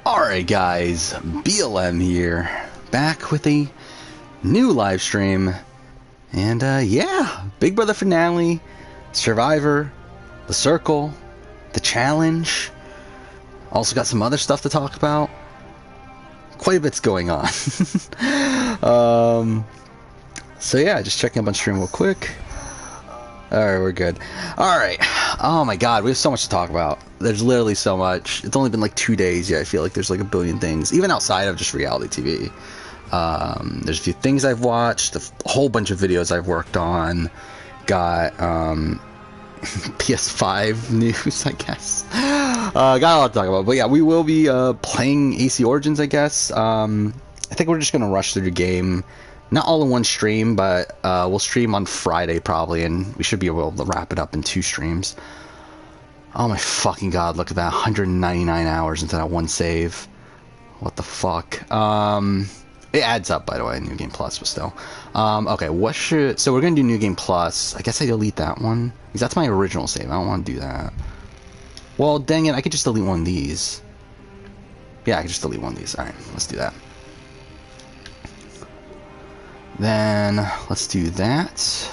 Alright guys, BLM here, back with a new live stream, and yeah, Big Brother finale, Survivor, the Circle, the Challenge, also got some other stuff to talk about, quite a bit's going on. So yeah, just checking up on stream real quick. Alright, we're good. Alright, oh my god, we have so much to talk about. There's literally so much. It's only been like 2 days yet. I feel like there's like a billion things, even outside of just reality TV. There's a few things I've watched, a whole bunch of videos I've worked on, got PS5 news, I guess. Got a lot to talk about, but yeah, we will be playing AC Origins, I guess. I think we're just gonna rush through the game. Not all in one stream, but we'll stream on Friday probably, and we should be able to wrap it up in 2 streams. Oh my fucking god, look at that. 199 hours into that one save. What the fuck? It adds up, by the way, New Game Plus, but still. Okay, what should... So we're gonna do New Game Plus. I guess I delete that one, because that's my original save. I don't want to do that. Well, dang it, I could just delete one of these. Yeah, I could just delete one of these. Alright, let's do that. Then, let's do that.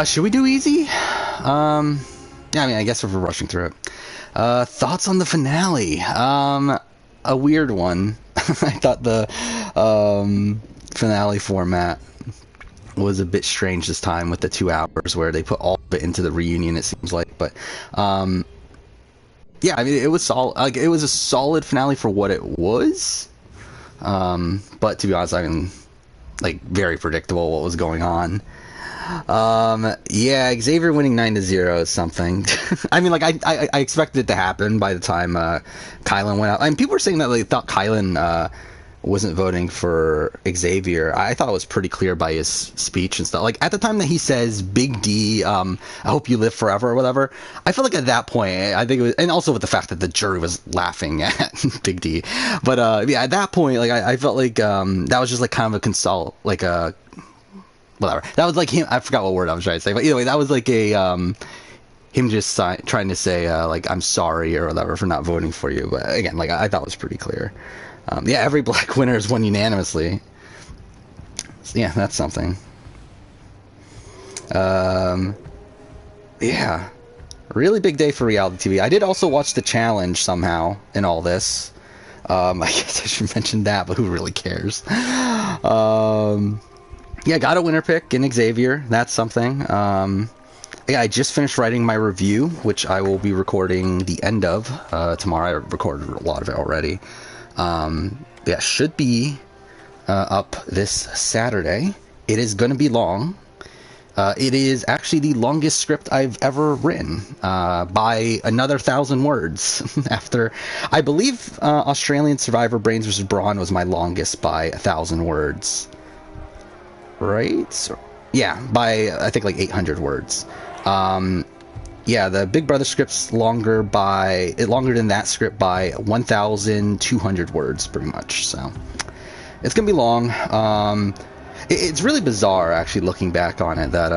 Should we do easy? Yeah, I mean, I guess if we're rushing through it. Thoughts on the finale? A weird one. I thought the finale format was a bit strange this time with the 2 hours where they put all of it into the reunion, it seems like. But, yeah, I mean, it was solid. Like, it was a solid finale for what it was. But to be honest, I mean, like, very predictable what was going on. Yeah, Xavier winning 9-0 is something. I mean, like, I expected it to happen by the time Kylan went out. And people were saying that they thought Kylan wasn't voting for Xavier. I thought it was pretty clear by his speech and stuff. Like, at the time that he says, Big D, I hope you live forever or whatever, I felt like at that point, I think it was, and also with the fact that the jury was laughing at Big D. But, yeah, at that point, like, I felt like that was just, like, kind of a like a... Whatever. That was like him. I forgot what word I was trying to say. But either way, that was like a him just trying to say like I'm sorry or whatever for not voting for you. But again, like I thought it was pretty clear. Yeah, every black winner is won unanimously. So, yeah, that's something. Yeah, really big day for reality TV. I did also watch the challenge somehow in all this. I guess I should mention that, but who really cares? Yeah, got a winner pick in Xavier. That's something. Yeah, I just finished writing my review, which I will be recording the end of tomorrow. I recorded a lot of it already. Yeah, should be up this Saturday. It is going to be long. It is actually the longest script I've ever written, by another 1,000 words. After, I believe, Australian Survivor Brains vs. Brawn was my longest by 1,000 words. Right? So, yeah, by I think like 800 words. Yeah, the Big Brother script's longer than that script by 1,200 words, pretty much. So it's gonna be long. It's really bizarre, actually, looking back on it, that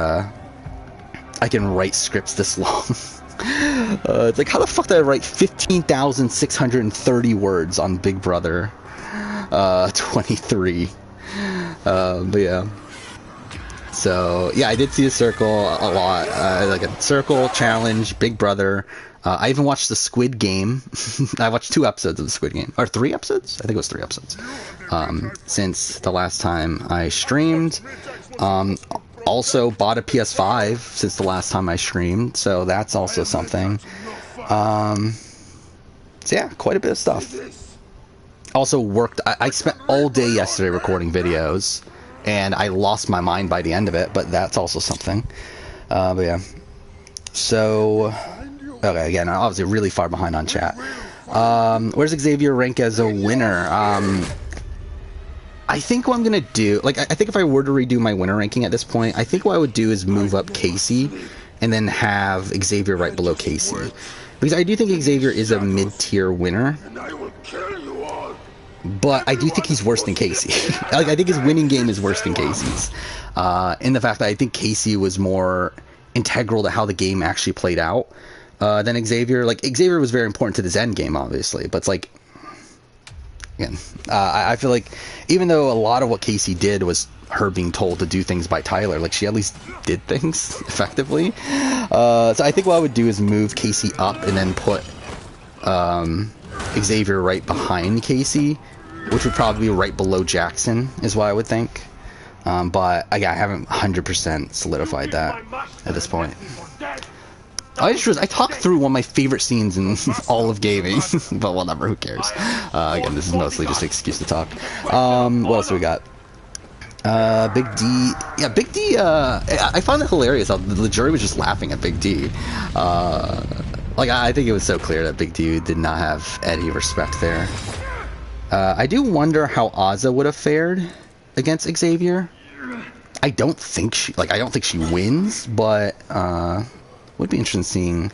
I can write scripts this long. It's like, how the fuck did I write 15,630 words on Big Brother 23? But yeah. So, yeah, I did see the Circle a lot. Like a Circle, Challenge, Big Brother. I even watched the Squid Game. I watched 2 episodes of the Squid Game. Or 3 episodes? I think it was 3 episodes. Since the last time I streamed. Also bought a PS5 since the last time I streamed. So that's also something. So yeah, quite a bit of stuff. Also worked. I spent all day yesterday recording videos. And I lost my mind by the end of it, but that's also something. But yeah. So, okay, again, I'm obviously really far behind on chat. Where's Xavier rank as a winner? I think what I'm going to do, like, I think if I were to redo my winner ranking at this point, I think what I would do is move up Casey and then have Xavier right below Casey. Because I do think Xavier is a mid-tier winner. But I do think he's worse than Casey. Like, I think his winning game is worse than Casey's. In the fact that I think Casey was more integral to how the game actually played out. Then Xavier, like Xavier was very important to this end game, obviously, but it's like, again, I feel like even though a lot of what Casey did was her being told to do things by Tyler, like she at least did things effectively. So I think what I would do is move Casey up and then put Xavier right behind Casey, which would probably be right below Jackson, is what I would think. But I haven't 100% solidified that at this point. I talked through one of my favorite scenes in all of gaming, but whatever, who cares? Again, this is mostly just an excuse to talk. What else do we got? Big D. Yeah, Big D, I found it hilarious how the jury was just laughing at Big D. Like, I think it was so clear that Big D did not have any respect there. I do wonder how Ozza would have fared against Xavier. I don't think she wins, but, would be interesting seeing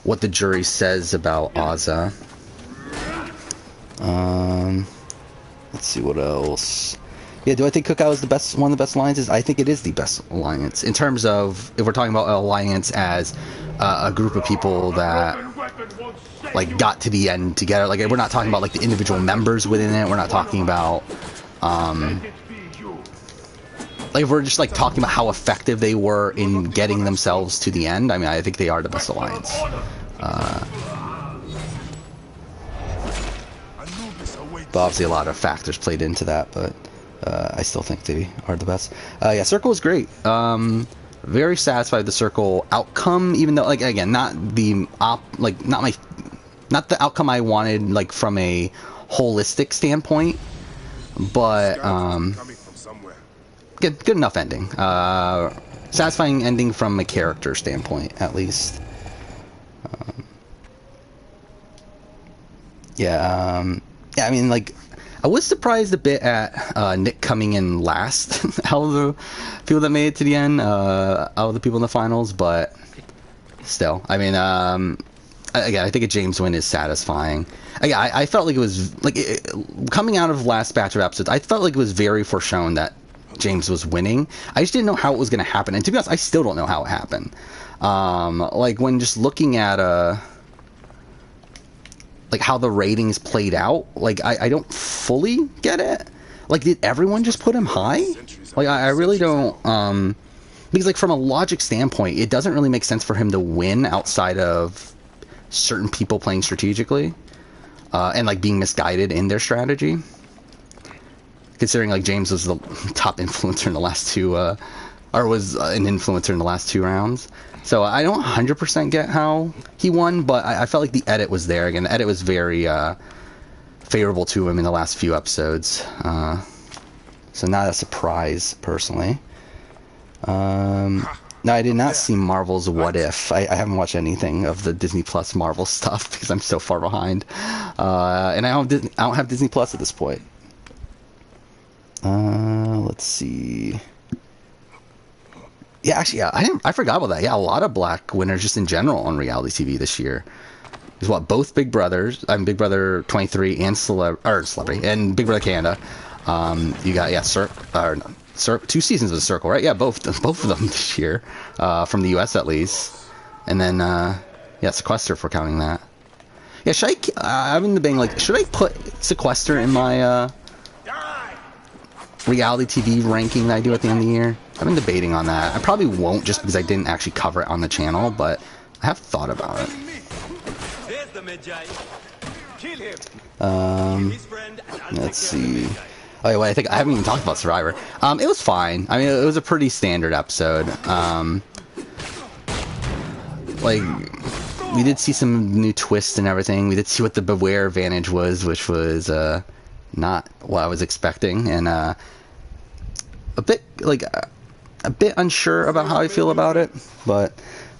what the jury says about Ozza. Let's see what else. Yeah, do I think Cookout is one of the best alliances? I think it is the best alliance in terms of, if we're talking about an alliance as a group of people that like got to the end together. Like, we're not talking about like the individual members within it. We're not talking about like, if we're just like talking about how effective they were in getting themselves to the end. I mean, I think they are the best alliance. But obviously a lot of factors played into that, but I still think they are the best. Yeah, Circle was great. Very satisfied with the Circle outcome, even though, like, again, not the outcome I wanted, like, from a holistic standpoint, but good enough ending. Satisfying ending from a character standpoint, at least. Yeah, I mean, like, I was surprised a bit at Nick coming in last out of the people that made it to the end, out of the people in the finals, but still, I mean, again, I think a James win is satisfying. Again, I felt like it was, like, coming out of last batch of episodes, I felt like it was very foreshown that James was winning. I just didn't know how it was going to happen, and to be honest, I still don't know how it happened. Like, when just looking at like how the ratings played out, like I don't fully get it. Like, did everyone just put him high? Like, I really don't, because, like, from a logic standpoint, it doesn't really make sense for him to win outside of certain people playing strategically, and like being misguided in their strategy. Considering, like, James was the top influencer in the last two, or was an influencer in the last 2 rounds. So I don't 100% get how he won, but I felt like the edit was there. Again, the edit was very favorable to him in the last few episodes. So not a surprise, personally. No, I did not see Marvel's What If. I haven't watched anything of the Disney Plus Marvel stuff because I'm so far behind. And I don't have Disney Plus at this point. Let's see. Yeah, actually, yeah, I forgot about that. Yeah, a lot of black winners just in general on reality TV this year. Is what both Big Brothers, Big Brother 23 and Celebrity, and Big Brother Canada. You got 2 seasons of the Circle, right? Yeah, both of them this year, from the U.S. at least, and then Sequester, for counting that. Yeah, I'm in the bang, like, should I put Sequester in my reality TV ranking that I do at the end of the year? I've been debating on that. I probably won't, just because I didn't actually cover it on the channel, but I have thought about it. Let's see. Oh, yeah, wait, I haven't even talked about Survivor. It was fine. I mean, it was a pretty standard episode. Like, we did see some new twists and everything. We did see what the Beware advantage was, which was not what I was expecting, and a bit unsure about how I feel about it, but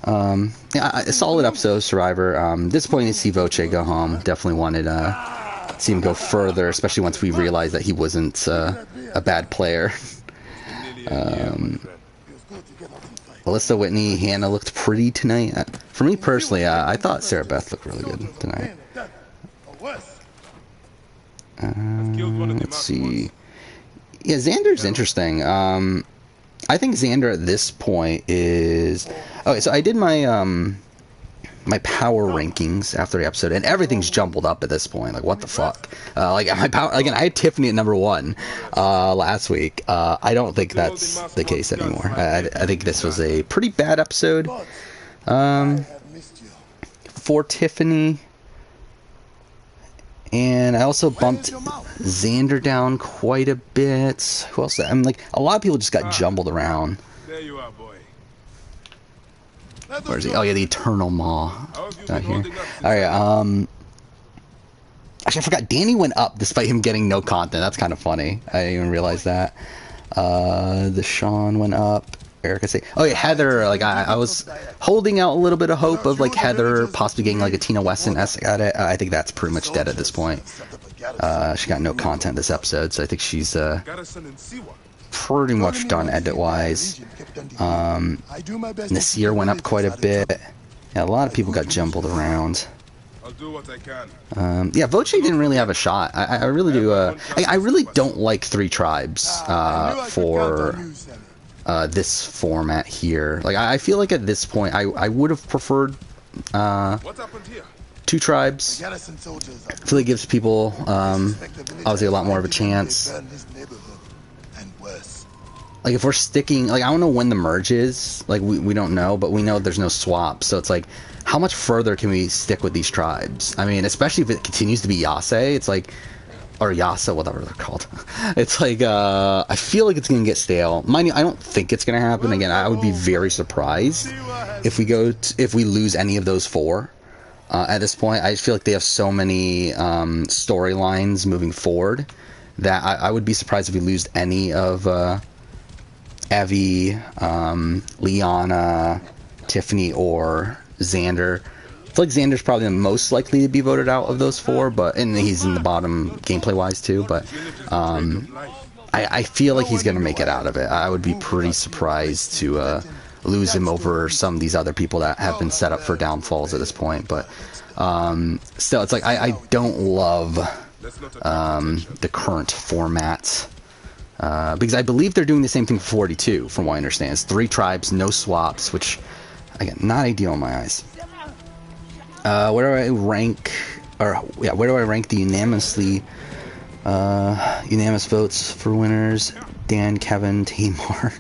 yeah, a solid episode of Survivor. Disappointing to see Voce go home. Definitely wanted to see him go further, especially once we realized that he wasn't a bad player. Alyssa, Whitney, Hannah looked pretty tonight. For me personally, I thought Sarah Beth looked really good tonight. Let's see. Yeah, Xander's interesting. I I think Xander at this point is... Okay, so I did my my power rankings after the episode, and everything's jumbled up at this point. Like, what the fuck? Like, my power... Again, I had Tiffany at number 1 last week. I don't think that's the case anymore. I think this was a pretty bad episode for Tiffany. And I also bumped Xander down quite a bit. Who else? I mean, like, a lot of people just got jumbled around. There you are, boy. Where is he? Oh, yeah, the Eternal Maw. Out here. Alright, actually, I forgot. Danny went up despite him getting no content. That's kind of funny. I didn't even realize that. The Sean went up. Erica say, oh yeah, Heather, like, I was holding out a little bit of hope of, like, Heather possibly getting, like, a Tina Weston-esque at it. I think that's pretty much dead at this point. She got no content this episode, so I think she's, pretty much done edit-wise. Nasir went up quite a bit. Yeah, a lot of people got jumbled around. Yeah, Voce didn't really have a shot. I really do, I really don't like 3 tribes, for... this format here. Like, I feel like at this point I would have preferred 2 tribes. I feel like it gives people obviously a lot more of a chance. Like, if we're sticking, like, I don't know when the merge is, like, we don't know, but we know there's no swap, so it's like, how much further can we stick with these tribes? I mean, especially if it continues to be Yase, it's like, or Yasa, whatever they're called. It's like, I feel like it's going to get stale. Mind you, I don't think it's going to happen. Again, I would be very surprised if we if we lose any of those 4. At this point, I feel like they have so many storylines moving forward that I would be surprised if we lose any of Evie, Liana, Tiffany, or Xander. I feel like Xander's probably the most likely to be voted out of those 4, and he's in the bottom gameplay-wise too, but I feel like he's going to make it out of it. I would be pretty surprised to lose him over some of these other people that have been set up for downfalls at this point, but still, it's like, I don't love the current format, because I believe they're doing the same thing for 42, from what I understand. It's 3 tribes, no swaps, which, again, not ideal in my eyes. Where do I rank, where do I rank the unanimous votes for winners? Dan, Kevin, Tamar,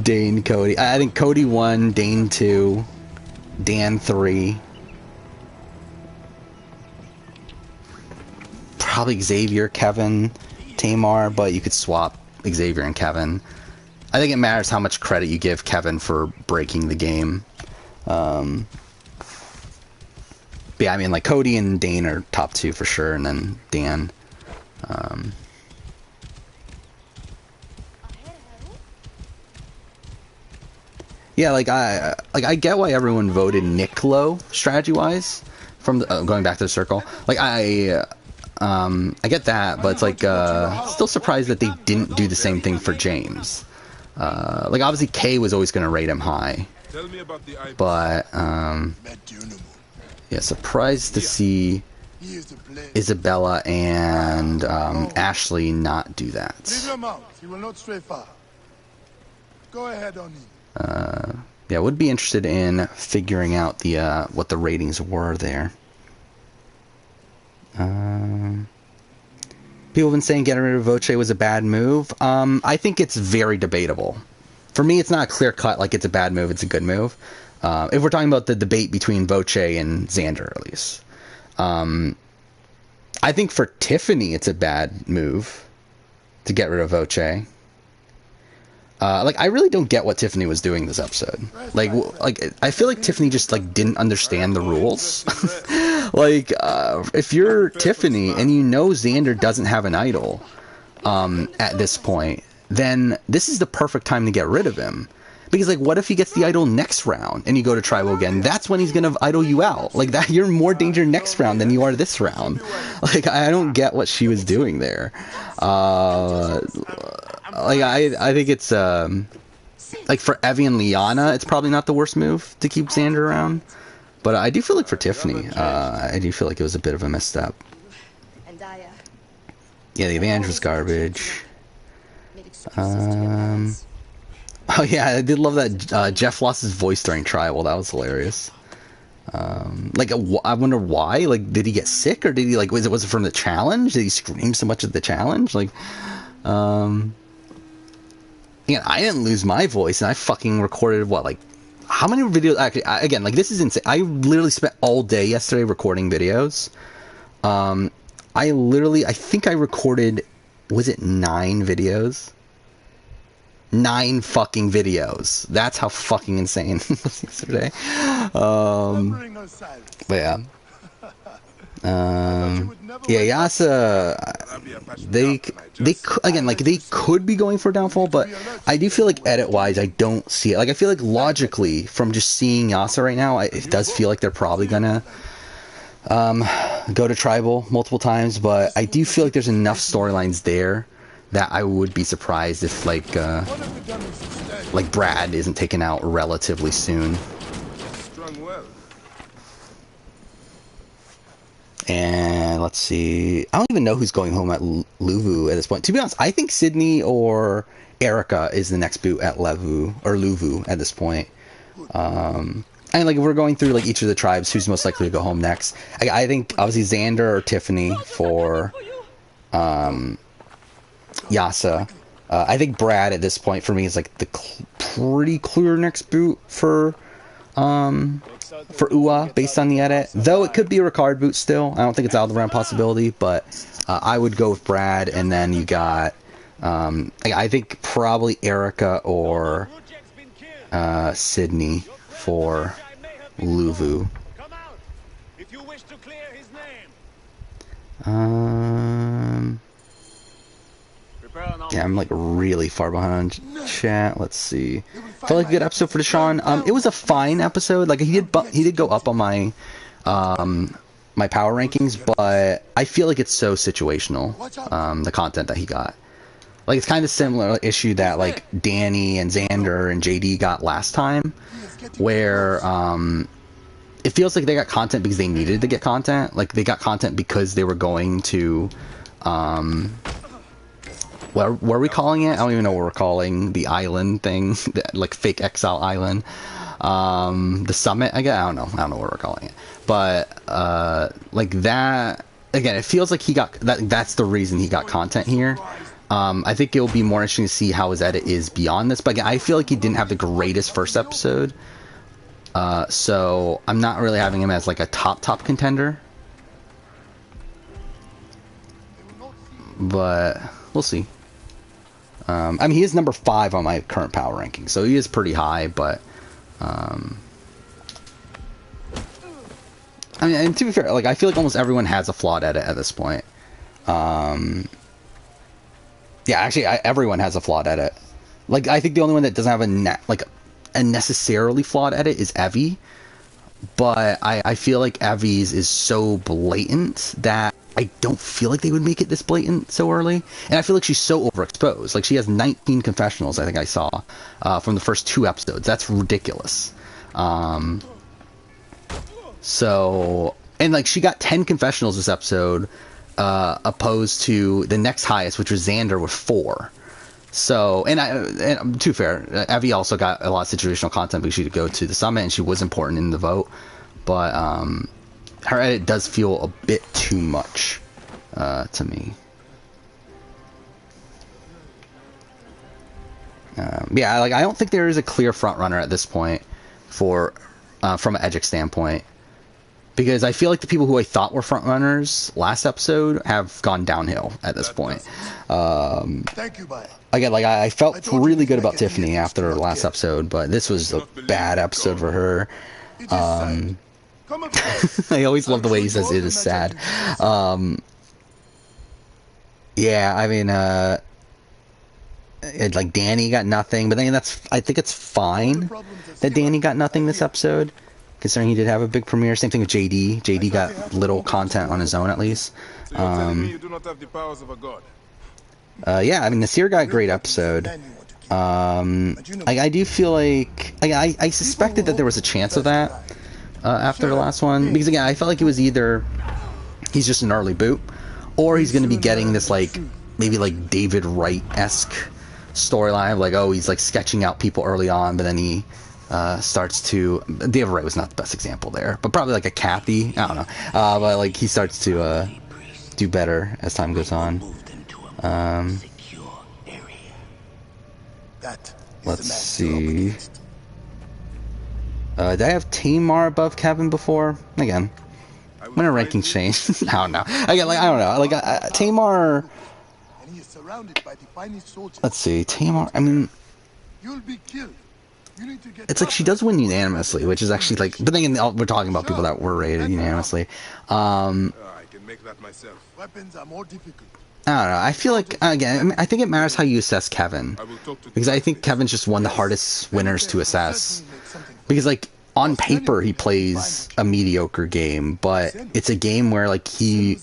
Dane, Cody. I think Cody 1, Dane 2, Dan 3. Probably Xavier, Kevin, Tamar, but you could swap Xavier and Kevin. I think it matters how much credit you give Kevin for breaking the game. But yeah, I mean, like, Cody and Dane are top 2 for sure, and then Dan. Yeah, like, I get why everyone voted Nick low, strategy-wise, from the, going back to the circle. Like, I get that, but it's like, still surprised that they didn't do the same thing for James. Like, obviously, Kay was always going to rate him high. But, yeah, surprised to see Isabella and Ashley not do that. Yeah, would be interested in figuring out the what the ratings were there. People have been saying getting rid of Voce was a bad move. I think it's very debatable. For me, it's not clear cut like it's a bad move, it's a good move. If we're talking about the debate between Voce and Xander, at least. I think for Tiffany, it's a bad move to get rid of Voce. Like, I really don't get what Tiffany was doing this episode. Like, I feel like Tiffany just, like, didn't understand the rules. Like, if you're Tiffany and you know Xander doesn't have an idol at this point, then this is the perfect time to get rid of him. Because, like, what if he gets the idol next round and you go to tribal again? That's when he's gonna idol you out. Like, that, you're in more danger next round than you are this round. Like, I don't get what she was doing there. Like, I think it's, like, for Evie and Liana, it's probably not the worst move to keep Xander around. But I do feel like for Tiffany, I do feel like it was a bit of a misstep. Yeah, the advantage was garbage. Oh yeah, I did love that Jeff lost his voice during Tribal. That was hilarious. Like, I wonder why. Like, did he get sick, or did he, like, was it from the challenge? Did he scream so much at the challenge? Like, yeah, I didn't lose my voice, and I fucking recorded, what, like, how many videos? Actually, again, like, this is insane. I literally spent all day yesterday recording videos. I think I recorded, was it 9 videos? 9 fucking videos. That's how fucking insane it was yesterday. But yeah. Yeah, Yasa, again, like, they could be going for downfall, but I do feel like edit-wise, I don't see it. Like, I feel like logically, from just seeing Yasa right now, it does feel like they're probably gonna go to Tribal multiple times, but I do feel like there's enough storylines there that I would be surprised if, like Brad isn't taken out relatively soon. And let's see. I don't even know who's going home at Luvu at this point. To be honest, I think Sydney or Erica is the next boot at Luvu at this point. And like, if we're going through like each of the tribes, who's most likely to go home next? I think obviously Xander or Tiffany for Yasa. I think Brad at this point for me is like the pretty clear next boot for Ua based on the edit. Though it could be a Ricard boot still. I don't think it's out of the realm possibility, but I would go with Brad, and then you got I think probably Erica or Sydney for Luvu. Yeah, I'm like really far behind chat. Let's see. Felt like a good episode for Deshaun. It was a fine episode. Like, he did go up on my my power rankings, but I feel like it's so situational. The content that he got, like, it's kind of similar issue that like Danny and Xander and JD got last time, where it feels like they got content because they needed to get content. Like, they got content because they were going to what were we calling it? I don't even know what we're calling the island thing, like fake exile island. The summit, I guess. I don't know what we're calling it. But like that, again, it feels like he got that's the reason he got content here. I think it'll be more interesting to see how his edit is beyond this. But again, I feel like he didn't have the greatest first episode. So I'm not really having him as like a top contender. But we'll see. I mean, he is number 5 on my current power ranking, so he is pretty high, but I mean, and to be fair, like, I feel like almost everyone has a flawed edit at this point. Yeah, actually, everyone has a flawed edit. Like, I think the only one that doesn't have a necessarily flawed edit is Evie, but I feel like Evie's is so blatant that I don't feel like they would make it this blatant so early. And I feel like she's so overexposed. Like, she has 19 confessionals, I think I saw, from the first 2 episodes. That's ridiculous. So, and like, she got 10 confessionals this episode, opposed to the next highest, which was Xander with 4. So, and to be fair, Evie also got a lot of situational content because she could go to the summit and she was important in the vote. But, her edit does feel a bit too much to me. Yeah, like, I don't think there is a clear front runner at this point for from an Edgic standpoint, because I feel like the people who I thought were front runners last episode have gone downhill at this point. Thank you, bye. Again, like, I felt really good about Tiffany after last episode, but this was a bad episode for her. I always love the way he says it is sad. Yeah, I mean, like, Danny got nothing, but then I think it's fine that Danny got nothing this episode, considering he did have a big premiere. Same thing with JD. JD got little content on his own, at least. Yeah, I mean, Nasir got a great episode. I do feel like I suspected that there was a chance of that after the last one, because again, I felt like it was either he's just an early boot, or he's going to be getting this, like, maybe like David Wright-esque storyline of like, oh, he's like sketching out people early on, but then he starts to. David Wright was not the best example there, but probably like a Kathy. I don't know, but like he starts to do better as time goes on. Let's see. Did I have Tamar above Kevin before? Again, when a ranking change, I don't know. Again, like I don't know. Like Tamar. Let's see, Tamar. I mean, it's like she does win unanimously, which is actually like. But then we're talking about people that were rated unanimously. I can make that myself. Weapons are more difficult. I don't know. I feel like, again, I think it matters how you assess Kevin. Because I think Kevin's just one of the hardest winners to assess. Because, like, on paper, he plays a mediocre game, but it's a game where, like, he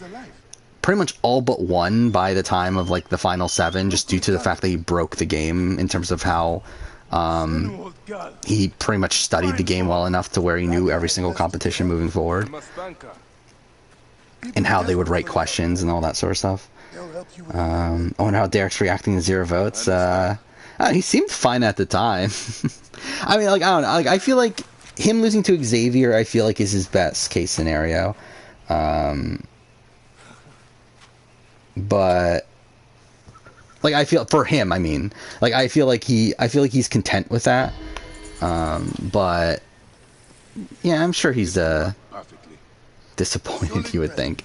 pretty much all but won by the time of, like, the final 7, just due to the fact that he broke the game in terms of how he pretty much studied the game well enough to where he knew every single competition moving forward. And how they would write questions and all that sort of stuff. I wonder how Derek's reacting to 0 votes. He seemed fine at the time. I mean, like, I don't know. Like, I feel like him losing to Xavier, I feel like, is his best case scenario. But, like, I feel for him. I mean, like, I feel like he's content with that. But yeah, I'm sure he's disappointed. You would think.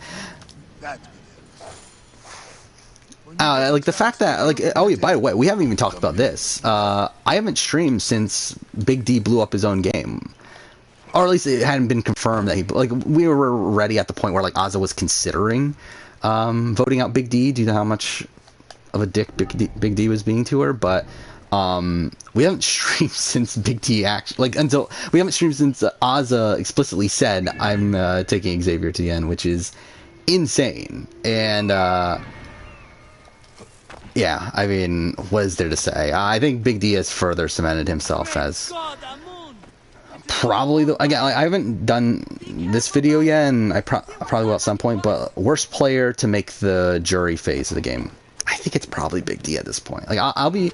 Like the fact that, like, oh yeah, by the way, we haven't even talked about this. I haven't streamed since Big D blew up his own game, or at least it hadn't been confirmed that he, like, we were already at the point where like Ozza was considering voting out Big D due to how much of a dick Big D was being to her. But we haven't streamed since Big D actually, like, until we haven't streamed since Ozza explicitly said I'm taking Xavier to the end, which is insane. And yeah, I mean, what is there to say? I think Big D has further cemented himself as probably the, again, I haven't done this video yet, and I probably will at some point, but worst player to make the jury phase of the game. I think it's probably Big D at this point. Like, I'll be,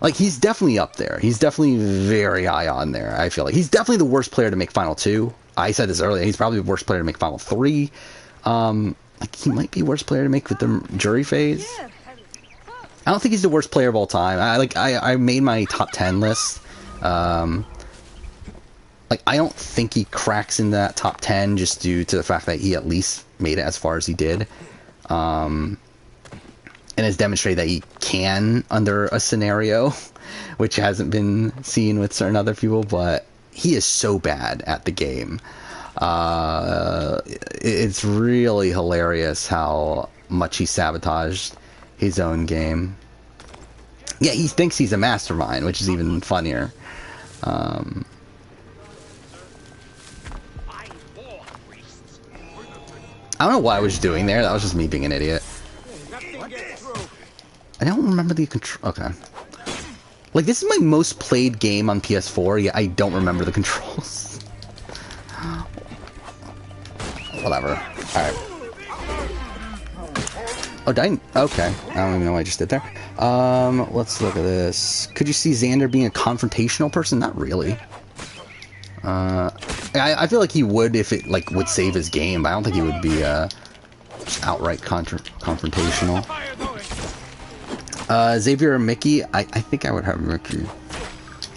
like, he's definitely up there. He's definitely very high on there, I feel like. He's definitely the worst player to make Final 2. I said this earlier. He's probably the worst player to make Final 3. Like, he might be worst player to make with the jury phase. I don't think he's the worst player of all time. I made my top 10 list. Like, I don't think he cracks in that top 10 just due to the fact that he at least made it as far as he did. And has demonstrated that he can under a scenario, which hasn't been seen with certain other people, but he is so bad at the game. It's really hilarious how much he sabotaged his own game. Yeah, he thinks he's a mastermind, which is even funnier. I don't know what I was doing there. That was just me being an idiot. I don't remember the control. Okay. Like, this is my most played game on PS4, yet I don't remember the controls. Whatever. Alright. Oh, did I? Okay. I don't even know what I just did there. Let's look at this. Could you see Xander being a confrontational person? Not really. I feel like he would if it, like, would save his game, but I don't think he would be, just outright confrontational. Xavier or Mickey? I think I would have Mickey.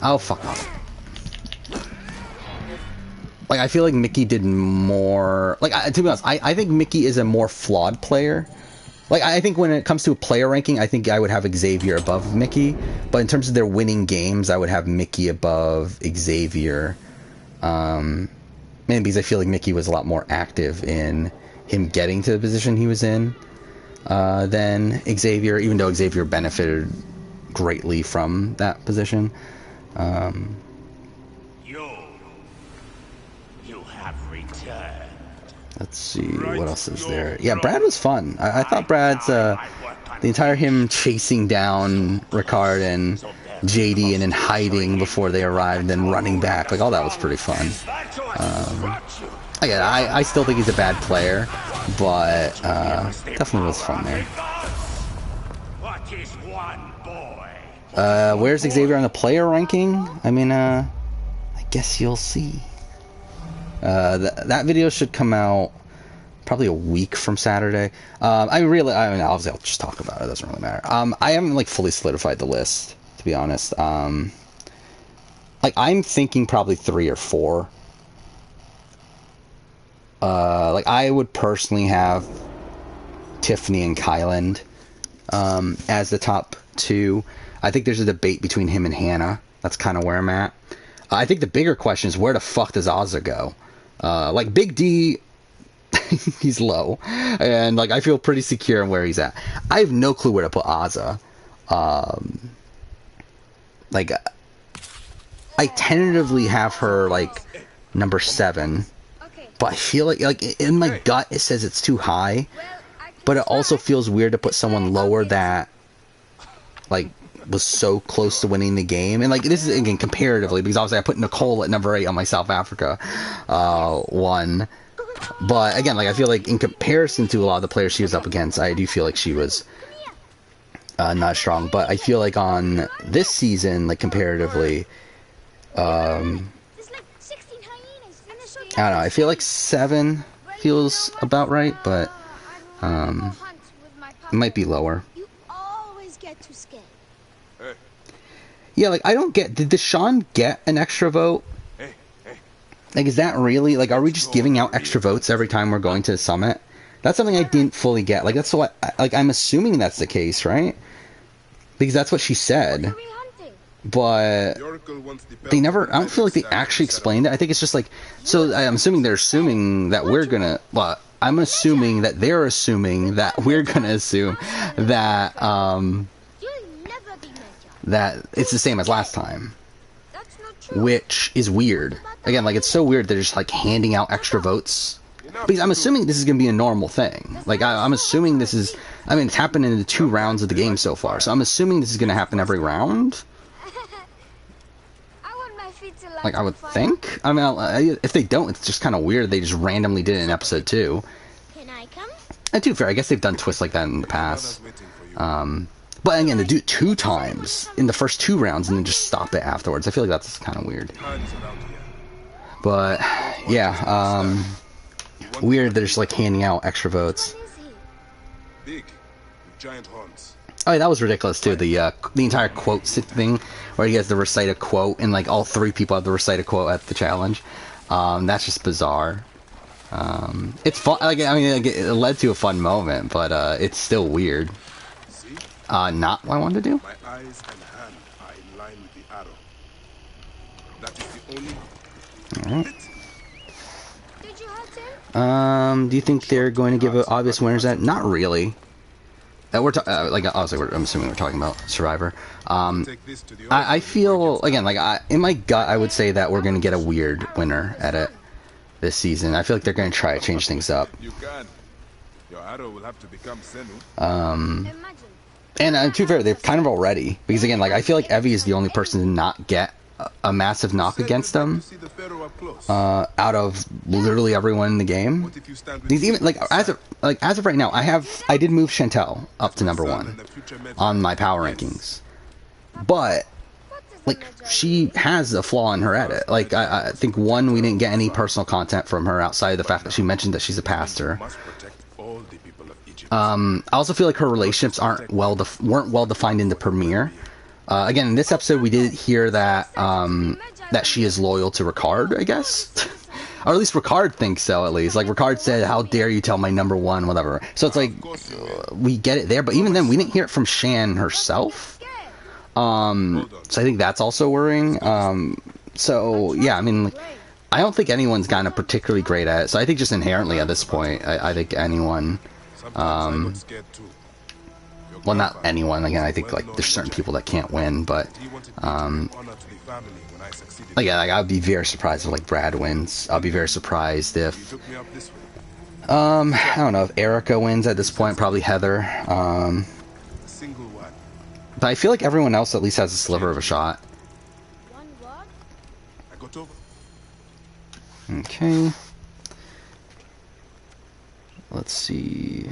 Oh, fuck off. Like, I feel like Mickey did more... Like, to be honest, I think Mickey is a more flawed player. Like, I think when it comes to a player ranking, I think I would have Xavier above Mickey. But in terms of their winning games, I would have Mickey above Xavier. Mainly because I feel like Mickey was a lot more active in him getting to the position he was in than Xavier, even though Xavier benefited greatly from that position. You have returned. Let's see, what else is there? Yeah, Brad was fun. I thought Brad's, the entire him chasing down Ricard and JD and then hiding before they arrived and then running back, like, all that was pretty fun. Again, I still think he's a bad player, but definitely was fun there. What is one boy Where's Xavier on the player ranking? I mean, I guess you'll see. That video should come out probably a week from Saturday. I mean, obviously I'll just talk about it. It doesn't really matter. I haven't like fully solidified the list, to be honest. Like I'm thinking probably 3 or 4. Like I would personally have Tiffany and Kyland as the top 2. I think there's a debate between him and Hannah. That's kind of where I'm at. I think the bigger question is where the fuck does Ozza go? Like Big D, he's low, and like I feel pretty secure in where he's at. I have no clue where to put Ozza. Like I tentatively have her like number 7, but I feel like in my gut it says it's too high, but it also feels weird to put someone lower that like was so close to winning the game. And like this is again comparatively, because obviously I put Nicole at number 8 on my South Africa one, but again, like I feel like in comparison to a lot of the players she was up against, I do feel like she was not strong. But I feel like on this season, like comparatively, I don't know, I feel like 7 feels about right, but it might be lower. Yeah, like I don't get, did Deshaun get an extra vote? Like is that really, like are we just giving out extra votes every time we're going to the summit? That's something I didn't fully get. Like that's what, like I'm assuming that's the case, right? Because that's what she said. But they never, I don't feel like they actually explained it. I think it's just like, so I'm assuming they're assuming that we're gonna, well, I'm assuming that they're assuming that we're gonna assume that, that it's the same as last time, which is weird. Again, like it's so weird they're just like handing out extra votes, because I'm assuming this is going to be a normal thing. Like I'm assuming this is, I mean it's happened in the 2 rounds of the game so far, so I'm assuming this is going to happen every round, like I would think. I mean if they don't, it's just kind of weird they just randomly did it in episode 2. And to be fair, I guess they've done twists like that in the past. But again, to do it 2 times in the first 2 rounds and then just stop it afterwards, I feel like that's kind of weird. But yeah, weird they're just like handing out extra votes. Big, giant horns. Oh, yeah, that was ridiculous too. The entire quote thing where he has to recite a quote and like all 3 people have to recite a quote at the challenge. That's just bizarre. It's fun. Like I mean, like, it led to a fun moment, but it's still weird. Not what I wanted to do. My eyes and hand are in line with the arrow. That is the only. Alright. Do you think they're going to give an obvious winners at? Not really. We're like obviously I'm assuming we're talking about Survivor. I feel again like in my gut I would say that we're going to get a weird winner at it this season. I feel like they're going to try to change things up. You can. Your arrow will have to become Senu. And to be fair, they've kind of already, because again, like I feel like Evie is the only person to not get a massive knock against them out of literally everyone in the game. These even like as of right now, I did move Chantel up to number 1 on my power rankings, but like she has a flaw in her edit. Like I think we didn't get any personal content from her outside of the fact that she mentioned that she's a pastor. I also feel like her relationships weren't well defined in the premiere. Again, in this episode, we did hear that that she is loyal to Ricard, I guess, or at least Ricard thinks so. At least, like Ricard said, "How dare you tell my number 1, whatever." So it's like we get it there, but even then, we didn't hear it from Shan herself. So I think that's also worrying. So yeah, I mean, I don't think anyone's gotten a particularly great at it. So I think just inherently at this point, I think anyone. Well, not anyone. Again, I think like there's certain people that can't win, but again, like I'd be very surprised if like Brad wins. I'll be very surprised if I don't know if Erica wins at this point. Probably Heather. But I feel like everyone else at least has a sliver of a shot. Okay. Let's see.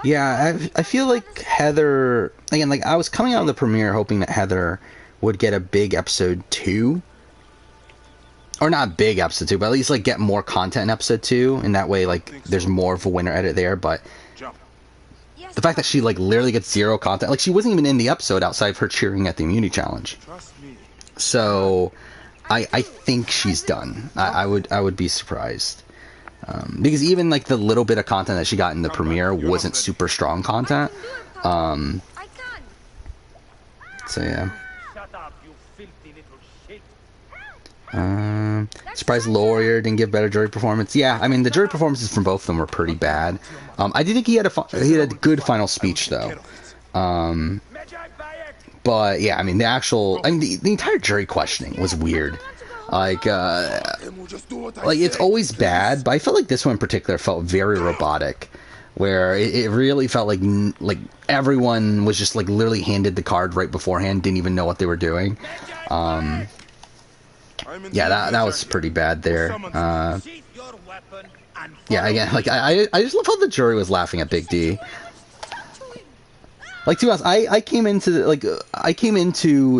Yeah, I feel like Heather, again, like I was coming out of the premiere hoping that Heather would get a big episode 2, or not big episode 2, but at least like get more content in episode 2, and that way like there's more of a winter edit there. But the fact that she like literally gets 0 content, like she wasn't even in the episode outside of her cheering at the immunity challenge. So I think she's done. I would be surprised. Because even like the little bit of content that she got in the premiere wasn't super strong content. So yeah. Surprised Lawyer didn't give better jury performance. Yeah, I mean the jury performances from both of them were pretty bad. I did think he had a good final speech though. But yeah, I mean the entire jury questioning was weird. Like it's always bad, but I felt like this one in particular felt very robotic, where it really felt like everyone was just like literally handed the card right beforehand, didn't even know what they were doing. Yeah, that was pretty bad there. Yeah, again, like I just love how the jury was laughing at Big D. Like to be honest, I came into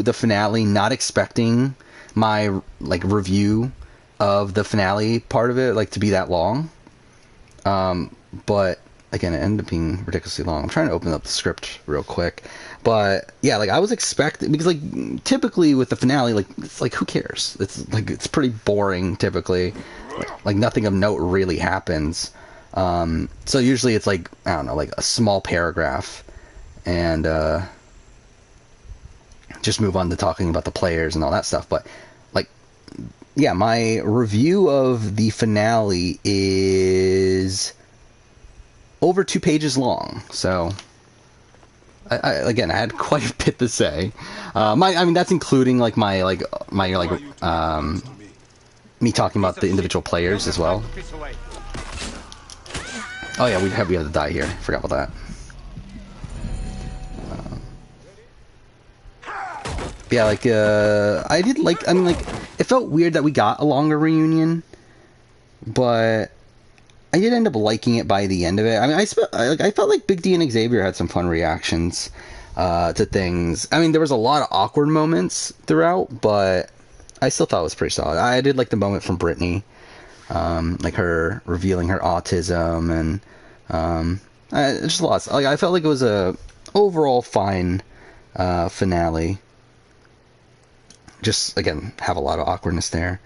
the finale not expecting my like review of the finale part of it like to be that long, but again it ended up being ridiculously long. I'm trying to open up the script real quick, but yeah, like I was expecting, because like typically with the finale, like it's like who cares, it's pretty boring typically, like nothing of note really happens, so usually it's like, I don't know, like a small paragraph and just move on to talking about the players and all that stuff. But like, yeah, my review of the finale is over 2 pages long, so I had quite a bit to say. I mean that's including like my me talking about the individual players as well. Oh yeah, we have to die here. Forgot about that. Yeah, like, I did like, I mean, like, it felt weird that we got a longer reunion, but I did end up liking it by the end of it. I mean, I felt like Big D and Xavier had some fun reactions to things. I mean, there was a lot of awkward moments throughout, but I still thought it was pretty solid. I did like the moment from Brittany, like her revealing her autism, and just lots. Like, I felt like it was a overall fine finale. Just, again, have a lot of awkwardness there.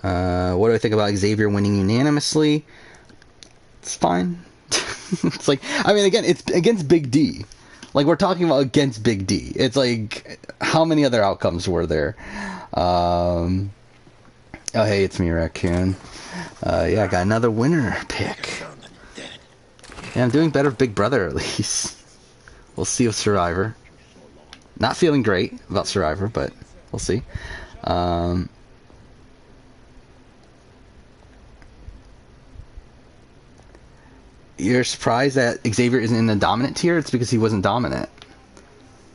What do I think about Xavier winning unanimously? It's fine. It's like, I mean, again, it's against Big D. Like, we're talking about against Big D. It's like, how many other outcomes were there? Oh, hey, it's me, Raccoon. Yeah, I got another winner pick. Yeah, I'm doing better with Big Brother, at least. We'll see with Survivor. Not feeling great about Survivor, but we'll see. You're surprised that Xavier isn't in the dominant tier? It's because he wasn't dominant.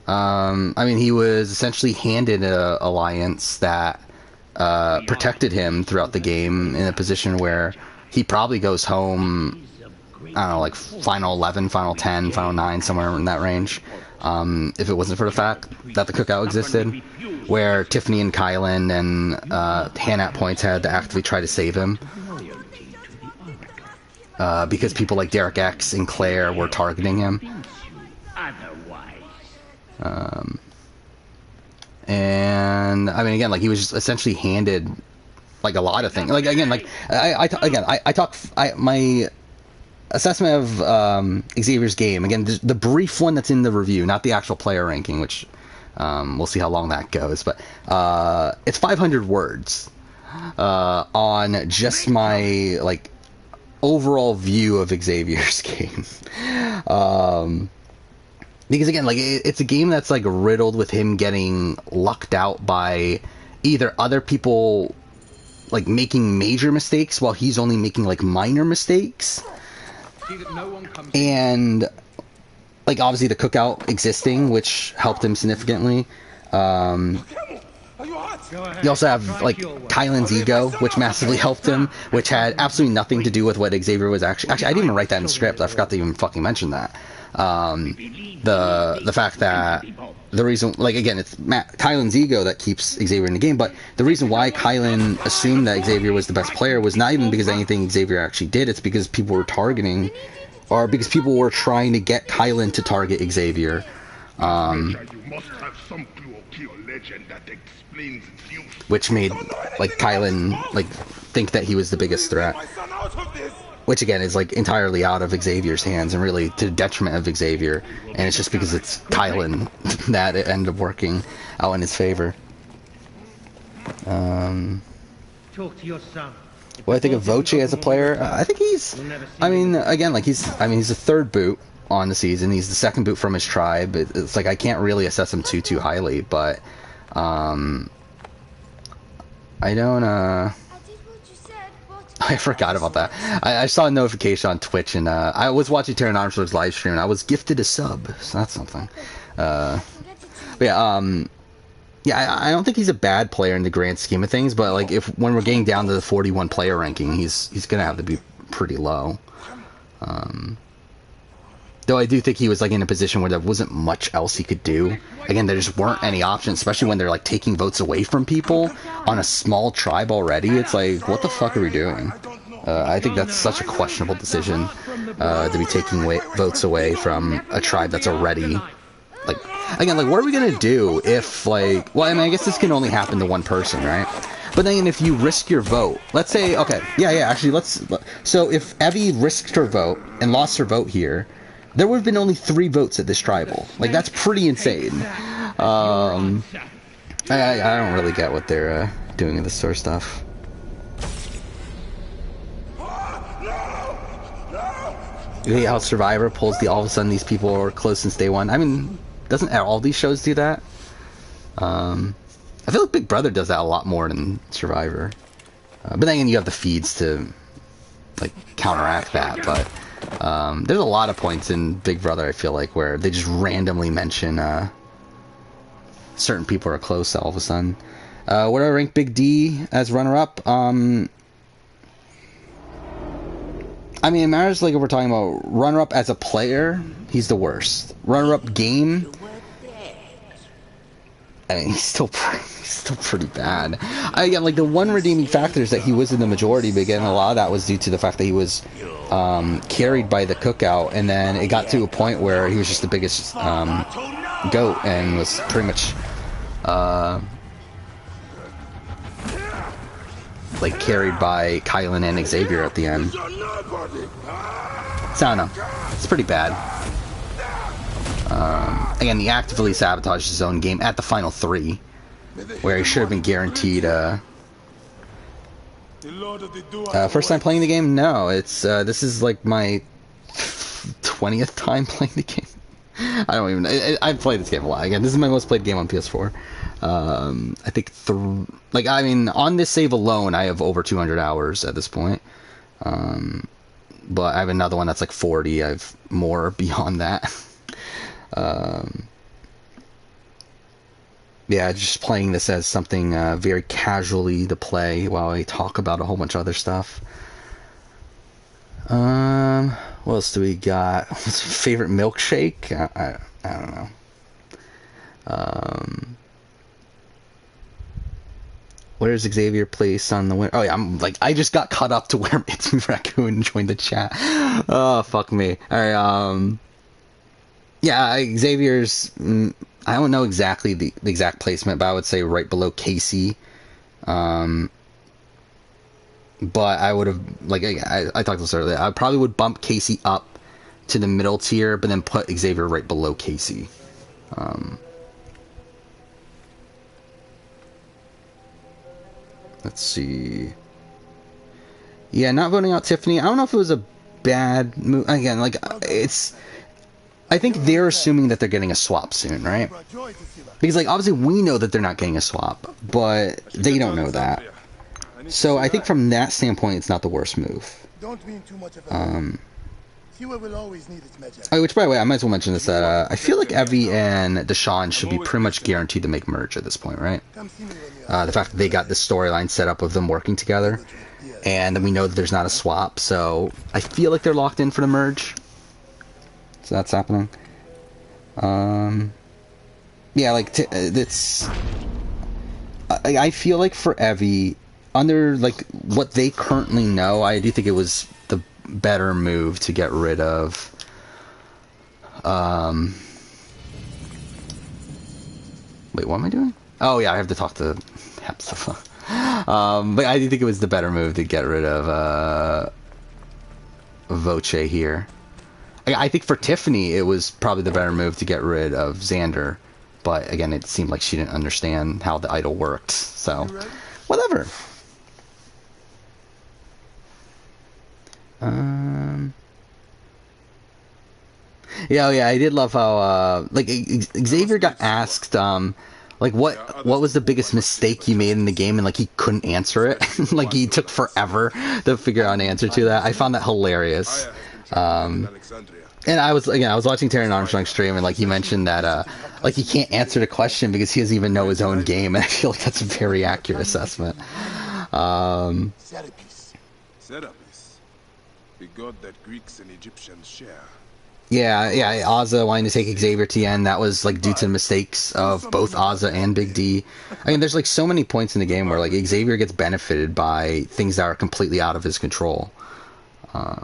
I mean, he was essentially handed an alliance that protected him throughout the game in a position where he probably goes home, I don't know, like final 11, final 10, final 9, somewhere in that range. If it wasn't for the fact that the cookout existed, where Tiffany and Kylan and Hannah at points had to actively try to save him, because people like Derek X and Claire were targeting him. And I mean, again, like he was just essentially handed like a lot of things. Like again, like my assessment of Xavier's game, again, the brief one that's in the review, not the actual player ranking, which we'll see how long that goes, but it's 500 words on just my like overall view of Xavier's game. Because again, like it's a game that's like riddled with him getting lucked out by either other people like making major mistakes while he's only making like minor mistakes, and like obviously the cookout existing, which helped him significantly. You also have, like, Kylan's ego, which massively helped him, which had absolutely nothing to do with what Xavier was actually... Actually, I didn't even write that in the script. I forgot to even fucking mention that. The fact that the reason... Like, again, it's Kylan's ego that keeps Xavier in the game, but the reason why Kylan assumed that Xavier was the best player was not even because of anything Xavier actually did. It's because people were targeting... Or because people were trying to get Kylan to target Xavier. Which made, like, Kylan, like, think that he was the biggest threat. Which, again, is, like, entirely out of Xavier's hands and really to the detriment of Xavier. And it's just because it's Kylan that it ended up working out in his favor. Talk to your son. What do I think of Voce as a player? I think he's... I mean, again, like, he's the third boot on the season. He's the second boot from his tribe. It's like I can't really assess him too highly, but... I don't, I forgot about that. I saw a notification on Twitch, and, I was watching Terran Armstrong's live stream, and I was gifted a sub, so that's something. But yeah, yeah, I don't think he's a bad player in the grand scheme of things, but, like, when we're getting down to the 41 player ranking, he's gonna have to be pretty low. Though I do think he was, like, in a position where there wasn't much else he could do. Again, there just weren't any options, especially when they're, like, taking votes away from people on a small tribe already. It's like, what the fuck are we doing? I think that's such a questionable decision, to be taking votes away from a tribe that's already, like... Again, like, what are we gonna do if, like... Well, I mean, I guess this can only happen to one person, right? But then if you risk your vote... Let's say... Okay, yeah, actually, let's... So, if Evie risked her vote and lost her vote here... There would have been only 3 votes at this tribal. Like, that's pretty insane. I don't really get what they're doing with this sort of stuff. You hate how Survivor pulls the all of a sudden these people are close since day one. I mean, doesn't all these shows do that? I feel like Big Brother does that a lot more than Survivor. But then again, you have the feeds to, like, counteract that, but... there's a lot of points in Big Brother, I feel like, where they just randomly mention certain people are close all of a sudden. What do I rank Big D as runner-up? I mean, it matters, like, if we're talking about runner-up as a player, he's the worst. Runner-up game, I mean, he's still pretty bad. Again, like, the one redeeming factor is that he was in the majority, but again, a lot of that was due to the fact that he was carried by the cookout, and then it got to a point where he was just the biggest goat and was pretty much like carried by Kylan and Xavier at the end. So I don't know. It's pretty bad. Again, he actively sabotaged his own game at the final 3, where he should have been guaranteed first time playing the game? No, it's this is like my 20th time playing the game. I don't even know. I've played this game a lot. Again, this is my most played game on PS4. I think like, I mean, on this save alone, I have over 200 hours at this point. But I have another one that's like 40. I have more beyond that. Yeah, just playing this as something very casually to play while I talk about a whole bunch of other stuff. What else do we got? What's your favorite milkshake? I don't know. Where's Xavier placed on the win? Oh yeah, I'm like, I just got caught up to where It's Me Raccoon joined the chat. Oh, fuck me. Alright, yeah, Xavier's... I don't know exactly the exact placement, but I would say right below Casey. But I would have, like, I talked about this earlier, I probably would bump Casey up to the middle tier, but then put Xavier right below Casey. Let's see. Yeah, not voting out Tiffany. I don't know if it was a bad move. Again, like, it's... I think they're assuming that they're getting a swap soon, right? Because, like, obviously we know that they're not getting a swap, but they don't know that. So I think from that standpoint, it's not the worst move. Siwa will always need its magic. Oh, which, by the way, I might as well mention this, that I feel like Evie and Deshawn should be pretty much guaranteed to make merge at this point, right? Come see me when you are. The fact that they got this storyline set up of them working together, and we know that there's not a swap, so I feel like they're locked in for the merge. So that's happening. Yeah, like, it's... I feel like for Evie, under, like, what they currently know, I do think it was the better move to get rid of wait, what am I doing? Oh yeah, I have to talk to Hepzibah. But I do think it was the better move to get rid of Voce here. I think for Tiffany it was probably the better move to get rid of Xander, but again it seemed like she didn't understand how the idol worked, so whatever. Yeah, I did love how like Xavier got asked like what was the biggest mistake you made in the game, and like he couldn't answer it. Like he took forever to figure out an answer to that. I found that hilarious. And I was watching Terran Armstrong stream, and like he mentioned that like he can't answer the question because he doesn't even know his own game, and I feel like that's a very accurate assessment. Serapis. The god that Greeks and Egyptians share. Yeah, Ozza wanting to take Xavier to the end, that was like due to the mistakes of both Ozza and Big D. I mean, there's like so many points in the game where like Xavier gets benefited by things that are completely out of his control. How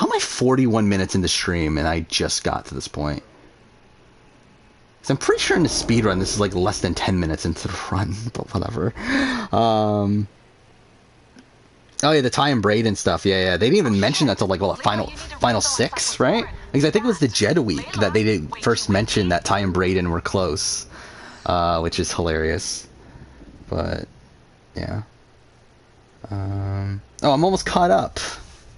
am I 41 minutes into stream and I just got to this point? 'Cause I'm pretty sure in the speedrun this is like less than 10 minutes into the run, but whatever. Oh yeah, the Ty and Braden stuff. Yeah. They didn't even mention that till like final 6, right? Because I think it was the Jed week that they did first mention that Ty and Braden were close, which is hilarious. But yeah. Oh, I'm almost caught up.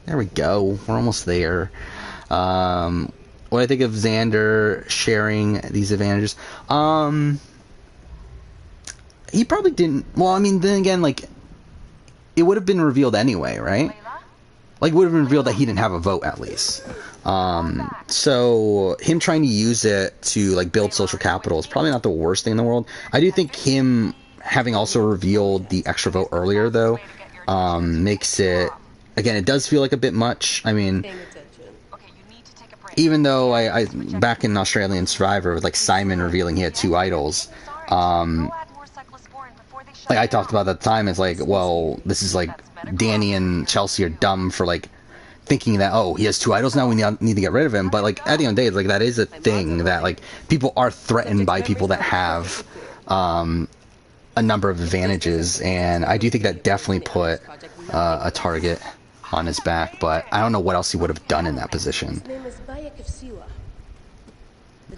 There we go. We're almost there. What do I think of Xander sharing these advantages? He probably didn't. Well, I mean, then again, like, it would have been revealed anyway, right? Like, it would have been revealed that he didn't have a vote, at least. So, him trying to use it to, like, build social capital is probably not the worst thing in the world. I do think him having also revealed the extra vote earlier, though, makes it... Again, it does feel like a bit much. I mean... Even though I back in Australian Survivor, with, like, Simon revealing he had 2 idols, like I talked about at the time, it's like, well, this is like Danny and Chelsea are dumb for like thinking that, oh, he has 2 idols now, we need to get rid of him. But like at the end of the day, it's like that is a thing that like people are threatened by people that have a number of advantages, and I do think that definitely put a target on his back. But I don't know what else he would have done in that position.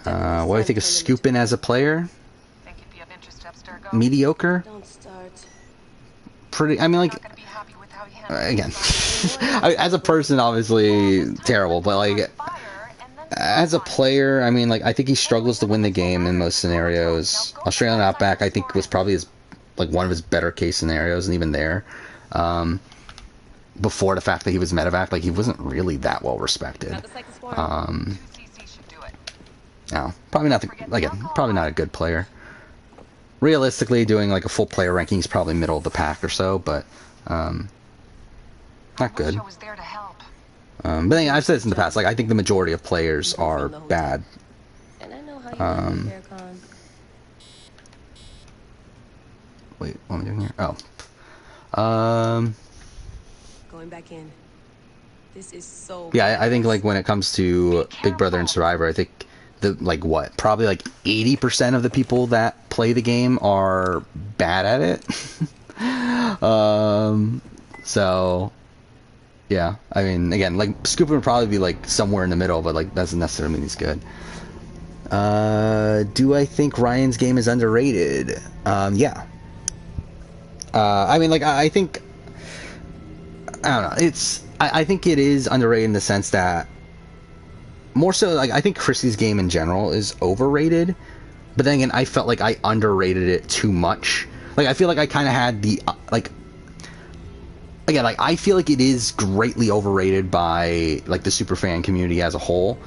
What do you think of Scoopin as a player? Mediocre. Pretty. I mean, like, again, as a person, obviously terrible. But like, as a player, I mean, like, I think he struggles to win the game in most scenarios. Australian Outback, I think, was probably one of his better case scenarios, and even there, before the fact that he was medevac, like, he wasn't really that well respected. No, probably not. Probably not a good player. Realistically, doing like a full player ranking is probably middle of the pack or so, but not good. But then, I've said this in the past, like I think the majority of players are bad. Wait, what am I doing here? Oh. Going back in. This is so yeah, I think like when it comes to Big Brother and Survivor, I think probably like 80% of the people that play the game are bad at it. So yeah, I mean, again, like Scoop would probably be like somewhere in the middle, but like doesn't necessarily mean he's good. Do I think Ryan's game is underrated? Yeah. I mean, like I think, I don't know, I think it is underrated in the sense that more so, like, I think Chrissy's game in general is overrated, but then again, I felt like I underrated it too much. Like, I feel like I kind of had the, like, again, like, I feel like it is greatly overrated by, like, the superfan community as a whole,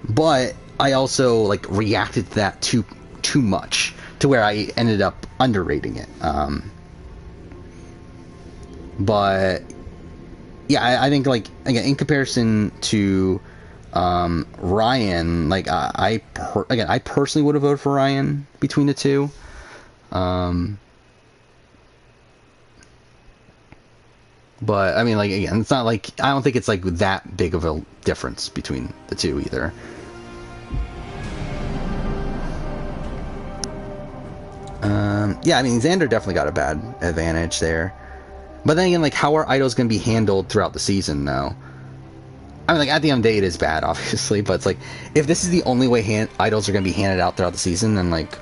but I also, like, reacted to that too much, to where I ended up underrating it. But yeah, I think, like, again, in comparison to Ryan, like, I personally would have voted for Ryan between the two. But I mean, like, again, it's not like, I don't think it's like that big of a difference between the two either. Yeah, I mean, Xander definitely got a bad advantage there. But then again, like, how are idols going to be handled throughout the season, though? I mean, like, at the end of the day, it is bad, obviously, but it's like, if this is the only way idols are going to be handed out throughout the season, then, like,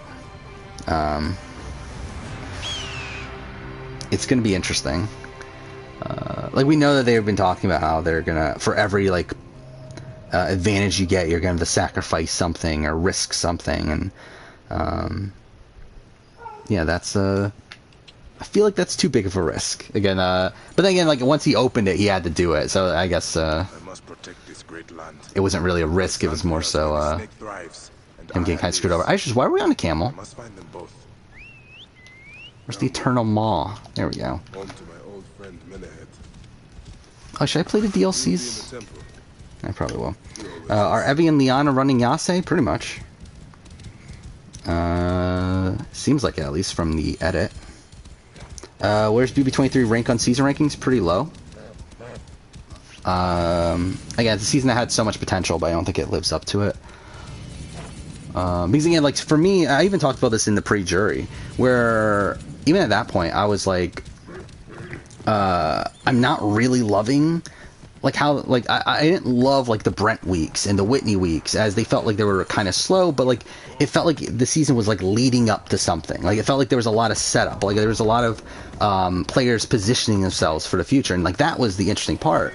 it's going to be interesting. Like, we know that they've been talking about how they're going to, for every, like, advantage you get, you're going to have to sacrifice something or risk something, and, yeah, that's, I feel like that's too big of a risk. Again, but then again, like, once he opened it, he had to do it, so I guess, I must protect this great land. it wasn't really a risk, it was more so, him getting kind of screwed over. Why are we on a camel? I must find them both. Where's the Eternal Maw? There we go. Home to my old friend Menehet. Oh, should I play the In the DLCs? temple. I probably will. Are Evie and Liana running Yase? Pretty much. Seems like it, at least from the edit. Where's BB23 rank on season rankings? Pretty low. Again, it's a season that had so much potential, but I don't think it lives up to it. Because again, like, for me, I even talked about this in the pre-jury, where even at that point, I was like, I'm not really loving, like, how, like, I didn't love, like, the Brent weeks and the Whitney weeks, as they felt like they were kind of slow, but, like, it felt like the season was, like, leading up to something. Like, it felt like there was a lot of setup, like, there was a lot of players positioning themselves for the future, and, like, that was the interesting part.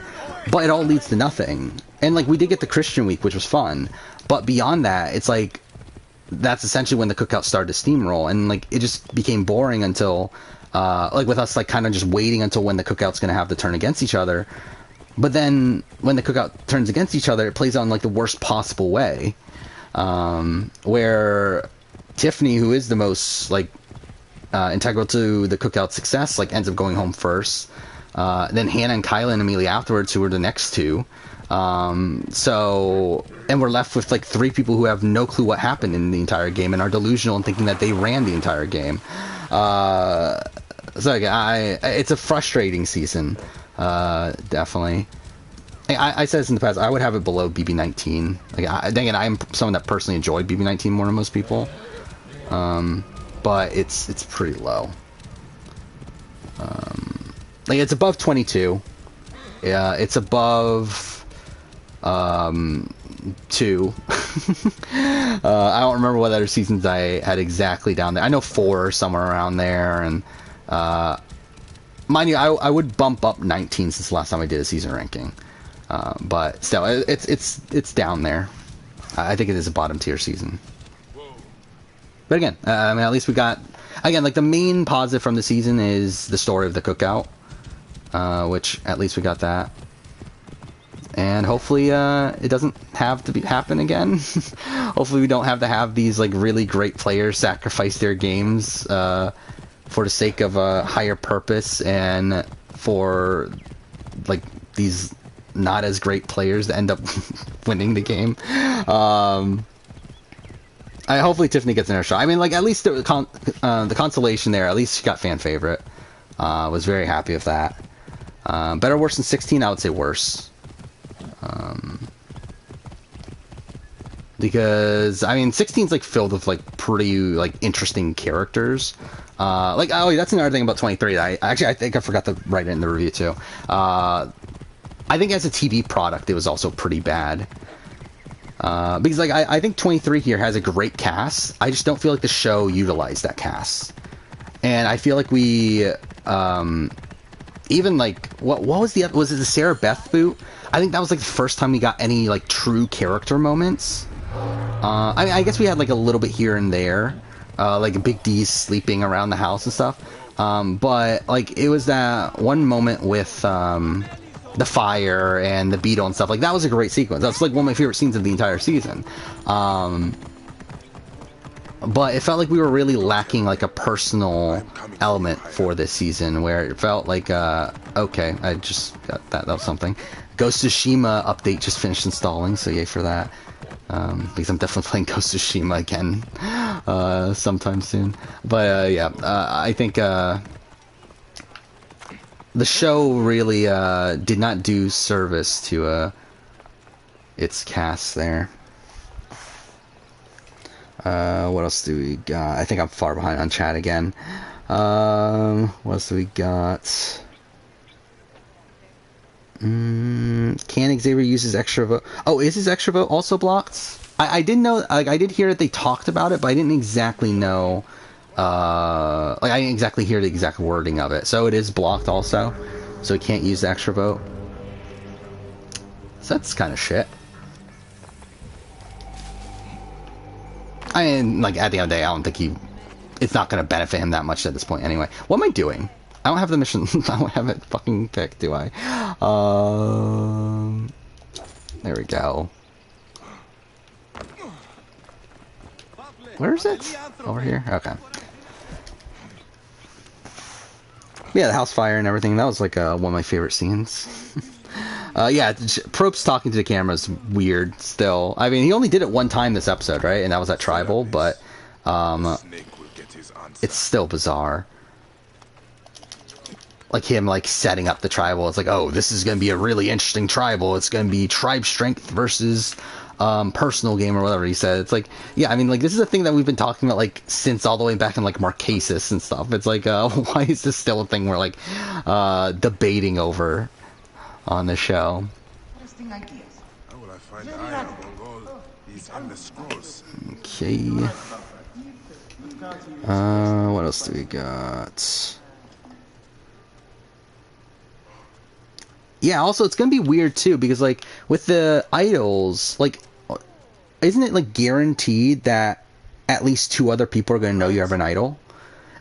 But it all leads to nothing. And, like, we did get the Christian week, which was fun, but beyond that, it's like, that's essentially when the cookout started to steamroll, and, like, it just became boring until, like, with us, like, kind of just waiting until when the cookout's going to have to turn against each other. But then, when the cookout turns against each other, it plays out in, like, the worst possible way. Where Tiffany, who is the most, like, integral to the cookout success, like, ends up going home first. Then Hannah and Kylan immediately afterwards, who were the next two. So, and we're left with, like, three people who have no clue what happened in the entire game and are delusional in thinking that they ran the entire game. So, it's a frustrating season, definitely. I said this in the past, I would have it below BB19. Like, again, I'm someone that personally enjoyed BB19 more than most people. But it's pretty low. Like, it's above 22. Yeah, it's above 2. I don't remember what other seasons I had exactly down there. I know 4 or somewhere around there, and mind you, I would bump up 19 since the last time I did a season ranking. But still, it's down there. I think it is a bottom tier season. But again, I mean, at least we got, again, like, the main positive from the season is the story of the cookout, which at least we got that. And hopefully it doesn't have to happen again. Hopefully we don't have to have these, like, really great players sacrifice their games for the sake of a higher purpose, and for, like, these not as great players that end up winning the game. Hopefully Tiffany gets in her shot. I mean, like, at least the consolation there, at least she got fan favorite. Was very happy with that. Better or worse than 16? I would say worse. Because, I mean, 16's, like, filled with, like, pretty, like, interesting characters. Like, oh, that's another thing about 23. I think I forgot to write it in the review, too. I think as a TV product, it was also pretty bad. Because, like, I think 23 here has a great cast. I just don't feel like the show utilized that cast. And I feel like we, even, like, what was it the Sarah Beth boot? I think that was, like, the first time we got any, like, true character moments. I mean, I guess we had, like, a little bit here and there, like Big D's sleeping around the house and stuff. But like it was that one moment with the fire and the beetle and stuff. Like that was a great sequence. That's like one of my favorite scenes of the entire season. But it felt like we were really lacking like a personal element for this season, where it felt like okay, I just got that. That was something. Ghost of Tsushima update just finished installing, so yay for that. Because I'm definitely playing Ghost of Tsushima again sometime soon. But yeah, I think the show really did not do service to its cast there. What else do we got? I think I'm far behind on chat again. What else do we got? Can Xavier use his extra vote? Oh, is his extra vote also blocked? I didn't know. Like, I did hear that they talked about it, but I didn't exactly know. Like, I didn't exactly hear the exact wording of it. So it is blocked also. So he can't use the extra vote. So that's kind of shit. I mean, like, at the end of the day, I don't think it's not going to benefit him that much at this point anyway. What am I doing? I don't have the mission. I don't have it fucking picked, do I? There we go. Where is it? Over here? Okay. Yeah, the house fire and everything. That was like one of my favorite scenes. Yeah, Probst talking to the camera is weird still. I mean, he only did it one time this episode, right? And that was at Tribal, but it's still bizarre. Like him, like, setting up the Tribal. It's like, oh, this is going to be a really interesting Tribal. It's going to be tribe strength versus personal game or whatever he said. It's like, yeah, I mean, like, this is a thing that we've been talking about, like, since all the way back in, like, Marquesas and stuff. It's like, why is this still a thing we're, like, debating over on the show? How will I find the iron among all these endless scrolls? Okay. What else do we got? Yeah, also, it's gonna be weird, too, because, like, with the idols, like, isn't it, like, guaranteed that at least 2 other people are gonna know you have an idol?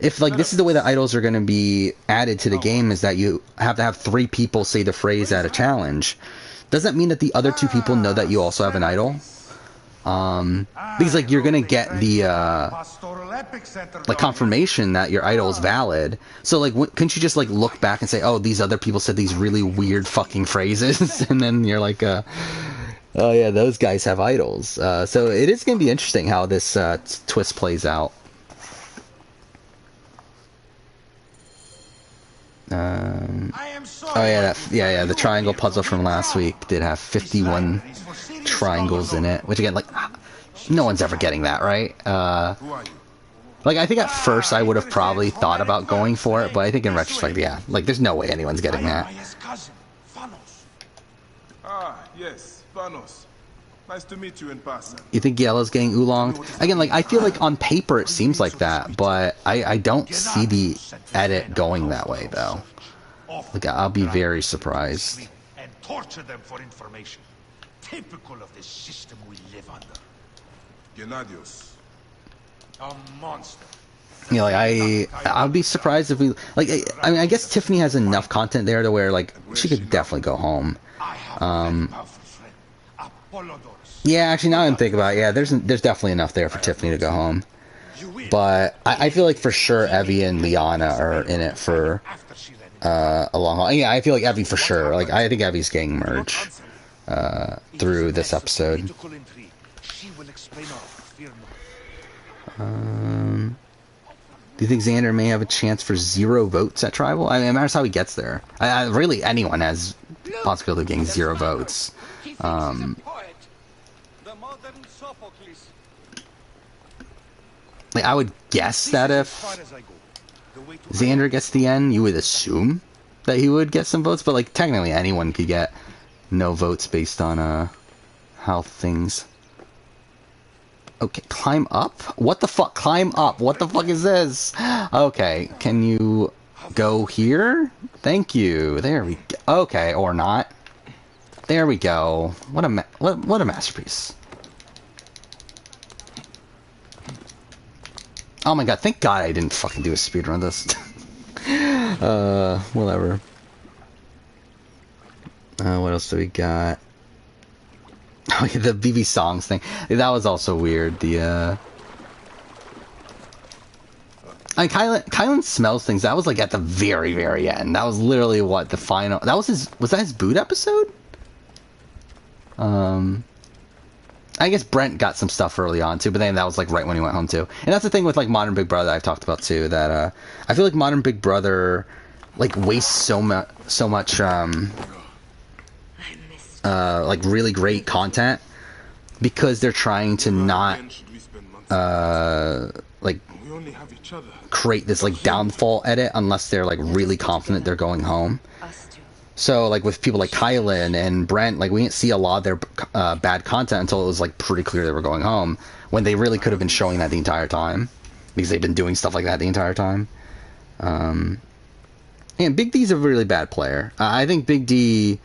If, like, this is the way that idols are gonna be added to the game, is that you have to have 3 people say the phrase at a challenge. Does that mean that the other 2 people know that you also have an idol? Because, like, you're gonna get the, like, confirmation that your idol is valid. So, like, couldn't you just, like, look back and say, oh, these other people said these really weird fucking phrases? And then you're like, oh, yeah, those guys have idols. So it is gonna be interesting how this twist plays out. Oh yeah, yeah, the triangle puzzle from last week did have 51 triangles in it, which again, like, no one's ever getting that, right? Like, I think at first I would have probably thought about going for it, but I think in retrospect, yeah, like, there's no way anyone's getting that. Ah, yes, Vanos. Nice to meet you in person. You think Yellow's getting oolonged? Again, like, I feel like on paper it seems like that, but I don't see the edit going that way, though. Like, I'll be very surprised. And torture them for information. Typical of the system we live under. Gennadios. A monster. You know, like, I'll be surprised if we, like, I mean, I guess Tiffany has enough content there to where, like, she could definitely go home. Yeah, actually, now I'm thinking about it, yeah, there's definitely enough there for Tiffany to go home. But I feel like for sure Evie and Liana are in it for a long haul. Yeah, I feel like Evie for sure. Like, I think Evie's getting merged through this episode. Do you think Xander may have a chance for 0 votes at Tribal? I mean, it matters how he gets there. Really, anyone has possibility of getting 0 votes. Like, I would guess that if Xander gets the end, you would assume that he would get some votes, but, like, technically anyone could get no votes based on how things... Okay, climb up? What the fuck? Climb up? What the fuck is this? Okay, can you go here? Thank you. There we go. Okay, or not. There we go. What a masterpiece. Oh my god, thank god I didn't fucking do a speedrun of this. Whatever. What else do we got? Oh, yeah, the BB songs thing. That was also weird. Kylan smells things. That was like at the very, very end. That was literally what the final. That was his. Was that his boot episode? I guess Brent got some stuff early on too, but then that was like right when he went home too. And that's the thing with like Modern Big Brother I've talked about too. That I feel like Modern Big Brother like wastes so much like really great content because they're trying to not like create this like downfall edit unless they're like really confident they're going home. So like with people like Kylan and Brent, like we didn't see a lot of their bad content until it was like pretty clear they were going home, when they really could have been showing that the entire time because they've been doing stuff like that the entire time. And Big D's a really bad player. I think Big D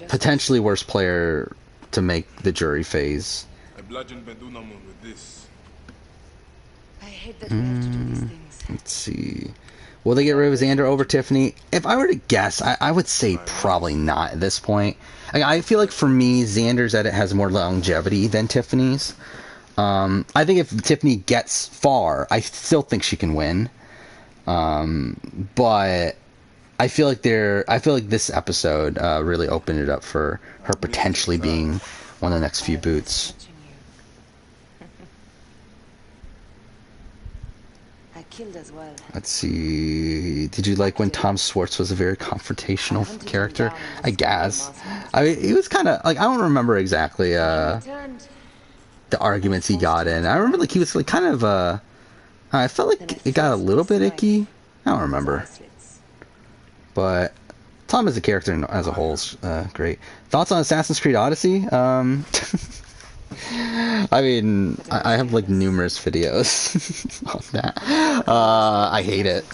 potentially worst player to make the jury phase. I bludgeoned Bedunamun with this. I hate that we have to do these things. Let's see. Will they get rid of Xander over Tiffany? If I were to guess, I would say probably not at this point. I feel like for me, Xander's edit has more longevity than Tiffany's. I think if Tiffany gets far, I still think she can win. But I feel like this episode really opened it up for her potentially being one of the next few boots. Killed as well. Let's see. Did you like when Tom Schwartz was a very confrontational character? I guess. I mean, he was kind of like, I don't remember exactly the arguments he got in. I remember like he was like kind of I felt like it got a little bit icky. I don't remember. But Tom as a character as a whole is great. Thoughts on Assassin's Creed Odyssey? I mean, I have like numerous videos on that. I hate it.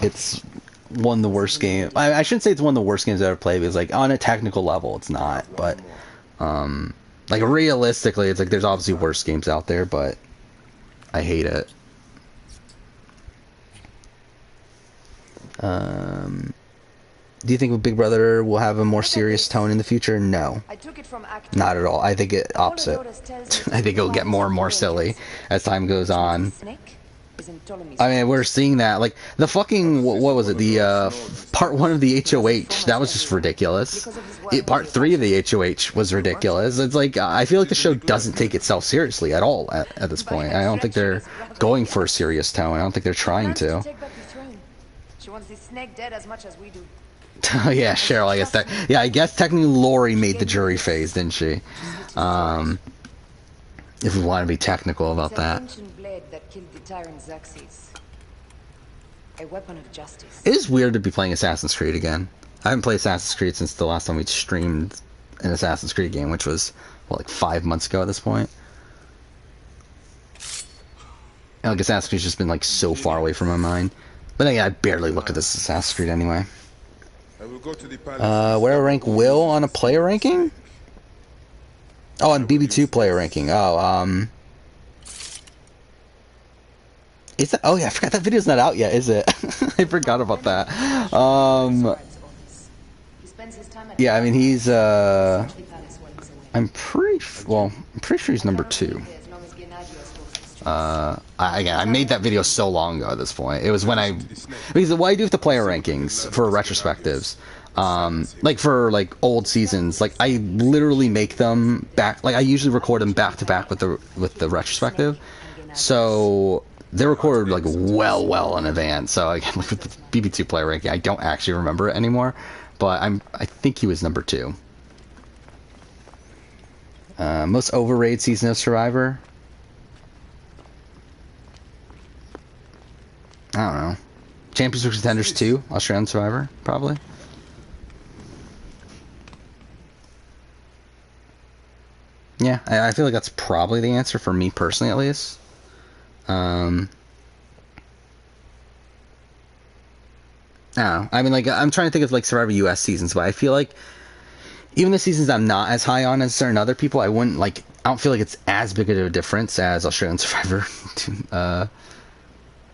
It's one of the worst games. I shouldn't say it's one of the worst games I've ever played, because like on a technical level it's not, but like realistically it's like there's obviously worse games out there, but I hate it. Do you think Big Brother will have a more serious tone in the future? No. Not at all. I think it opposite. I think it'll get more and more silly as time goes on. I mean, we're seeing that. Like, the fucking, what was it? The, part 1 of the HOH, that was just ridiculous. Part 3 of the HOH was ridiculous. It's like, I feel like the show doesn't take itself seriously at all at this point. I don't think they're going for a serious tone. I don't think they're trying to. She wants this snake dead as much as we do. Oh yeah, Cheryl, I guess that. Yeah, I guess technically Lori made the jury phase, didn't she? If we want to be technical about that. A weapon of justice. It is weird to be playing Assassin's Creed again. I haven't played Assassin's Creed since the last time we streamed an Assassin's Creed game, which was, what, like 5 months ago at this point? And like Assassin's Creed's just been like so far away from my mind. But yeah, I barely look at this Assassin's Creed anyway. Where I rank Will on a player ranking? Oh, on BB2 player ranking. Oh, is that? Oh yeah, I forgot that video's not out yet, is it? I forgot about that. Yeah, I mean he's I'm pretty sure he's number 2. I made that video so long ago at this point. It was when because why do you have to player rankings for retrospectives? Like for like old seasons, like I literally make them back, like I usually record them back to back with the retrospective, so they're recorded like well in advance. So again, like with the BB2 player ranking, I don't actually remember it anymore, but I think he was number 2. Most overrated season of Survivor. I don't know. Champions vs. Contenders 2, Australian Survivor, probably. Yeah, I feel like that's probably the answer for me personally, at least. I don't know. I mean, like, I'm trying to think of, like, Survivor US seasons, but I feel like even the seasons I'm not as high on as certain other people, I don't feel like it's as big of a difference as Australian Survivor.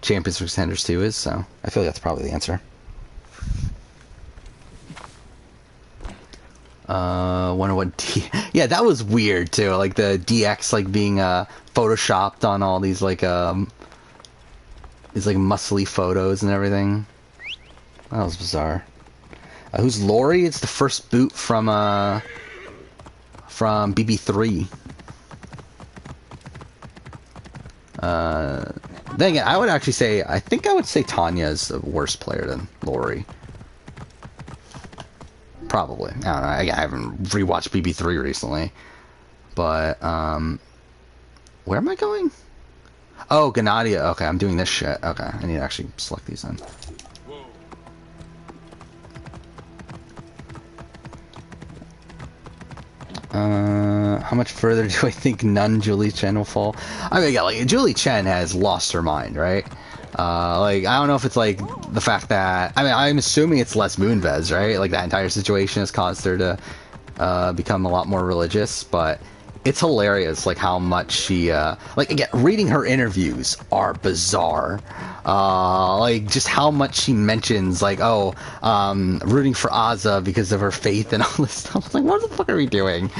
Champions vs. Contenders 2 is, so I feel like that's probably the answer. 101D. Yeah, that was weird too. Like the DX like being photoshopped on all these like these like muscly photos and everything. That was bizarre. Who's Lori? It's the first boot from BB23. Then again, I would actually say, I think I would say Tanya is a worse player than Lori. Probably. I don't know. I haven't rewatched BB3 recently. But, where am I going? Oh, Ganadia. Okay, I'm doing this shit. Okay, I need to actually select these then. How much further do I think Julie Chen will fall? I mean, yeah, like, Julie Chen has lost her mind, right? Like, I don't know if it's, like, the fact that... I mean, I'm assuming it's Les Moonves, right? Like, that entire situation has caused her to become a lot more religious, but it's hilarious, like, how much she... like, again, reading her interviews are bizarre. Like, just how much she mentions, like, oh, rooting for Azza because of her faith and all this stuff. It's like, what the fuck are we doing?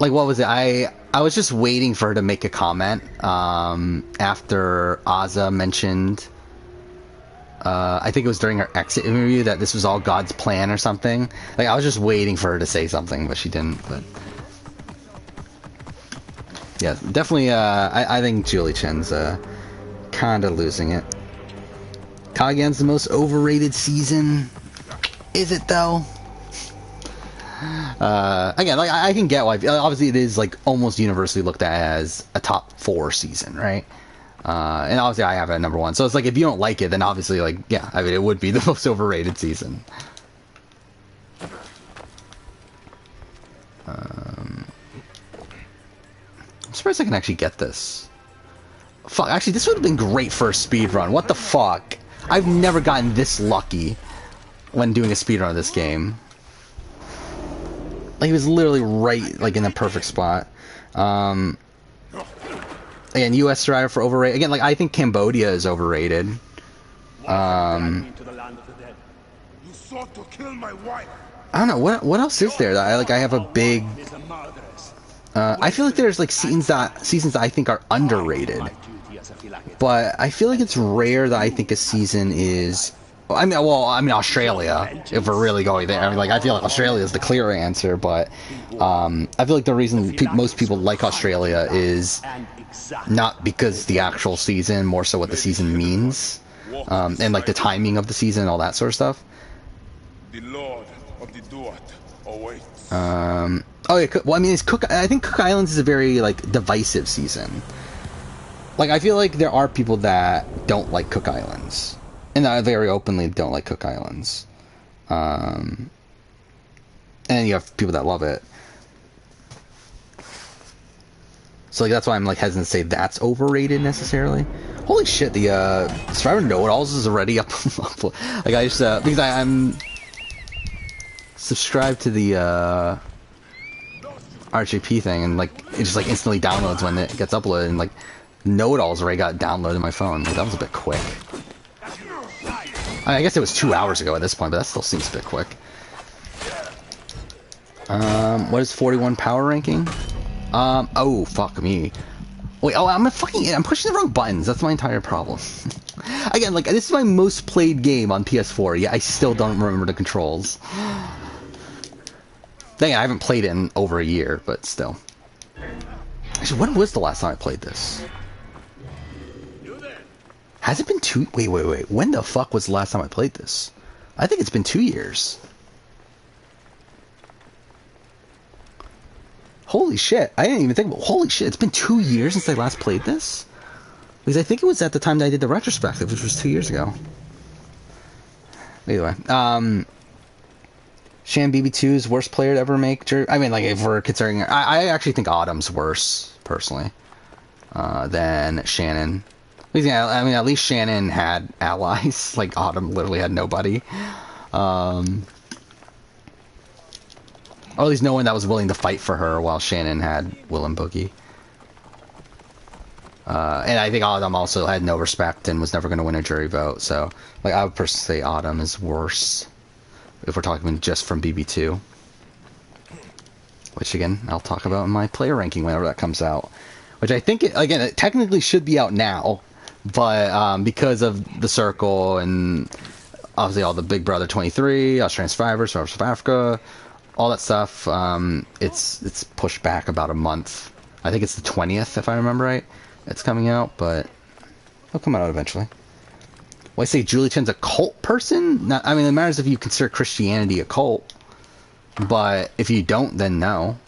Like, what was it? I was just waiting for her to make a comment after Azza mentioned, I think it was during her exit interview, that this was all God's plan or something. Like, I was just waiting for her to say something, but she didn't. But yeah, definitely, I think Julie Chen's kind of losing it. Kagen's the most overrated season. Is it, though? Again, like, I can get why. Obviously, it is like almost universally looked at as a top 4 season, right? And obviously, I have it at number 1. So it's like, if you don't like it, then obviously, like, yeah, I mean, it would be the most overrated season. I'm surprised I can actually get this. Fuck, actually, this would have been great for a speed run. What the fuck? I've never gotten this lucky when doing a speed run of this game. Like, he was literally right, like, in the perfect spot. Again, U.S. driver for overrated. Again, like, I think Cambodia is overrated. You sought to kill my wife. I don't know, what else is there? That I have a big... I feel like there's, like, seasons that I think are underrated. But I feel like it's rare that I think a season is... I mean, Australia, if we're really going there. I mean, like, I feel like Australia is the clear answer, but I feel like the reason most people like Australia is not because the actual season, more so what the season means, and, like, the timing of the season and all that sort of stuff. The Lord of the Duat awaits. Oh, yeah, well, I mean, I think Cook Islands is a very, like, divisive season. Like, I feel like there are people that don't like Cook Islands. And I very openly don't like Cook Islands. And you have people that love it. So, like, that's why I'm, like, hesitant to say that's overrated, necessarily. Holy shit, the, Survivor Know-It-Alls is already up. Like, I just, because I'm subscribed to the, RJP thing, and, like, it just, like, instantly downloads when it gets uploaded, and, like, Know-It-Alls already got downloaded on my phone. Like, that was a bit quick. I guess it was 2 hours ago at this point, but that still seems a bit quick. What is 41 power ranking? Oh, fuck me. Wait, oh, I'm pushing the wrong buttons. That's my entire problem. Again, like, this is my most played game on PS4, yet I still don't remember the controls. Dang, I haven't played it in over a year, but still. Actually, when was the last time I played this? Has it been 2... Wait. When the fuck was the last time I played this? I think it's been 2 years. Holy shit. I didn't even think about... Holy shit, it's been 2 years since I last played this? Because I think it was at the time that I did the retrospective, which was 2 years ago. Either way. Shan BB2's worst player to ever make... I mean, like, if we're considering... I actually think Autumn's worse, personally, than Shannon. Yeah, I mean, at least Shannon had allies. Like, Autumn literally had nobody. Or at least no one that was willing to fight for her, while Shannon had Will and Boogie. And I think Autumn also had no respect and was never going to win a jury vote. So, like, I would personally say Autumn is worse if we're talking just from BB2. Which, again, I'll talk about in my player ranking whenever that comes out. Which I think, it technically should be out now. But because of the Circle and obviously all the Big Brother 23, Australian Survivors, Survivors of Africa, all that stuff, it's pushed back about a month. I think it's the 20th, if I remember right. It's coming out, but it'll come out eventually. Well, I say Julie Chen's a cult person? Not, I mean, it matters if you consider Christianity a cult. But if you don't, then no.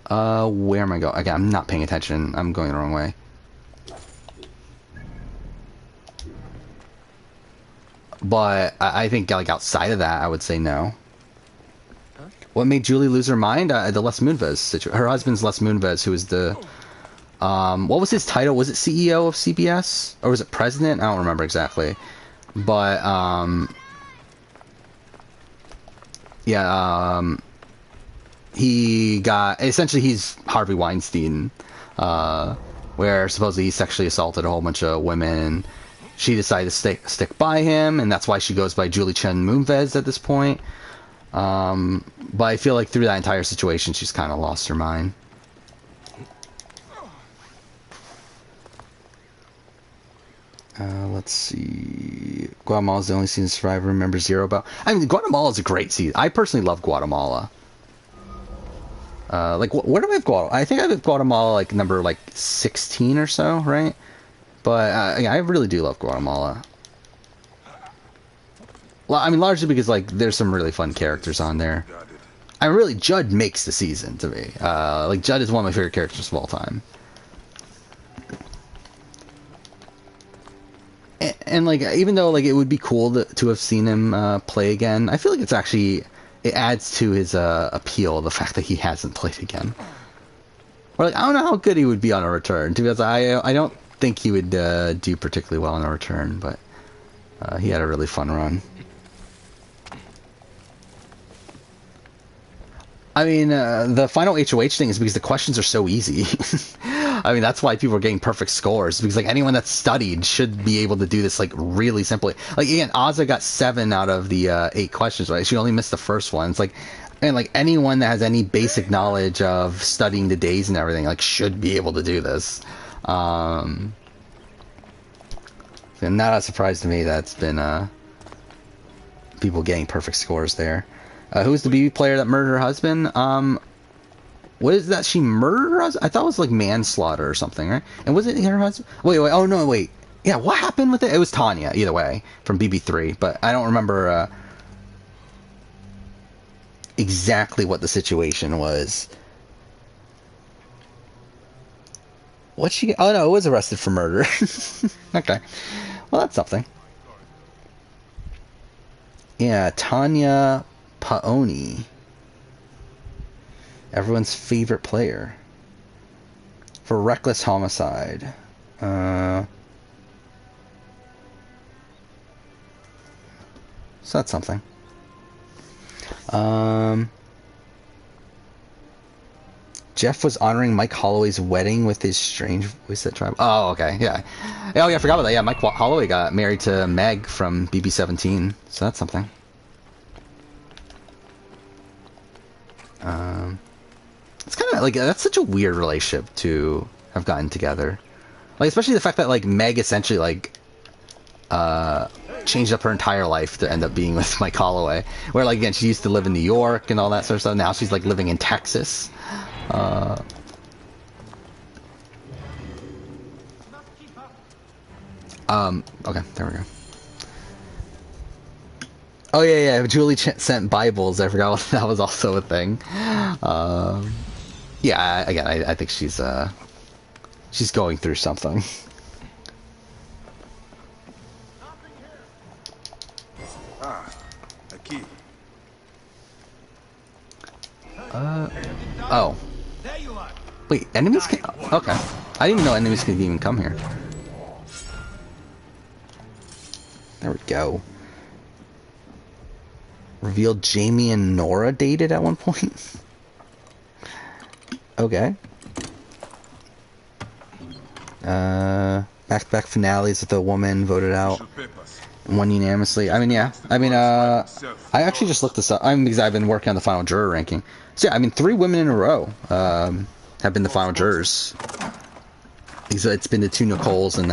Where am I going? Again, I'm not paying attention. I'm going the wrong way. But I think, like, outside of that, I would say no. What made Julie lose her mind? The Les Moonves situation. Her husband's Les Moonves, who was the... what was his title? Was it CEO of CBS? Or was it president? I don't remember exactly. But, yeah, he got... Essentially, he's Harvey Weinstein, where supposedly he sexually assaulted a whole bunch of women, and she decided to stick by him, and that's why she goes by Julie Chen Moonves at this point. But I feel like through that entire situation, she's kind of lost her mind. Let's see. Guatemala's the only season Survivor remember zero about. I mean, Guatemala is a great season. I personally love Guatemala. Like, where do I have Guatemala? I think I have Guatemala, like, number, 16 or so, right? But, yeah, I really do love Guatemala. Well, I mean, largely because, like, there's some really fun characters on there. I mean, really, Judd makes the season to me. Like, Judd is one of my favorite characters of all time. And like, even though, like, it would be cool to have seen him play again, I feel like it's actually... It adds to his appeal, the fact that he hasn't played again. Or, like, I don't know how good he would be on a return. To be honest, I don't think he would do particularly well on a return, but he had a really fun run. I mean, the final HOH thing is because the questions are so easy. I mean, that's why people are getting perfect scores, because, like, anyone that's studied should be able to do this, like, really simply. Like, again, Ozza got 7 out of the 8 questions, right? She only missed the first one. It's like, and, like, anyone that has any basic knowledge of studying the days and everything, like, should be able to do this. And not a surprise to me that's been people getting perfect scores there. Who's the BB player that murdered her husband? What is that? She murdered her husband? I thought it was like manslaughter or something, right? And was it her husband? Wait. Oh, no, wait. Yeah, what happened with it? It was Tanya, either way, from BB3. But I don't remember exactly what the situation was. What'd she get? Oh, no, it was arrested for murder. Okay. Well, that's something. Yeah, Tanya Paoni. Everyone's favorite player. For reckless homicide. So that's something. Jeff was honoring Mike Holloway's wedding with his strange voice that tribe. Oh, okay, yeah. Oh, yeah, I forgot about that. Yeah, Mike Holloway got married to Meg from BB17, so that's something. It's kind of like, that's such a weird relationship to have gotten together. Like, especially the fact that, like, Meg essentially, like, changed up her entire life to end up being with Mike Holloway. Where, like, again, she used to live in New York and all that sort of stuff. Now she's, like, living in Texas. Okay, there we go. Oh, yeah, Julie sent Bibles. I forgot that was also a thing. Yeah, again, I think she's going through something. Ah, a key. Oh. Wait, enemies can... Okay. I didn't even know enemies could even come here. There we go. Revealed Jamie and Nora dated at one point? Okay. Back-to-back finales with the woman voted out. Official papers. Won unanimously. I mean, yeah. I mean, I actually just looked this up. Because I've been working on the final juror ranking. So yeah, I mean, 3 women in a row have been the final jurors. It's been the 2 Nicoles and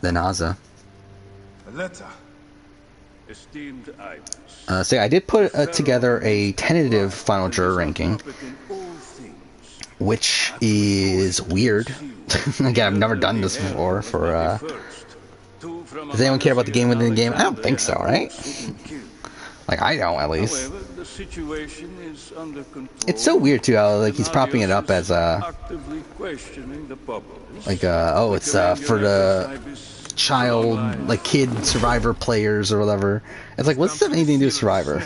then Aza. A letter. Esteemed Ivers. So yeah, I did put together a tentative final juror ranking, which is weird. Again, I've never done this before for, does anyone care about the game within the game? I don't think so, right? Like, I don't, at least. However, the situation is under control. It's so weird, too, how, like, he's propping it up as, actively questioning the public. like, oh, it's, for the child, like, kid Survivor players or whatever. It's like, what's that anything to do with Survivor?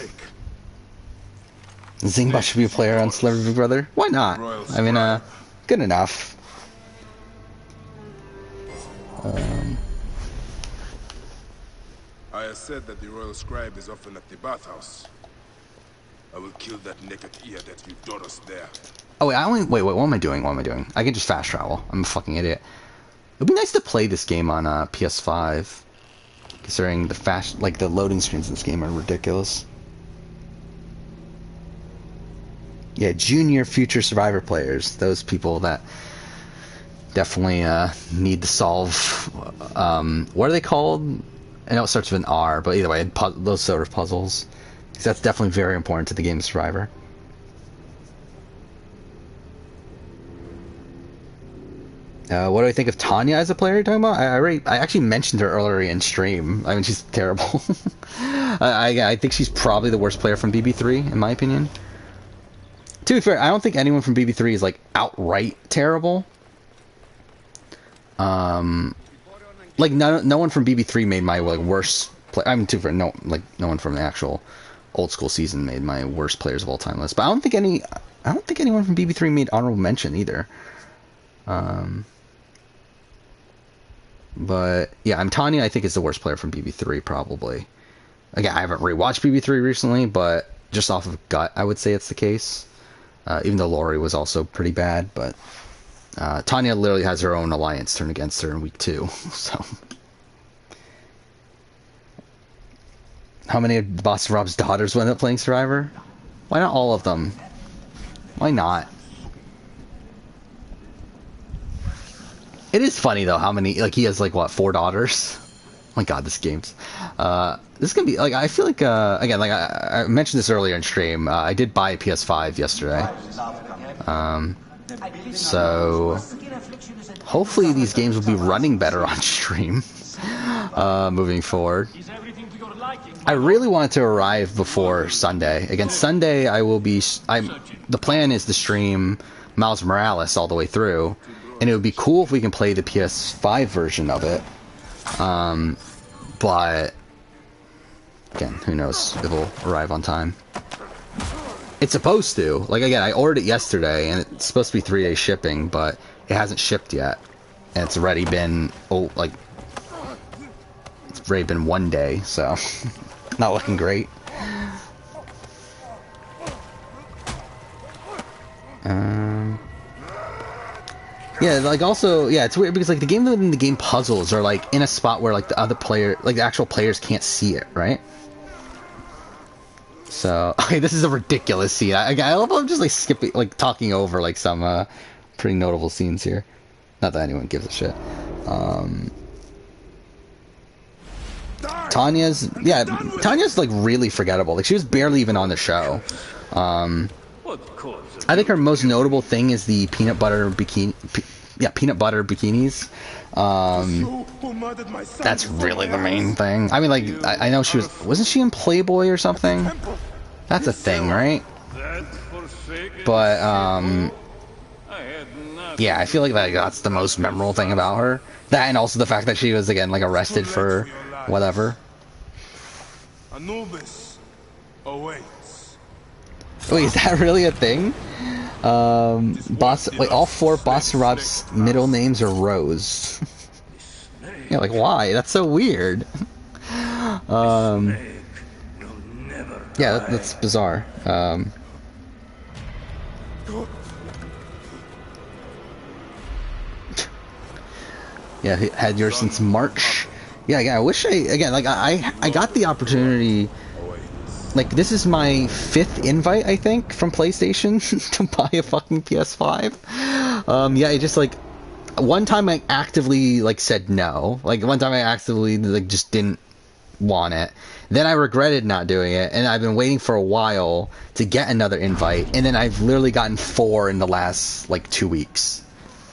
Zingbot should be a player on Celebrity Big Brother? Why not? I mean, good enough. I have said that the royal scribe is often at the bathhouse. I will kill that naked ear that you brought us there. Oh, wait, wait, what am I doing? What am I doing? I can just fast travel. I'm a fucking idiot. It'd be nice to play this game on PS5, considering the loading screens in this game are ridiculous. Yeah, junior future Survivor players, those people that definitely need to solve, what are they called? I know it starts with an R, but either way, those sort of puzzles. Because that's definitely very important to the game Survivor. What do I think of Tanya as a player you're talking about? I actually mentioned her earlier in stream. I mean, she's terrible. I think she's probably the worst player from BB3, in my opinion. To be fair, I don't think anyone from BB3 is, like, outright terrible. Like, no one from BB3 made my, like, worst play. I mean, to be fair, no one from the actual old school season made my worst players of all time list. But I don't think anyone from BB3 made honorable mention either. But yeah, Tanya, I think, is the worst player from BB3 probably. Again, I haven't rewatched BB3 recently, but just off of gut, I would say it's the case. Even though Lori was also pretty bad, but Tanya literally has her own alliance turn against her in week 2. So, how many of Boss Rob's daughters went up playing Survivor? Why not all of them? Why not? It is funny though how many, like, he has like what, 4 daughters? Oh my god, this game's this is gonna be like, I feel like again, like I mentioned this earlier in stream, I did buy a PS5 yesterday, so hopefully these games will be running better on stream moving forward. I really wanted to arrive before Sunday. Again, Sunday I will be the plan is to stream Miles Morales all the way through, and it would be cool if we can play the PS5 version of it. But again, who knows if it'll arrive on time. It's supposed to. Like, again, I ordered it yesterday, and it's supposed to be 3-day shipping, but it hasn't shipped yet. And it's already been, it's already been 1 day, so not looking great. Yeah, like, also, yeah, it's weird because, like, the game within the game puzzles are, like, in a spot where, like, the other player, like, the actual players can't see it, right? So, okay, this is a ridiculous scene. I love how I'm just, like, skipping, like, talking over, like, some, pretty notable scenes here. Not that anyone gives a shit. Tanya's, like, really forgettable. Like, she was barely even on the show. I think her most notable thing is the peanut butter bikini. Peanut butter bikinis. That's really the main thing. I mean, like, I know she wasn't she in Playboy or something? That's a thing, right? But yeah, I feel like that's the most memorable thing about her. That, and also the fact that she was, again, like, arrested for whatever. Anubis awaits. Wait, is that really a thing? Wait, all 4 Boss Rob's middle names are Rose. Yeah, like, why? That's so weird. Yeah, that's bizarre. Yeah, had yours since March. Yeah, I wish I got the opportunity. Like, this is my 5th invite, I think, from PlayStation to buy a fucking PS5. Yeah, it just, like, one time I actively, like, said no. Like, one time I actively, like, just didn't want it. Then I regretted not doing it, and I've been waiting for a while to get another invite, and then I've literally gotten 4 in the last, like, 2 weeks.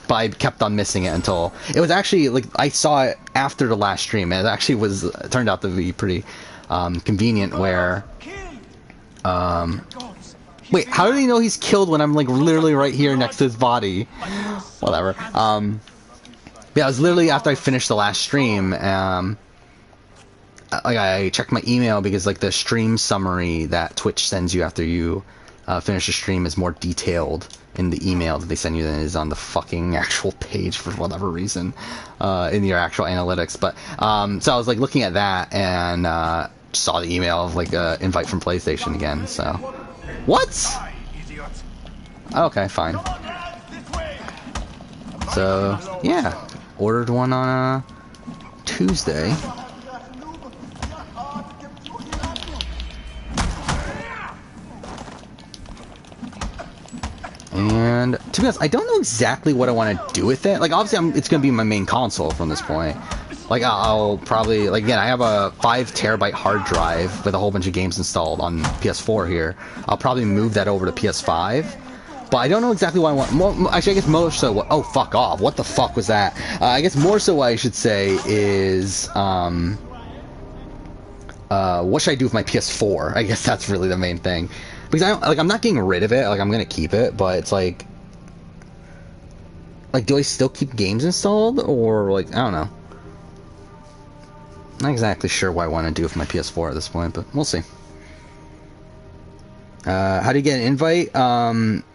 But I kept on missing it until... It was actually, like, I saw it after the last stream, and it actually was... turned out to be pretty convenient where... Wait, how do they know he's killed when I'm, like, literally right here next to his body? Whatever. Yeah, it was literally after I finished the last stream, like, I checked my email because, like, the stream summary that Twitch sends you after you finish the stream is more detailed in the email that they send you than it is on the fucking actual page for whatever reason in your actual analytics. But so I was, like, looking at that and saw the email of, like, invite from PlayStation again. So what? Okay, fine. So yeah, ordered one on Tuesday. And to be honest, I don't know exactly what I want to do with it. Like, obviously, it's going to be my main console from this point. Like, I'll probably, like, again, I have a 5 terabyte hard drive with a whole bunch of games installed on PS4 here. I'll probably move that over to PS5. But I don't know exactly what I want. Actually, I guess more so what... Oh, fuck off. What the fuck was that? I guess more so what I should say is... what should I do with my PS4? I guess that's really the main thing. Because I'm not getting rid of it. Like, I'm gonna keep it, but it's like, do I still keep games installed, or like, I don't know. Not exactly sure what I want to do with my PS4 at this point, but we'll see. How do you get an invite?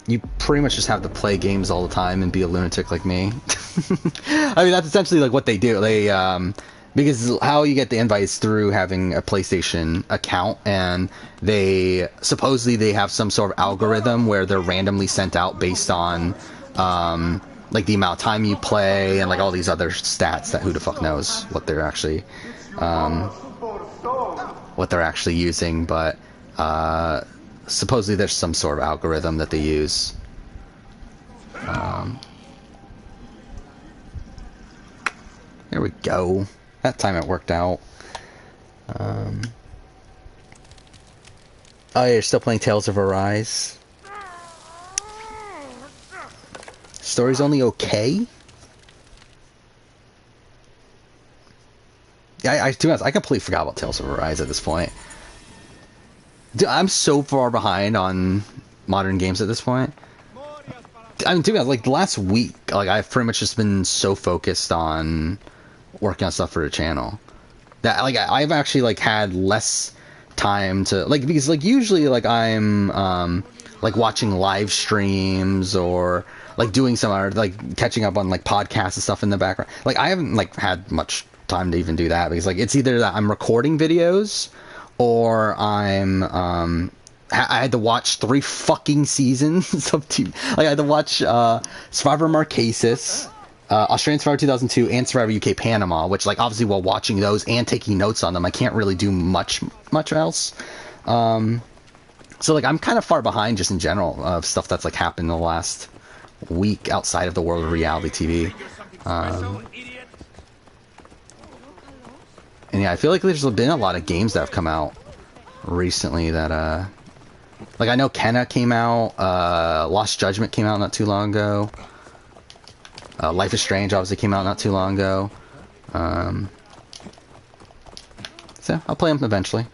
You pretty much just have to play games all the time and be a lunatic like me. I mean, that's essentially like what they do. They because how you get the invites through having a PlayStation account, and they supposedly have some sort of algorithm where they're randomly sent out based on like the amount of time you play and like all these other stats that who the fuck knows what they're actually using, but supposedly there's some sort of algorithm that they use. There we go. That time it worked out. Oh, you're still playing Tales of Arise? Story's only okay? Yeah, to be honest, I completely forgot about Tales of Arise at this point. Dude, I'm so far behind on modern games at this point. I mean, to be honest, like, the last week, like, I've pretty much just been so focused on working on stuff for the channel that, like, I've actually, like, had less time to, like, because, like, usually, like, I'm like watching live streams or like doing some other, like, catching up on like podcasts and stuff in the background. Like, I haven't like had much time to even do that because, like, it's either that I'm recording videos or I'm I had to watch 3 fucking seasons of TV. Like, I had to watch Survivor Marquesas, Australian Survivor 2002, and Survivor UK Panama, which, like, obviously while watching those and taking notes on them, I can't really do much else. So, like, I'm kind of far behind just in general of stuff that's, like, happened in the last week outside of the world of reality TV. And yeah, I feel like there's been a lot of games that have come out recently that, like, I know Kenna came out, Lost Judgment came out not too long ago. Life is Strange obviously came out not too long ago. So I'll play them eventually.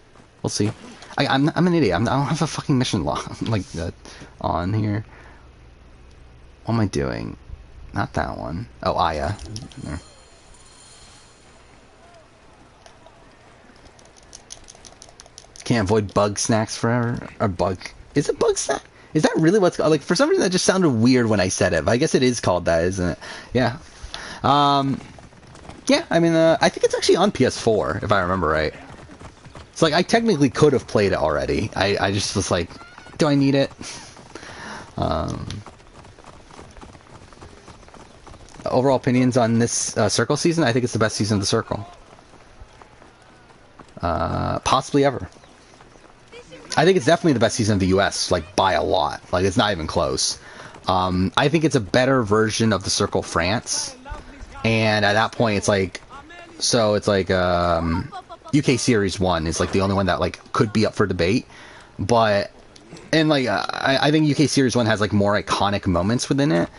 We'll see. I'm an idiot. I don't have a fucking mission log like that on here. What am I doing? Not that one. Oh, Aya. There. Can't avoid bug snacks forever. Or bug. Is it bug snack? Is that really what's called? Like, for some reason that just sounded weird when I said it. But I guess it is called that, isn't it? Yeah. Yeah, I mean, I think it's actually on PS4, if I remember right. It's like, I technically could have played it already. I just was like, do I need it? Oh, overall opinions on this Circle season, I think it's the best season of the Circle. Possibly ever. I think it's definitely the best season of the US, like, by a lot. Like, it's not even close. I think it's a better version of the Circle France. And at that point, it's like... So, it's like, UK Series 1 is, like, the only one that, like, could be up for debate. But... And, like, I think UK Series 1 has, like, more iconic moments within it.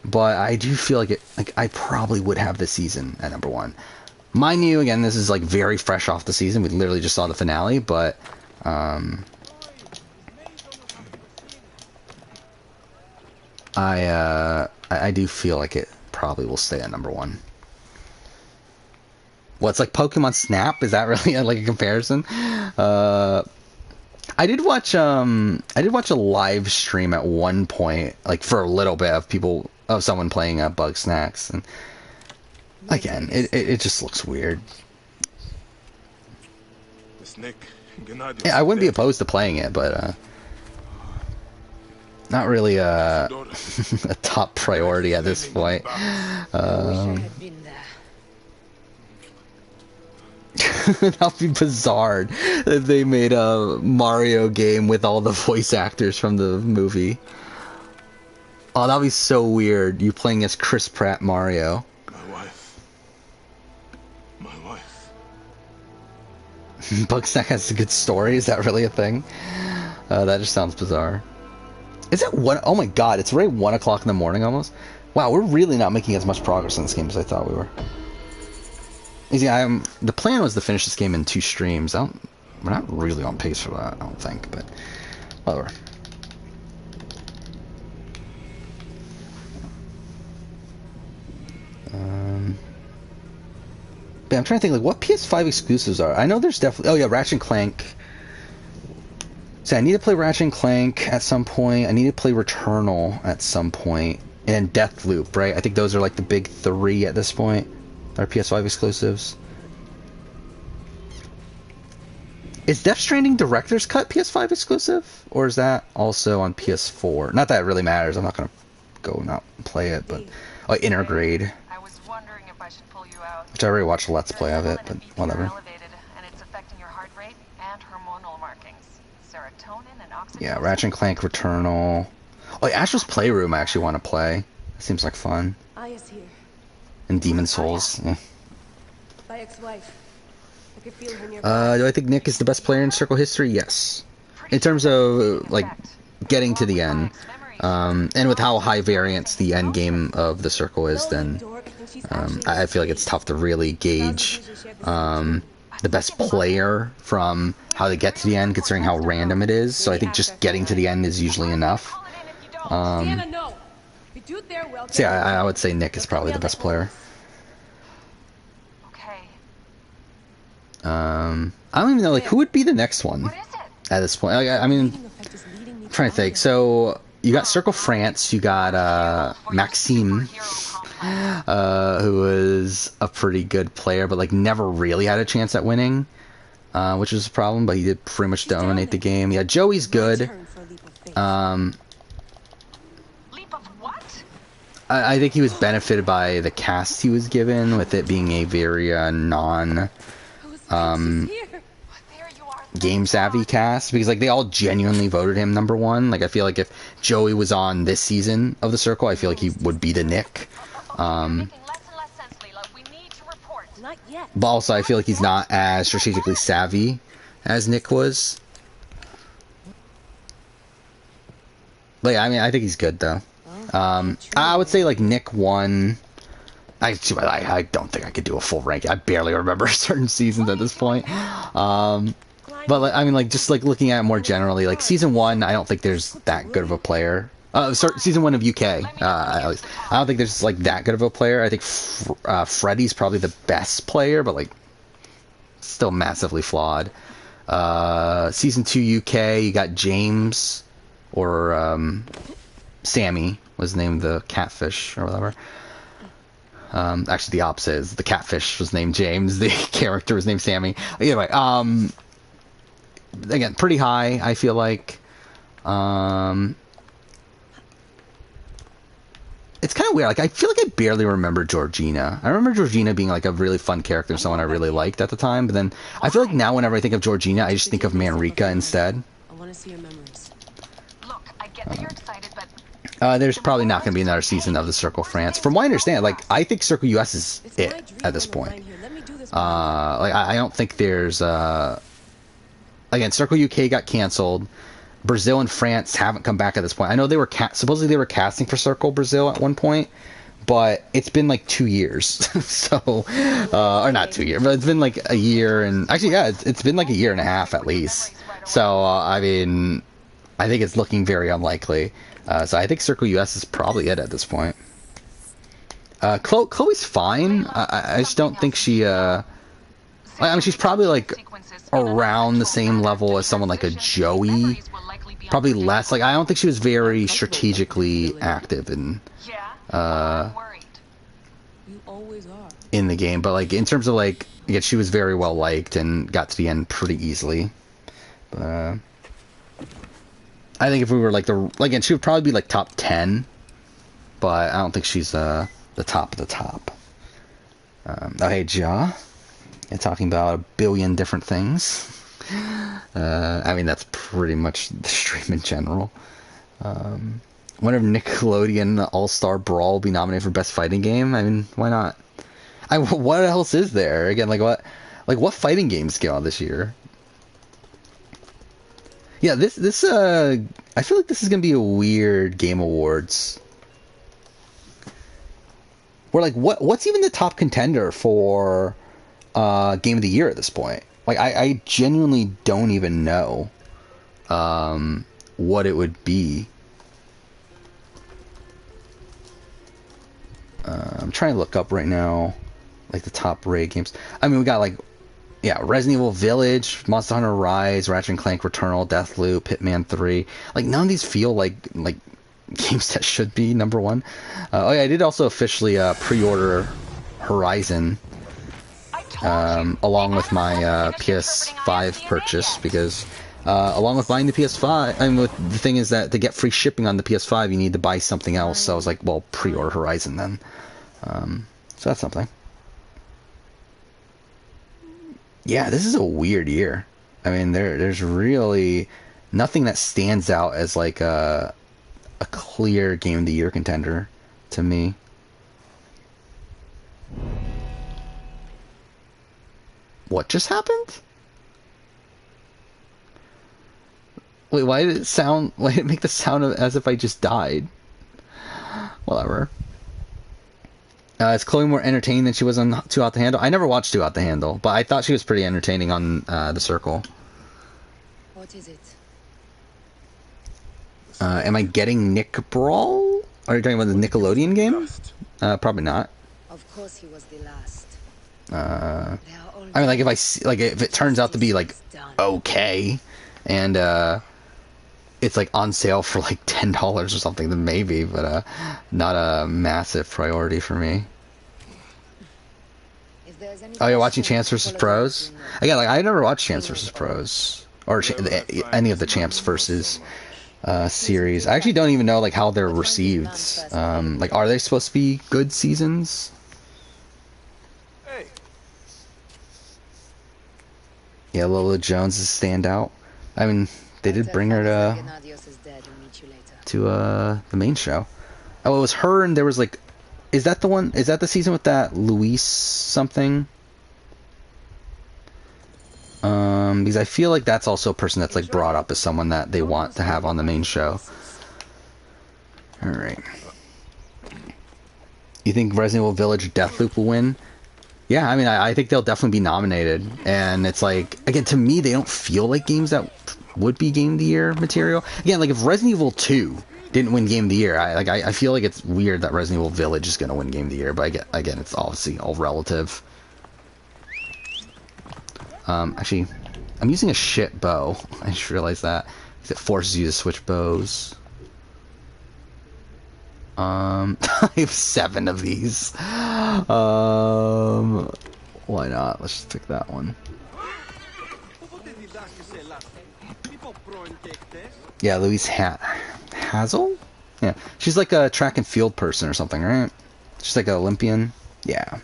But I do feel like it... Like, I probably would have this season at number 1. Mind you, again, this is, like, very fresh off the season. We literally just saw the finale, but... I do feel like it probably will stay at number 1. Well, it's like Pokemon Snap? Is that really like a comparison? I did watch a live stream at one point, like for a little bit of someone playing Bug Snacks, and again, it just looks weird. Yeah, I wouldn't be opposed to playing it, but not really a top priority at this point. That'd be bizarre if they made a Mario game with all the voice actors from the movie. Oh, that'd be so weird. You playing as Chris Pratt Mario. My wife. Bugsnack has a good story. Is that really a thing? That just sounds bizarre. Is it one? Oh my god, it's already 1 o'clock in the morning almost. Wow, we're really not making as much progress in this game as I thought we were. Easy, the plan was to finish this game in 2 streams. We're not really on pace for that, I don't think, but whatever. But I'm trying to think, like, what PS5 exclusives are. I know there's definitely... Oh yeah, Ratchet and Clank. So I need to play Ratchet and Clank at some point. I need to play Returnal at some point. And Deathloop, right? I think those are like the big 3 at this point. Are PS5 exclusives. Is Death Stranding Director's Cut PS5 exclusive? Or is that also on PS4? Not that it really matters. I'm not going to go not play it, but... Oh, Intergrade. I was wondering if I should pull you out. Which I already watched a Let's Play of it, but whatever. And it's affecting your heart rate and hormonal markings. Serotonin and oxytocin. Yeah, Ratchet and Clank, Returnal. Oh, Astro's Playroom I actually want to play. It seems like fun. Aya's here. And Demon Souls. Yeah. My ex-wife. I could feel her near. Do I think Nick is the best player in Circle history? Yes. In terms of, like, getting to the end. And with how high variance the end game of the Circle is, then I feel like it's tough to really gauge the best player from how they get to the end, considering how random it is. So I think just getting to the end is usually enough. So yeah, I would say Nick is probably the best player. Okay. I don't even know, like, who would be the next one What is it? at this point? Like, I mean, I'm trying to think. So you got Circle France, you got Maxime, who was a pretty good player, but like never really had a chance at winning, which was a problem. But he did pretty much dominate the game. Yeah, Joey's good. I think he was benefited by the cast he was given, with it being a very game savvy cast, because like they all genuinely voted him number 1. Like I feel like if Joey was on this season of the Circle, I feel like he would be the Nick. But also I feel like he's not as strategically savvy as Nick was. But yeah, I mean, I think he's good though. I would say like Nick 1. I don't think I could do a full rank. I barely remember certain seasons at this point. But like, I mean, like just like looking at it more generally, like season 1, I don't think there's that good of a player. Season 1 of UK, at least. I don't think there's like that good of a player. I think Freddy's probably the best player, but like still massively flawed. Season 2 UK, you got James, or Sammy was named the catfish or whatever. Actually, the opposite is the catfish was named James. The character was named Sammy. Anyway, again, pretty high, I feel like. it's kind of weird. Like, I feel like I barely remember Georgina. I remember Georgina being like a really fun character, someone I really liked at the time. But then I feel like now whenever I think of Georgina, I just think of Manrika instead. I want to see your memories. Look, I get that you're excited, but There's probably not going to be another season of the Circle France. From what I understand, like, I think Circle US is it at this point. Like, I don't think there's again, Circle UK got canceled. Brazil and France haven't come back at this point. I know they were supposedly they were casting for Circle Brazil at one point, but it's been like 2 years. So, or not 2 years, but it's been like a year and actually, yeah, it's been like a year and a half at least. So, I mean, I think it's looking very unlikely. So I think Circle US is probably it at this point. Chloe's fine. I just don't think she. I mean, she's probably like around the same level as someone like a Joey. Probably less. Like, I don't think she was very strategically active in in the game. But like in terms of like, yeah, she was very well liked and got to the end pretty easily. But I think if we were like again, she would probably be like top 10. But I don't think she's the top of the top. Oh, hey, Ja. You're talking about a billion different things. I mean, that's pretty much the stream in general. Whenever Nickelodeon All-Star Brawl will be nominated for Best Fighting Game, I mean, why not? What else is there? Again, what fighting games came out this year? Yeah, this I feel like this is gonna be a weird Game Awards. Where like what's even the top contender for Game of the Year at this point? Like, I genuinely don't even know what it would be. I'm trying to look up right now, like, the top rated games. I mean, we got, like, yeah, Resident Evil Village, Monster Hunter Rise, Ratchet and Clank Returnal, Deathloop, Hitman 3. Like, none of these feel like games that should be number one. Oh, yeah, I did also officially pre-order Horizon. Along with my PS5 purchase, because along with buying the PS5, I mean, the thing is that to get free shipping on the PS5, you need to buy something else. So I was like, well, pre-order Horizon then. So that's something. Yeah, this is a weird year. I mean, there's really nothing that stands out as like a clear Game of the Year contender to me. What just happened? Wait, why did it make the sound as if I just died? Whatever. Is Chloe more entertaining than she was on Two Out the Handle? I never watched Two Out the Handle, but I thought she was pretty entertaining on The Circle. What is it? Am I getting Nick Brawl? Are you talking about the Nickelodeon game? Probably not. Of course he was the last. I mean, like, if it turns out to be like okay, and it's like on sale for like $10 or something, then maybe, but not a massive priority for me. Oh, you're watching Champs vs. Pros? Again, like, I never watched Champs vs. Pros or any of the Champs vs. Series. I actually don't even know like how they're received. Like, are they supposed to be good seasons? Yeah, Lola Jones is standout. I mean, they did bring her to the main show. Oh, it was her, and there was like, is that the one? Is that the season with that Luis something? Because I feel like that's also a person that's like brought up as someone that they want to have on the main show. All right. You think Resident Evil Village Deathloop will win? Yeah, I mean, I think they'll definitely be nominated. And it's like, again, to me, they don't feel like games that would be Game of the Year material. Again, like, if Resident Evil 2 didn't win Game of the Year, I feel like it's weird that Resident Evil Village is going to win Game of the Year. But again, it's obviously all relative. Actually, I'm using a shit bow. I just realized that. Because it forces you to switch bows. I have 7 of these. Why not? Let's just pick that one. Yeah, Luis Hazel? Yeah, she's like a track and field person or something, right? She's like an Olympian. Yeah.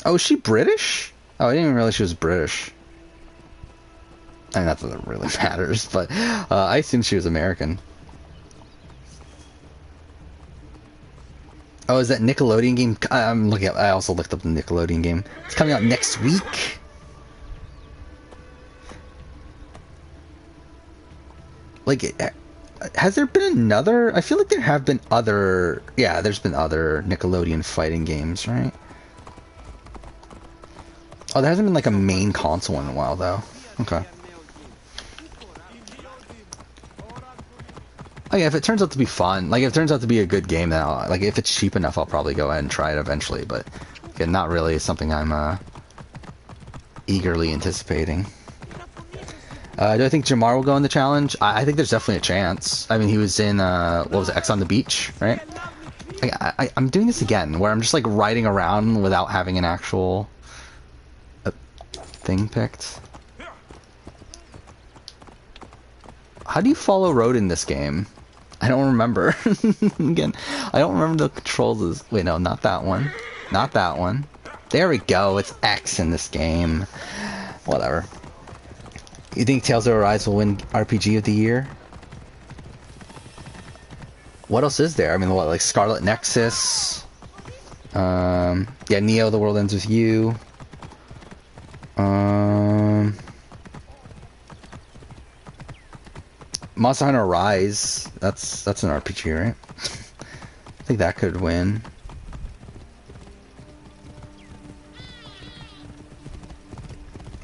Oh, is she British? Oh, I didn't even realize she was British. I mean, not that it really matters, but I assumed she was American. Oh, is that Nickelodeon game? I'm looking at. I also looked up the Nickelodeon game. It's coming out next week. Like, has there been another? I feel like there have been other. Yeah, there's been other Nickelodeon fighting games, right? Oh, there hasn't been like a main console in a while, though. Okay. Oh yeah, if it turns out to be fun, like if it turns out to be a good game, then like if it's cheap enough, I'll probably go ahead and try it eventually. But again, not really something I'm eagerly anticipating. Do I think Jamar will go in the challenge? I think there's definitely a chance. I mean, he was in what was it, X on the Beach, right? I'm doing this again, where I'm just like riding around without having an actual thing picked. How do you follow road in this game? I don't remember. Again, I don't remember the controls. Wait, no, not that one. Not that one. There we go. It's X in this game. Whatever. You think Tales of Arise will win RPG of the year? What else is there? I mean, what, like Scarlet Nexus? Yeah, Neo, The World Ends With You. Monster Hunter Rise. That's an RPG, right? I think that could win.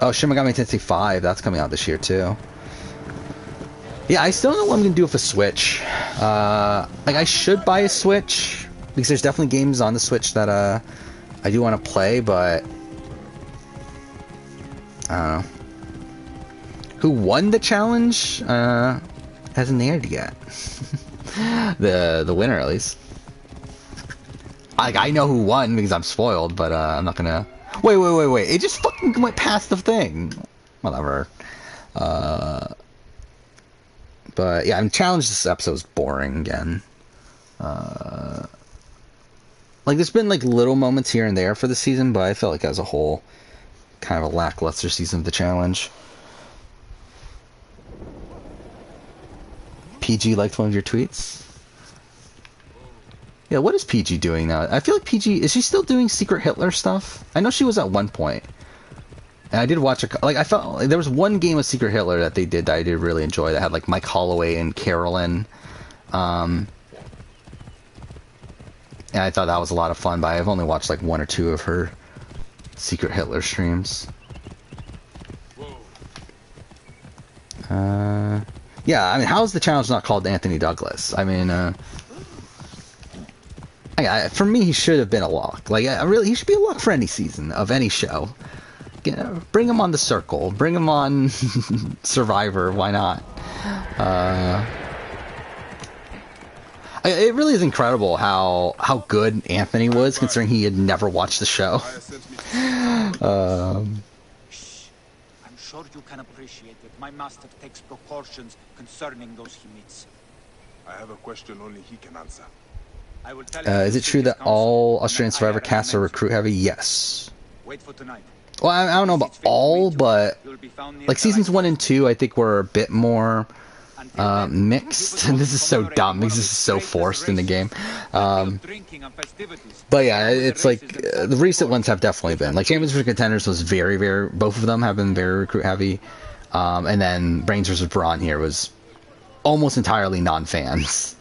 Oh, Shin Megami Tensei 5. That's coming out this year too. Yeah, I still don't know what I'm gonna do with a Switch. Like I should buy a Switch because there's definitely games on the Switch that I do want to play, but I don't know. Who won the challenge? Hasn't aired yet. the winner, at least. I know who won because I'm spoiled, but I'm not gonna. Wait! It just fucking went past the thing. Whatever. But yeah, I'm challenged. This episode's boring again. Like there's been like little moments here and there for the season, but I felt like as a whole, kind of a lackluster season of the challenge. PG liked one of your tweets. Yeah, what is PG doing now? I feel like PG, is she still doing Secret Hitler stuff? I know she was at one point. And I did watch like I felt like there was one game of Secret Hitler that they did that I did really enjoy that had like Mike Holloway and Carolyn. And I thought that was a lot of fun, but I've only watched like one or two of her Secret Hitler streams. Yeah, I mean, how is the challenge not called Anthony Douglas? I mean, for me, he should have been a lock. Like, he should be a lock for any season of any show. Bring him on The Circle. Bring him on Survivor. Why not? It really is incredible how good Anthony was, considering he had never watched the show. I'm sure you can appreciate that my master takes precautions concerning those he meets. I have a question only he can answer. I will tell Is it true that all Australian Survivor casts are recruit heavy? Yes. Wait for tonight. Well, I don't know about all, but like seasons 1 and 2, I think were a bit more mixed. And this is so dumb because this is so forced in the game. But yeah, it's like the recent ones have definitely been like Champions vs Contenders was very, very. Both of them have been very recruit heavy, and then Brains vs Brawn here was almost entirely non-fans.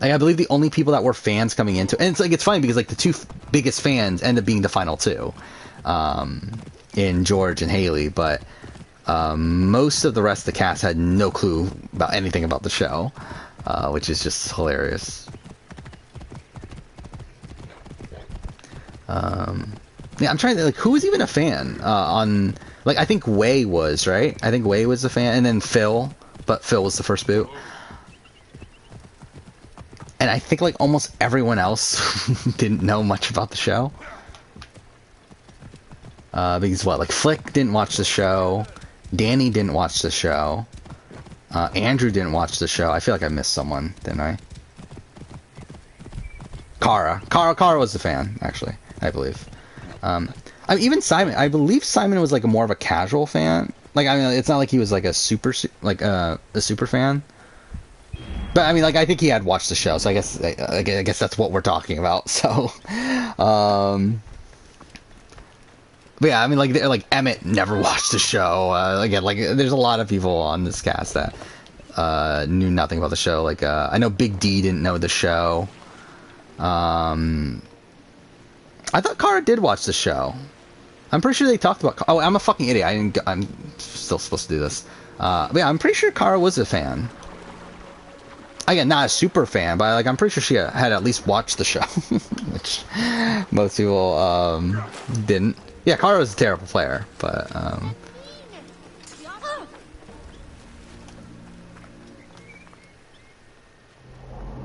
Like, I believe the only people that were fans coming into, and it's funny because like the two biggest fans end up being the final two, in George and Haley, but most of the rest of the cast had no clue about anything about the show, which is just hilarious. Yeah, I'm trying to, like, who was even a fan on, like, I think Wei was, right? I think Wei was a fan, and then Phil, but Phil was the first boot. And I think, like, almost everyone else didn't know much about the show. Because, what, like, Flick didn't watch the show, Danny didn't watch the show. Andrew didn't watch the show. I feel like I missed someone, didn't I? Kara was the fan, actually, I believe. Even Simon, I believe Simon was like more of a casual fan. Like, I mean, it's not like he was like a super fan. But I mean, like, I think he had watched the show, so I guess that's what we're talking about. So, but yeah, I mean, like Emmett never watched the show. Again, like, there's a lot of people on this cast that knew nothing about the show. Like, I know Big D didn't know the show. I thought Kara did watch the show. I'm pretty sure they talked about. Oh, I'm a fucking idiot. I'm still supposed to do this. But yeah, I'm pretty sure Kara was a fan. Again, not a super fan, but like I'm pretty sure she had at least watched the show, which most people didn't. Yeah, Kara was a terrible player, but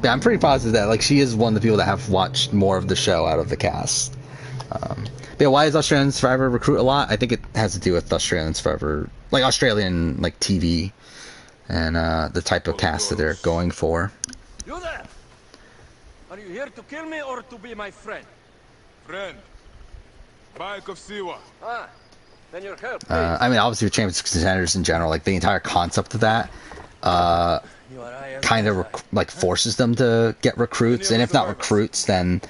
yeah, I'm pretty positive that like she is one of the people that have watched more of the show out of the cast. But yeah, why does Australian Survivor recruit a lot? I think it has to do with Australian Survivor, like Australian like TV, and the type of cast that they're going for. You there? Are you here to kill me or to be my friend? Friend. Bike of Siwa. Ah, then you're help. I mean, obviously, with Champions Contenders in general, like the entire concept of that, kind of like forces them to get recruits, and if not recruits, then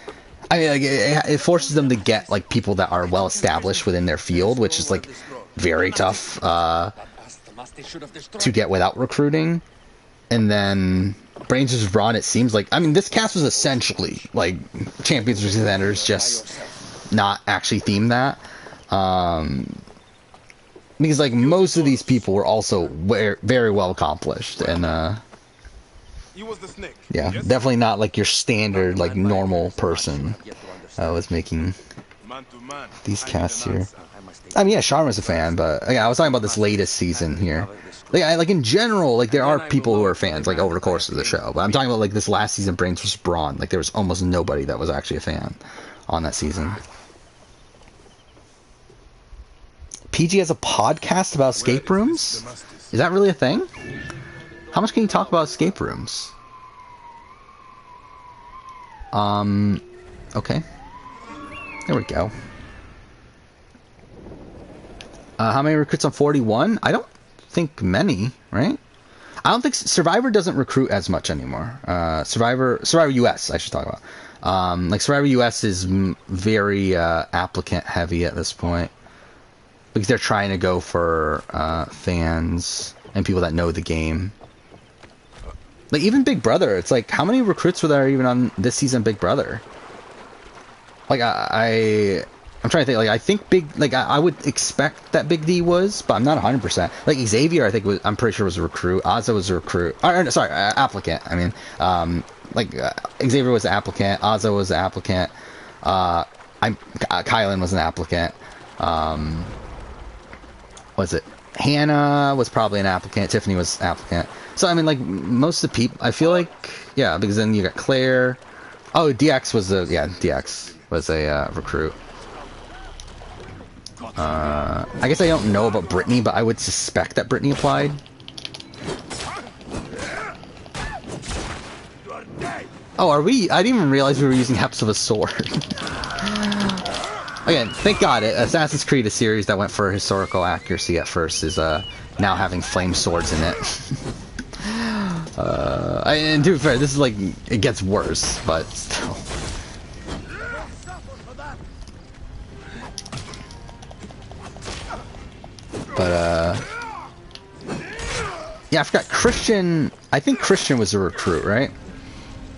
I mean, like, it forces them to get like people that are well established within their field, which is like very tough to get without recruiting. And then Brains vs. Brawn, it seems like, I mean, this cast was essentially like Champions vs. Contenders, just not actually themed that. Because like most of these people were also very well accomplished, and yeah, definitely not like your standard like normal person was making these casts here. I mean, yeah, Sharma's a fan, but yeah, I was talking about this latest season here. Like in general, like there are people who are fans like over the course of the show, but I'm talking about like this last season, Brains vs. Brawn. Like there was almost nobody that was actually a fan on that season. PG has a podcast about escape rooms? Is that really a thing? How much can you talk about escape rooms? Okay. There we go. How many recruits on 41? I don't think many, right? I don't think Survivor doesn't recruit as much anymore. Survivor US, I should talk about. Like Survivor US is very applicant heavy at this point, because they're trying to go for fans and people that know the game. Like even Big Brother, it's like how many recruits were there even on this season of Big Brother? Like I'm trying to think. Like I think I would expect that Big D was, but I'm not 100%. Like Xavier, I'm pretty sure was a recruit. Ozza was a recruit. Sorry, applicant. I mean, Xavier was an applicant. Ozza was an applicant. Kylan was an applicant. Was it Hannah was probably an applicant. Tiffany was an applicant. So I mean, like most of the people, I feel like, yeah, because then you got Claire. Oh, DX was a recruit. I guess I don't know about Brittany, but I would suspect that Brittany applied. Oh, are we? I didn't even realize we were using Heps of a Sword. Again, thank God, Assassin's Creed, a series that went for historical accuracy at first, is now having flame swords in it. And to be fair, this is like, it gets worse, but still. But, yeah, I forgot, Christian, I think Christian was a recruit, right?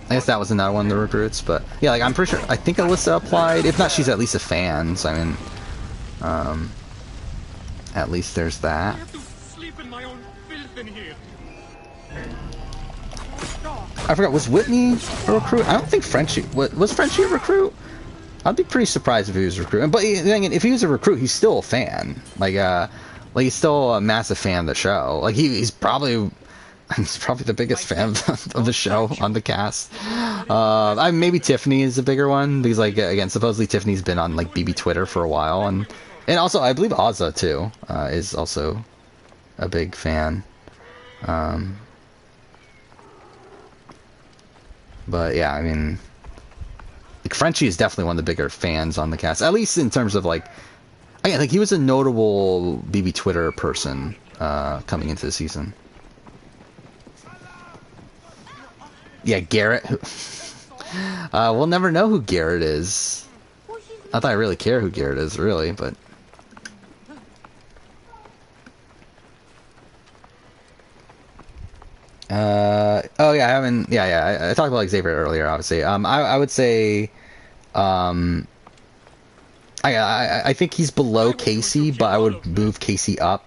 I guess that was another one of the recruits, but, yeah, like, I'm pretty sure, I think Alyssa applied. If not, she's at least a fan, so, I mean, at least there's that. I forgot, was Whitney a recruit? I don't think Frenchie, was Frenchie a recruit? I'd be pretty surprised if he was a recruit. But if he was a recruit, he's still a fan. Like he's still a massive fan of the show. Like he's probably the biggest fan of the show on the cast. Maybe Tiffany is a bigger one because, like, again, supposedly Tiffany's been on like BB Twitter for a while, and also I believe Ozza too is also a big fan. But yeah, I mean, like Frenchie is definitely one of the bigger fans on the cast, at least in terms of like, again, like he was a notable BB Twitter person coming into the season. Yeah, Garrett. We'll never know who Garrett is. Not that I really care who Garrett is, really, but. Oh yeah, I haven't. I talked about Xavier earlier, obviously. I would say, I think he's below Casey, but I would move Casey up.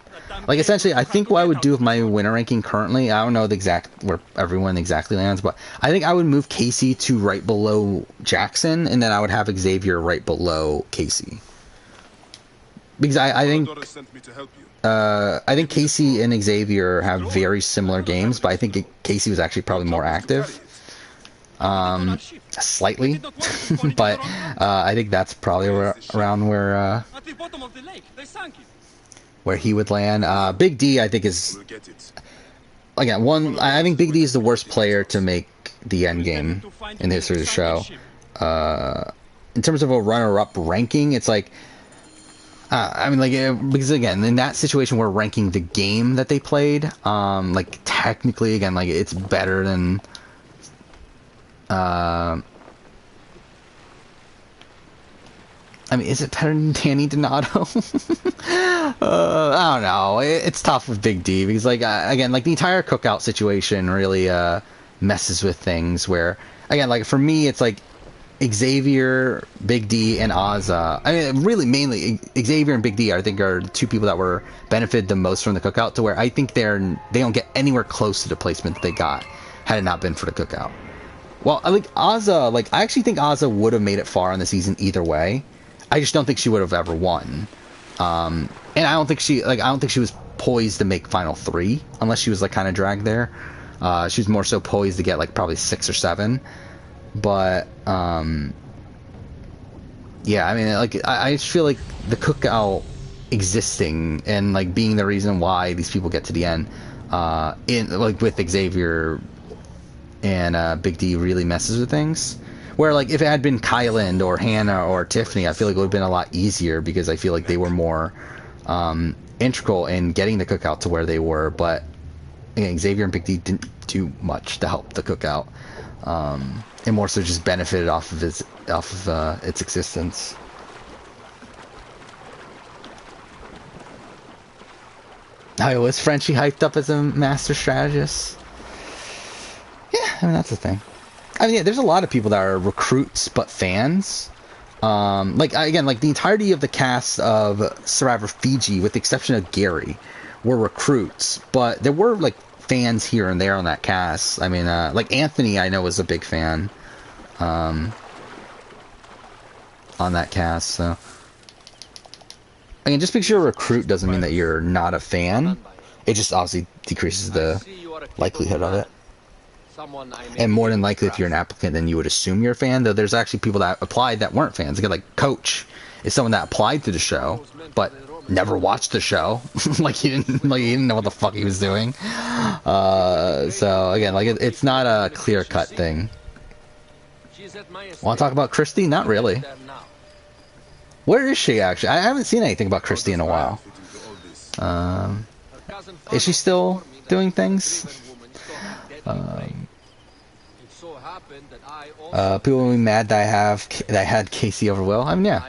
Like essentially, I think what I would do with my winner ranking currently, I don't know the exact where everyone exactly lands, but I think I would move Casey to right below Jackson, and then I would have Xavier right below Casey. Because I think Casey and Xavier have very similar games, but I think Casey was actually probably more active. Slightly, but I think that's probably around where he would land. Big D, I think, is again one. I think Big D is the worst player to make the end game in the history of the show. In terms of a runner-up ranking, it's like. I mean, like, because again, in that situation, we're ranking the game that they played. Like, technically, again, like, it's better than. I mean, is it better than Danny Donato? I don't know. It's tough with Big D because, like, again, like the entire cookout situation really messes with things. Where, again, like for me, it's like. Xavier, Big D, and Ozza. I mean, really, mainly Xavier and Big D. I think are the two people that were benefited the most from the cookout. To where I think they don't get anywhere close to the placement that they got had it not been for the cookout. Well, I think Ozza. Like, I actually think Ozza would have made it far in the season either way. I just don't think she would have ever won. And I don't think she was poised to make Final 3 unless she was like kind of dragged there. She was more so poised to get like probably 6 or 7. But yeah, I mean, like I just feel like the cookout existing and like being the reason why these people get to the end, in like with Xavier and Big D really messes with things. Where like if it had been Kyland or Hannah or Tiffany, I feel like it would have been a lot easier because I feel like they were more integral in getting the cookout to where they were. But again, Xavier and Big D didn't do much to help the cookout. And more so just benefited off of its existence. Oh, was Frenchie hyped up as a master strategist? Yeah, I mean that's the thing. I mean, yeah, there's a lot of people that are recruits but fans. Like again, like the entirety of the cast of Survivor Fiji, with the exception of Gary, were recruits, but there were like fans here and there on that cast. I mean, like Anthony, I know was a big fan on that cast. So, I mean, just because you're a recruit doesn't mean that you're not a fan. It just obviously decreases the likelihood of it. And more than likely, if you're an applicant, then you would assume you're a fan. Though there's actually people that applied that weren't fans. Like Coach is someone that applied to the show, but never watched the show. like he didn't know what the fuck he was doing. So again, like it's not a clear-cut thing. Want to talk about Christy? Not really. Where is she actually? I haven't seen anything about Christy in a while. Is she still doing things? People will be mad that I had Casey over Will. I mean, yeah.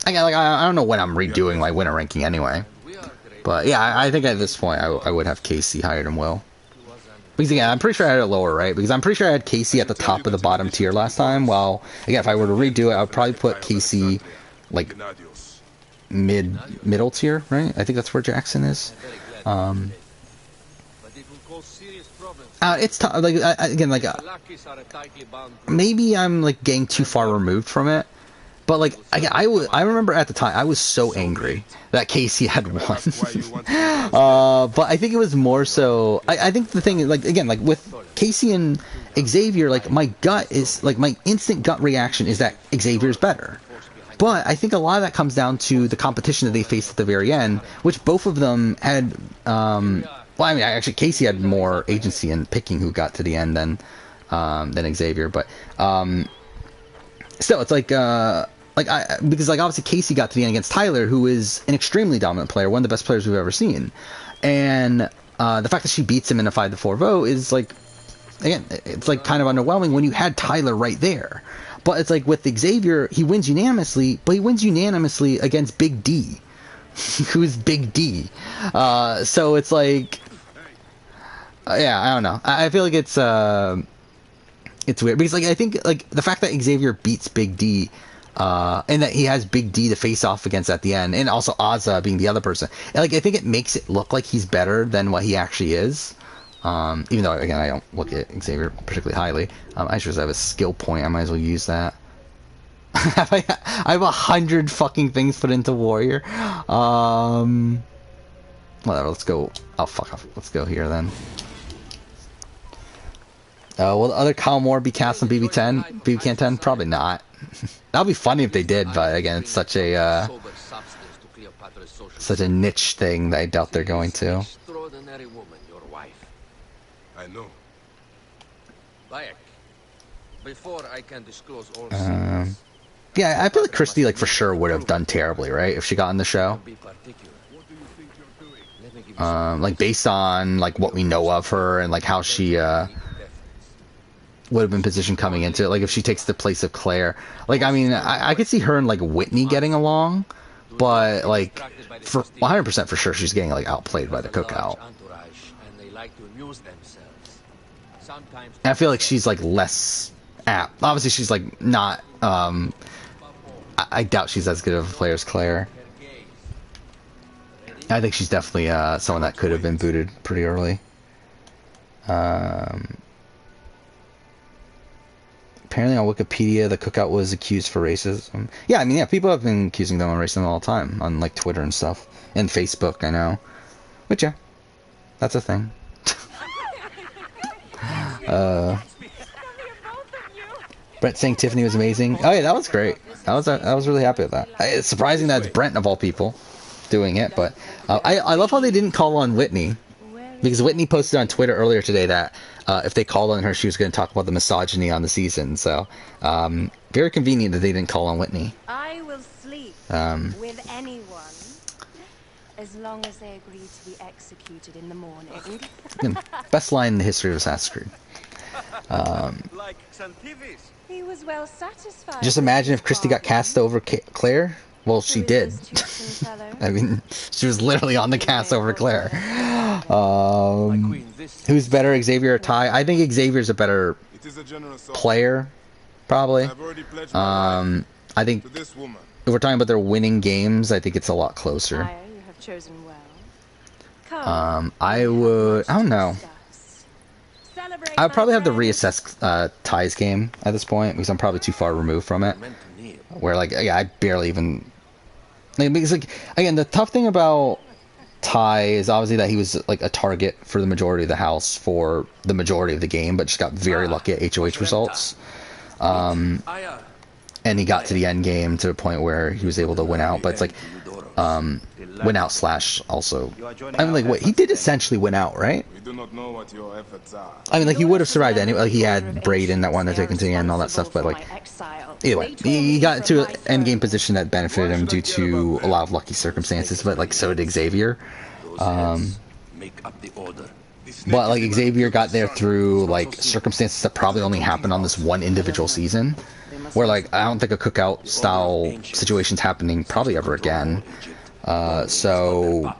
I don't know when I'm redoing my winner ranking anyway. But yeah, I think at this point I would have Casey higher than Will. Because again, I'm pretty sure I had it lower, right? Because I'm pretty sure I had Casey at the top of the bottom tier last time. Well, again, if I were to redo it, I would probably put Casey like middle tier, right? I think that's where Jackson is. It's tough. Like again, like maybe I'm like getting too far removed from it. But like I remember at the time I was so angry that Casey had won. But I think it was more so. I think the thing is, like again, like with Casey and Xavier, like my instant gut reaction is that Xavier's better. But I think a lot of that comes down to the competition that they faced at the very end, which both of them had. Well, I mean, actually, Casey had more agency in picking who got to the end than Xavier. But still, it's because obviously Casey got to the end against Tyler, who is an extremely dominant player, one of the best players we've ever seen, and the fact that she beats him in a 5-4 vote is like, again, it's like kind of underwhelming when you had Tyler right there. But it's like with Xavier, he wins unanimously, but he wins unanimously against Big D, who's Big D. So it's like, yeah, I don't know. I feel like it's weird because like I think like the fact that Xavier beats Big D, and that he has Big D to face off against at the end, and also Ozza being the other person, and like I think it makes it look like he's better than what he actually is. Even though, again, I don't look at Xavier particularly highly. I just have a skill point. I might as well use that. I have 100 fucking things put into Warrior. Whatever, let's go. Oh, fuck off. Let's go here, then. Will the other Kyle Moore be cast on BB10? BB 10? Probably not. That would be funny if they did, but again, it's such a niche thing that I doubt they're going to. I know. Bayek, before I can disclose all yeah, I feel like Christy, like, for sure would have done terribly, right, if she got on the show. Like, based on, like, what we know of her and, like, how she, would have been positioned coming into it. Like, if she takes the place of Claire. Like, I mean, I could see her and, like, Whitney getting along, but, like, for 100% for sure, she's getting, like, outplayed by the Cookout. I feel like she's like less apt. Obviously, she's like not. I doubt she's as good of a player as Claire. I think she's definitely someone that could have been booted pretty early. Apparently, on Wikipedia, the Cookout was accused for racism. Yeah, I mean, yeah, people have been accusing them of racism all the time on like Twitter and stuff, and Facebook. I know, but yeah, that's a thing. Brent saying Tiffany was amazing. Oh yeah, that was great. I was really happy with that. It's surprising that it's Brent of all people doing it, but I love how they didn't call on Whitney, because Whitney posted on Twitter earlier today that if they called on her, she was going to talk about the misogyny on the season. So very convenient that they didn't call on Whitney. I will sleep with anyone as long as they agree to be executed in the morning. Best line in the history of Assassin's Creed. He was well satisfied. Just imagine if Christy got cast over Claire. Well, she did. I mean, she was literally on the cast over Claire. Who's better, Xavier or Ty? I think Xavier's a better player, probably. I think if we're talking about their winning games, I think it's a lot closer. You have chosen well. I don't know. I'd probably have to reassess Ty's game at this point, because I'm probably too far removed from it. Where, like, yeah, I barely even... Like, because, like, again, the tough thing about Ty is obviously that he was, like, a target for the majority of the house for the majority of the game, but just got very lucky at HOH results. And he got to the end game to a point where he was able to win out, but it's like... win out / also. I mean, like, what he did essentially win out, right? We do not know what your efforts are. I mean, like, he would have survived anyway. Like, he had Braden that wanted to take him to the end and all that stuff, but like, either way, he got into an end game position that benefited him due to a lot of lucky circumstances. But like, so did Xavier. But like, Xavier got there through like circumstances that probably only happened on this one individual season. Where like, I don't think a Cookout style situation's happening probably ever again. So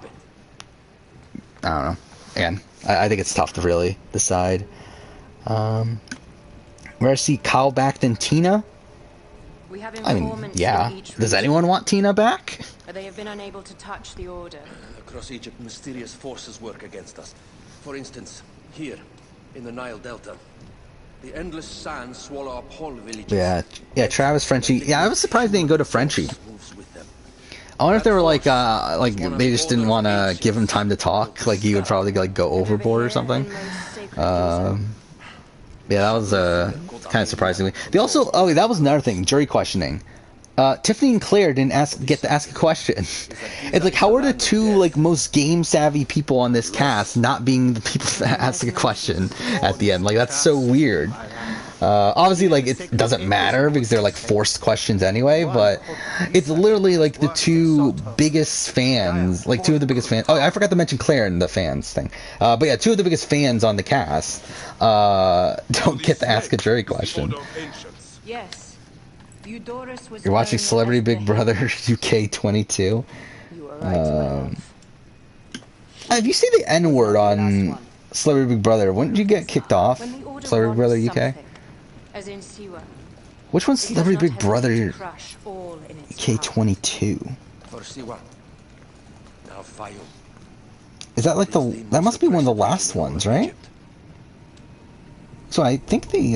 I don't know. Again, I think it's tough to really decide. Where I see Kyle back than Tina. I mean, yeah. Does anyone want Tina back? They have been unable to touch the order. Across Egypt, mysterious forces work against us. For instance, here, in the Nile Delta, the endless sands swallow up whole villages. Yeah, Travis, Frenchie. Yeah, I was surprised they didn't go to Frenchie. I wonder if they were like they just didn't want to give him time to talk. Like, he would probably like go overboard or something. Yeah, that was kind of surprising. They also, that was another thing, jury questioning. Tiffany and Claire didn't get to ask a question. It's like, how are the two like most game savvy people on this cast not being the people that ask a question at the end? Like, that's so weird. Obviously, like, it doesn't matter because they're like forced questions anyway, but it's literally like the two biggest fans, like two of the biggest fans. Oh, I forgot to mention Claire in the fans thing. But yeah, two of the biggest fans on the cast don't get to ask a jury question. Yes. You're watching Celebrity Big Brother UK 22. You were right, If you see the N word on Celebrity Big Brother, wouldn't you get kicked off? Celebrity Big Brother UK? As in Siwa. Which one's Celebrity Big Brother UK 22? Is that like that must be one of the last ones, right? So I think they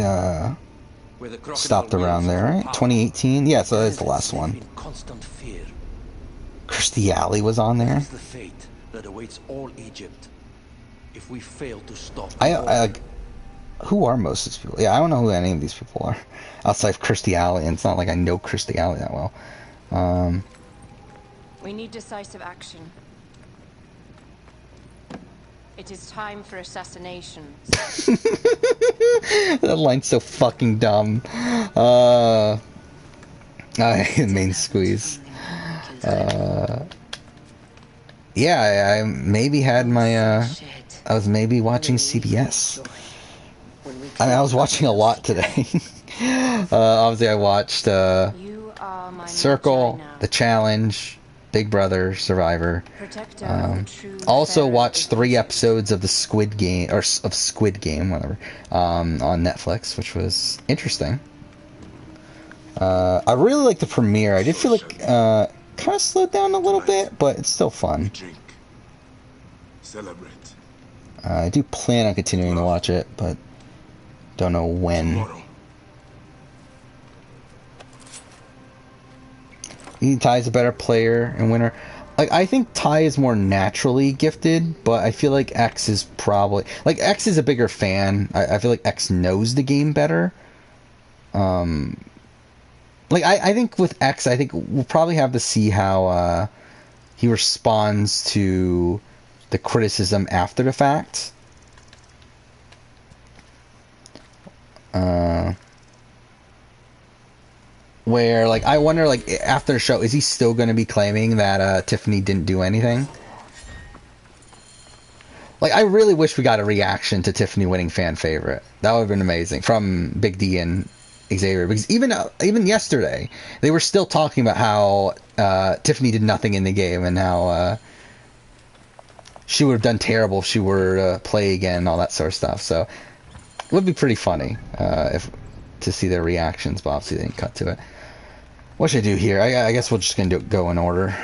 stopped around there, right? 2018? Yeah, so that's the last one. Kirstie Alley was on there. The fate that awaits all Egypt if we fail to stop. Who are most of these people? Yeah, I don't know who any of these people are outside of Kirstie Alley, and it's not like I know Kirstie Alley that well. We need decisive action. It is time for assassinations. That line's so fucking dumb. Main squeeze. Yeah, I maybe had my, I was maybe watching CBS. I mean, I was watching a lot today. Obviously, I watched Circle, The Challenge, Big Brother, Survivor. Also watched 3 episodes of the Squid Game, or of Squid Game, whatever, on Netflix, which was interesting. I really liked the premiere. I did feel like kind of slowed down a little bit, but it's still fun. Drink. Celebrate. I do plan on continuing to watch it, but don't know when. You think Ty's a better player and winner? Like, I think Ty is more naturally gifted, but I feel like X is probably... Like, X is a bigger fan. I feel like X knows the game better. Like, I think with X, I think we'll probably have to see how he responds to the criticism after the fact. Where, like, I wonder, like, after the show, is he still going to be claiming that Tiffany didn't do anything? Like, I really wish we got a reaction to Tiffany winning fan favorite. That would have been amazing from Big D and Xavier, because even yesterday they were still talking about how Tiffany did nothing in the game and how she would have done terrible if she were to play again and all that sort of stuff. So it would be pretty funny if to see their reactions, but obviously they didn't cut to it. What should I do here? I guess we're just gonna go in order.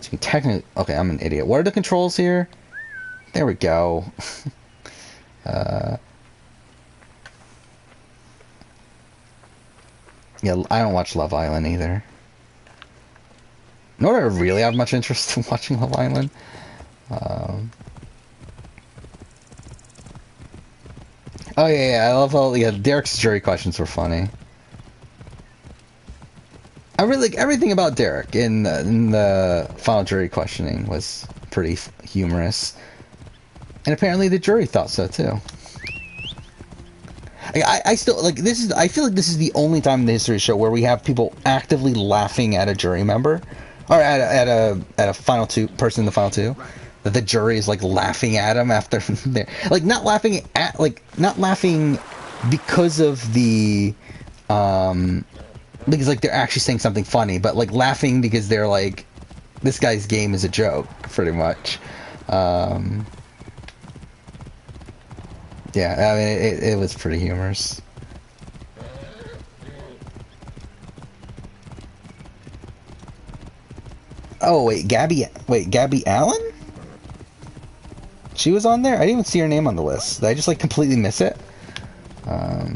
So technically, okay, I'm an idiot. What are the controls here? There we go. Yeah, I don't watch Love Island either. Nor do I really have much interest in watching Love Island. Oh yeah, I love all Derek's jury questions were funny. I really like everything about Derek in the final jury questioning was pretty humorous, and apparently the jury thought so too. I still like this is. I feel like this is the only time in the history of the show where we have people actively laughing at a jury member, or at a final two person in the final two. That the jury is like laughing at him after they're like not laughing because of the because like they're actually saying something funny, but like laughing because they're like, this guy's game is a joke, pretty much. Yeah, I mean it was pretty humorous. Oh wait, Gabby Allen? She was on there? I didn't even see her name on the list. Did I just like completely miss it? Yeah,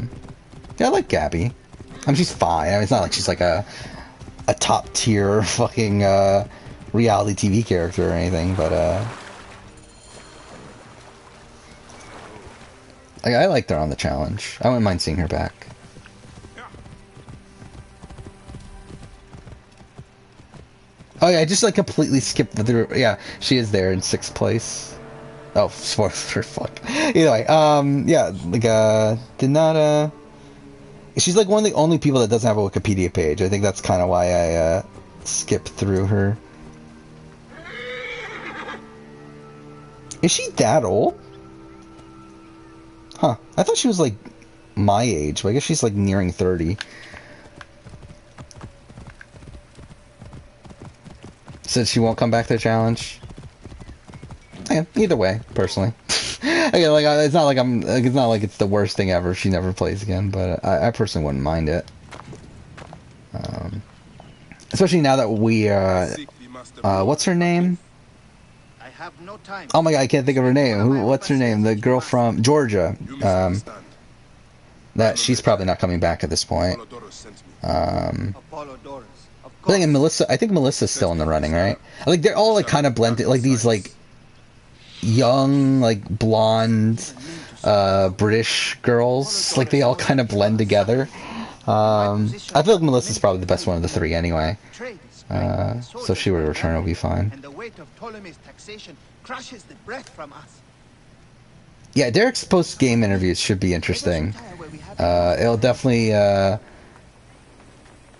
I like Gabby. I mean, she's fine. I mean, it's not like she's like a top tier fucking reality TV character or anything, but I liked her on the challenge. I wouldn't mind seeing her back. Oh yeah, I just like completely skipped through. Yeah, she is there in 6th place. Oh, for fuck. Either way, yeah, like did not she's like one of the only people that doesn't have a Wikipedia page. I think that's kind of why I skipped through her. Is she that old? Huh. I thought she was like my age, but I guess she's like nearing 30. Said she won't come back to the challenge. Yeah, either way, personally. Again, like it's not like it's not like it's the worst thing ever if she never plays again, but I personally wouldn't mind it. Especially now that we what's her name? I have no time. Oh my god, I can't think of her name. What's her name? The girl from Georgia. That she's probably not coming back at this point. I think Melissa's still in the running, right? Like they're all like kind of blended, like these like young, like blonde British girls. Like they all kind of blend together. I feel like Melissa's probably the best one of the 3 anyway. So if she were to return, it'll be fine. And the weight of Ptolemy's taxation crushes the breath from us. Yeah, Derek's post-game interviews should be interesting. It'll definitely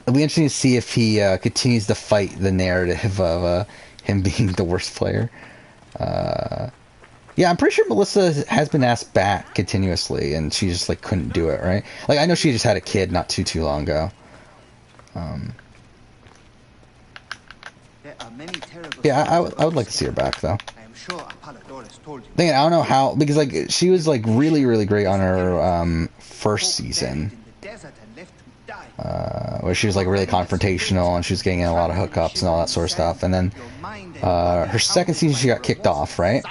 it'll be interesting to see if he continues to fight the narrative of him being the worst player. Yeah, I'm pretty sure Melissa has been asked back continuously, and she just like couldn't do it, right? Like I know she just had a kid not too long ago. Yeah, I would like to see her back though. I am sure Apollodorus told you. I don't know how, because like she was like really great on her first season, where she was like really confrontational and she was getting in a lot of hookups and all that sort of stuff. And then her second season she got kicked off, right?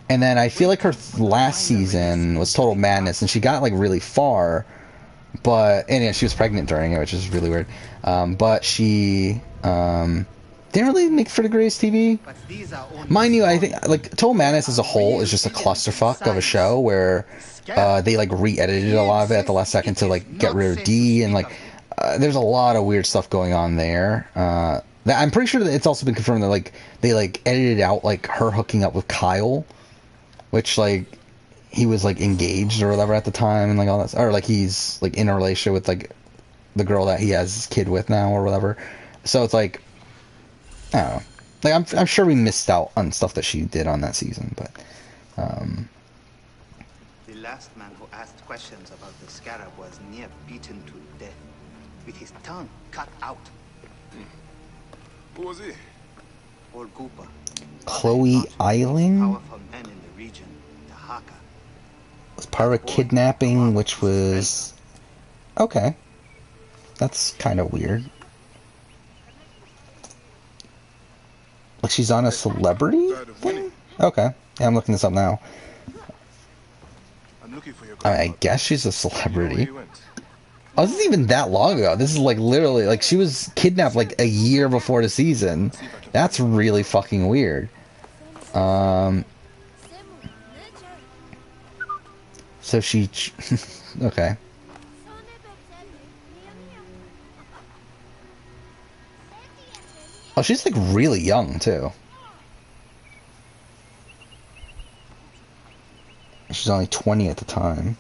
And then I feel like her last season was total madness, and she got like really far, but and yeah, she was pregnant during it, which is really weird. But she didn't really make for the greatest TV. Mind you, I think like Total Madness as a whole is just a clusterfuck of a show where they like re-edited a lot of it at the last second to like get rid of D, and like there's a lot of weird stuff going on there. I'm pretty sure that it's also been confirmed that like they like edited out like her hooking up with Kyle, which like he was like engaged or whatever at the time, and like all that, or like he's like in a relationship with like the girl that he has his kid with now or whatever. So it's like, I don't know. Like I'm sure we missed out on stuff that she did on that season, but The last man who asked questions about the scarab was near beaten to death, with his tongue cut out. Who was he? Orgupa. Chloe Eiling Powerful men in the region, the Haka. was part of a kidnapping, which was okay. That's kind of weird. Like she's on a celebrity thing? Okay. Yeah, I'm looking this up now. I guess she's a celebrity. Oh, this isn't even that long ago. This is like literally, like she was kidnapped like a year before the season. That's really fucking weird. So she... okay. Oh, she's like really young too. She's only 20 at the time.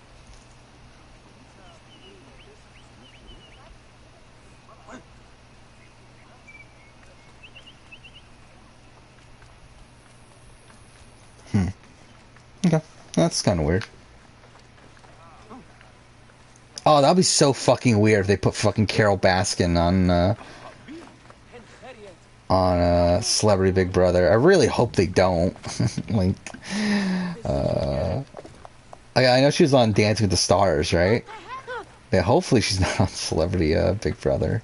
Okay, that's kind of weird. Oh, that'd be so fucking weird if they put fucking Carol Baskin on Celebrity Big Brother. I really hope they don't. Like, I know she was on Dancing with the Stars, right? Yeah, hopefully she's not on Celebrity Big Brother.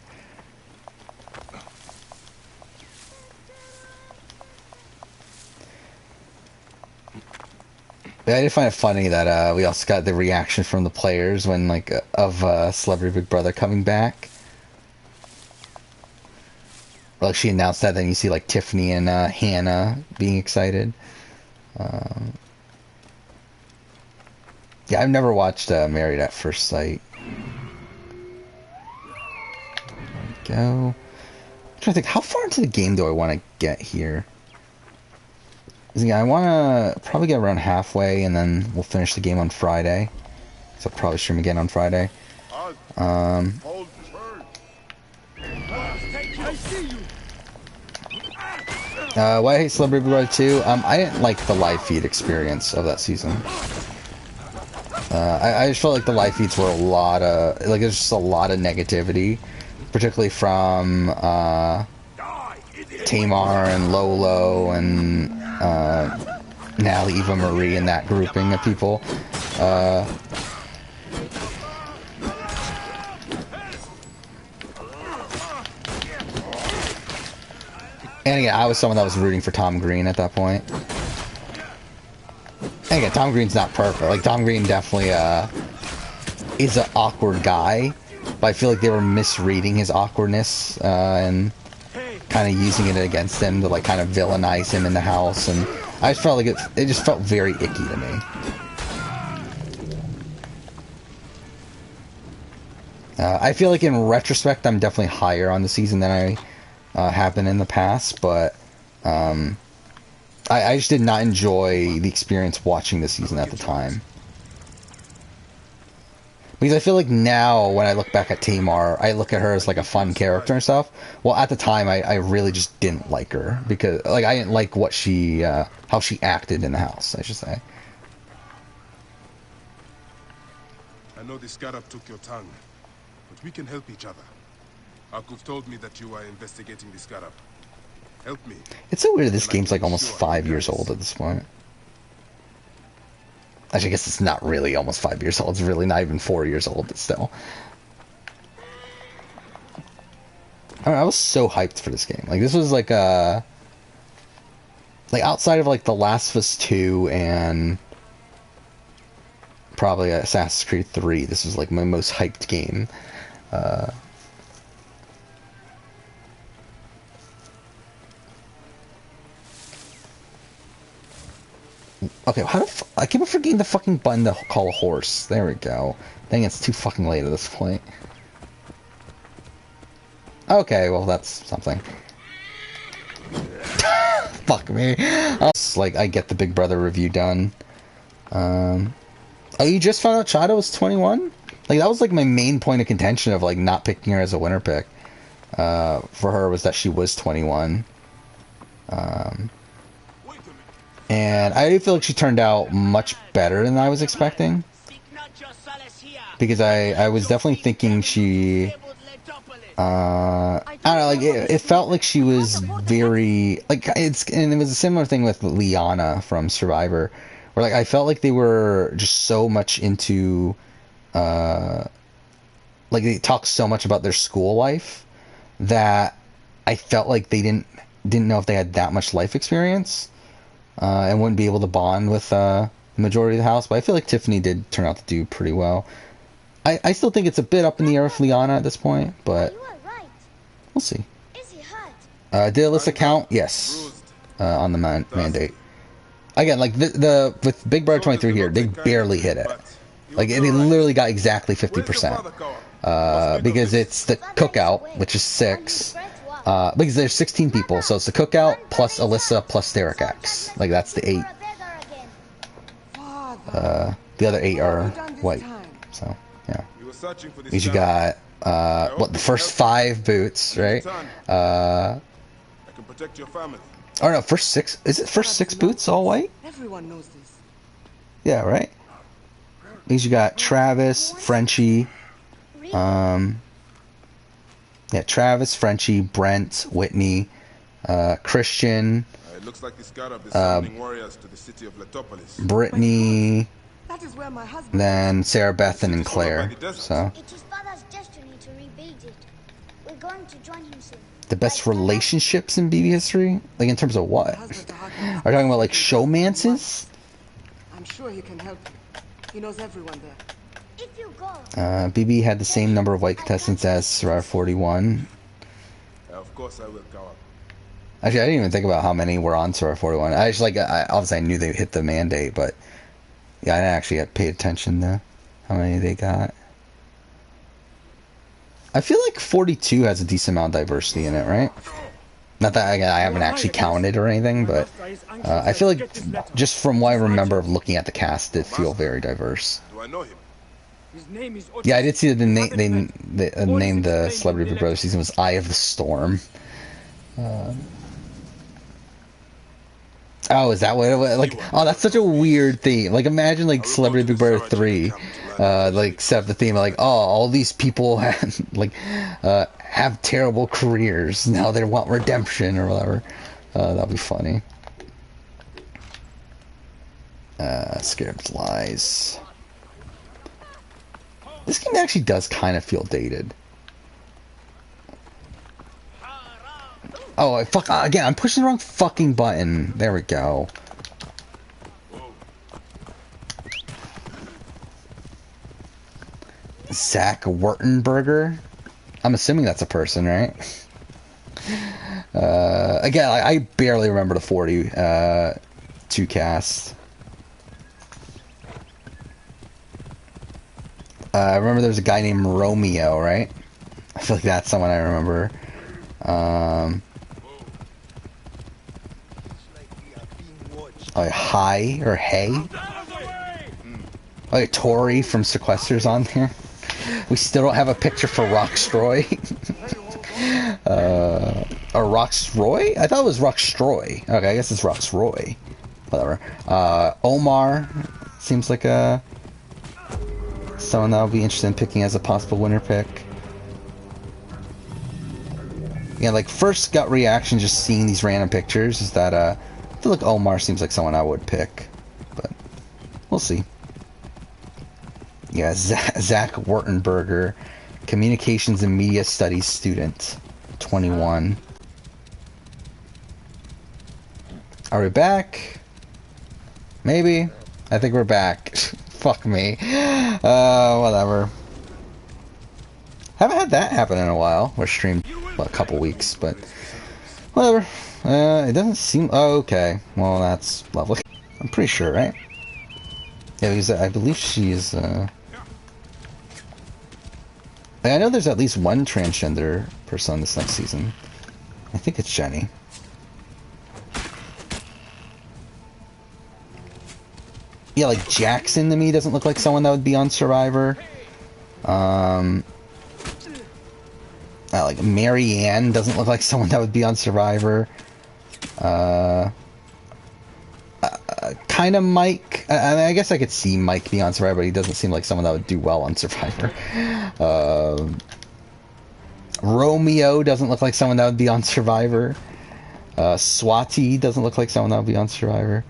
Yeah, I did find it funny that we also got the reaction from the players when, like, of Celebrity Big Brother coming back. Or, like, she announced that, then you see, like, Tiffany and Hannah being excited. Yeah, I've never watched Married at First Sight. There we go. trying to think, how far into the game do I want to get here? Yeah, I want to probably get around halfway, and then we'll finish the game on Friday. So I'll probably stream again on Friday. Why I hate Celebrity Big Brother 2? I didn't like the live feed experience of that season. I just felt like the live feeds were a lot of, like, there's just a lot of negativity, particularly from Tamar and Lolo and Nally, Eva Marie, and that grouping of people. And again, I was someone that was rooting for Tom Green at that point. And again, Tom Green's not perfect. Like, Tom Green definitely is an awkward guy, but I feel like they were misreading his awkwardness and kind of using it against him to, like, kind of villainize him in the house. And I just felt like it just felt very icky to me. I feel like in retrospect, I'm definitely higher on the season than I have been in the past, but I just did not enjoy the experience watching the season at the time. Because I feel like now, when I look back at Tamar, I look at her as like a fun character and stuff. Well, at the time, I really just didn't like her. Because, like, I didn't like what she, how she acted in the house, I should say. I know the scarab took your tongue, but we can help each other. Akuf told me that you are investigating the scarab. Help me. It's so weird that this game's like almost 5 years old at this point. Actually, I guess it's not really almost 5 years old. It's really not even 4 years old, but still. I was so hyped for this game. Like, this was like a... Like, outside of like The Last of Us 2 and probably Assassin's Creed 3, this was like my most hyped game. Okay, how the I keep forgetting the fucking button to call a horse. There we go. Dang, it's too fucking late at this point. Okay, well, that's something. Fuck me. Like, I get the Big Brother review done. Oh, you just found out Chada was 21? Like, that was, like, my main point of contention of, like, not picking her as a winner pick. For her was that she was 21. And I do feel like she turned out much better than I was expecting. Because I was definitely thinking she... I don't know, like, it felt like she was very... Like, and it was a similar thing with Liana from Survivor. Where, like, I felt like they were just so much into... like, they talked so much about their school life that I felt like they didn't know if they had that much life experience. And wouldn't be able to bond with the majority of the house. But I feel like Tiffany did turn out to do pretty well. I still think it's a bit up in the air with Liana at this point, but we'll see. Did Alyssa count? Yes. On the mandate. Again, like, with Big Brother 23 here, they barely hit it. Like, they literally got exactly 50%. Because it's the cookout, which is 6. Because there's 16 people, so it's the cookout plus Alyssa plus Derek X. Like, that's the 8. The other 8 are white. So, yeah. Because you got, what, the first 5 boots, right? I can protect your family. Oh no, first 6. Is it first 6 boots all white? Everyone knows this. Yeah, right? Because you got Travis, Frenchie, yeah, Travis, Frenchie, Brent, Whitney, Christian, It looks like the scarab is summoning warriors to the city of Letopolis. Brittany, That is where my husband... then Sarah Bethan and Claire. So It is father's destiny to rebuild it. We're going to join him soon. the best relationships in BB history? Like, in terms of what? Are you talking about, like, showmances? I'm sure he can help you. He knows everyone there. If you go... BB had the same number of white contestants as Survivor 41. Of course I will go up. Actually, I didn't even think about how many were on Survivor 41. I just, like, obviously I knew they hit the mandate, but yeah, I didn't actually pay attention to how many they got. I feel like 42 has a decent amount of diversity in it, right? Not that I haven't actually counted or anything, but I feel like just from what I remember of looking at the cast, it feel very diverse. Do I know him? Yeah, I did see that they named the Celebrity Big Brother season was Eye of the Storm. Oh, is that what it was? Like, oh, that's such a weird theme. Like, imagine, like, Celebrity Big Brother 3, like, set up the theme, like, oh, all these people have, like, have terrible careers. Now they want redemption or whatever. That'd be funny. Scared Lies. This game actually does kind of feel dated. Oh, fuck, again, I'm pushing the wrong fucking button. There we go. Zach Wurtenberger? I'm assuming that's a person, right? Again, I barely remember the 42 cast. I remember there was a guy named Romeo, right? I feel like that's someone I remember. Hi or Hey. Oh, Tori from Sequester's on there. We still don't have a picture for Rockstroy. Or Rocksroy? I thought it was Rockstroy. Okay, I guess it's Rocksroy. Whatever. Omar seems like someone that I'll be interested in picking as a possible winner pick. Yeah, like first gut reaction just seeing these random pictures is that I feel like Omar seems like someone I would pick, but we'll see. Yeah, Zach Wurtenberger, Communications and Media Studies student, 21. Are we back? Maybe. I think we're back. Fuck me. Whatever. Haven't had that happen in a while. We're streamed a couple weeks, but whatever. It doesn't seem... Oh, okay. Well, that's lovely. I'm pretty sure, right? Yeah, because I believe she's... I know there's at least one transgender person this next season. I think it's Jenny. Yeah, like Jackson to me doesn't look like someone that would be on Survivor. Like Marianne doesn't look like someone that would be on Survivor. Kind of Mike. I guess I could see Mike be on Survivor, but he doesn't seem like someone that would do well on Survivor. Romeo doesn't look like someone that would be on Survivor. Swati doesn't look like someone that would be on Survivor.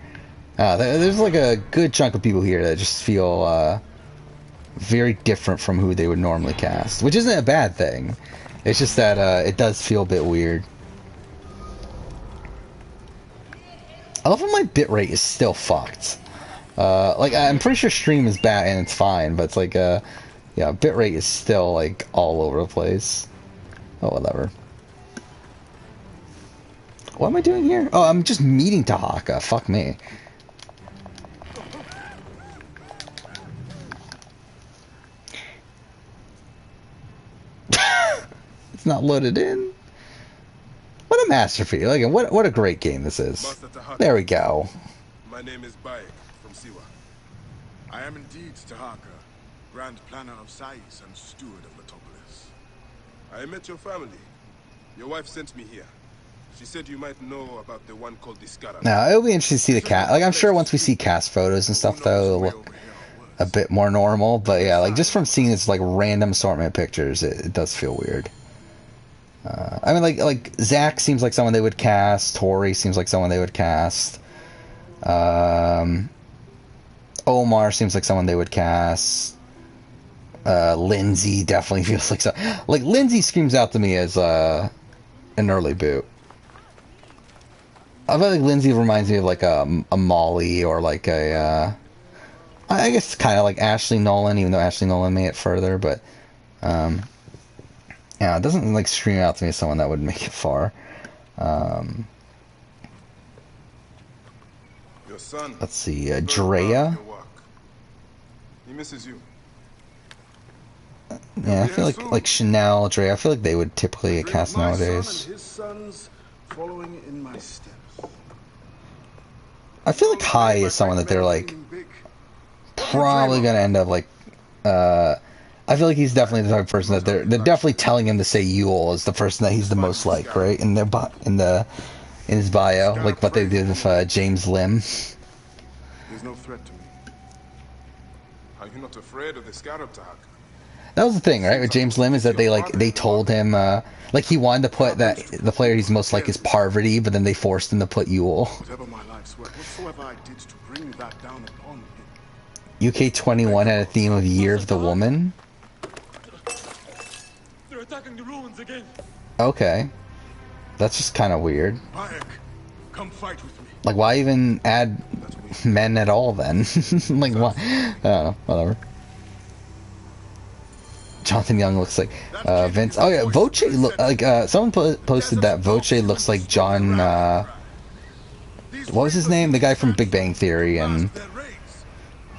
There's like a good chunk of people here that just feel very different from who they would normally cast, which isn't a bad thing. It's just that it does feel a bit weird. I love how my bitrate is still fucked. Like, I'm pretty sure stream is bad and it's fine, but it's like, yeah, bitrate is still, like, all over the place. Oh, whatever. What am I doing here? Oh, I'm just meeting Tahaka. Fuck me. It's not loaded in. What a masterpiece. Like, what a great game this is. There we go. My name is Bayek from Siwa. I am indeed Tahaka, Grand Planner of Sais and Steward of Metropolis. I met your family. Your wife sent me here. She said you might know about the one called the Scarab. Now, it'll be interesting to see the cast. Like, I'm sure once we see cast photos and stuff, though, it'll look a bit more normal. But yeah, like, just from seeing this, like, random assortment of pictures, it does feel weird. I mean, like Zach seems like someone they would cast. Tori seems like someone they would cast. Omar seems like someone they would cast. Lindsay definitely feels like so. Like, Lindsay screams out to me as an early boot. I feel like Lindsay reminds me of like a Molly or like a. I guess kind of like Ashley Nolan, even though Ashley Nolan made it further, but. Yeah, it doesn't like scream out to me as someone that would make it far. Your son. Let's see, Drea. He misses you. Yeah, I feel like Chanel, Dre, I feel like they would typically get cast nowadays. His sons following in my steps. I feel like Kai is someone that they're like probably gonna end up like I feel like he's definitely the type of person that they're definitely telling him to say Yule is the person that he's the most like, right? In their in his bio, like what they did with James Lim. There's no threat to me. Are you not afraid of the Scarab, Tahak? That was the thing, right? With James Lim is that they told him like he wanted to put that the player he's most like is Parvati, but then they forced him to put Yule. Whatever my life's work, whatsoever I did to bring that down upon him. UK21 had a theme of Year of the Woman. They're attacking the ruins again. Okay. That's just kind of weird. Bayek, come fight with me. Like, why even add men at all then? Like, why? I don't know. Whatever. Jonathan Young looks like Vince. Oh yeah, Voce look like someone posted that Voce looks like John. What was his name? The guy from Big Bang Theory and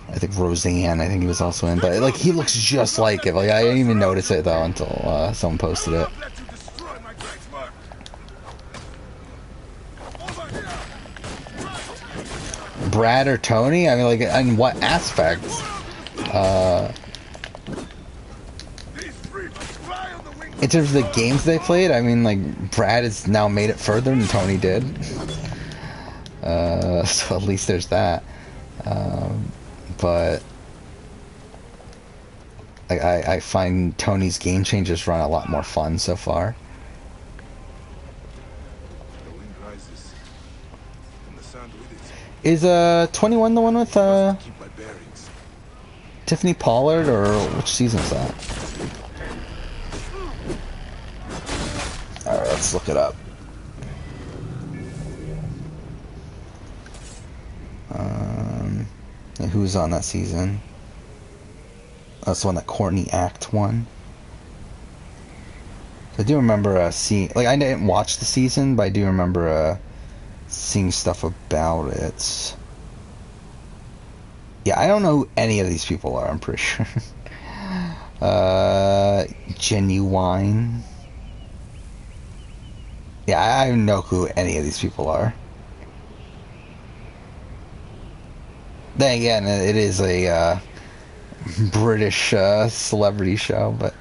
I think Roseanne. I think he was also in. But like he looks just like it. Like I didn't even notice it though until someone posted it. Brad or Tony? I mean, like, in what aspect? In terms of the games they played, I mean, like, Brad has now made it further than Tony did. So at least there's that. But I find Tony's game changes run a lot more fun so far. Is 21 the one with Tiffany Pollard, or which season is that? Alright, let's look it up. And who's on that season? That's the one that Courtney Act won. I do remember seeing, like, I didn't watch the season, but I do remember seeing stuff about it. Yeah, I don't know who any of these people are, I'm pretty sure. Genuine. Yeah, I have no clue who any of these people are. Then again, it is a British celebrity show, but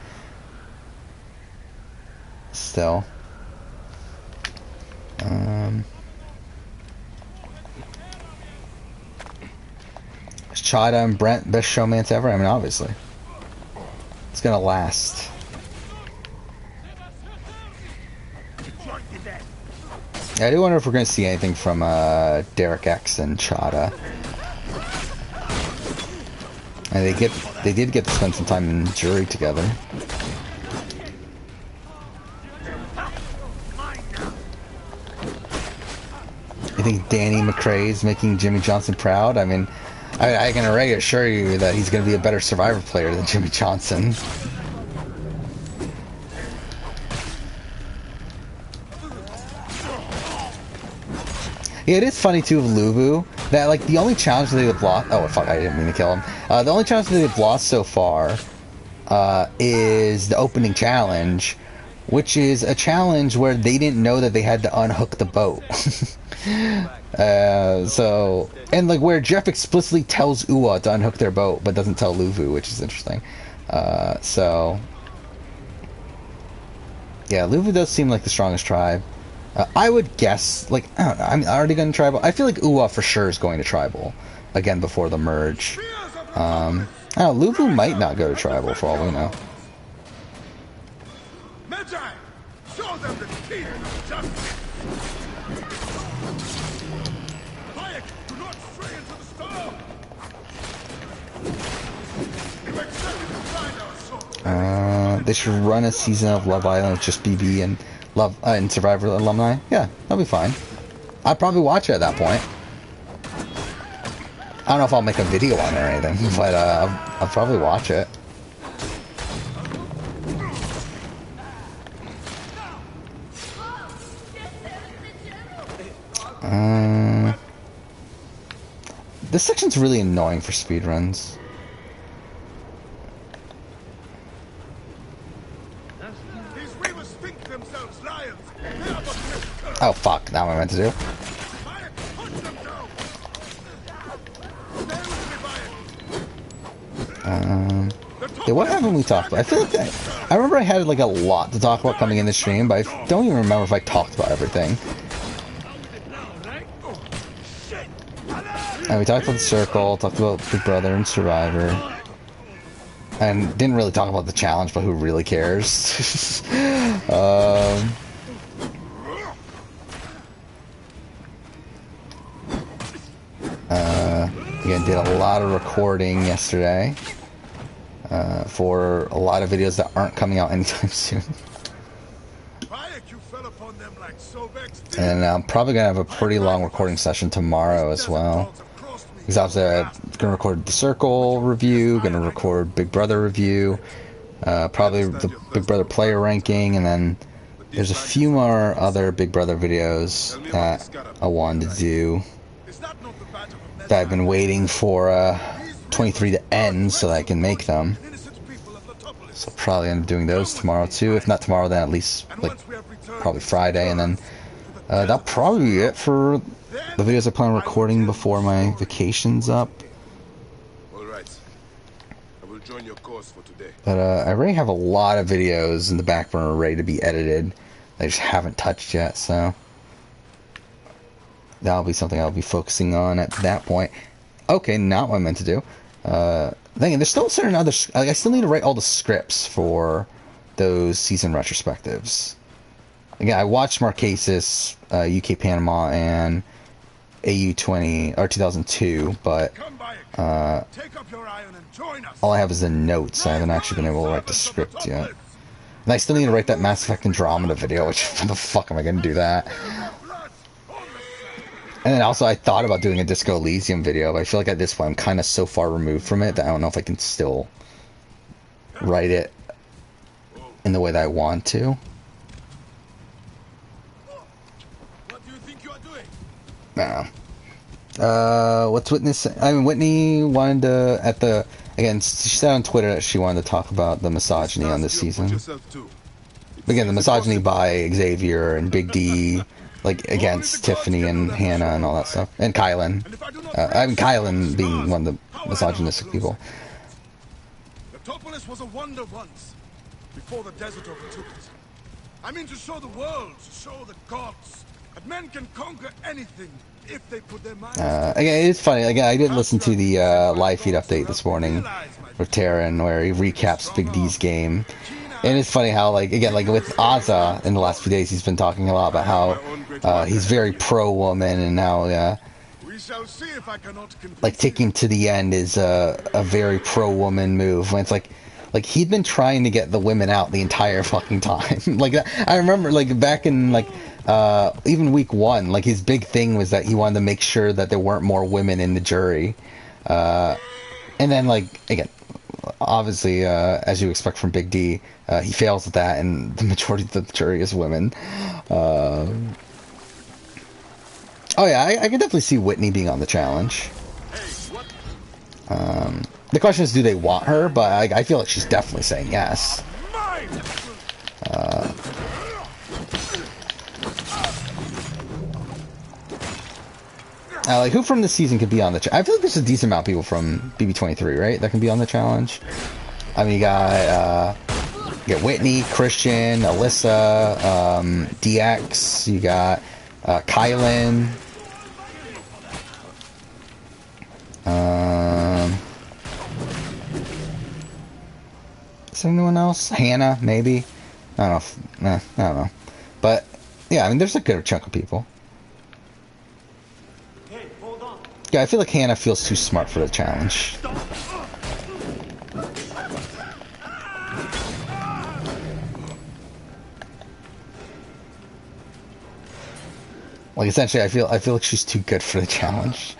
still. Is Chada and Brent best showmans ever? I mean, obviously. It's gonna last. Yeah, I do wonder if we're gonna see anything from Derek X and Chada. And they did get to spend some time in jury together. You think Danny McRae is making Jimmy Johnson proud? I mean, I can already assure you that he's going to be a better Survivor player than Jimmy Johnson. Yeah, it is funny too with Luvu that like the only challenge that they've lost. Oh fuck! I didn't mean to kill him. The only challenge that they've lost so far is the opening challenge, which is a challenge where they didn't know that they had to unhook the boat. So and like where Jeff explicitly tells Uwa to unhook their boat, but doesn't tell Luvu, which is interesting. So yeah, Luvu does seem like the strongest tribe. I would guess, like, I don't know, I'm already going to tribal. I feel like Uwa for sure is going to tribal again before the merge. I don't know, Luvu might not go to tribal for all we know. Magi, show them the teeth of justice. Bayek, do not stray into the storm. You accepted to find our soul. They should run a season of Love Island with just BB and and Survivor alumni. Yeah, that'll be fine. I'd probably watch it at that point. I don't know if I'll make a video on it or anything, but I'll probably watch it. This section's really annoying for speedruns. These weavers think themselves lions. They are but mythical. Oh fuck, not what I meant to do. Bayek, hunt them down. Stay with me, Bayek. Yeah, what haven't we talked about? I feel like I remember I had like a lot to talk about coming in the stream, but I don't even remember if I talked about everything. And we talked about the Circle, talked about Big Brother and Survivor, and didn't really talk about the challenge, but who really cares? Again, did a lot of recording yesterday for a lot of videos that aren't coming out anytime soon. And I'm probably going to have a pretty long recording session tomorrow as well. Because obviously I'm going to record the Circle review, going to record Big Brother review, probably the Big Brother player ranking, and then there's a few more other Big Brother videos that I wanted to do that I've been waiting for 23 to end so that I can make them. So I'll probably end up doing those tomorrow too. If not tomorrow, then at least like probably Friday, and then that'll probably be it for the videos I plan on recording before my vacation's up. Alright. I will join your course for today. But I already have a lot of videos in the back burner ready to be edited. I just haven't touched yet, so that'll be something I'll be focusing on at that point. Okay, not what I meant to do. There's still certain other... I still need to write all the scripts for those season retrospectives. Again, I watched Marquesas, UK Panama, and AU20 or 2002, but all I have is the notes. I haven't actually been able to write the script yet. And I still need to write that Mass Effect Andromeda video, which, how the fuck am I going to do that? And then also I thought about doing a Disco Elysium video, but I feel like at this point I'm kind of so far removed from it that I don't know if I can still write it in the way that I want to. What's Witness? I mean, Whitney wanted to, again, she said on Twitter that she wanted to talk about the misogyny on this season. Again, the misogyny by Xavier and Big D, like, against Tiffany and Hannah and all that stuff. And Kylan. I mean, Kylan being one of the misogynistic people. Metropolis was a wonder once, before the desert overtook it. I mean, to show the world, to show the gods, that men can conquer anything if they put their minds. Again, it's funny. Again, I did listen to the live feed update this morning with Taryn, where he recaps Big D's game. And it's funny how, like, again, like with Azza in the last few days, he's been talking a lot about how he's very pro-woman, and how, like, taking him to the end is a very pro-woman move. When it's like he'd been trying to get the women out the entire fucking time. Like, I remember, like, back in, like, even week one, like, his big thing was that he wanted to make sure that there weren't more women in the jury. And then, like, again, obviously, as you expect from Big D, he fails at that, and the majority of the jury is women. Oh yeah, I can definitely see Whitney being on the challenge. The question is, do they want her? But I feel like she's definitely saying yes. Like, who from this season could be on the challenge? I feel like there's a decent amount of people from BB23, right, that can be on the challenge. I mean, you got Whitney, Christian, Alyssa, DX, you got Kylan. Is there anyone else? Hannah, maybe? I don't know. I don't know. But, yeah, I mean, there's a good chunk of people. Yeah, I feel like Hannah feels too smart for the challenge. Like, essentially, I feel like she's too good for the challenge.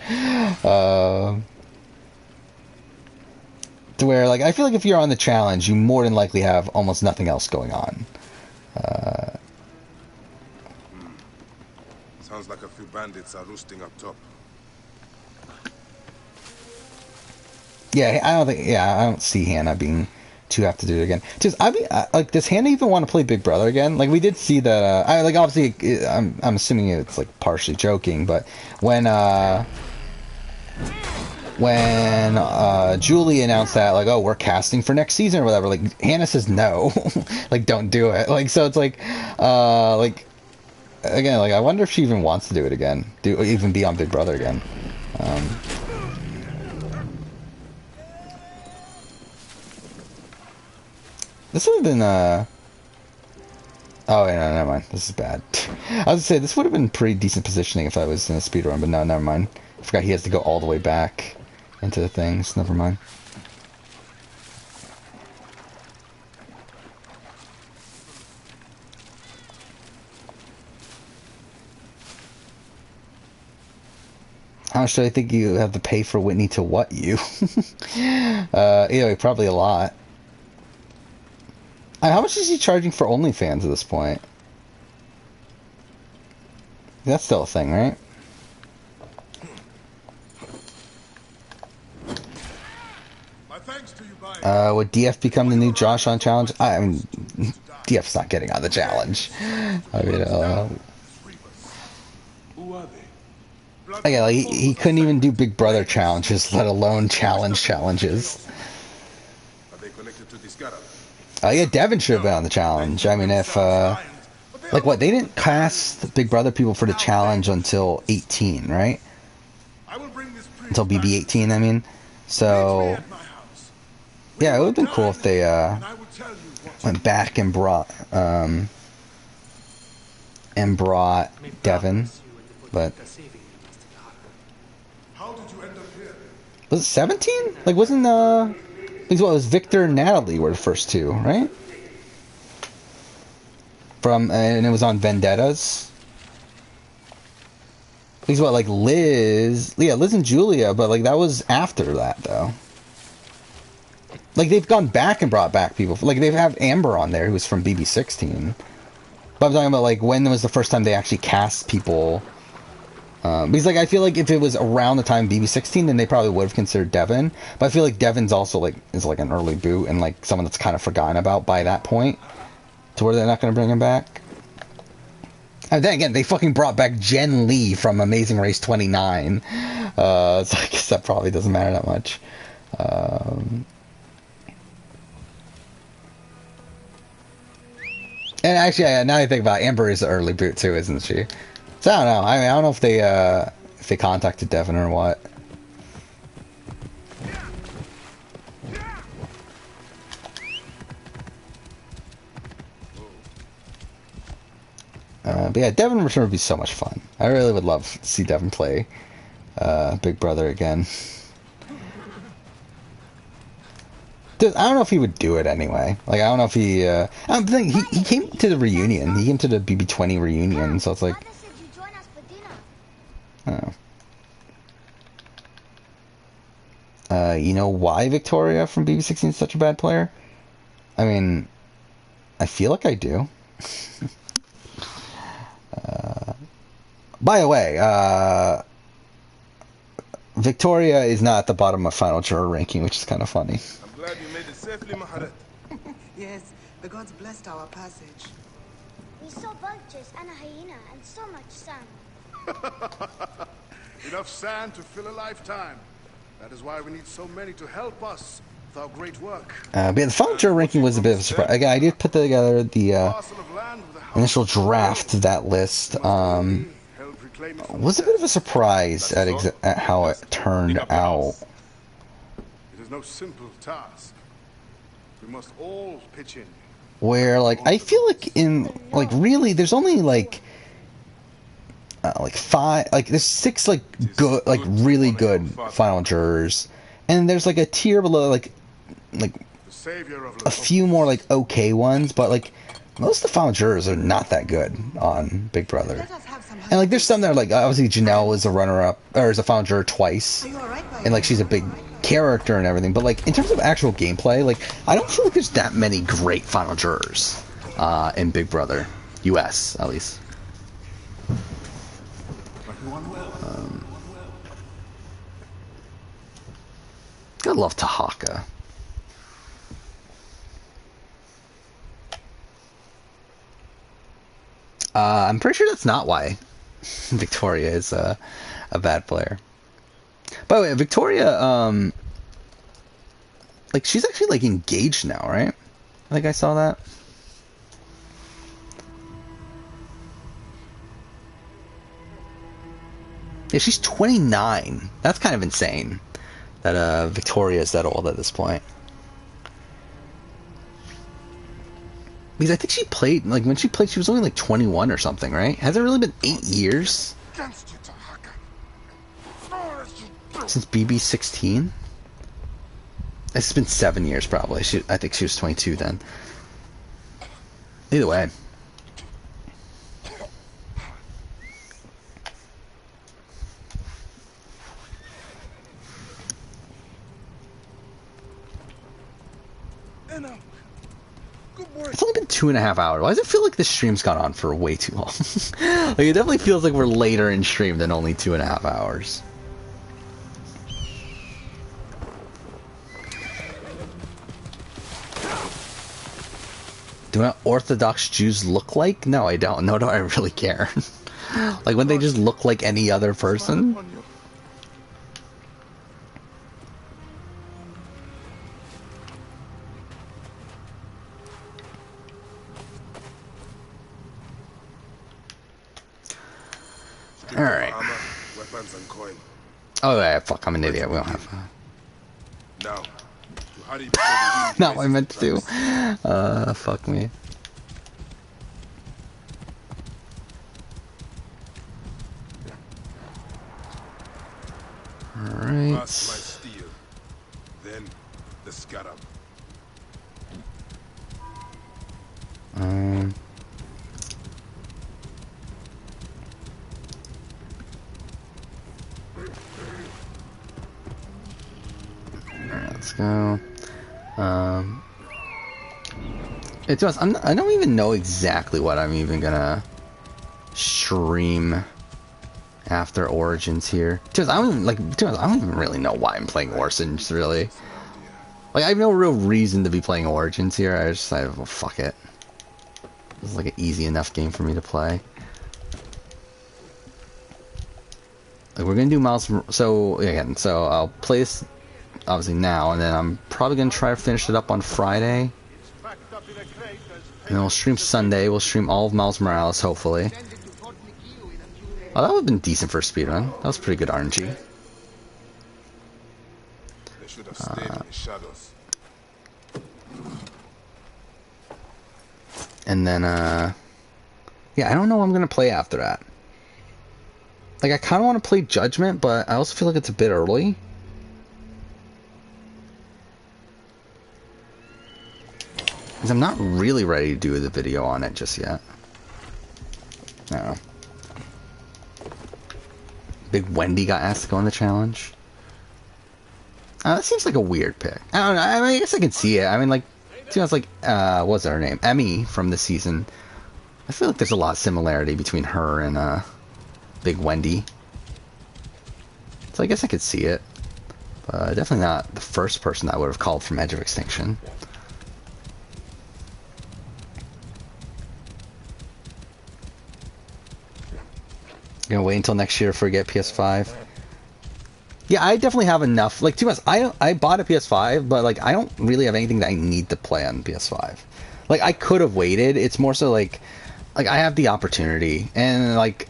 To where, like, I feel like if you're on the challenge, you more than likely have almost nothing else going on. Sounds like a few bandits are roosting up top. Yeah, I don't see Hannah being to have to do it again. Just like, does Hannah even want to play Big Brother again? Like, we did see that. I like, obviously, I'm assuming it's like partially joking, but when Julie announced that, like, oh, we're casting for next season or whatever, like, Hannah says no, like, don't do it. Like, so it's like again, like, I wonder if she even wants to do it again, even be on Big Brother again. This would have been, oh, wait, no, never mind. This is bad. I was gonna say, this would have been pretty decent positioning if I was in a speedrun, but no, never mind. I forgot he has to go all the way back into the things. Never mind. How much do I think you have to pay for Whitney to what you? Yeah, probably a lot. How much is he charging for OnlyFans at this point? That's still a thing, right? Would DF become the new Josh on challenge? I mean, DF's not getting on the challenge. I mean, again, like, he couldn't even do Big Brother challenges, let alone challenges. Are they connected to this Scarab? Yeah, Devin should have been on the challenge. I mean, if, like, what, they didn't cast Big Brother people for the challenge until 18, right? Until BB18, I mean. So, yeah, it would have been cool if they, went back and brought Devin, but... Was it 17? Like, wasn't, it was Victor and Natalie were the first two, right? And it was on Vendettas. These what, like Liz? Yeah, Liz and Julia, but like that was after that, though. Like, they've gone back and brought back people. Like, they have Amber on there, who was from BB16. But I'm talking about, like, when was the first time they actually cast people? Because, like, I feel like if it was around the time BB16, then they probably would have considered Devin. But I feel like Devin's also, like, is like an early boot and, like, someone that's kind of forgotten about by that point, to where they're not going to bring him back. And then again, they fucking brought back Jen Lee from Amazing Race 29. So I guess that probably doesn't matter that much. And actually, now I think about it, Amber is the early boot too, isn't she? So I don't know. I mean, I don't know if they contacted Devin or what. But yeah, Devin Return would be so much fun. I really would love to see Devin play Big Brother again. Dude, I don't know if he would do it anyway. Like, I don't know if he... I don't think he came to the reunion. He came to the BB20 reunion, so it's like... Oh. You know why Victoria from BB16 is such a bad player? I mean, I feel like I do. By the way, Victoria is not at the bottom of Final Juror ranking, which is kind of funny. I'm glad you made it safely, Maharet. Yes, the gods blessed our passage. We saw vultures and a hyena and so much sand. Enough sand to fill a lifetime. That is why we need so many to help us with our great work. But yeah, the Final Juror ranking was a bit of a surprise. Again, I did put together the initial draft of that list. Was a bit of a surprise at how it turned out. It is no simple task. We must all pitch in. Where, like, I feel like really, there's only like five, like there's six like good, like really good final jurors, and there's like a tier below, like a few more like okay ones, but like most of the final jurors are not that good on Big Brother. And like there's some that are like, obviously Janelle is a runner-up, or is a final juror twice, and like she's a big character and everything, but like in terms of actual gameplay, like I don't feel like there's that many great final jurors in Big Brother US, at least. I love Tahaka. I'm pretty sure that's not why Victoria is a bad player. By the way, Victoria, like, she's actually, like, engaged now, right? I think I saw that. Yeah, she's 29. That's kind of insane that Victoria's that old at this point. Because I think she played, like, when she played, she was only like 21 or something, right? Has it really been 8 years since BB16? It's been 7 years probably. I think she was 22 then. Either way. It's only been 2.5 hours. Why does it feel like this stream's gone on for way too long? Like, it definitely feels like we're later in stream than only 2.5 hours. Do what Orthodox Jews look like? No, I don't. No, do I really care. Like, when they just look like any other person? Alright. Oh yeah, fuck, I'm an idiot. We don't have Now, not what I meant to do. Fuck me. Alright. First my steel, then the scarab. Alright, let's go. It does. I don't even know exactly what I'm even gonna stream after Origins here. I don't even I don't even really know why I'm playing Origins really. Like, I have no real reason to be playing Origins here. I just decided, well, fuck it. This is like an easy enough game for me to play. Like, we're gonna do Miles. So again, so I'll play this obviously now, and then I'm probably gonna try to finish it up on Friday. And then we'll stream Sunday. We'll stream all of Miles Morales, hopefully. Oh, that would have been decent for a speedrun. That was pretty good RNG. They should have stayed in the shadows. And then, yeah, I don't know what I'm gonna play after that. Like, I kind of want to play Judgment, but I also feel like it's a bit early. Because I'm not really ready to do the video on it just yet. I don't know. Big Wendy got asked to go on the challenge. That seems like a weird pick. I don't know. I mean, I guess I can see it. I mean, like, it's like, what's her name? Emmy from this season. I feel like there's a lot of similarity between her and, Big Wendy. So I guess I could see it. But definitely not the first person I would have called from Edge of Extinction. Gonna wait until next year for get PS5. Yeah, I definitely have enough. Like, to be honest, I bought a PS5, but like I don't really have anything that I need to play on PS5. Like, I could have waited. It's more so like I have the opportunity, and like,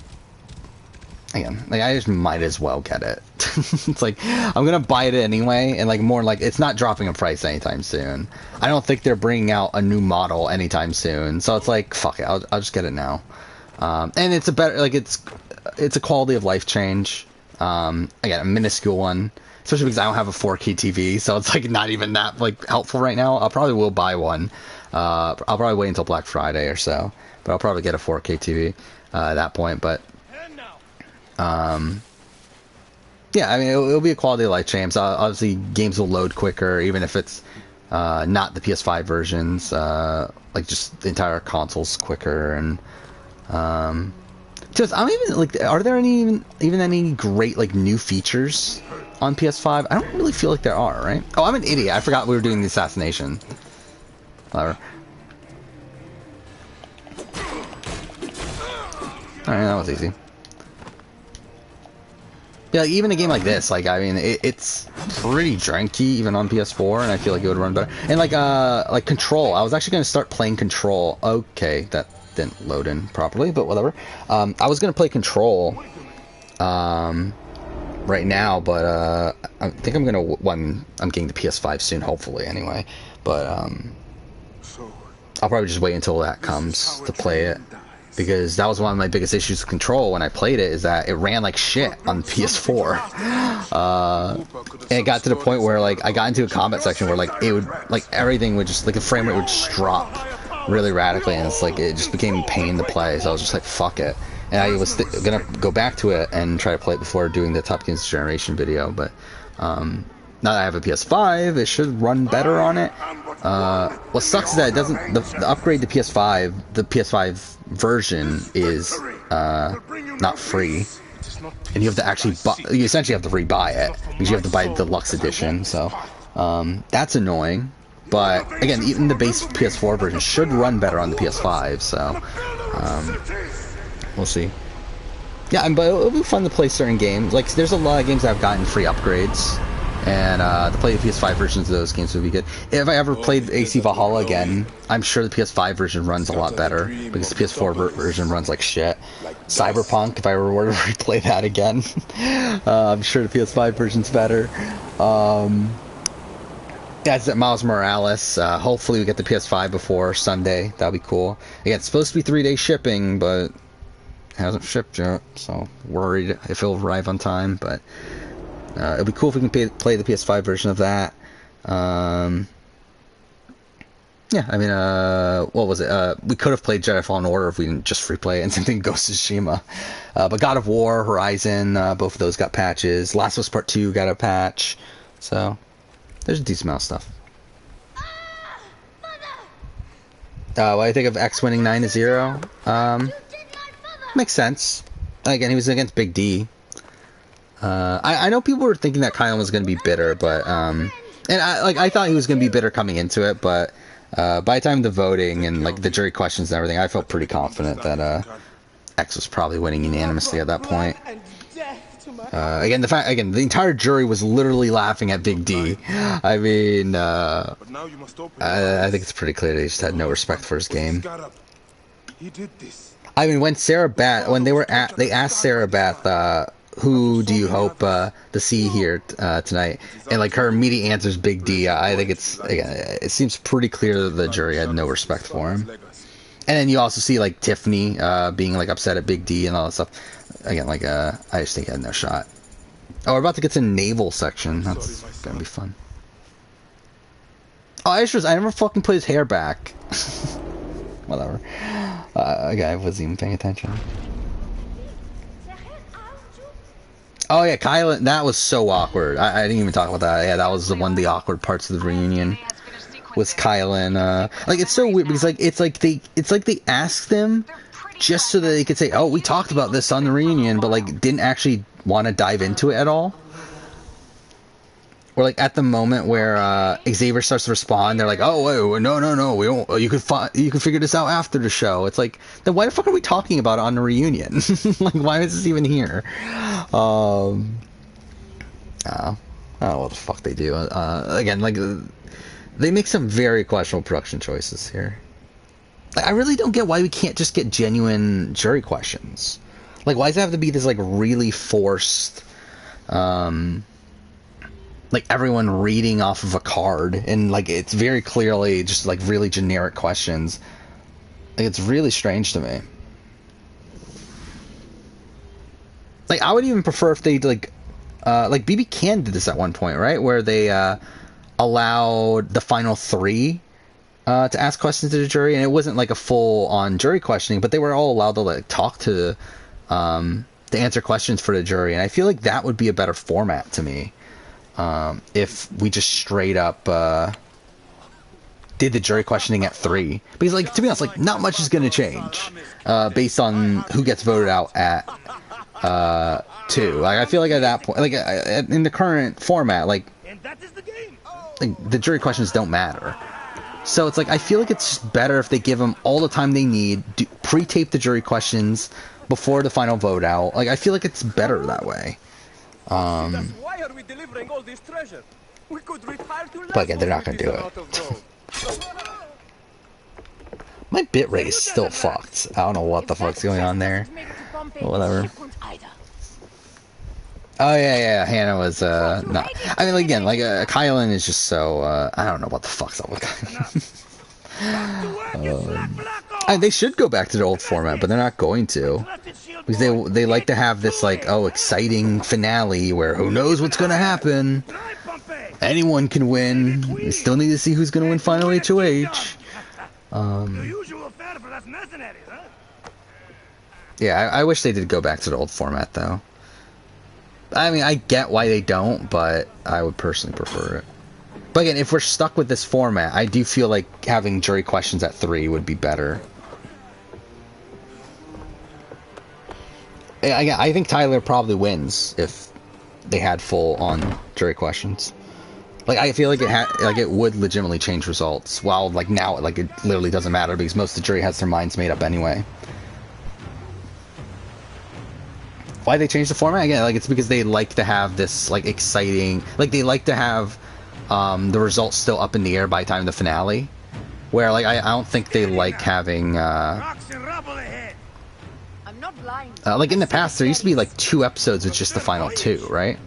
again, like, I just might as well get it. It's like, I'm gonna buy it anyway, and like, more like, it's not dropping in price anytime soon. I don't think they're bringing out a new model anytime soon, so it's like, fuck it, I'll just get it now. And it's a better, like, it's a quality of life change. Again, a minuscule one, especially because I don't have a 4K TV, so it's like not even that like helpful right now. I probably will buy one. I'll probably wait until Black Friday or so, but I'll probably get a 4K TV at that point. But yeah, I mean, it'll be a quality of life change. So obviously, games will load quicker, even if it's not the PS5 versions. Like, just the entire console's quicker, and just, I don't even, like, are there even any great, like, new features on PS5? I don't really feel like there are, right? Oh, I'm an idiot. I forgot we were doing the assassination. Whatever. Alright, that was easy. Yeah, like, even a game like this, like, I mean, it's pretty janky even on PS4, and I feel like it would run better. And like Control, I was actually going to start playing Control. Okay, that didn't load in properly, but whatever. I was going to play Control right now, but I think I'm going to, I'm getting the PS5 soon, hopefully, anyway. But I'll probably just wait until that comes to play it. Because that was one of my biggest issues with Control when I played it, is that it ran like shit on PS4. And it got to the point where, like, I got into a combat section where, like, it would, like, everything would just, like, the frame rate would just drop really radically, and it's like, it just became a pain to play, so I was just like, fuck it. And I was gonna go back to it and try to play it before doing the Top Games Generation video, but, now that I have a PS5, it should run better on it. What sucks is that it doesn't, the upgrade to PS5, the PS5 version is not free, and you have to actually buy, you essentially have to rebuy it because you have to buy the deluxe edition. So that's annoying. But again, even the base PS4 version should run better on the PS5. So we'll see. Yeah, but it'll be fun to play certain games. Like, there's a lot of games that have gotten free upgrades. And to play the PS5 versions of those games would be good. If I ever played AC Valhalla again, I'm sure the PS5 version runs a lot better, because the PS4 version runs like shit. Cyberpunk, if I were to replay that again, I'm sure the PS5 version's better. Yeah, it's Miles Morales. Hopefully we get the PS5 before Sunday. That'll be cool. Again, it's supposed to be 3-day shipping, but it hasn't shipped yet, so worried if it'll arrive on time, but... it'd be cool if we can play the PS5 version of that. Yeah, I mean, what was it? We could have played Jedi Fallen Order if we didn't just replay it, and same thing Ghost of Tsushima. But God of War, Horizon, both of those got patches. Last of Us Part 2 got a patch. So, there's a decent amount of stuff. What do you think of X winning 9-0? Makes sense. Again, he was against Big D. I know people were thinking that Kylan was going to be bitter, but and I thought he was going to be bitter coming into it, but by the time of the voting and like the jury questions and everything, I felt pretty confident that X was probably winning unanimously at that point. Again, the entire jury was literally laughing at Big D. I mean, I think it's pretty clear they just had no respect for his game. I mean, when they asked Sarah Beth, who do you hope to see here tonight? And like her immediate answer is Big D. I think it seems pretty clear that the jury had no respect for him. And then you also see like Tiffany being like upset at Big D and all that stuff. Again, like I just think he had no shot. Oh, we're about to get to naval section. That's gonna be fun. Oh, I never fucking put his hair back. Whatever. I wasn't even paying attention. Oh yeah, Kylan, that was so awkward. I didn't even talk about that. Yeah, that was one of the awkward parts of the reunion. Was Kylan, like, it's so weird because like it's like they asked them just so that they could say, oh, we talked about this on the reunion, but like didn't actually want to dive into it at all. Or like at the moment where Xavier starts to respond, they're like, "Oh, wait, no, we don't. You can figure this out after the show." It's like, then why the fuck are we talking about it on the reunion? Like, why is this even here? I don't know what the fuck they do. Again, like, they make some very questionable production choices here. Like, I really don't get why we can't just get genuine jury questions. Like, why does it have to be this like really forced? Like everyone reading off of a card, and like it's very clearly just like really generic questions. Like, it's really strange to me. Like, I would even prefer if they like BB Can did this at one point, right, where they allowed the final three to ask questions to the jury, and it wasn't like a full on jury questioning, but they were all allowed to like talk to answer questions for the jury, and I feel like that would be a better format to me. If we just straight up did the jury questioning at 3, because like, to be honest, like not much is going to change based on who gets voted out at 2. Like, I feel like at that point, like in the current format, like the jury questions don't matter. So it's like, I feel like it's just better if they give them all the time they need, pre-tape the jury questions before the final vote out. Like, I feel like it's better that way. Why are we delivering all this treasure? We could retire to But again, they're not going to do it. My bitrate is still fucked. I don't know what the fuck's going on there. Whatever. Oh yeah, Hannah was not. I mean, again, like Kylan is just so. I don't know what the fuck's up with Kylan. They should go back to the old format, but they're not going to, because they like to have this like exciting finale where who knows what's going to happen. Anyone can win. We still need to see who's going to win Final HOH. Yeah, I wish they did go back to the old format, though. I mean, I get why they don't, but I would personally prefer it. But again, if we're stuck with this format, I do feel like having jury questions at 3 would be better. I think Tyler probably wins if they had full-on jury questions. Like, I feel like it would legitimately change results. While like now, like it literally doesn't matter because most of the jury has their minds made up anyway. Why they changed the format again? Like, it's because they like to have this like exciting, like they like to have the results still up in the air by the time of the finale. Where like I don't think they like having like in the past there used to be like 2 episodes with just the final 2, right?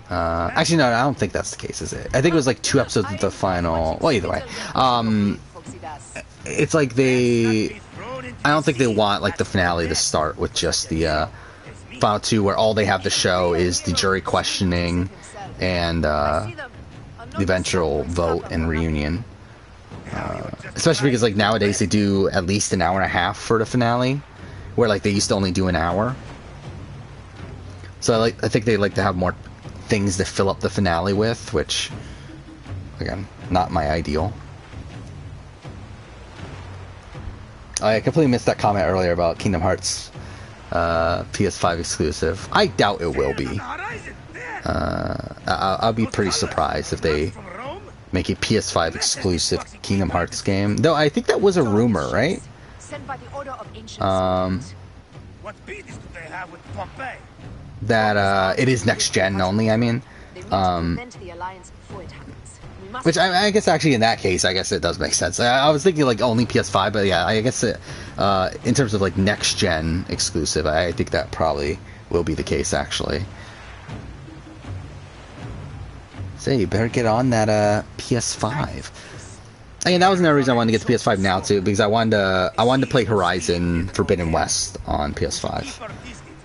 Actually, no, I don't think that's the case, is it? I think it was like 2 episodes with the final. Well, either way, it's like I don't think they want like the finale to start with just the final 2, where all they have to show is the jury questioning and the eventual vote and reunion. Especially because like nowadays they do at least an hour and a half for the finale, where like they used to only do an hour. So I think they like to have more things to fill up the finale with, which again, not my ideal. I completely missed that comment earlier about Kingdom Hearts PS5 exclusive. I doubt it will be. I'll be pretty surprised if they make a PS5 exclusive Kingdom Hearts game. Though I think that was a rumor, right? That it is next gen only. I mean, which I guess actually in that case, I guess it does make sense. I was thinking like only PS5, but yeah, I guess in terms of like next gen exclusive, I think that probably will be the case actually. So you better get on that PS5. And that was another reason I wanted to get the PS5 now too, because I wanted to play Horizon Forbidden West on PS5,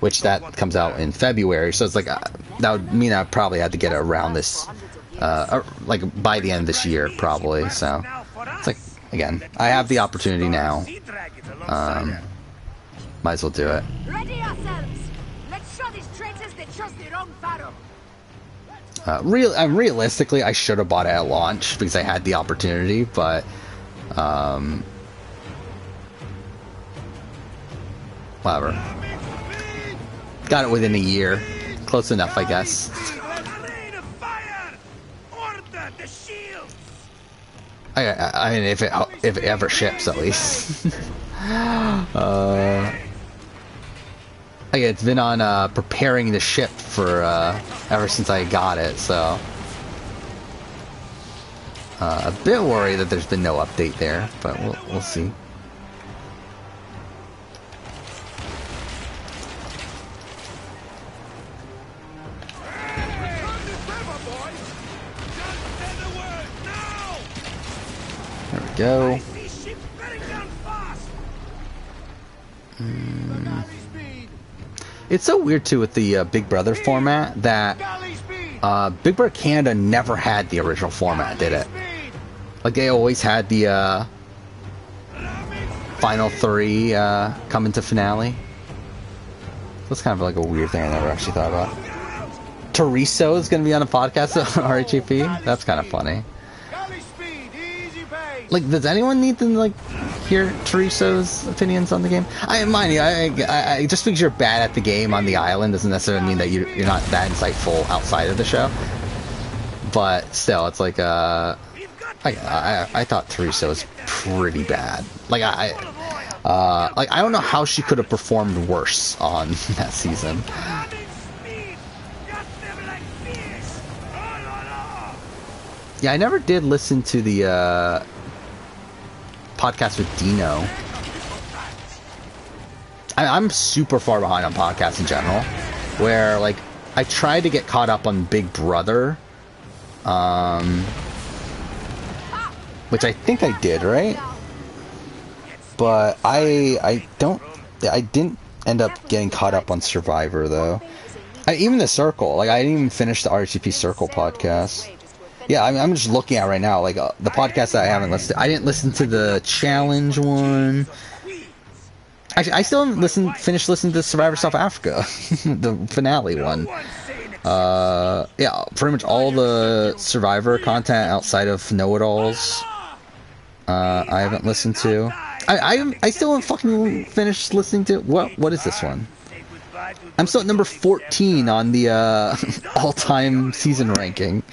which that comes out in February. So it's like that would mean I probably had to get it around this, like by the end of this year probably. So it's like, again, I have the opportunity now. Might as well do it. Ready ourselves. Let's show these traitors they trust their own pharaoh. Realistically, I should have bought it at launch because I had the opportunity, but whatever. Got it within a year. Close enough, I guess. I mean, if it ever ships, at least. It's been on preparing the ship for ever since I got it, so a bit worried that there's been no update there, but we'll see. There we go. It's so weird too with the Big Brother format that Big Brother Canada never had the original format, did it? Like they always had the final 3 come into finale. That's kind of like a weird thing I never actually thought about. Teresa is going to be on a podcast on RHAP? That's kind of funny. Like, does anyone need to like hear Teresa's opinions on the game? Mind you, I just because you're bad at the game on the island doesn't necessarily mean that you're not that insightful outside of the show. But still, it's like I thought Teresa was pretty bad. Like Like, I don't know how she could have performed worse on that season. Yeah, I never did listen to the podcast with Dino. I'm super far behind on podcasts in general, where, like, I tried to get caught up on Big Brother, which I think I did, right? But I didn't end up getting caught up on Survivor, though. Even the Circle, like, I didn't even finish the RTP Circle podcast. Yeah, I'm just looking at right now, like, the podcast that I haven't listened to. I didn't listen to the challenge one. Actually, I still haven't finished listening to Survivor South Africa, the finale one. Yeah, pretty much all the Survivor content outside of Know-It-Alls, I haven't listened to. I still haven't fucking finished listening to... What is this one? I'm still at number 14 on the all-time season ranking.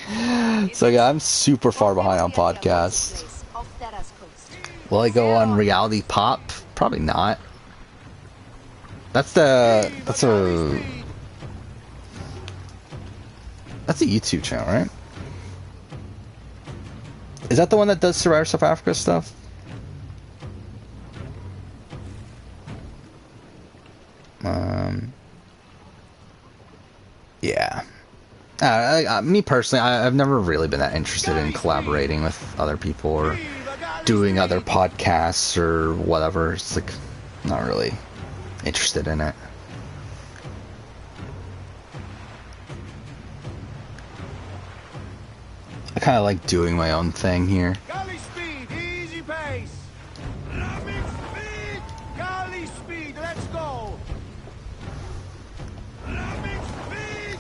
So yeah, I'm super far behind on podcasts. Will I go on Reality Pop? Probably not. That's a YouTube channel, right? Is that the one that does Survivor South Africa stuff? Yeah. Me personally, I've never really been that interested in collaborating with other people or doing other podcasts or whatever. It's like, not really interested in it. I kind of like doing my own thing here. Galley speed, easy pace. Rapid speed, galley speed, let's go. Rapid speed.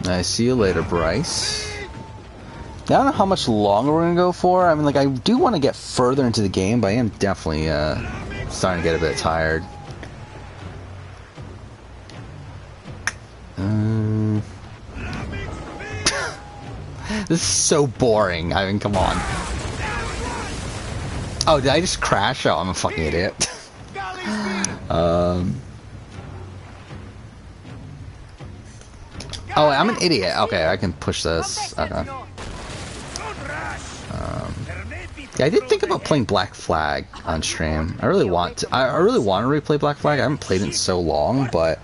I see you later, Bryce. I don't know how much longer we're gonna go for. I mean, like, I do want to get further into the game, but I am definitely starting to get a bit tired. This is so boring. I mean, come on. Oh, did I just crash? Oh, I'm a fucking idiot. Oh, I'm an idiot. Okay, I can push this. Okay. Yeah, I did think about playing Black Flag on stream. I really want to. I really want to replay Black Flag. I haven't played it in so long, but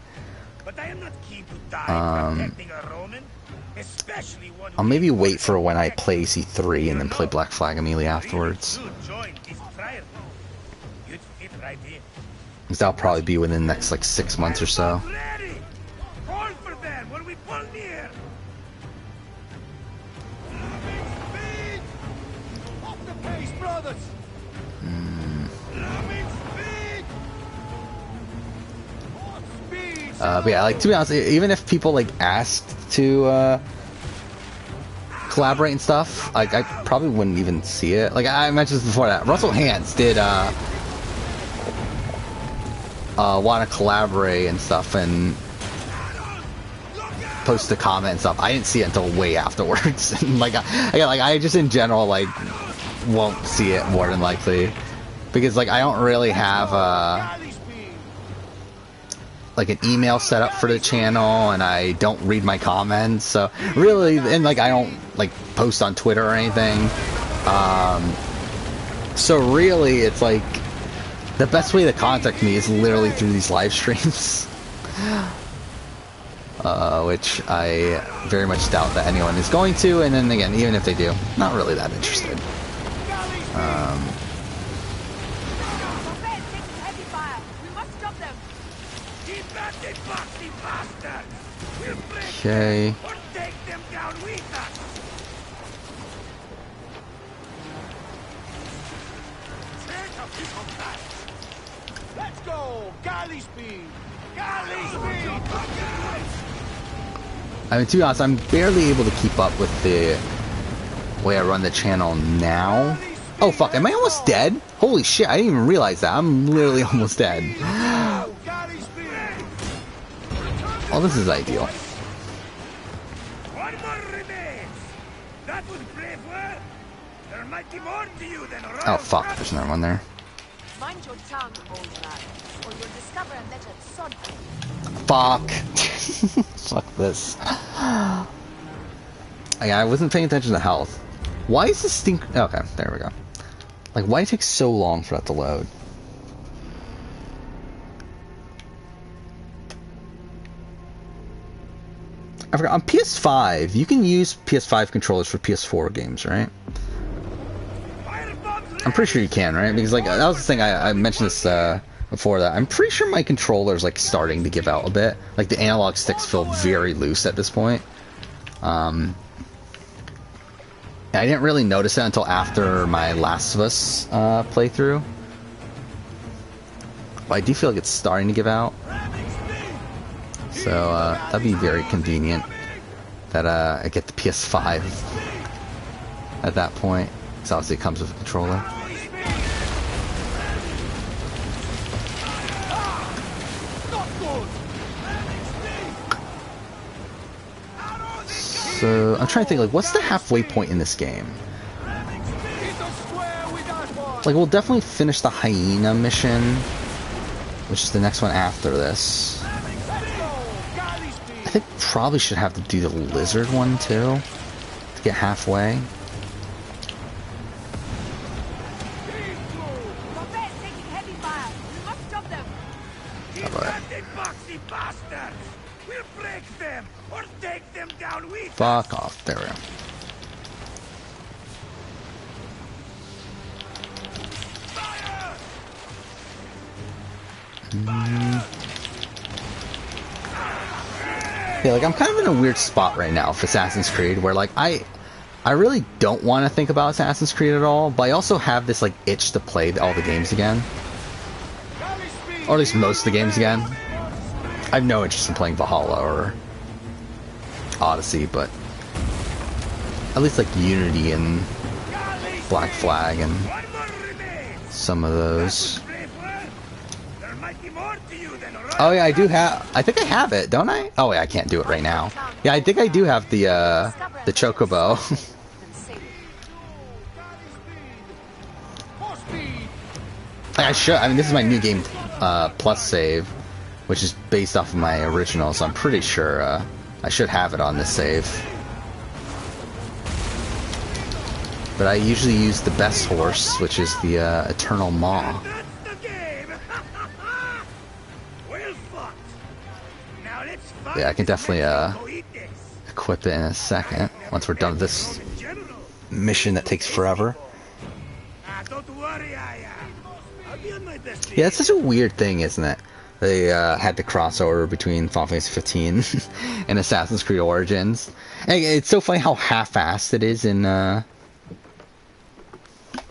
I'll maybe wait for when I play C3 and then play Black Flag immediately afterwards. Because that'll probably be within the next, like, 6 months or so. But yeah, like, to be honest, even if people, like, asked to collaborate and stuff, like, I probably wouldn't even see it. Like, I mentioned this before, that Russell Hantz did want to collaborate and stuff and post a comment and stuff. I didn't see it until way afterwards. Like, I just in general, like, won't see it more than likely, because, like, I don't really have like an email set up for the channel, and I don't read my comments, so really, and, like, I don't, like, post on Twitter or anything, so really, it's like, the best way to contact me is literally through these live streams, which I very much doubt that anyone is going to, and then again, even if they do, not really that interested. Okay. Let's go! Galley speed! Galley speed! I mean, to be honest, I'm barely able to keep up with the way I run the channel now. Oh, fuck, am I almost dead? Holy shit, I didn't even realize that. I'm literally almost dead. Oh, this is ideal. Oh fuck, there's another one there. Mind your tongue, old man, or you'll discover a legend son. Fuck. Fuck this. I wasn't paying attention to health. Why is this thing... Okay, there we go. Like, why it takes so long for that to load? I forgot, on PS5, you can use PS5 controllers for PS4 games, right? I'm pretty sure you can, right? Because, like, that was the thing, I mentioned this before that. I'm pretty sure my controller's, like, starting to give out a bit. Like, the analog sticks feel very loose at this point. I didn't really notice that until after my Last of Us playthrough. But I do feel like it's starting to give out. So, that'd be very convenient that I get the PS5 at that point. Because obviously it comes with a controller. So, I'm trying to think, like, what's the halfway point in this game? Like, we'll definitely finish the hyena mission, which is the next one after this. I think probably should have to do the lizard one, too, to get halfway. Fuck off. There we go. Yeah, like, I'm kind of in a weird spot right now for Assassin's Creed, where, like, I really don't want to think about Assassin's Creed at all, but I also have this, like, itch to play all the games again. Or at least most of the games again. I have no interest in playing Valhalla or Odyssey, but at least like Unity and Black Flag and some of those. Oh yeah, I do have. I think I have it, don't I? Oh yeah, I can't do it right now. Yeah, I think I do have the Chocobo. I should. I mean, this is my new game plus save, which is based off of my original, so I'm pretty sure I should have it on this save. But I usually use the best horse, which is the Eternal Maw. Yeah, I can definitely equip it in a second, once we're done with this mission that takes forever. Yeah, it's such a weird thing, isn't it? They had the crossover between Final Fantasy 15 and Assassin's Creed Origins. And it's so funny how half-assed it is in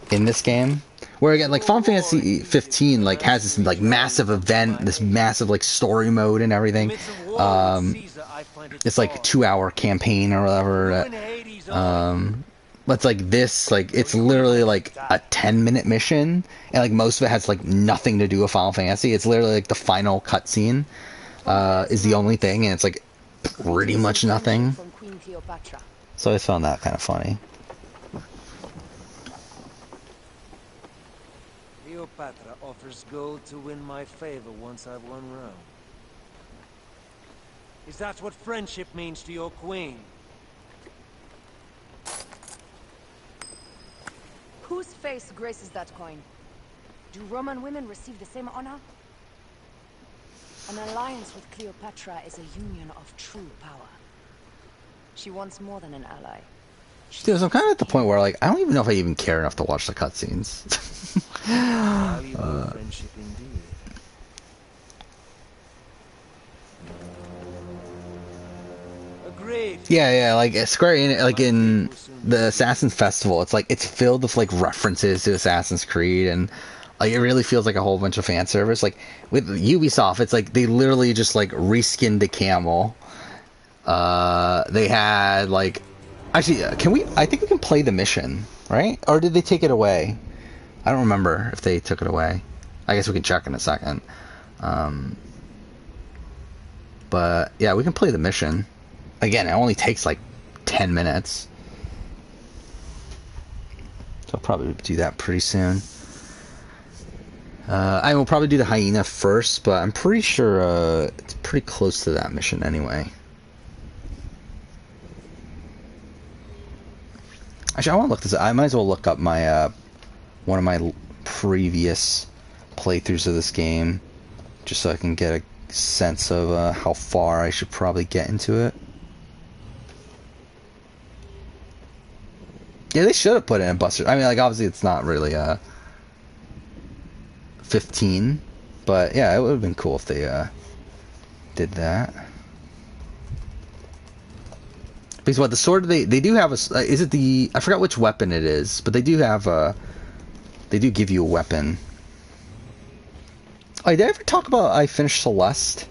this game. Where again, like Final Fantasy 15, like has this like massive event, this massive like story mode and everything. It's like a 2-hour campaign or whatever. But it's like this, like it's literally like a 10-minute mission, and like most of it has like nothing to do with Final Fantasy. It's literally like the final cutscene is the only thing, and it's like pretty much nothing. So I found that kind of funny. Cleopatra offers gold to win my favor once I've won Rome. Is that what friendship means to your queen? Whose face graces that coin? Do Roman women receive the same honor? An alliance with Cleopatra is a union of true power. She wants more than an ally. Dude, so I'm kind of at the point where like I don't even know if I even care enough to watch the cutscenes. Friendship indeed. Agreed. Yeah, like Square Enix, like in the Assassin's Festival, it's like it's filled with like references to Assassin's Creed, and like it really feels like a whole bunch of fan service. Like with Ubisoft, it's like they literally just like reskinned the camel. They had like actually, can we? I think we can play the mission, right? Or did they take it away? I don't remember if they took it away. I guess we can check in a second. But yeah, we can play the mission. Again, it only takes like 10 minutes. So I'll probably do that pretty soon. I will probably do the hyena first, but I'm pretty sure it's pretty close to that mission anyway. Actually, I want to look this up. I might as well look up my one of my previous playthroughs of this game, just so I can get a sense of how far I should probably get into it. Yeah, they should have put in a Buster. I mean, like, obviously it's not really 15, but yeah, it would have been cool if they did that. Because what the sword they do have a is it the I forgot which weapon it is, but they do have they do give you a weapon. Oh, did I ever talk about I finished Celeste?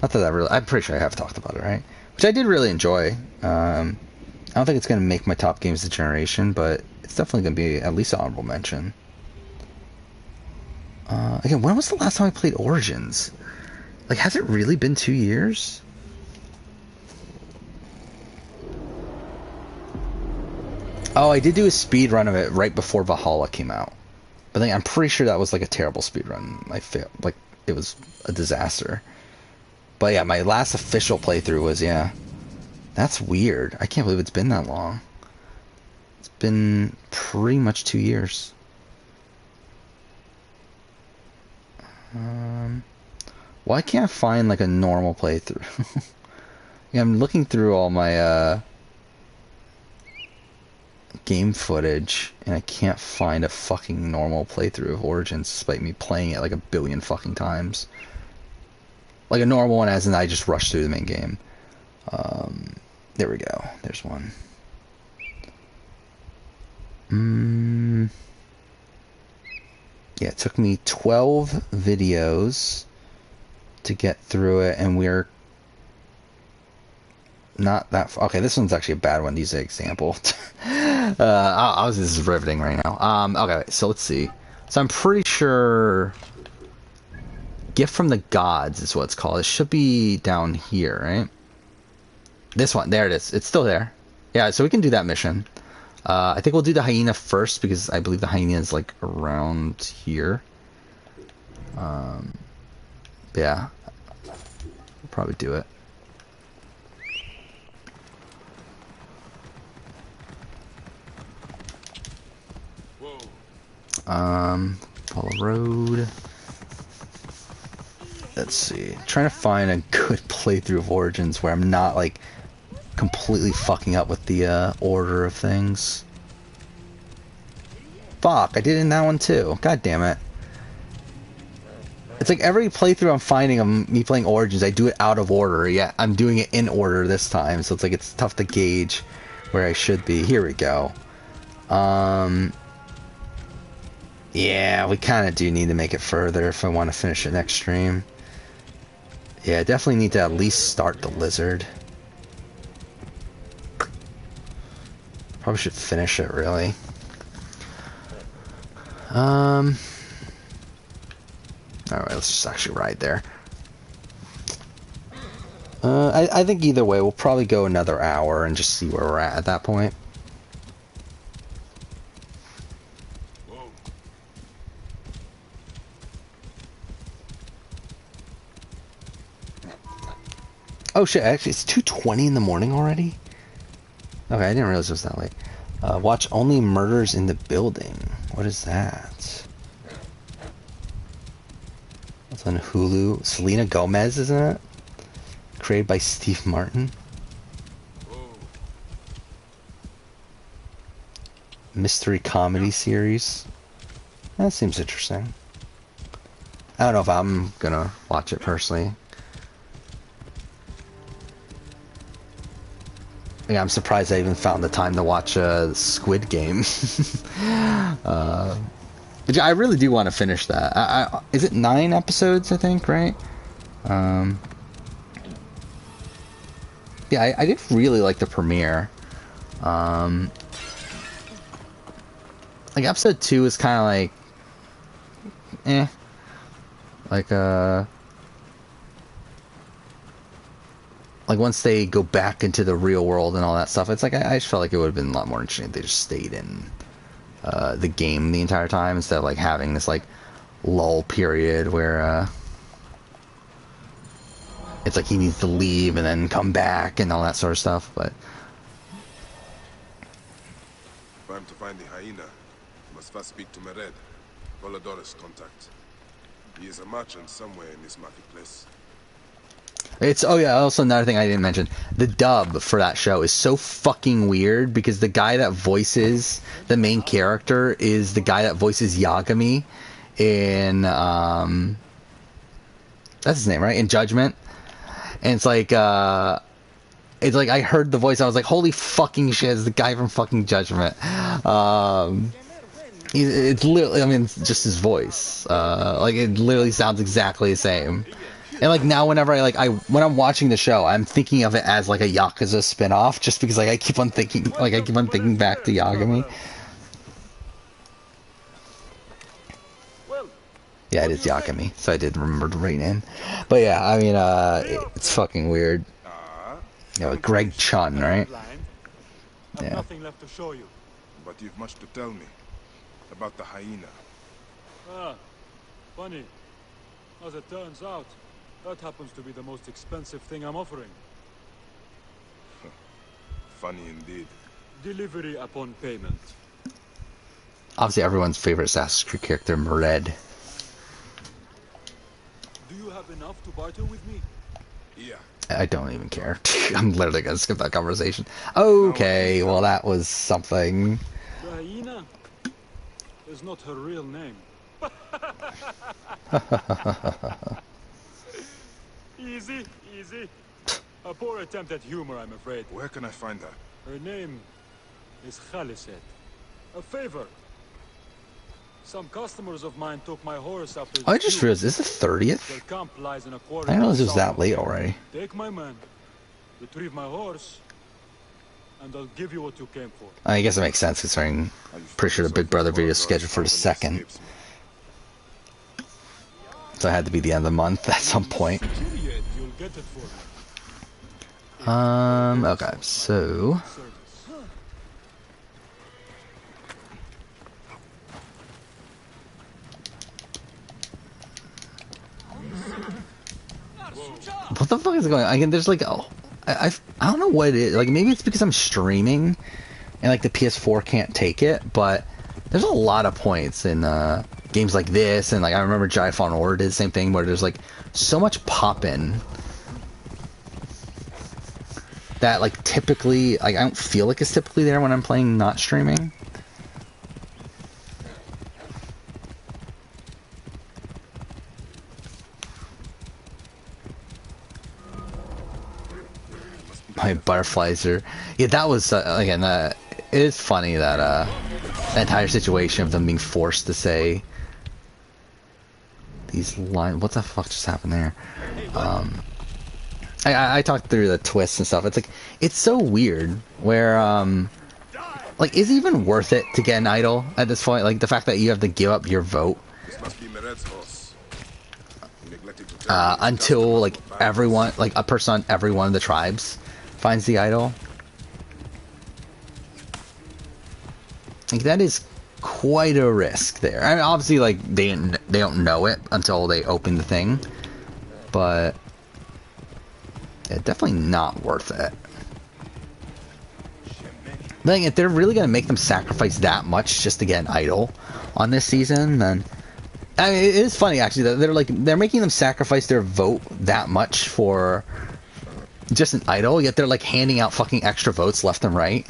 Not that I'm pretty sure I have talked about it, right? Which I did really enjoy. I don't think it's going to make my top games of the generation, but it's definitely going to be at least an honorable mention. Again, when was the last time I played Origins? Like, has it really been 2 years? Oh, I did do a speed run of it right before Valhalla came out. But I'm pretty sure that was like a terrible speed run. I failed. Like, it was a disaster. But yeah, my last official playthrough was, yeah. That's weird. I can't believe it's been that long. It's been pretty much 2 years. Why can't I find like a normal playthrough? Yeah, I'm looking through all my game footage and I can't find a fucking normal playthrough of Origins despite me playing it like a billion fucking times. Like a normal one as in I just rushed through the main game. There we go. There's one. Yeah, it took me 12 videos to get through it, and we're not that far. Okay, this one's actually a bad one. These are examples. This is riveting right now. Okay, so let's see. So I'm pretty sure Gift from the Gods is what it's called. It should be down here, right? This one. There it is. It's still there. Yeah, so we can do that mission. I think we'll do the hyena first because I believe the hyena is like around here. Yeah. We'll probably do it. Follow road. Let's see. I'm trying to find a good playthrough of Origins where I'm not like completely fucking up with the order of things. Fuck, I did it in that one too. God damn it. It's like every playthrough I'm finding of me playing Origins, I do it out of order. Yeah, I'm doing it in order this time, so it's like it's tough to gauge where I should be. Here we go. Yeah, we kind of do need to make it further if I want to finish it next stream. Yeah, I definitely need to at least start the lizard. Probably should finish it, really. Alright, let's just actually ride there. I think either way, we'll probably go another hour and just see where we're at that point. Oh shit, actually it's 2:20 in the morning already? Okay, I didn't realize it was that late. Watch Only Murders in the Building. What is that? It's on Hulu. Selena Gomez, isn't it? Created by Steve Martin. Mystery comedy series. That seems interesting. I don't know if I'm gonna watch it personally. Yeah, I'm surprised I even found the time to watch Squid Game. Which I really do want to finish that. Is it 9 episodes, I think, right? Yeah, I did really like the premiere. Like, episode 2 is kind of like... eh. Like, once they go back into the real world and all that stuff, it's like, I just felt like it would have been a lot more interesting if they just stayed in the game the entire time instead of like having this like lull period where it's like he needs to leave and then come back and all that sort of stuff. But if I'm to find the hyena, I must first speak to Mered, Volador's contact. He is a merchant somewhere in this marketplace. it's, oh yeah, also another thing I didn't mention, the dub for that show is so fucking weird because the guy that voices the main character is the guy that voices Yagami in that's his name, right? In Judgment. And it's like I heard the voice, I was like, holy fucking shit, it's the guy from fucking Judgment. It's literally, I mean, it's just his voice. Like, it literally sounds exactly the same. And like now, whenever when I'm watching the show, I'm thinking of it as like a Yakuza spin-off, just because like I keep on thinking back to Yagami. Yeah, it is Yagami, so I did remember the right name. But yeah, I mean, it's fucking weird. You know, Greg Chun, right? I've nothing left to show you. But you've much to tell me about the hyena. Ah, funny. As it turns out, that happens to be the most expensive thing I'm offering. Funny indeed. Delivery upon payment. Obviously, everyone's favorite Assassin's Creed character, Mered. Do you have enough to barter with me? Yeah. I don't even care. I'm literally gonna skip that conversation. Okay, well that was something. The hyena is not her real name. Easy, easy. A poor attempt at humor, I'm afraid. Where can I find her? Her name is Khaliset. A favor. Some customers of mine took my horse after. Oh, I just realized this is the 30th. Their camp lies in a I quarter. didn't realize it was that late already. Take my man, retrieve my horse, and I'll give you what you came for. I guess it makes sense considering I'm pretty sure the Big Brother video is scheduled for the 2nd. So it had to be the end of the month at some point. Okay, so what the fuck is going on? Again, there's like, oh, I don't know what it is. Like, maybe it's because I'm streaming and like the PS4 can't take it, but there's a lot of points in games like this, and like I remember Jedi Fallen Order did the same thing, where there's like so much poppin' that like typically, like I don't feel like it's typically there when I'm playing not streaming. My butterflies are, yeah, that was again, it is funny that the entire situation of them being forced to say these lines. What the fuck just happened there? I talked through the twists and stuff. It's like, it's so weird where like, is it even worth it to get an idol at this point? Like the fact that you have to give up your vote until like everyone, like a person on every one of the tribes finds the idol. Like, that is quite a risk there. I mean, obviously, like, they don't know it until they open the thing, but yeah, definitely not worth it. Like, if they're really gonna make them sacrifice that much just to get an idol on this season, then I mean, it is funny actually that they're making them sacrifice their vote that much for just an idol, yet they're like handing out fucking extra votes left and right.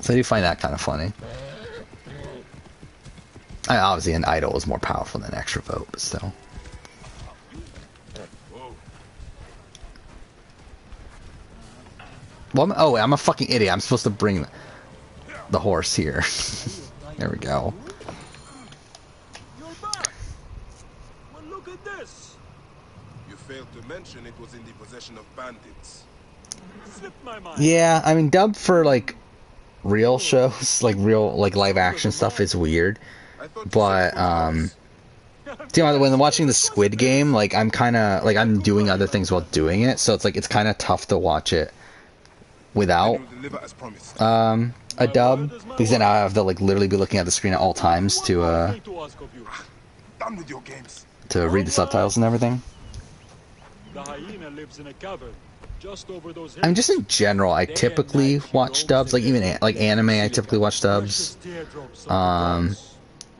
So I do find that kind of funny. I mean, obviously an idol is more powerful than an extra vote, but still. Well, I'm a fucking idiot. I'm supposed to bring the horse here. There we go. Well, look at this. You failed to mention it was in the possession of bandits. Slipped my mind. Yeah, I mean, dubbed for like real shows, like real like live action stuff is weird. But see, when watching the Squid Game, like I'm kind of like I'm doing other things while doing it, so it's like it's kind of tough to watch it without a dub, because then I have to like literally be looking at the screen at all times to Done with your games. read the subtitles and everything. The hyena lives in a cavern just over those I mean, just in general, I typically watch dubs. Like even like anime, I typically watch dubs.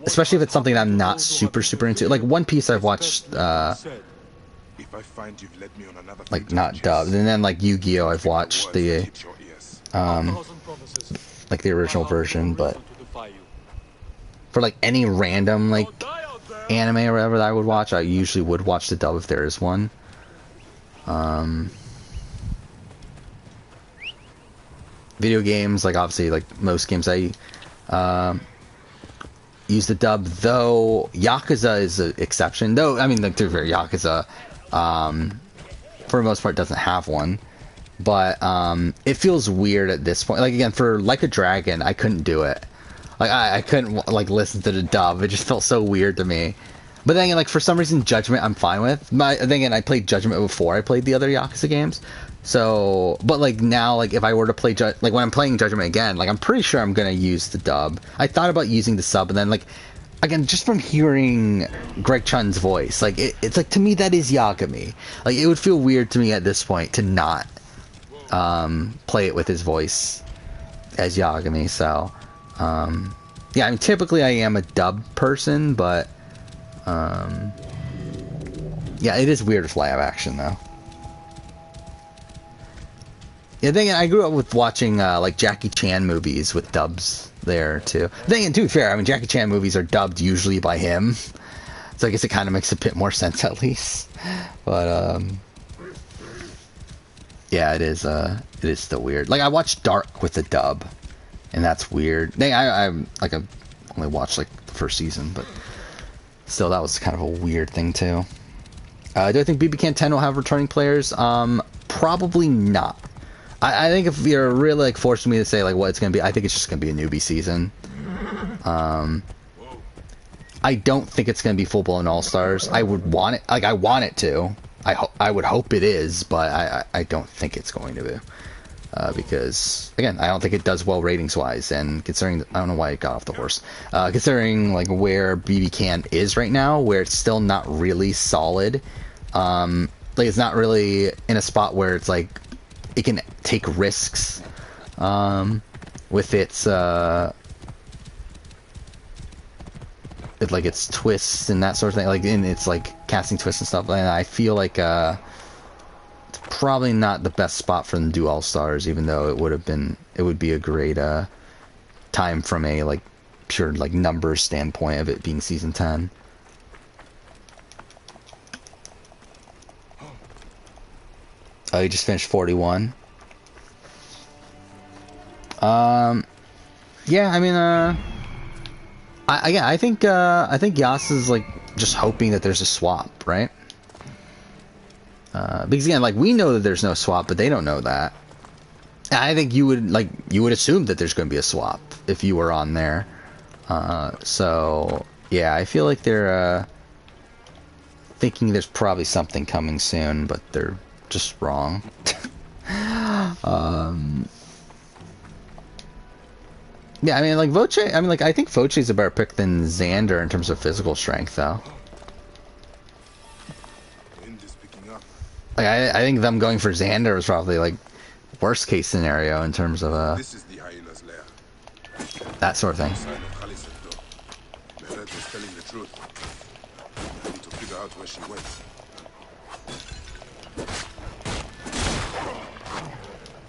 Especially if it's something that I'm not super into. Like One Piece, I've watched If I find you've led me on another like not dubbed, and then like Yu-Gi-Oh, I've watched the like the original version. But for like any random like anime or whatever that I would watch, I usually would watch the dub if there is one. Video games, like obviously like most games I use the dub, though Yakuza is an exception. Though I mean, like to be fair, Yakuza for the most part doesn't have one, but it feels weird at this point. Like again, for Like a Dragon, I couldn't do it. Like I couldn't like listen to the dub. It just felt so weird to me. But then again, like for some reason, Judgment I'm fine with. Then again, I played Judgment before I played the other Yakuza games. So, but like now, like if I were to play like when I'm playing Judgment again, like I'm pretty sure I'm gonna use the dub. I thought about using the sub, and then like again, just from hearing Greg Chun's voice, like it's like to me that is Yagami. Like it would feel weird to me at this point to not play it with his voice as Yagami. So, yeah, I mean typically I am a dub person, but yeah, it is weird with live action though. Yeah, then I grew up with watching like Jackie Chan movies with dubs there too. Then to be fair, I mean Jackie Chan movies are dubbed usually by him, so I guess it kind of makes a bit more sense at least. But yeah, it is still weird. Like I watched Dark with the dub, and that's weird. I only watched like the first season, but still that was kind of a weird thing too. Do I think BB Can 10 will have returning players? Probably not. I think if you're really like forcing me to say like what it's gonna be, I think it's just gonna be a newbie season. I don't think it's gonna be full blown All Stars. I would want it, like I want it to. I would hope it is, but I don't think it's going to be because again I don't think it does well ratings wise, and considering I don't know why it got off the horse. Considering like where BB Can is right now, where it's still not really solid. Like it's not really in a spot where it's like it can take risks with its its twists and that sort of thing, like in its like casting twists and stuff. And I feel like it's probably not the best spot for them to do All Stars, even though it would be a great time from a like pure like numbers standpoint of it being season 10. Oh, you just finished 41. Yeah, I mean, I think Yas is like just hoping that there's a swap, right? Because again, like we know that there's no swap, but they don't know that. And I think you would assume that there's going to be a swap if you were on there. So yeah, I feel like they're thinking there's probably something coming soon, but they're just wrong. Yeah, I mean, like Voce. I mean, like I think Voce is a better pick than Xander in terms of physical strength, though. Like I think them going for Xander was probably like worst case scenario in terms of This is the hyena's lair. that sort of thing. Meret was telling the truth. I need to figure out where she went.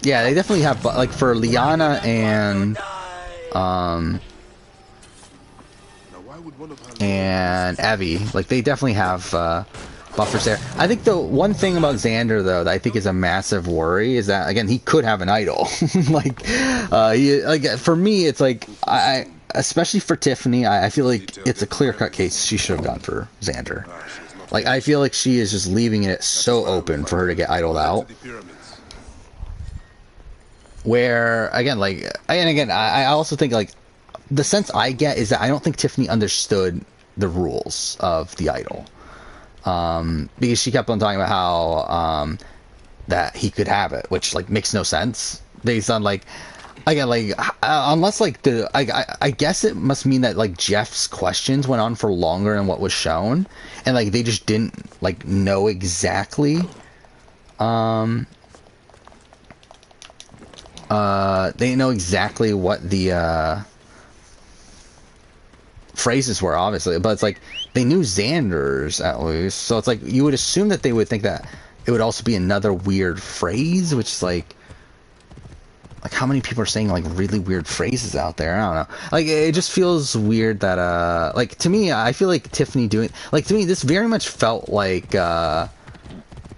Yeah, they definitely have like for Liana and Evie, like they definitely have buffers there. I think the one thing about Xander though that I think is a massive worry is that again he could have an idol. like for me it's like I especially for Tiffany I feel like it's a clear-cut case she should have gone for Xander. Like I feel like she is just leaving it so open for her to get idoled out. Where again, like, and again, I also think like the sense I get is that I don't think Tiffany understood the rules of the idol, because she kept on talking about how that he could have it, which like makes no sense based on like Again, like unless like I guess it must mean that like Jeff's questions went on for longer than what was shown, and like they just didn't like know exactly. They didn't know exactly what the phrases were, obviously, but it's like they knew Xander's at least, so it's like you would assume that they would think that it would also be another weird phrase, which is like how many people are saying like really weird phrases out there? I don't know. Like it just feels weird that like to me, I feel like Tiffany doing like to me this very much felt like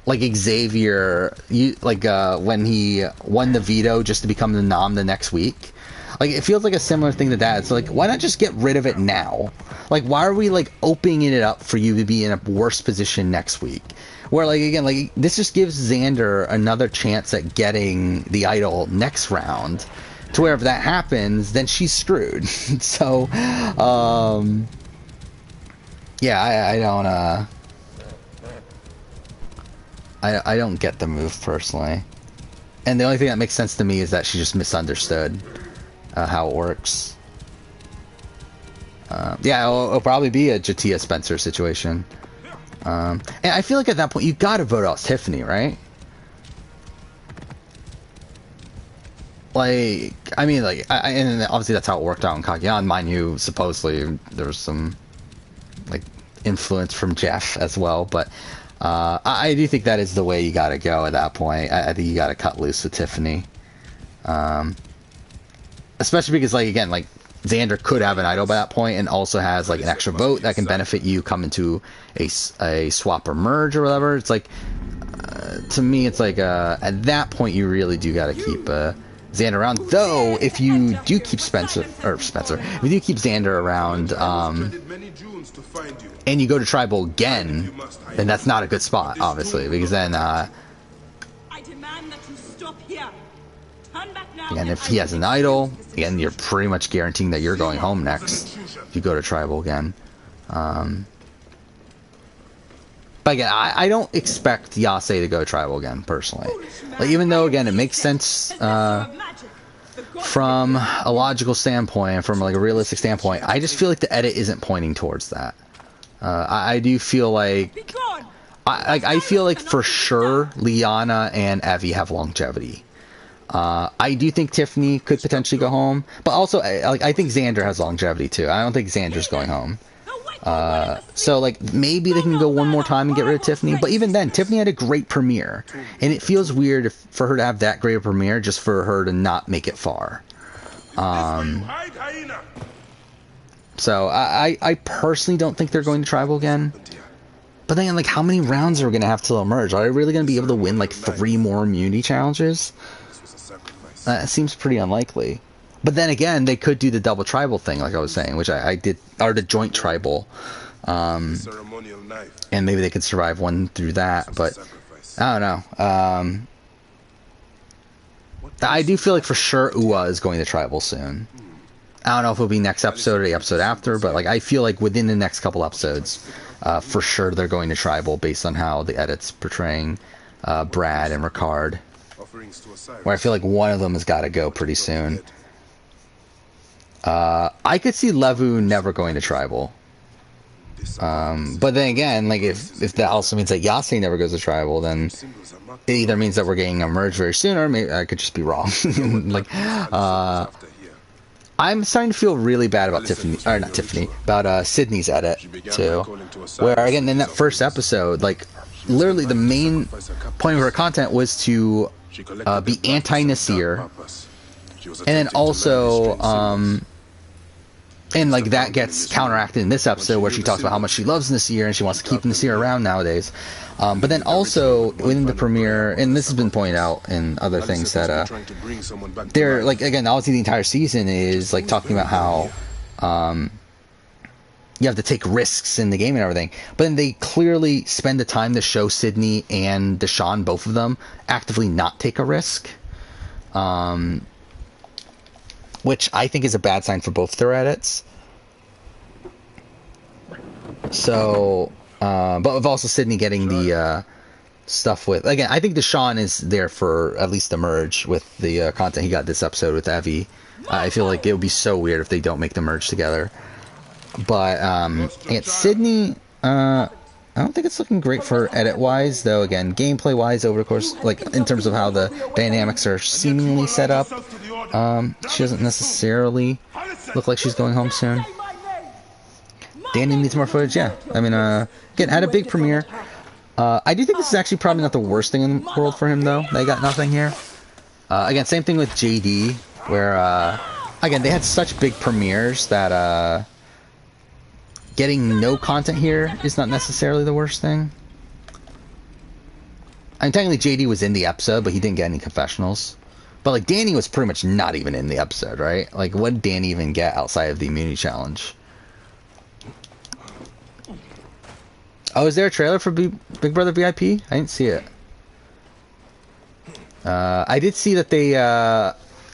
Xavier when he won the veto just to become the nom the next week. Like it feels like a similar thing to that. It's like why not just get rid of it now? Like why are we like opening it up for you to be in a worse position next week? Where like again like this just gives Xander another chance at getting the idol next round. To where if that happens, then she's screwed. So yeah, I don't get the move personally. And the only thing that makes sense to me is that she just misunderstood how it works. Yeah, it'll probably be a Jatia Spencer situation. And I feel like at that point you gotta vote out Tiffany, right? Like, I mean, like, and obviously that's how it worked out in Kagyan. Mind you, supposedly there was some like influence from Jeff as well, but I do think that is the way you gotta go at that point. I think you gotta cut loose with Tiffany. Especially because, like, again, like, Xander could have an idol by that point and also has, like, an extra vote that can benefit you come into a swap or merge or whatever. It's like, to me, it's like, at that point, you really do gotta keep Xander around. Though, if you do keep Spencer, if you do keep Xander around, and you go to Tribal again, then that's not a good spot, obviously, because then, and if he has an idol, again, you're pretty much guaranteeing that you're going home next if you go to Tribal again. But again, I don't expect Yase to go to Tribal again, personally. Like, even though, again, it makes sense from a logical standpoint, from like a realistic standpoint, I just feel like the edit isn't pointing towards that. I do feel like I feel like for sure Liana and Evie have longevity. I do think Tiffany could potentially go home, but also I think Xander has longevity too. I don't think Xander's going home. So like maybe they can go one more time and get rid of Tiffany, but even then Tiffany had a great premiere, and it feels weird for her to have that great a premiere just for her to not make it far. So I personally don't think they're going to Tribal again. But then, like, how many rounds are we going to have till emerge? Are they really going to be able to win, like, 3 more immunity challenges? That seems pretty unlikely. But then again, they could do the double Tribal thing, like I was saying, which I did, or the joint Tribal. And maybe they could survive one through that, but I don't know. I do feel like for sure Uwa is going to Tribal soon. I don't know if it'll be next episode or the episode after, but like I feel like within the next couple episodes, for sure they're going to Tribal based on how the edit's portraying Brad and Ricard. Where I feel like one of them has got to go pretty soon. I could see Levu never going to Tribal. But then again, like if that also means that Yase never goes to Tribal, then it either means that we're getting a merge very soon, or maybe I could just be wrong. Like, I'm starting to feel really bad about about Sydney's edit too. Where again, in that first episode, like literally the main point of her content was to be anti-Nasir, and then also and like that gets counteracted in this episode where she talks about how much she loves Nasir and she wants to keep Nasir around nowadays. But then also within the premiere, and this has been pointed out in other things, that they're like, again, obviously the entire season is like talking about how you have to take risks in the game and everything. But then they clearly spend the time to show Sydney and Deshawn, both of them, actively not take a risk. Which I think is a bad sign for both their edits. So, but with also Sydney getting the stuff with, again, I think Deshaun is there for at least the merge with the content he got this episode with Evie. I feel like it would be so weird if they don't make the merge together. But and Sydney, I don't think it's looking great for edit-wise, though. Again, gameplay-wise, over the course, like in terms of how the dynamics are seemingly set up, she doesn't necessarily look like she's going home soon. Danny needs more footage, yeah. I mean, again, had a big premiere. I do think this is actually probably not the worst thing in the world for him, though. They got nothing here. Again, same thing with JD, where, again, they had such big premieres that, getting no content here is not necessarily the worst thing. I mean, technically JD was in the episode, but he didn't get any confessionals. But, like, Danny was pretty much not even in the episode, right? Like, what did Danny even get outside of the immunity challenge? Oh, is there a trailer for Big Brother VIP? I didn't see it. I did see that they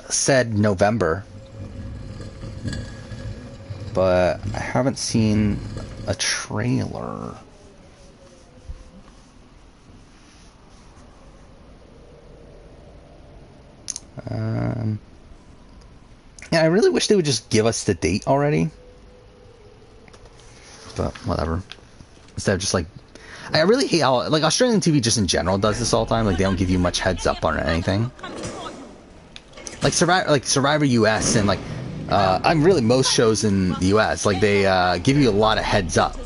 said November, but I haven't seen a trailer. Yeah, I really wish they would just give us the date already, but whatever. Instead of just like, I really hate how, like, Australian TV just in general does this all the time. Like, they don't give you much heads up on anything. Like Survivor US and like, I'm really most shows in the US. Like, they give you a lot of heads up.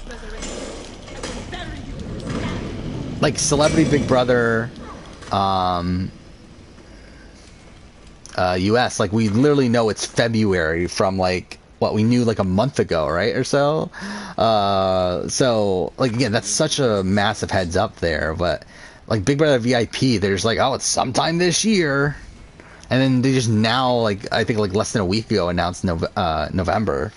Like Celebrity Big Brother, US. Like, we literally know it's February from like what we knew like a month ago, right, or so. So, like, again, that's such a massive heads up there. But like Big Brother VIP, they're just like, oh, it's sometime this year, and then they just now, like, I think like less than a week ago, announced November.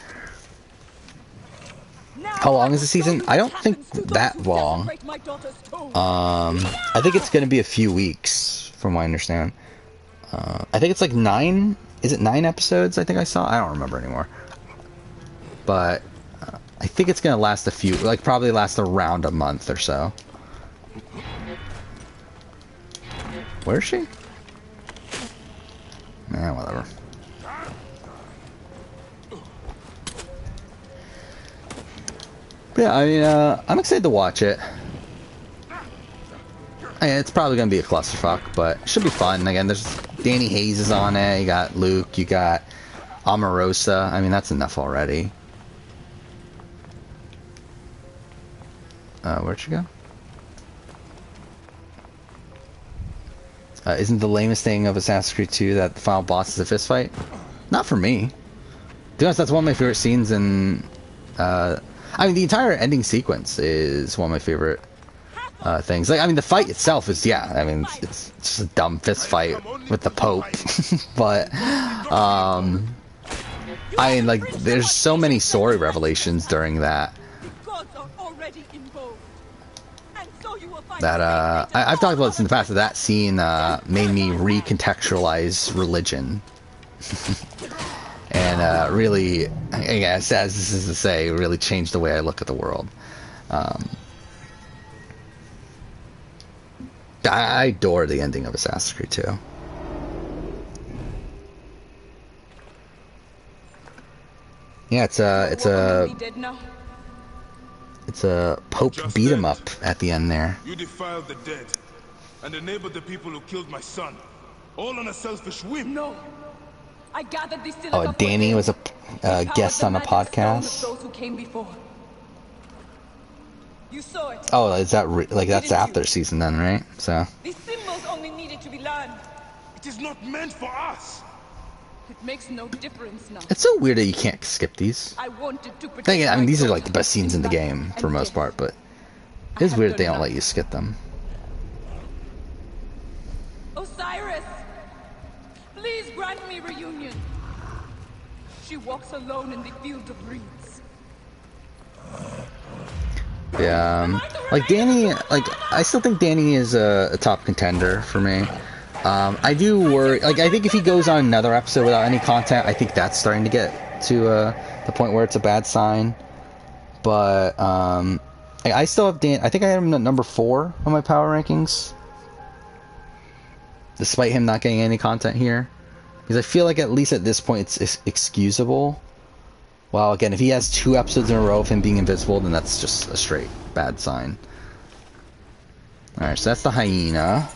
How long is the season? I don't think that long. I think it's gonna be a few weeks, from what I understand. I think it's like 9. Is it 9 episodes? I think I saw. I don't remember anymore. But I think it's gonna last a few, like probably last around a month or so. Where is she? Nah, whatever. But yeah, I mean, I'm excited to watch it. It's probably gonna be a clusterfuck, but it should be fun. Again, there's Danny Hayes is on it. You got Luke. You got Omarosa. I mean, that's enough already. Where'd she go? Isn't the lamest thing of Assassin's Creed 2 that the final boss is a fist fight? Not for me. To be honest, that's one of my favorite scenes in... I mean, the entire ending sequence is one of my favorite things. Like, I mean, the fight itself is, yeah, I mean, it's just a dumb fist fight with the Pope. But, I mean, like, there's so many story revelations during that. That, I've talked about this in the past, that scene made me recontextualize religion. And really, I guess, as this is to say, really changed the way I look at the world. I adore the ending of Assassin's Creed 2. Yeah, it's a Pope beat 'em up at the end there. You defiled the dead and enabled the people who killed my son, all on a selfish whim. No, I gathered this. Oh, Danny was a guest on a podcast. Those who came before. You saw it. Oh, is that like that's after season then, right? So. These symbols only needed to be learned. It is not meant for us. It makes no difference now. It's so weird that you can't skip these. I wanted to protect I mean, these are like the best scenes in the game for the most part, but it is weird that they don't let you skip them. Osiris, please grant me reunion. She walks alone in the field of reeds. Yeah, like Danny, like I still think Danny is a top contender for me. I do worry, like, I think if he goes on another episode without any content, I think that's starting to get to the point where it's a bad sign. But I still have Dan. I think I have him at number 4 on my power rankings, despite him not getting any content here, because I feel like at least at this point it's excusable. Well, again, if he has 2 episodes in a row of him being invisible, then that's just a straight bad sign. Alright, so that's the hyena.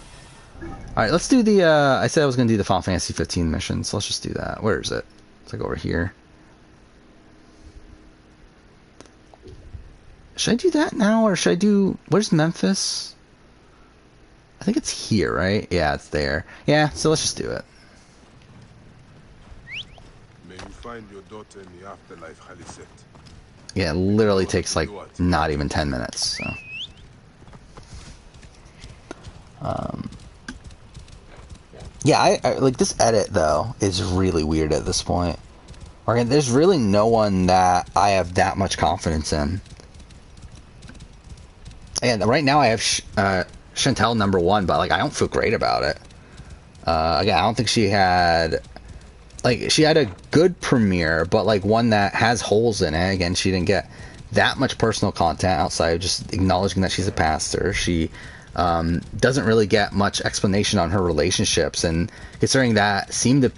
Alright, let's do the, I said I was going to do the Final Fantasy 15 mission, so let's just do that. Where is it? It's like over here. Should I do that now, or should I do... Where's Memphis? I think it's here, right? Yeah, it's there. Yeah, so let's just do it. May you find your daughter in the afterlife, Khaliset. Yeah, it literally takes, like, not even 10 minutes, so... Yeah, I like this edit though is really weird at this point. Or there's really no one that I have that much confidence in. And right now I have Chantel number 1, but like I don't feel great about it. Again, I don't think she had a good premiere, but like one that has holes in it. Again, she didn't get that much personal content outside of just acknowledging that she's a pastor. She doesn't really get much explanation on her relationships, and considering that seemed to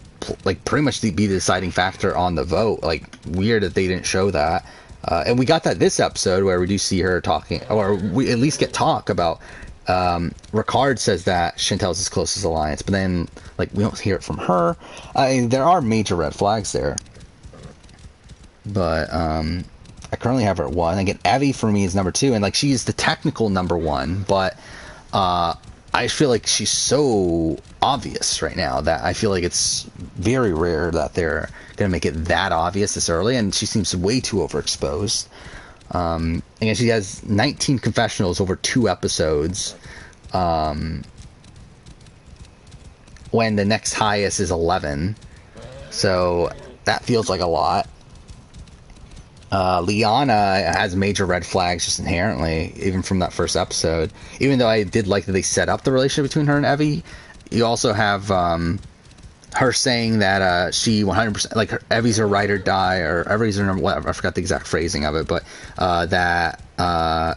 like pretty much be the deciding factor on the vote, like weird that they didn't show that. And we got that this episode where we do see her talking, or we at least get talk about Ricard says that Chantel's his closest alliance, but then like we don't hear it from her. There are major red flags there, but I currently have her at 1. Again, Evie for me is number 2, and like she's the technical number 1, but I feel like she's so obvious right now that I feel like it's very rare that they're going to make it that obvious this early, and she seems way too overexposed. Again, she has 19 confessionals over 2 episodes, when the next highest is 11, so that feels like a lot. Liana has major red flags just inherently, even from that first episode. Even though I did like that they set up the relationship between her and Evie, you also have her saying that she 100%, like Evie's her ride or die, or Evie's her number, whatever, I forgot the exact phrasing of it, but that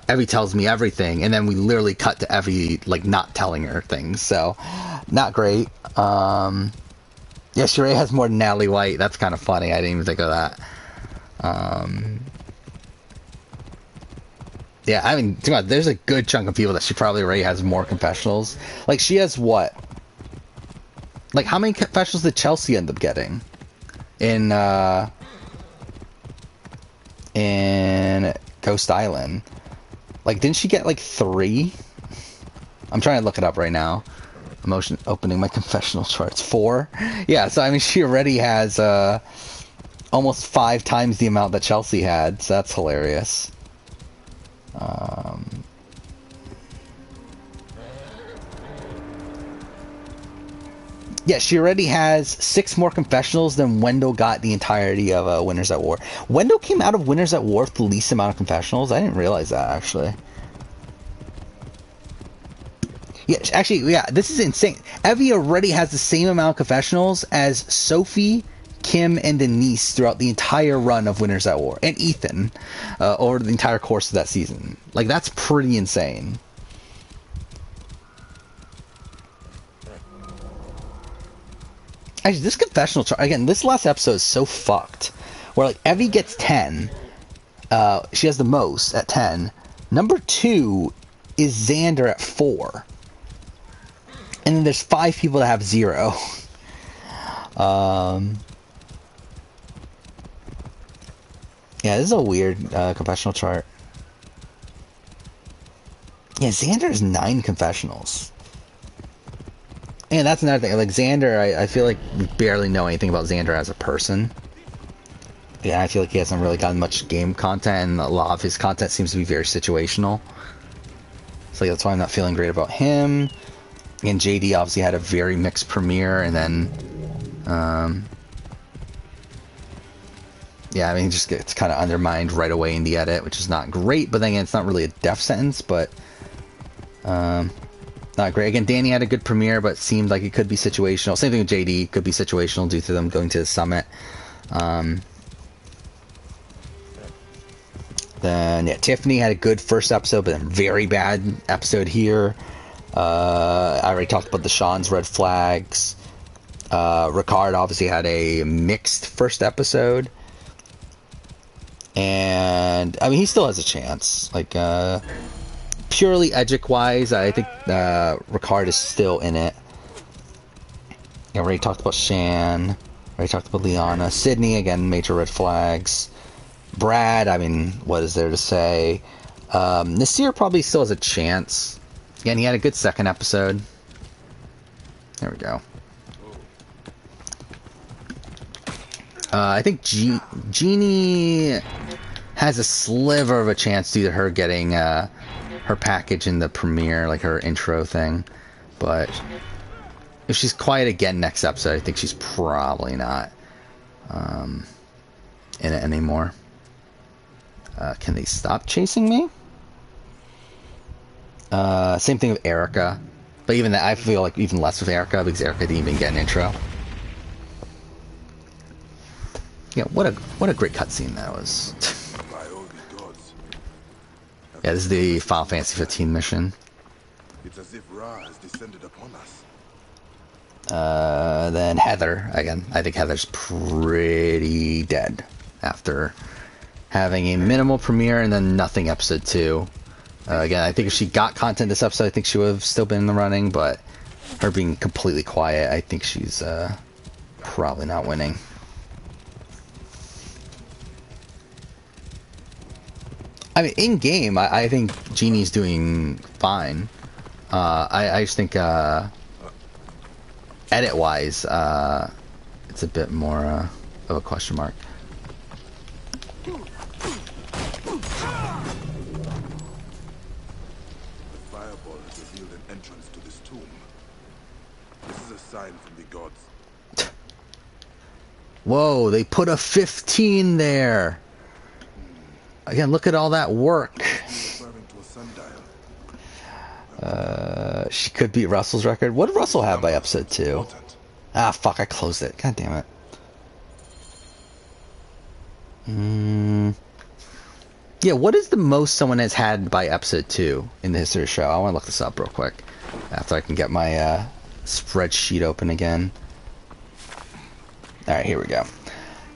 Evie tells me everything, and then we literally cut to Evie like not telling her things, so not great. Yeah, Sheree has more than Natalie White. That's kind of funny. I didn't even think of that. Yeah, I mean, there's a good chunk of people that she probably already has more confessionals. Like, she has what? Like, how many confessionals did Chelsea end up getting in Ghost Island? Like, didn't she get like 3? I'm trying to look it up right now. I'm opening my confessional charts. 4? Yeah, so I mean, she already has almost 5 times the amount that Chelsea had, so that's hilarious. Yeah, she already has 6 more confessionals than Wendell got the entirety of Winners at War. Wendell came out of Winners at War with the least amount of confessionals? I didn't realize that, actually. Yeah, actually, yeah, this is insane. Evie already has the same amount of confessionals as Sophie, Kim, and Denise throughout the entire run of Winners at War, and Ethan over the entire course of that season. Like, that's pretty insane. Actually, this confessional chart, again, this last episode is so fucked, where like Evie gets 10, she has the most at 10. Number 2 is Xander at 4, and then there's 5 people that have 0. Yeah, this is a weird confessional chart. Yeah, Xander has 9 confessionals. And that's another thing. Like, Xander, I feel like we barely know anything about Xander as a person. Yeah, I feel like he hasn't really gotten much game content, and a lot of his content seems to be very situational. So that's why I'm not feeling great about him. And JD obviously had a very mixed premiere, and then... yeah, I mean, he just gets kind of undermined right away in the edit, which is not great. But then again, it's not really a death sentence, but not great. Again, Danny had a good premiere, but seemed like it could be situational. Same thing with JD, could be situational due to them going to the summit. Then yeah, Tiffany had a good first episode, but then very bad episode here. I already talked about the Sean's red flags. Ricard obviously had a mixed first episode. And, I mean, he still has a chance. Like, purely Edgic-wise, I think Ricard is still in it. Yeah, already talked about Shan. Already talked about Liana. Sydney, again, major red flags. Brad, I mean, what is there to say? Nasir probably still has a chance. Again, he had a good second episode. There we go. I think Jeannie has a sliver of a chance due to her getting her package in the premiere, like her intro thing. But if she's quiet again next episode, I think she's probably not in it anymore. Can they stop chasing me? Same thing with Erica. But even that, I feel like even less with Erica, because Erica didn't even get an intro. Yeah, what a great cutscene that was. Yeah, this is the Final Fantasy 15 mission. It's as if Ra has descended upon us. Then Heather, again, I think Heather's pretty dead after having a minimal premiere and then nothing episode 2. Again, I think if she got content this episode, I think she would have still been in the running, but her being completely quiet, I think she's probably not winning. I mean, in-game, I think Jeannie's doing fine. I just think, edit-wise, it's a bit more of a question mark. The fireball has revealed an entrance to this tomb. This is a sign from the gods. Whoa, they put a 15 there! Again, look at all that work. She could beat Russell's record. What did Russell have by episode 2? Ah, fuck, I closed it. God damn it. Yeah, what is the most someone has had by episode 2 in the history of the show? I want to look this up real quick. After I can get my spreadsheet open again. Alright, here we go.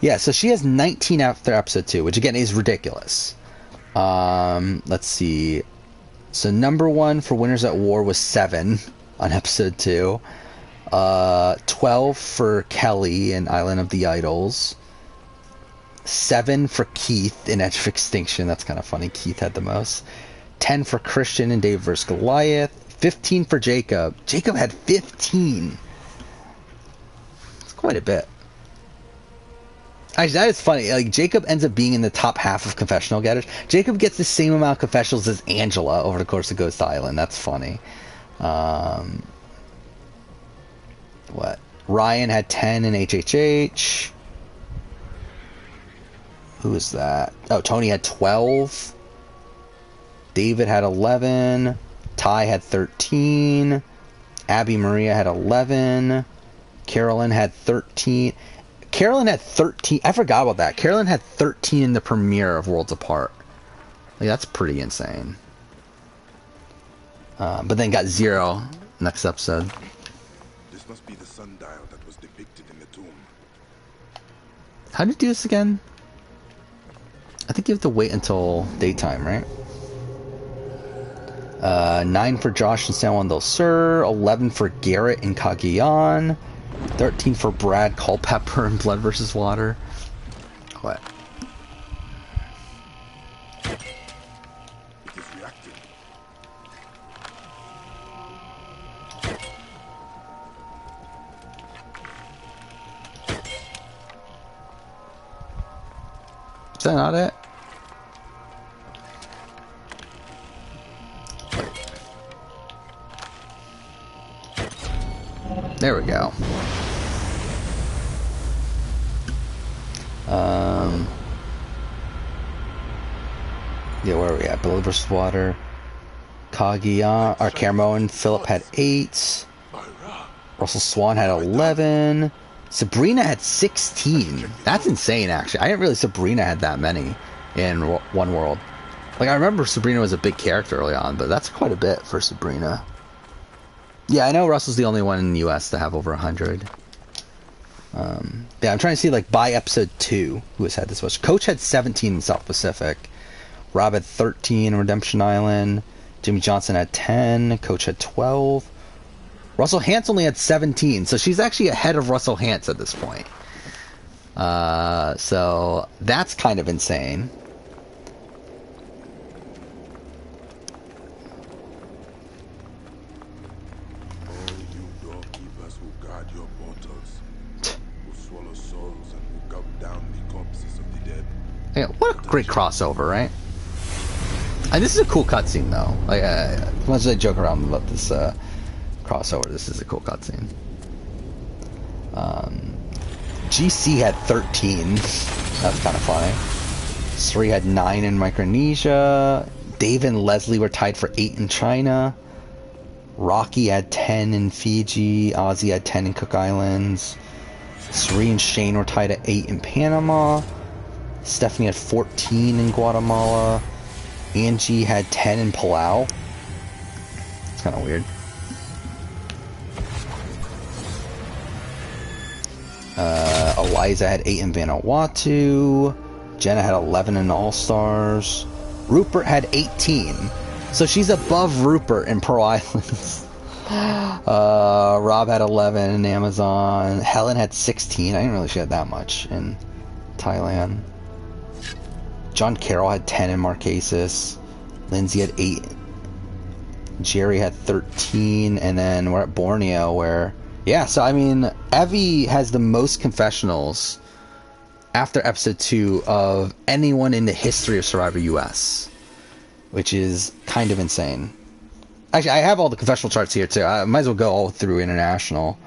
Yeah, so she has 19 after episode 2, which again is ridiculous. Let's see. So number 1 for Winners at War was 7 on episode 2. 12 for Kelly in Island of the Idols. 7 for Keith in Edge of Extinction. That's kind of funny. Keith had the most. 10 for Christian in Dave vs. Goliath. 15 for Jacob. Jacob had 15. That's quite a bit. Actually, that is funny. Like, Jacob ends up being in the top half of confessional getters. Jacob gets the same amount of confessionals as Angela over the course of Ghost Island. That's funny. What? Ryan had 10 in HHH. Who is that? Oh, Tony had 12. David had 11. Ty had 13. Abby Maria had 11. Carolyn had 13. Carolyn had 13. I forgot about that. Carolyn had 13 in the premiere of Worlds Apart. Like, that's pretty insane. But then got 0 next episode. This must be the sundial that was depicted in the tomb. How do you do this again? I think you have to wait until daytime, right? 9 for Josh and San Juan del Sur. 11 for Garrett and Cagayan. 13 for Brad Culpepper in Blood vs. Water. What? It is reacting. Is that not it? There we go. Yeah, where are we at? Blood vs. Water. Kaguya, or Carmo and Philip had 8. Russell Swan had 11. Sabrina had 16. That's insane, actually. I didn't realize Sabrina had that many in one world. Like, I remember Sabrina was a big character early on, but that's quite a bit for Sabrina. Yeah, I know Russell's the only one in the US to have over 100. Yeah, I'm trying to see, like, by episode 2, who has had this much. Coach had 17 in South Pacific. Rob had 13 in Redemption Island. Jimmy Johnson had 10. Coach had 12. Russell Hantz only had 17, so she's actually ahead of Russell Hantz at this point. So that's kind of insane. All you doorkeepers who guard your portals, who swallow souls and who gulp down the corpses of the dead. Yeah, what a great crossover, right? And this is a cool cutscene, though. Like, as much as I joke around about this crossover, this is a cool cutscene. GC had 13. That's kind of funny. Sri had 9 in Micronesia. Dave and Leslie were tied for 8 in China. Rocky had 10 in Fiji. Ozzy had 10 in Cook Islands. Sri and Shane were tied at 8 in Panama. Stephanie had 14 in Guatemala. Angie had 10 in Palau. It's kind of weird. Eliza had 8 in Vanuatu. Jenna had 11 in All-Stars. Rupert had 18. So she's above Rupert in Pearl Islands. Rob had 11 in Amazon. Helen had 16. I didn't really she had that much in Thailand. John Carroll had 10 in Marquesas. Lindsay had 8. Jerry had 13. And then we're at Borneo where... Yeah, so I mean, Evie has the most confessionals after episode 2 of anyone in the history of Survivor US. Which is kind of insane. Actually, I have all the confessional charts here too. I might as well go all through international.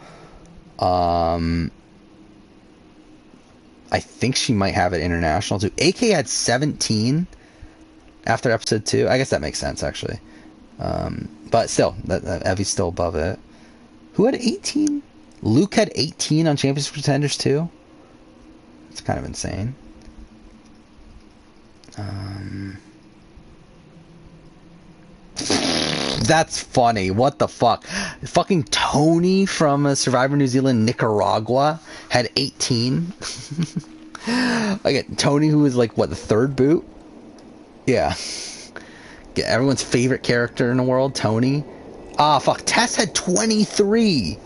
I think she might have it international too. AK had 17 after episode 2. I guess that makes sense actually. But still, Evie's still above it. Who had 18? Luke had 18 on Championship Pretenders too. It's kind of insane. That's funny. What the fuck? Fucking Tony from Survivor New Zealand Nicaragua had 18. Like Tony, who was like what, the 3rd boot? Yeah. Everyone's favorite character in the world, Tony. Ah, fuck. Tess had 23.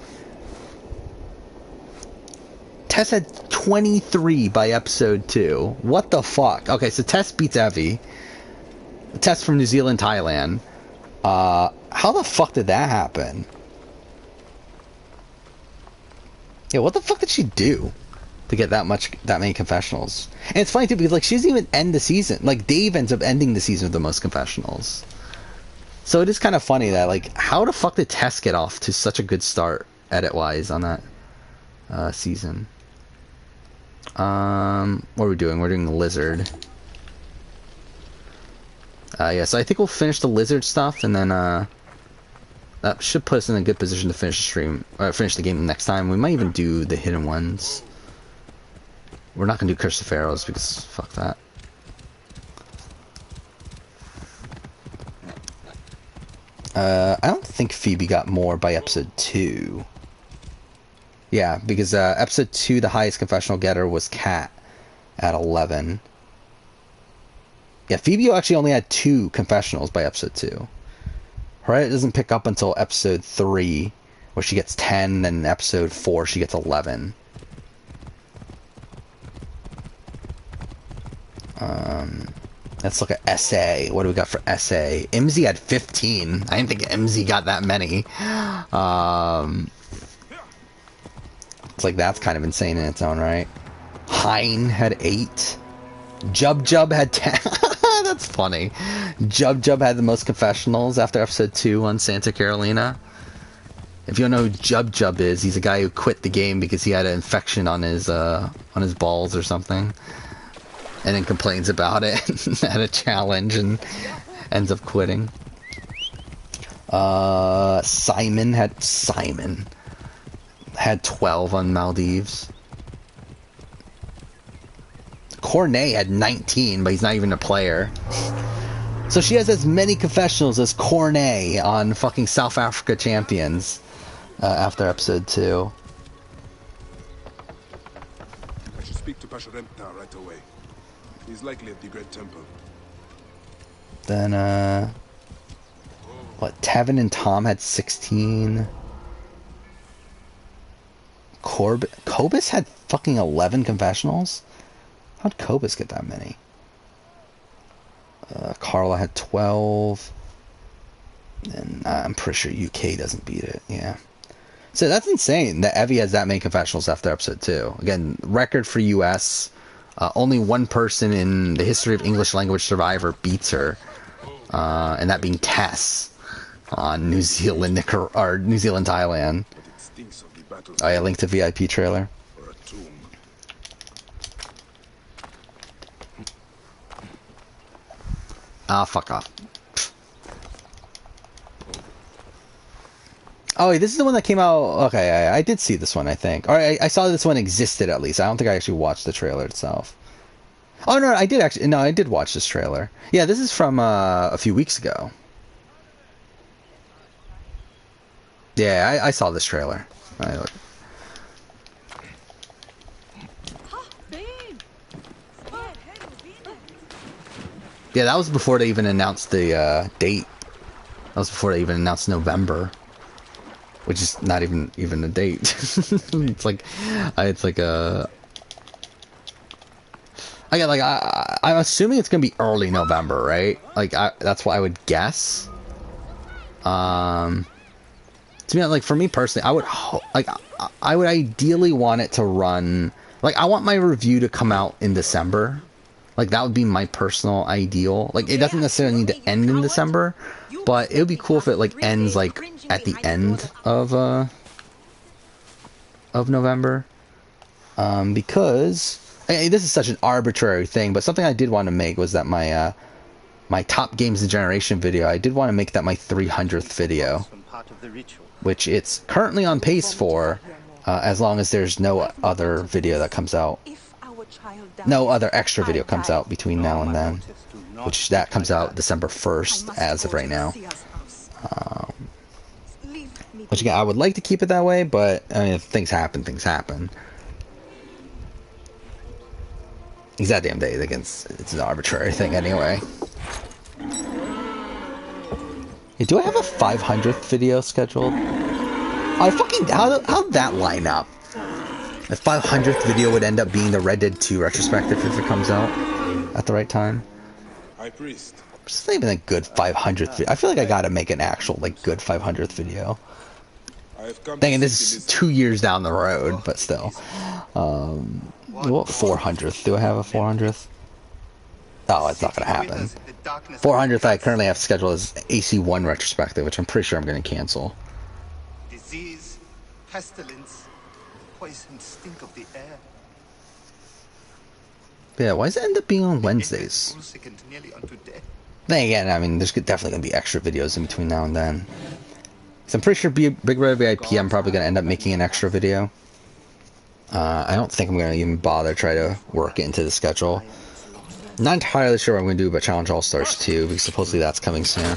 Tess had 23 by episode 2. What the fuck? Okay, so Tess beats Evie. Tess from New Zealand, Thailand. How the fuck did that happen? Yeah, what the fuck did she do to get that many confessionals? And it's funny too because like she doesn't even end the season. Like Dave ends up ending the season with the most confessionals. So it is kind of funny that like how the fuck did Tess get off to such a good start edit wise on that season? What are we doing? We're doing the Lizard. Yeah, so I think we'll finish the Lizard stuff, and then that should put us in a good position to finish the stream, or finish the game next time. We might even do the hidden ones. We're not gonna do Curse of Pharaohs because fuck that. I don't think Phoebe got more by episode 2. Yeah, because episode 2, the highest confessional getter was Kat at 11. Yeah, Phoebe actually only had 2 confessionals by episode 2. Her edit doesn't pick up until episode 3, where she gets 10, and in episode 4 she gets 11. Let's look at SA. What do we got for SA? Imzy had 15. I didn't think Imzy got that many. It's like that's kind of insane in its own right. Hein had 8. Jub had 10. That's funny. Jub had the most confessionals after episode 2 on Santa Carolina. If you don't know who Jub is, he's a guy who quit the game because he had an infection on his balls or something, and then complains about it at a challenge and ends up quitting. Simon had 12 on Maldives. Cornet had 19, but he's not even a player. So she has as many confessionals as Cornet on fucking South Africa Champions after episode 2. I should speak to Pasha Rempta right away. He's likely at the Great Temple. Then, what, Tevin and Tom had 16. Cobus had fucking 11 confessionals? How'd Cobus get that many? Carla had 12. And I'm pretty sure UK doesn't beat it, yeah. So that's insane that Evie has that many confessionals after episode 2. Again, record for US. Only one person in the history of English language Survivor beats her. And that being Tess on New Zealand, New Zealand, Thailand. Oh yeah, link to VIP trailer. Ah, fuck off. Oh, wait, this is the one that came out. Okay, I did see this one, I think. Or I saw this one existed at least. I don't think I actually watched the trailer itself. Oh no, I did actually. No, I did watch this trailer. Yeah, this is from a few weeks ago. Yeah, I saw this trailer. Yeah, that was before they even announced the date. That was before they even announced November, which is not even a date. It's like a. I'm assuming it's gonna be early November, right? Like that's what I would guess. To me, like for me personally, I would ideally want it to run. Like I want my review to come out in December. Like that would be my personal ideal. Like it doesn't necessarily need to end in December, but it would be cool if it like ends like at the end of November. Because this is such an arbitrary thing, but something I did want to make was that my my top games of generation video, I did want to make that my 300th video, which it's currently on pace for, as long as there's no other video that comes out. No other extra video comes out between now and then, which that comes out December 1st as of right now. Which again, I would like to keep it that way, but I mean, if things happen, things happen. These goddamn days, it's an arbitrary thing anyway. Hey, do I have a 500th video scheduled? How'd that line up? The 500th video would end up being the Red Dead 2 retrospective if it comes out at the right time. High Priest. It's not even a good 500th video. I feel like I gotta make an actual, like, good 500th video. Thinking this is 2 years down the road, but still. What 400th? Do I have a 400th? Oh, it's not gonna happen. 400th I currently have scheduled as AC1 retrospective, which I'm pretty sure I'm gonna cancel. Disease, pestilence, poison stink of the air. Yeah, why does it end up being on Wednesdays? Then again, I mean, there's definitely gonna be extra videos in between now and then. So I'm pretty sure Big Red VIP, I'm probably gonna end up making an extra video. I don't think I'm gonna even bother try to work it into the schedule. Not entirely sure what I'm gonna do about Challenge All Stars 2, because supposedly that's coming soon.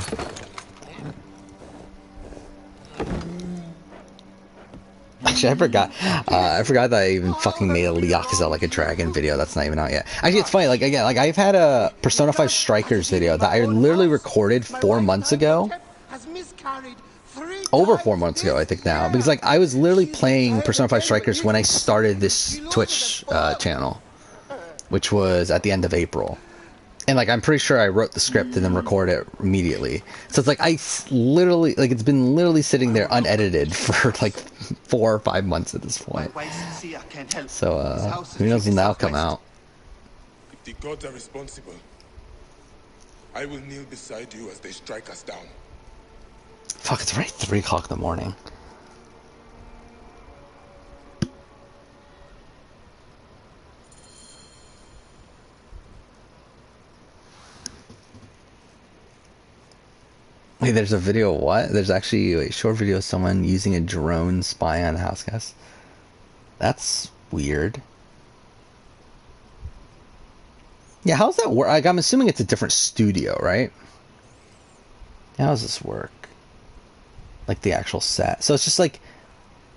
Actually, I forgot that I even fucking made a Yakuza Like a Dragon video. That's not even out yet. Actually, it's funny. Like again, like I've had a Persona 5 Strikers video that I literally recorded 4 months ago. Over 4 months ago, I think now, because like I was literally playing Persona 5 Strikers when I started this Twitch channel, which was at the end of April. And like I'm pretty sure I wrote the script and then recorded it immediately. So it's like I literally, like it's been literally sitting there unedited for like 4 or 5 months at this point. So who knows when that'll come out. If the gods are responsible, I will kneel beside you as they strike us down. Fuck, it's already 3 o'clock in the morning. Wait, there's a video of what? There's actually a short video of someone using a drone spying on the house guest. That's weird. Yeah, how's that work? Like, I'm assuming it's a different studio, right? How does this work? Like the actual set. So it's just like,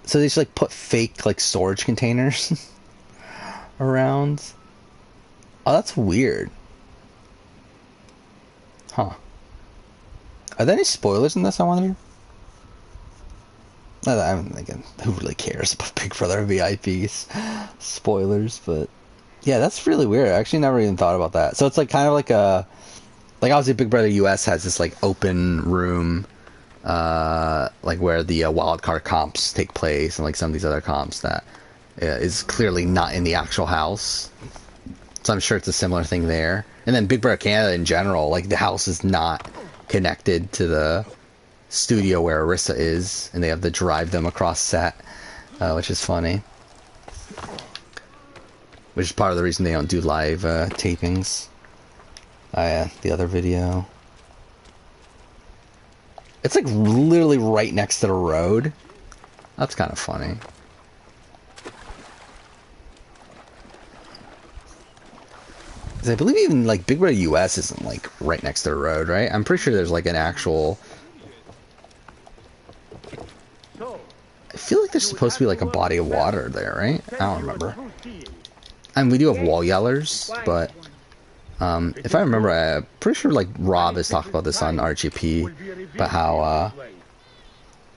so they just like put fake like storage containers around. Oh, that's weird. Huh. Are there any spoilers in this, I wonder? I'm thinking, who really cares about Big Brother VIPs? Spoilers, but yeah, that's really weird. I actually never even thought about that. So it's like kind of like a, like obviously Big Brother US has this like open room, like where the wildcard comps take place, and like some of these other comps that is clearly not in the actual house. So I'm sure it's a similar thing there. And then Big Brother Canada in general, like the house is not connected to the studio where Arissa is, and they have to drive them across set, which is funny. Which is part of the reason they don't do live tapings. Yeah, the other video. It's like literally right next to the road. That's kind of funny. 'Cause I believe even like Big Brother US isn't like right next to the road, right? I'm pretty sure there's like an actual. I feel like there's supposed to be like a body of water there, right? I don't remember. And we do have wall yellers, but if I remember, I'm pretty sure like Rob has talked about this on RGP about how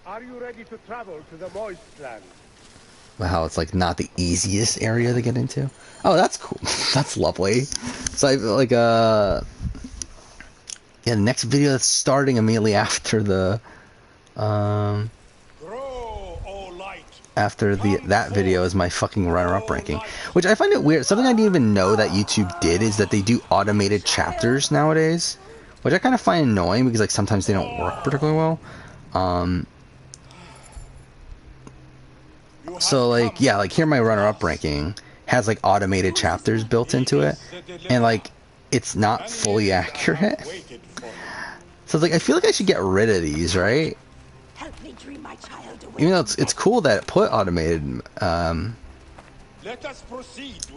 Are you ready to travel to the Moist Land? how it's like not the easiest area to get into. Oh, that's cool. That's lovely. So I like yeah, the next video that's starting immediately after the that video is my fucking runner-up ranking, which I find it weird. Something I didn't even know that YouTube did is that they do automated chapters nowadays, which I kind of find annoying because like sometimes they don't work particularly well. So like yeah, like here my runner-up ranking has like automated chapters built into it, and like it's not fully accurate. So it's like I feel like I should get rid of these, right? Help me dream my child away. Even though it's cool that it put automated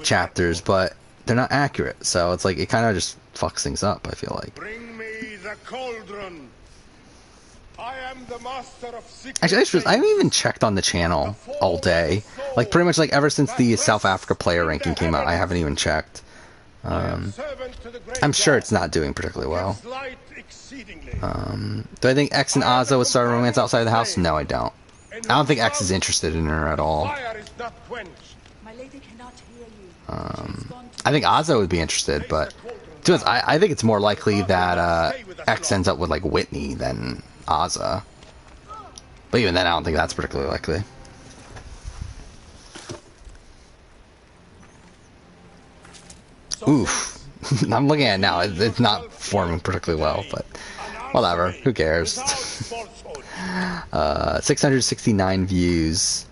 chapters, but they're not accurate. So it's like it kind of just fucks things up, I feel like. Bring me the cauldron. I am the master of secret. Actually, I haven't even checked on the channel all day. Like pretty much like ever since the South Africa player ranking came out, I haven't even checked. I'm sure it's not doing particularly well. Do I think X and Ozza would start a romance outside of the house? No, I don't. I don't think X is interested in her at all. I think Ozza would be interested, but to us, I think it's more likely that X ends up with like Whitney than Ozza. But even then, I don't think that's particularly likely. Oof. I'm looking at it now. It's not forming particularly well, but whatever. Who cares? 669 views,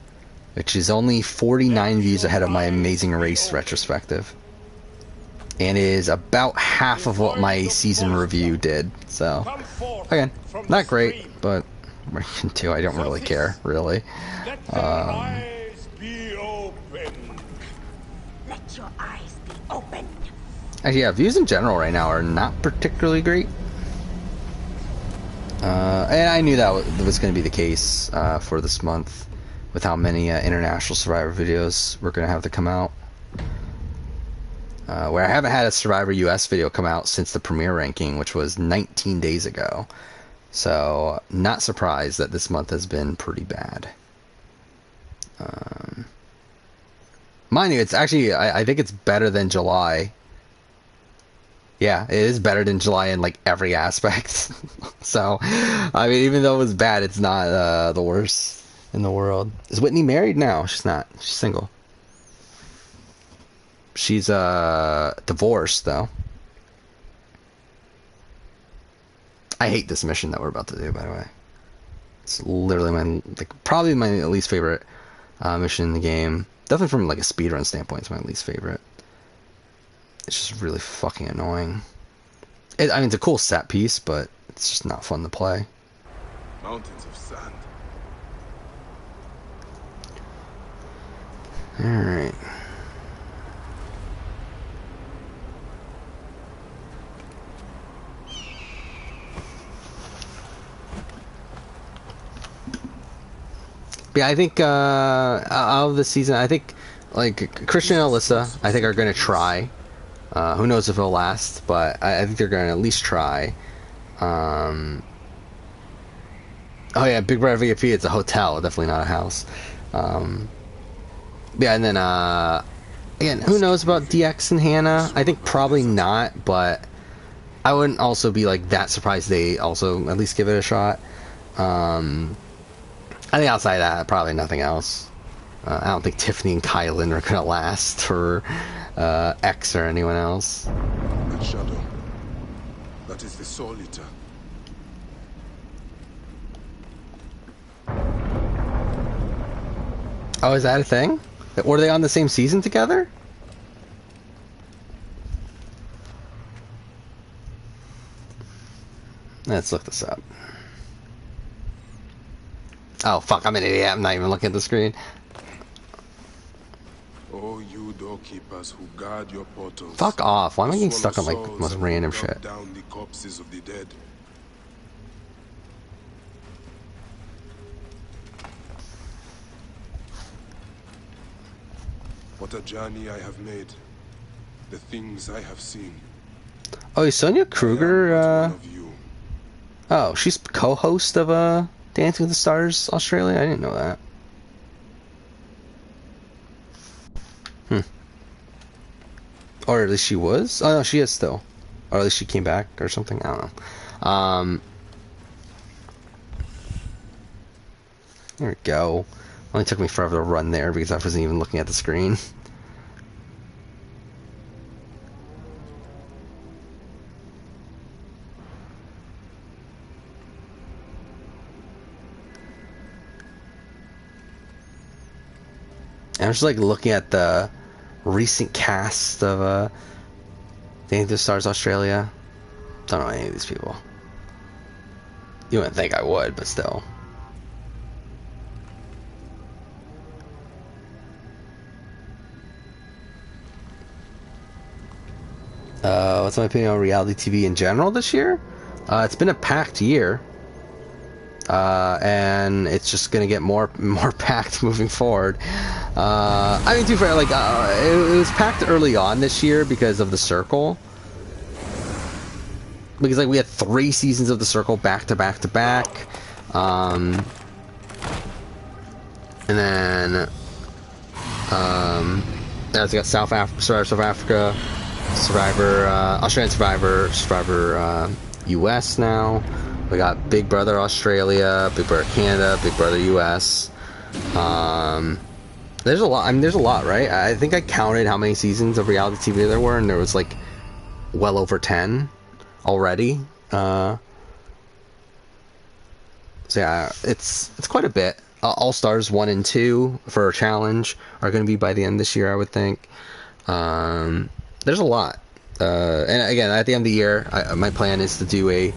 which is only 49 views ahead of my Amazing Race retrospective. And is about half of what my season review did. So, again, not great, but too, I don't really care, really. Let your eyes be open. Actually, yeah, views in general right now are not particularly great. And I knew that was going to be the case for this month, with how many international Survivor videos we're going to have to come out. Where I haven't had a Survivor US video come out since the premiere ranking, which was 19 days ago. So, not surprised that this month has been pretty bad. Mind you, it's actually, I think it's better than July. Yeah, it is better than July in like every aspect. So, I mean, even though it was bad, it's not the worst in the world. Is Whitney married? No, she's not. She's single. She's divorced though. I hate this mission that we're about to do, by the way. It's literally my probably my least favorite mission in the game. Definitely from like a speedrun standpoint, it's my least favorite. It's just really fucking annoying. I mean, it's a cool set piece, but it's just not fun to play. Mountains of sand. Alright. But yeah, I think out of the season, I think like Christian and Alyssa, I think are going to try. Who knows if it'll last, but I think they're going to at least try. Oh yeah, Big Brother VIP, it's a hotel, definitely not a house. Yeah, and then again, who knows about DX and Hannah? I think probably not, but I wouldn't also be like that surprised they also at least give it a shot. I think outside of that, probably nothing else. I don't think Tiffany and Kylan are gonna last for X or anyone else. That shadow, that is the Soul Eater. Oh, is that a thing? Were they on the same season together? Let's look this up. Oh, fuck, I'm an idiot. I'm not even looking at the screen. Oh, you doorkeepers who guard your portals. Fuck off. Why am I getting stuck on, like, the most random shit? Down the corpses of the dead. What a journey I have made. The things I have seen. Oh, is Sonia Kruger, oh, she's co-host of, Dancing with the Stars Australia? I didn't know that. Or at least she was? Oh, no, she is still. Or at least she came back or something? I don't know. There we go. Only took me forever to run there because I wasn't even looking at the screen. And I'm just like looking at the recent cast of Dancing with the Stars Australia. Don't know any of these people. You wouldn't think I would, but still. What's my opinion on reality TV in general this year? It's been a packed year. And it's just gonna get more packed moving forward. I mean, to be fair, like it was packed early on this year because of The Circle. Because like we had 3 seasons of The Circle back to back to back, and then we got South Africa, Survivor, Australian Survivor, US now. We got Big Brother Australia, Big Brother Canada, Big Brother US. There's a lot. I mean, there's a lot, right? I think I counted how many seasons of reality TV there were, and there was like well over 10 already. So yeah, it's quite a bit. All Stars 1 and 2 for a challenge are going to be by the end of this year, I would think. There's a lot. And again, at the end of the year, my plan is to do a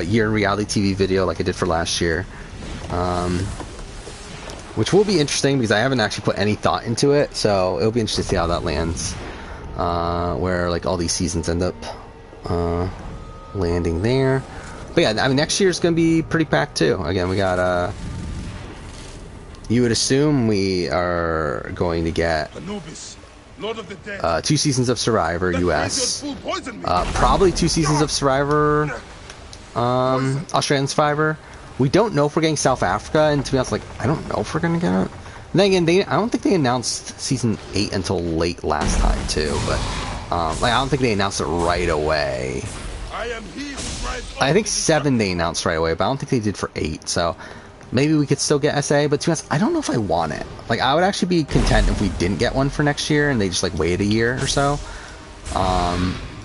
year in reality TV video like I did for last year, which will be interesting because I haven't actually put any thought into it, so it'll be interesting to see how that lands, where like all these seasons end up landing there. But yeah, I mean, next year's gonna be pretty packed too. Again, we got you would assume we are going to get Lord of the Dead. 2 seasons of Survivor US, probably 2 seasons of Survivor Australian Survivor. We don't know if we're getting South Africa, and to be honest, like, I don't know if we're gonna get it. And then again, I don't think they announced season 8 until late last time too, but like, I don't think they announced it right away. I think 7 they announced right away, but I don't think they did for 8, so maybe we could still get SA, but to be honest, I don't know if I want it. Like, I would actually be content if we didn't get one for next year and they just like wait a year or so.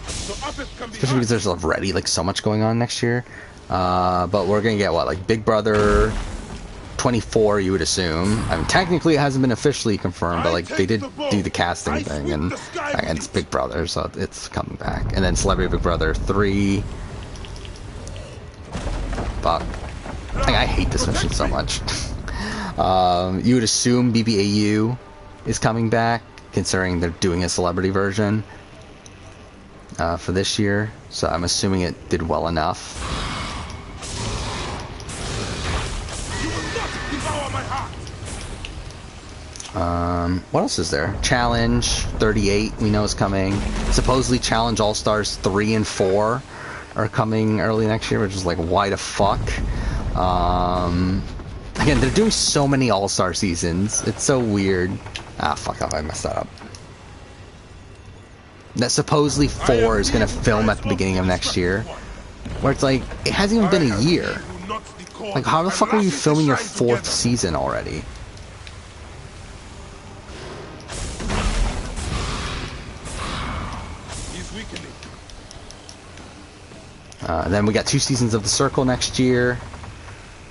Especially because there's already like so much going on next year. But we're gonna get what, like Big Brother 24, you would assume. I mean, technically it hasn't been officially confirmed, but like they did do the casting thing, and it's Big Brother, so it's coming back. And then Celebrity Big Brother 3. Fuck. Like, I hate this mission so much. You would assume BBAU is coming back, considering they're doing a celebrity version for this year, so I'm assuming it did well enough. devour my heart. What else is there? Challenge 38 we know is coming. Supposedly Challenge All-Stars 3 and 4 are coming early next year, which is like, why the fuck? Again, they're doing so many All-Star seasons. It's so weird. Ah, fuck off, I messed that up. That supposedly 4 is going to film at the beginning of next year. Where it's like, it hasn't even been a year. Like, how the fuck are you filming your 4th season already? Then we got 2 seasons of The Circle next year.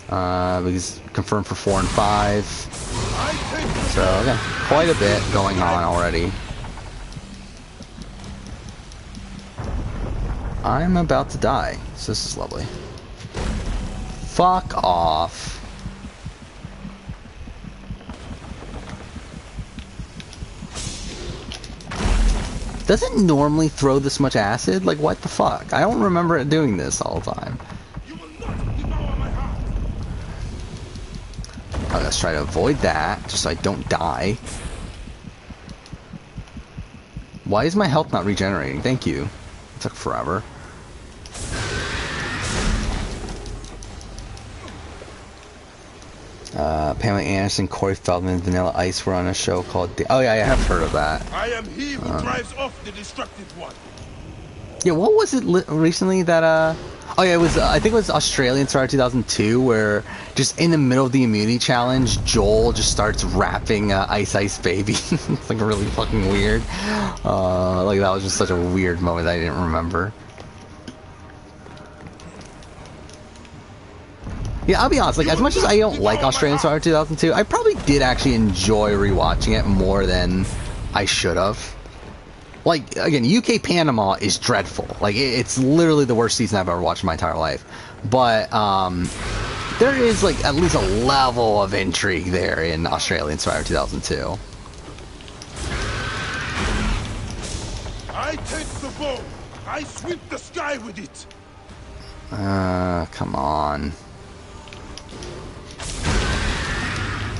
Because confirmed for 4 and 5. So again, quite a bit going on already. I'm about to die, so this is lovely. Fuck off. Does it normally throw this much acid? Like, what the fuck? I don't remember it doing this all the time. Oh, let's try to avoid that, just so I don't die. Why is my health not regenerating? Thank you. It took forever. Pamela Anderson, Corey Feldman, Vanilla Ice were on a show called... Oh yeah, I have heard of that. I am he who drives off the destructive one. Yeah, what was it recently that, Oh yeah, it was, I think it was Australian Star 2002, where just in the middle of the immunity challenge, Joel just starts rapping Ice Ice Baby. It's like really fucking weird. Like that was just such a weird moment that I didn't remember. Yeah, I'll be honest, like, as much as I don't like Australian Star 2002, I probably did actually enjoy rewatching it more than I should have. Like, again, UK Panama is dreadful. Like, it's literally the worst season I've ever watched in my entire life. But, there is, like, at least a level of intrigue there in Australian Star 2002. I take the bow. I sweep the sky with it. Come on.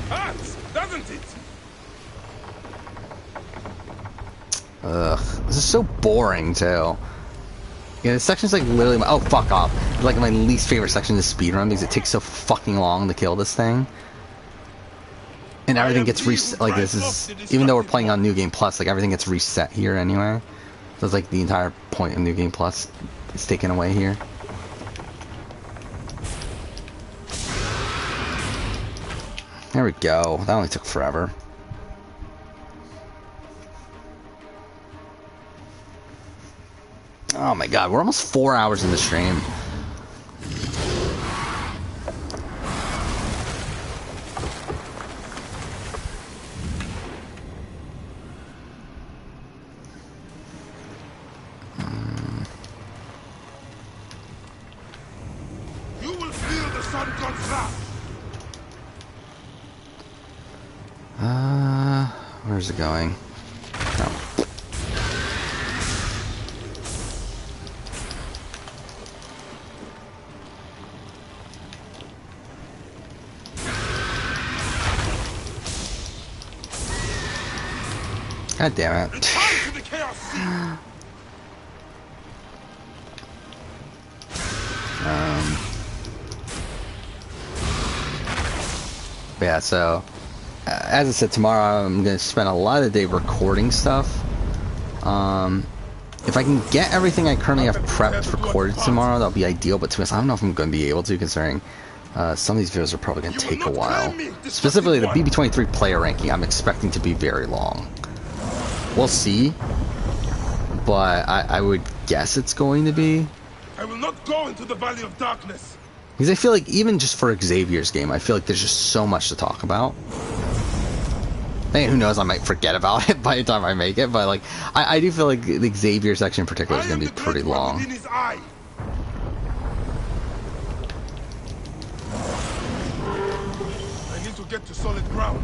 Hurts, doesn't it? Ugh, this is so boring too. Yeah, this section's like literally my, oh fuck off. It's like my least favorite section of the speedrun because it takes so fucking long to kill this thing. And everything gets reset, like this is, even though we're playing on New Game Plus, like everything gets reset here anyway. So it's like the entire point of New Game Plus is taken away here. There we go. That only took forever. Oh my god, we're almost 4 hours in the stream. You will feel the sun god's wrath. Where's it going? No. God damn it. Yeah, so as I said, tomorrow I'm going to spend a lot of the day recording stuff. If I can get everything I currently have prepped recorded tomorrow, that'll be ideal, but to be honest, I don't know if I'm going to be able to, considering some of these videos are probably going to take a while. Specifically, the BB23 player ranking, I'm expecting to be very long. We'll see, but I would guess it's going to be. I will not go into the Valley of Darkness. Because I feel like even just for Xavier's game, I feel like there's just so much to talk about. Hey, who knows, I might forget about it by the time I make it, but like, I do feel like the Xavier section in particular is going to be pretty long. I need to get to solid ground.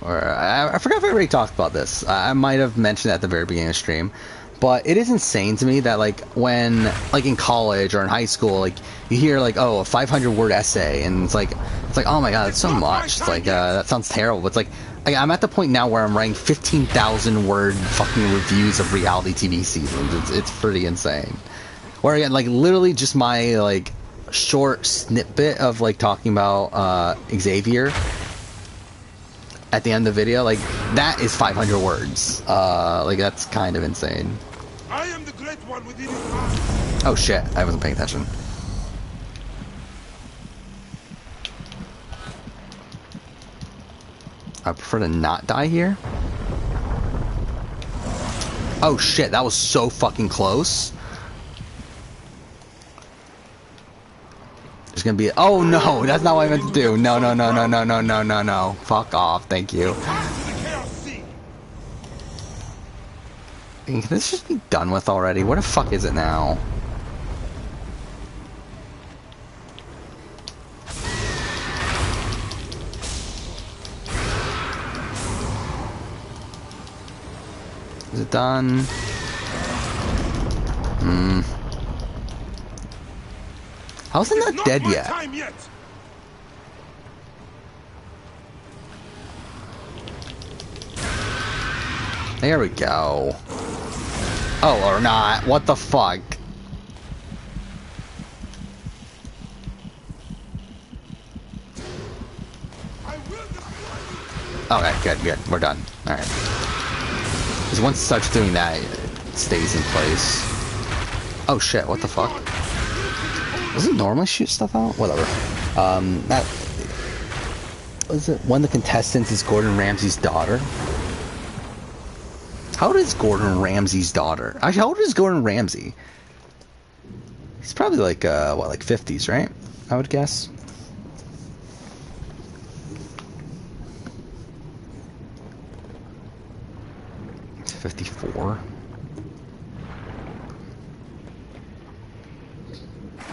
Or I forgot if I already talked about this. I might have mentioned it at the very beginning of the stream, But it is insane to me that, like, when, like, in college or in high school, like, you hear, like, oh, a 500-word essay, and it's like, oh my god, it's so much. It's like, that sounds terrible. But it's like, I'm at the point now where I'm writing 15,000-word fucking reviews of reality TV seasons. It's pretty insane. Where, again, like, literally just my, like, short snippet of, like, talking about Xavier at the end of the video, like, that is 500 words. Like, that's kind of insane. I am the great one within his mind. Oh shit, I wasn't paying attention. I prefer to not die here. Oh shit, that was so fucking close. There's gonna be... Oh no, that's not what I meant to do. No, no, no, no, no, no, no, no, no. Fuck off, thank you. Can this just be done with already? What the fuck is it now? Is it done? How's it not dead yet? There we go. Oh, or not. What the fuck? Okay, good. We're done. Alright. Because once it starts doing that, it stays in place. Oh shit, what the fuck? Doesn't it normally shoot stuff out? Whatever. That... Was it one of the contestants is Gordon Ramsay's daughter? How old is Gordon Ramsay's daughter? Actually, how old is Gordon Ramsay? He's probably like, what, like 50s, right? I would guess. It's 54.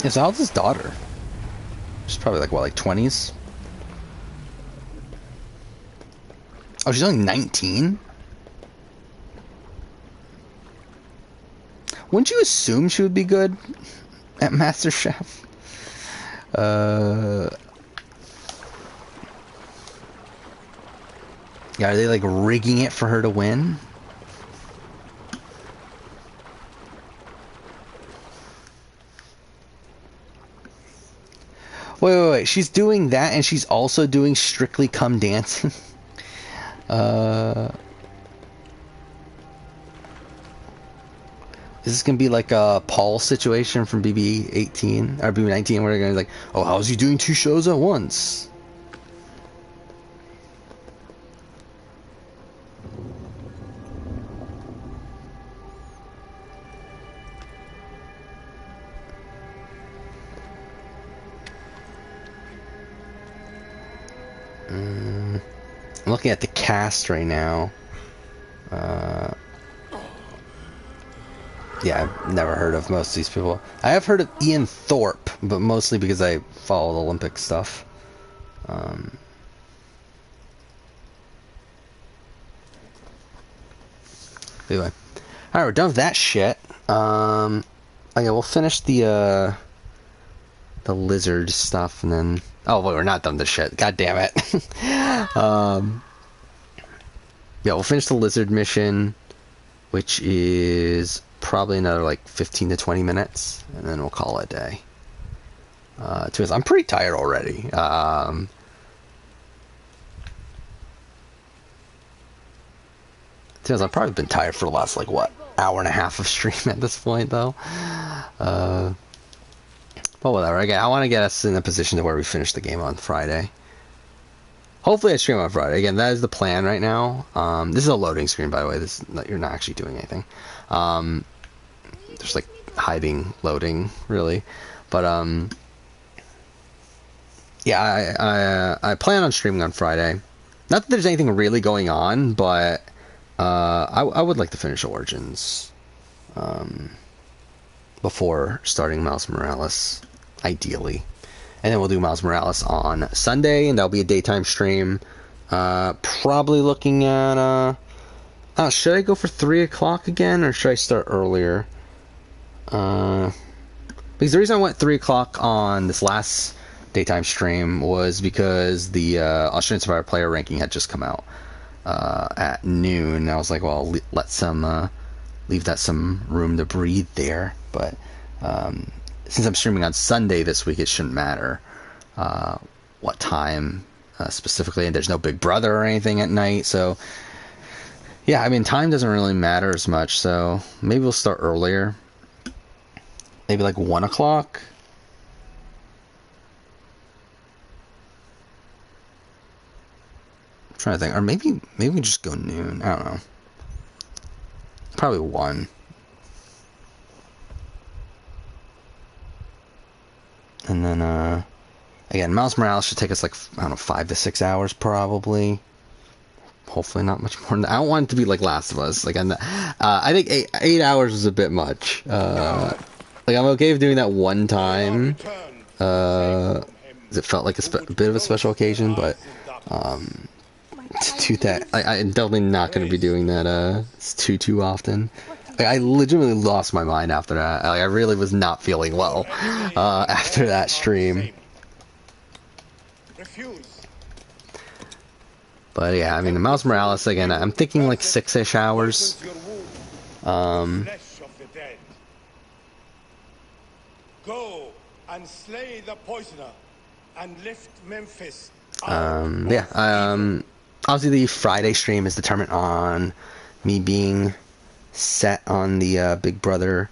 Yeah, so how's his daughter? She's probably like, what, like 20s? Oh, she's only 19? Wouldn't you assume she would be good at MasterChef? Yeah, are they like rigging it for her to win? Wait. She's doing that and she's also doing Strictly Come Dancing? Is this gonna be like a Paul situation from BB18 or BB19 where they're gonna be like, oh, how's he doing 2 shows at once? I'm looking at the cast right now. Yeah, I've never heard of most of these people. I have heard of Ian Thorpe, but mostly because I follow the Olympic stuff. Anyway. Alright, we're done with that shit. Okay, we'll finish the lizard stuff and then... Oh, wait, we're not done with this shit. God damn it. Yeah, we'll finish the lizard mission, which is... probably another like 15 to 20 minutes and then we'll call it a day. I'm pretty tired already. I've probably been tired for the last like what, hour and a half of stream at this point though. But whatever. Again, I want to get us in a position to where we finish the game on Friday. Hopefully I stream on Friday. Again, that is the plan right now. This is a loading screen, by the way. You're not actually doing anything. Just like hiding, loading, really. But yeah, I plan on streaming on Friday. Not that there's anything really going on, but I would like to finish Origins before starting Miles Morales, ideally. And then we'll do Miles Morales on Sunday, and that'll be a daytime stream. Probably looking at Should I go for 3 o'clock again, or should I start earlier? Because the reason I went 3 o'clock on this last daytime stream was because the Australian Survivor player ranking had just come out at noon. I was like, well, leave that some room to breathe there. But since I'm streaming on Sunday this week, it shouldn't matter what time specifically, and there's no Big Brother or anything at night, so yeah, I mean, time doesn't really matter as much, so maybe we'll start earlier. Maybe like 1 o'clock. I'm trying to think, or maybe we can just go noon. I don't know. Probably 1. And then again, Miles Morales should take us like, I don't know, 5 to 6 hours probably. Hopefully not much more than that. I don't want it to be like Last of Us. Like, I think 8 hours is a bit much. Like, I'm okay with doing that one time. It felt like a bit of a special occasion, but to do that, I'm definitely not going to be doing that too often. Like, I legitimately lost my mind after that. Like, I really was not feeling well after that stream. But yeah, I mean, the Miles Morales, again, I'm thinking like 6-ish hours. Go and slay the poisoner and lift Memphis. Yeah, obviously the Friday stream is determined on me being set on the Big Brother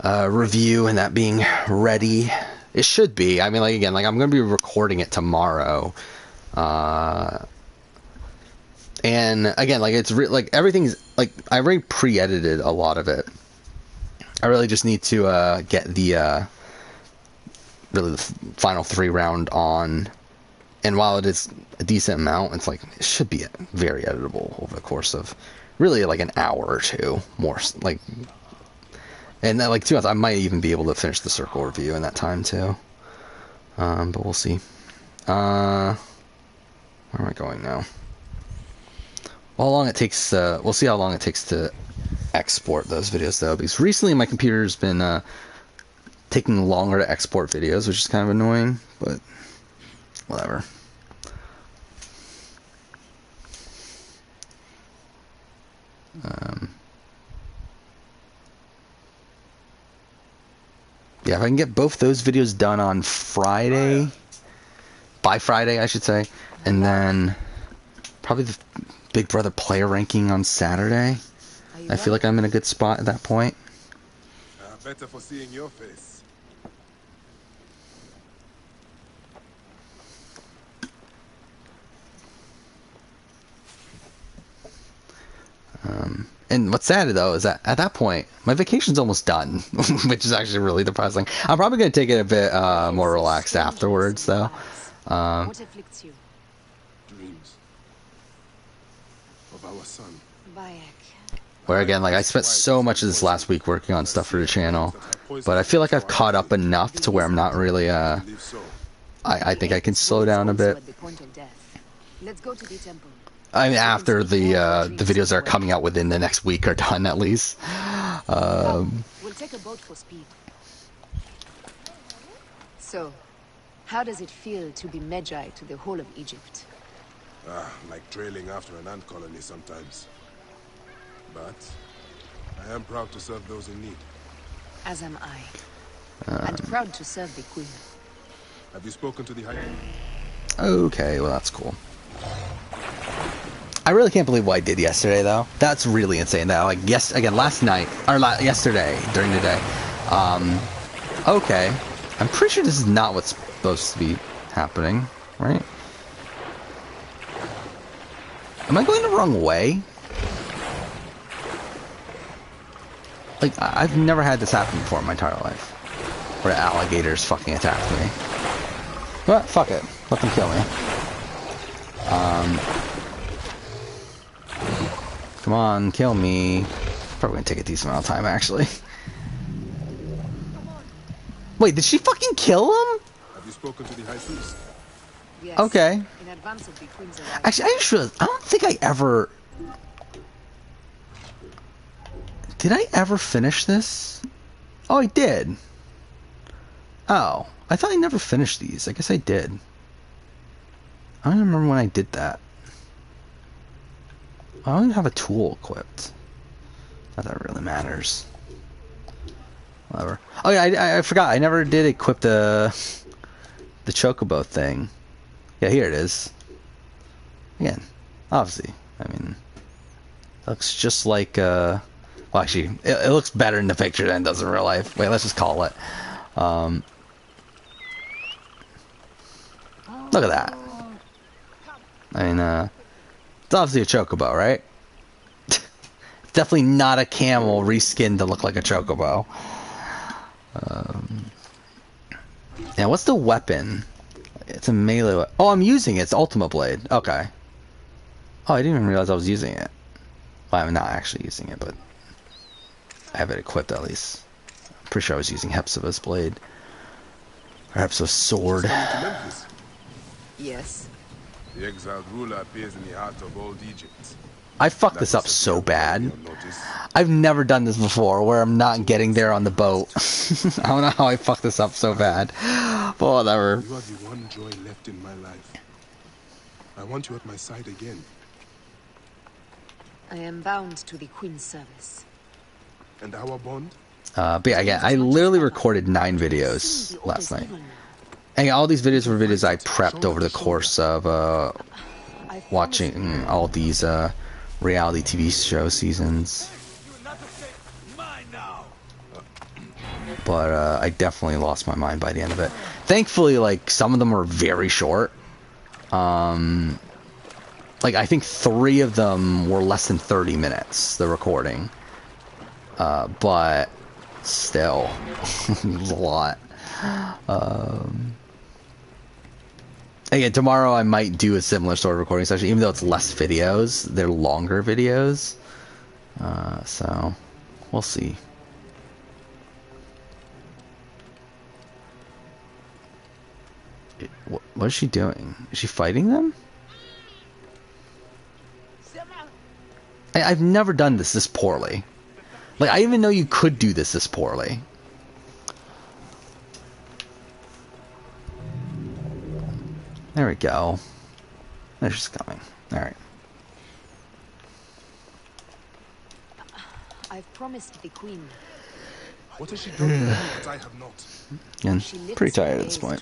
review and that being ready. It should be. I mean, like, again, like, I'm going to be recording it tomorrow. And again, like, it's like everything's like, I already pre-edited a lot of it. I really just need to get the really the final 3 round on, and while it is a decent amount, it's like, it should be very editable over the course of really like an hour or two more, like, and then like 2 hours. I might even be able to finish the circle review in that time too, but we'll see. Where am I going now? How long it takes, we'll see how long it takes to export those videos though, because recently my computer's been taking longer to export videos, which is kind of annoying, but whatever. Yeah, if I can get both those videos done on Friday, by Friday I should say, and then probably the Big Brother player ranking on Saturday, I feel like I'm in a good spot at that point. Better for seeing your face. And what's sad though is that at that point my vacation's almost done, which is actually really depressing. I'm probably going to take it a bit more relaxed afterwards though. What afflicts you? Dreams of our son. Where again, like, I spent so much of this last week working on stuff for the channel, but I feel like I've caught up enough to where I'm not really I think I can slow down a bit. Let's go to the temple. I mean, after the videos that are coming out within the next week are done, at least. We'll take a boat for speed. So, how does it feel to be Magi to the whole of Egypt? Like trailing after an ant colony sometimes. But I am proud to serve those in need. As am I. And proud to serve the Queen. Have you spoken to the High King? Okay, well, that's cool. I really can't believe what I did yesterday, though. That's really insane. That, like, last night, or yesterday, during the day. Okay. I'm pretty sure this is not what's supposed to be happening, right? Am I going the wrong way? Like, I've never had this happen before in my entire life. Where alligators fucking attacked me. But, fuck it. Let them kill me. Come on, kill me. Probably gonna take a decent amount of time, actually. Wait, did she fucking kill him? Have you spoken to the High Priest? Yes. Okay. In advance of the Queen's arrival. Actually, I just realized, I don't think I ever Did I ever finish this? Oh, I did. Oh, I thought I never finished these. I guess I did. I don't remember when I did that. I don't even have a tool equipped. Not that it really matters. Whatever. Oh yeah, I forgot. I never did equip the chocobo thing. Yeah, here it is. Again, obviously. I mean, it looks just like. Well, actually, it looks better in the picture than it does in real life. Wait, let's just call it. Look at that. I mean, it's obviously a chocobo, right? Definitely not a camel reskinned to look like a chocobo. Yeah, what's the weapon? It's a melee weapon. Oh, I'm using it. It's Ultimate Blade. Okay. Oh, I didn't even realize I was using it. Well, I'm not actually using it, but I have it equipped at least. I'm pretty sure I was using Hepzibah's blade. Or Hepzibah's sword. Yes. The exiled ruler appears in the heart of old Egypt. I fucked this up so bad. I've never done this before where I'm not getting there on the boat. I don't know how I fucked this up so bad. But whatever. You are the one joy left in my life. I want you at my side again. I am bound to the Queen's service. And our bond? But yeah, again, I literally recorded 9 videos last night. And all these videos were videos I prepped over the course of watching all these reality TV show seasons. But I definitely lost my mind by the end of it. Thankfully, like, some of them were very short. Like, I think 3 of them were less than 30 minutes, the recording. But still, it was a lot. Again, tomorrow I might do a similar sort of recording session, even though it's less videos. They're longer videos. So, we'll see. What is she doing? Is she fighting them? I've never done this poorly. Like, I even know you could do this poorly. There we go. There she's coming. Alright. I've promised the Queen. What has she done that I have not? Again, pretty tired at this point.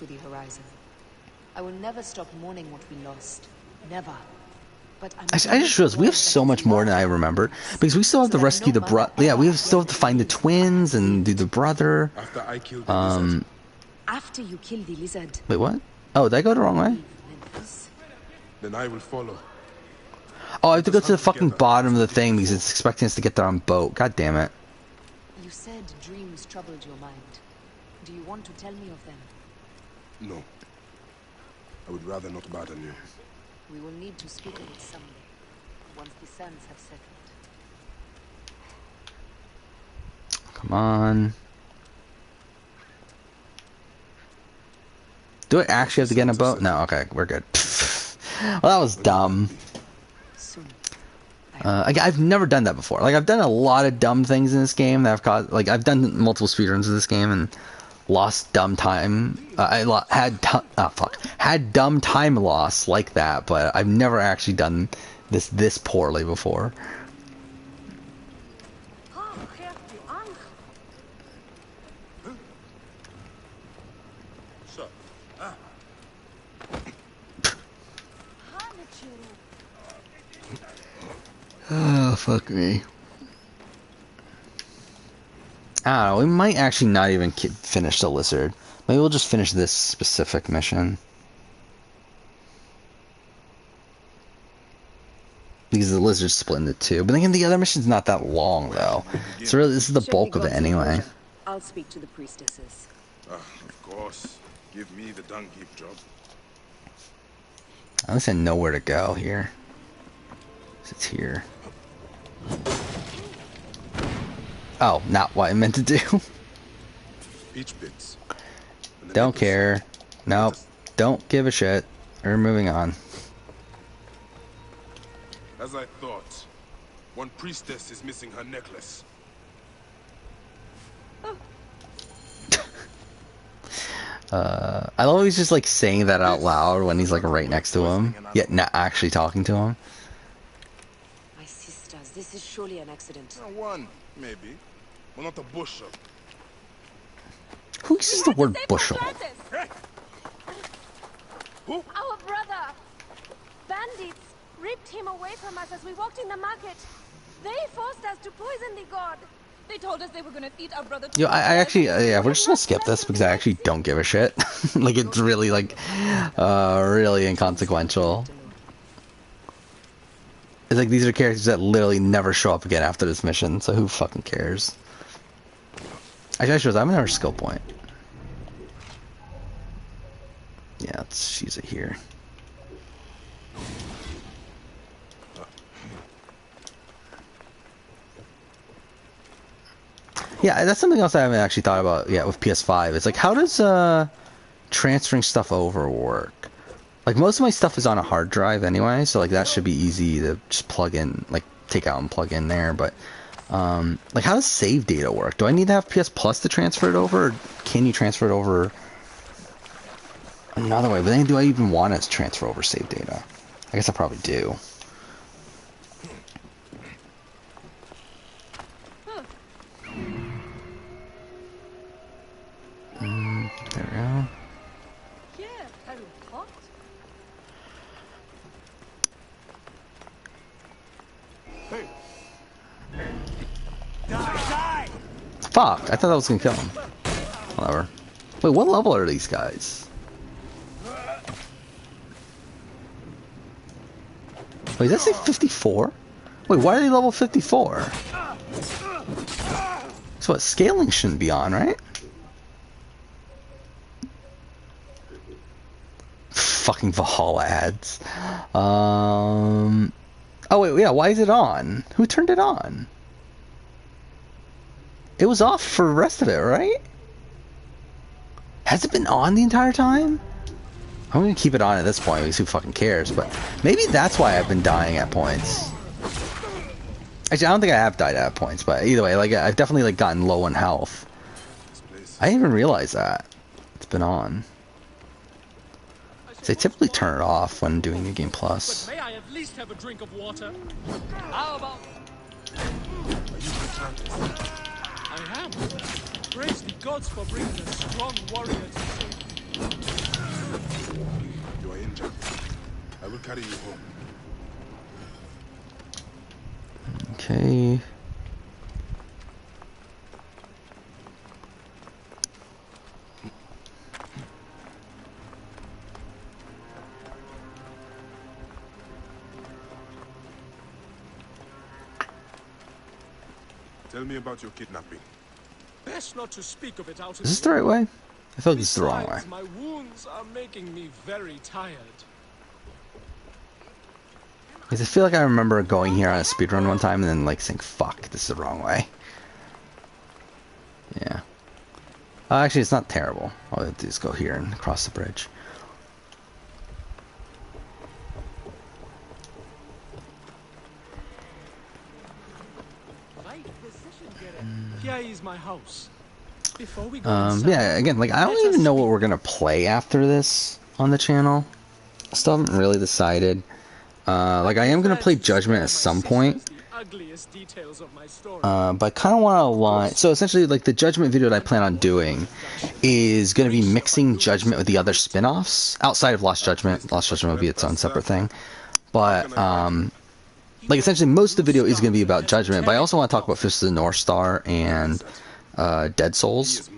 I will never stop mourning what we lost. Never. But I just realized we have so much more than I remember, because we still have to rescue the yeah, we still have to find the twins and do the brother. After I killed the lizard. After you kill the lizard. Wait, what? Oh, did I go the wrong way? Then I will follow. Oh, I have to go to the fucking bottom of the thing because it's expecting us to get there on boat. God damn it. You said dreams troubled your mind. Do you want to tell me of them? No. I would rather not burden you. We will need to speak of it someday, once the sands have settled. Come on. Do I actually have to get in a boat? No, okay, we're good. Well, that was dumb. I've never done that before. Like, I've done a lot of dumb things in this game that have caused... Like, I've done multiple speedruns of this game and lost dumb time. Had dumb time loss like that, but I've never actually done this poorly before. Oh, fuck me. I don't know, we might actually not even finish the lizard. Maybe we'll just finish this specific mission. Because the lizard's split into 2. But then again, the other mission's not that long, though. So really, this is the bulk of it anyway. I'll speak to the priestesses. Of course. Give me the dung heap job. At least I know where to go here. It's here. Oh, not what I meant to do. Peach bits. Don't care. Nope. Don't give a shit. We're moving on. As I thought, one priestess is missing her necklace. I love he's just like saying that out loud when he's like right next to him, yet not actually talking to him. My sisters, this is surely an accident. One, maybe. Well, not a bushel. Who uses the word bushel? Our brother! Bandits ripped him away from us as we walked in the market. They forced us to poison the god. They told us they were gonna feed our brother. Yo, I actually, yeah, we're just gonna skip this because I actually don't give a shit. Like, it's really, like, really inconsequential. It's like, these are characters that literally never show up again after this mission, so who fucking cares? Actually, I have another skill point. Yeah, let's use it here. Yeah, that's something else I haven't actually thought about yet with PS5. It's like, how does transferring stuff over work? Like, most of my stuff is on a hard drive anyway, so like that should be easy to just plug in, like take out and plug in there. But like, how does save data work? Do I need to have PS Plus to transfer it over, or can you transfer it over another way? But then, do I even want to transfer over save data? I guess I probably do. There we go. Fuck, I thought that was gonna kill him. Whatever. Wait, what level are these guys? Wait, does that say 54? Wait, why are they level 54? So what, scaling shouldn't be on, right? Fucking Valhalla ads. Oh wait, yeah, why is it on? Who turned it on? It was off for the rest of it, right? Has it been on the entire time? I'm gonna keep it on at this point because who fucking cares, but maybe that's why I've been dying at points. Actually, I don't think I have died at points, but either way, like, I've definitely like gotten low in health. I didn't even realize that. It's been on. They typically turn it off when doing New Game Plus. But may I at least have a drink of water? How about... I am. Praise the gods for bringing a strong warrior to save me. You are injured. I will carry you home. Okay. Tell me about your kidnapping. Best not to speak of it out. Is this the right way? I feel like this is the wrong way. My wounds are making me very tired. Because I feel like I remember going here on a speedrun one time and then like saying, fuck, this is the wrong way. Yeah. Actually, it's not terrible. All I have to do is go here and cross the bridge. Here is my house. Before we go yeah, again, like, I don't even know what we're gonna play after this on the channel. Still haven't really decided. Like, I am gonna play Judgment at some point. But I kind of want to align. So essentially, like, the Judgment video that I plan on doing is going to be mixing Judgment with the other spin-offs outside of Lost Judgment. Lost Judgment will be its own separate thing. But like, essentially, most of the video is going to be about Judgment. But I also want to talk about Fist of the North Star and Dead Souls.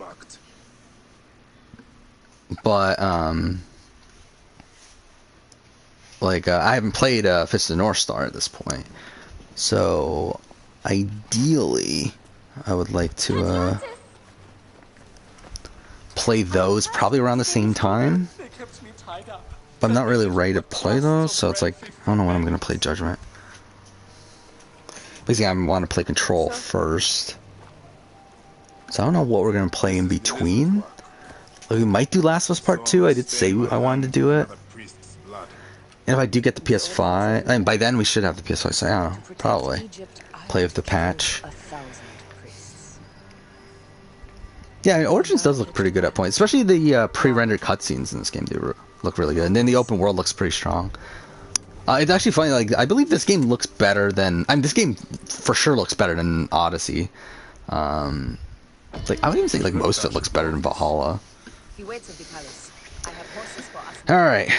But like, I haven't played Fist of the North Star at this point. So, ideally, I would like to play those probably around the same time. But I'm not really ready to play those, so it's like, I don't know when I'm going to play Judgment. Basically, I want to play Control first. So I don't know what we're going to play in between. Like, we might do Last of Us Part 2. I did say I wanted to do it. And if I do get the PS5, and by then we should have the PS5, so I don't know, probably play with the patch. Yeah, I mean, Origins does look pretty good at points, especially the pre-rendered cutscenes in this game. They look really good, and then the open world looks pretty strong. It's actually funny. Like, I believe this game looks better than. I mean, this game for sure looks better than Odyssey. Like, I would even say like most of it looks better than Valhalla. He waits at the palace. I have horses for us. All right,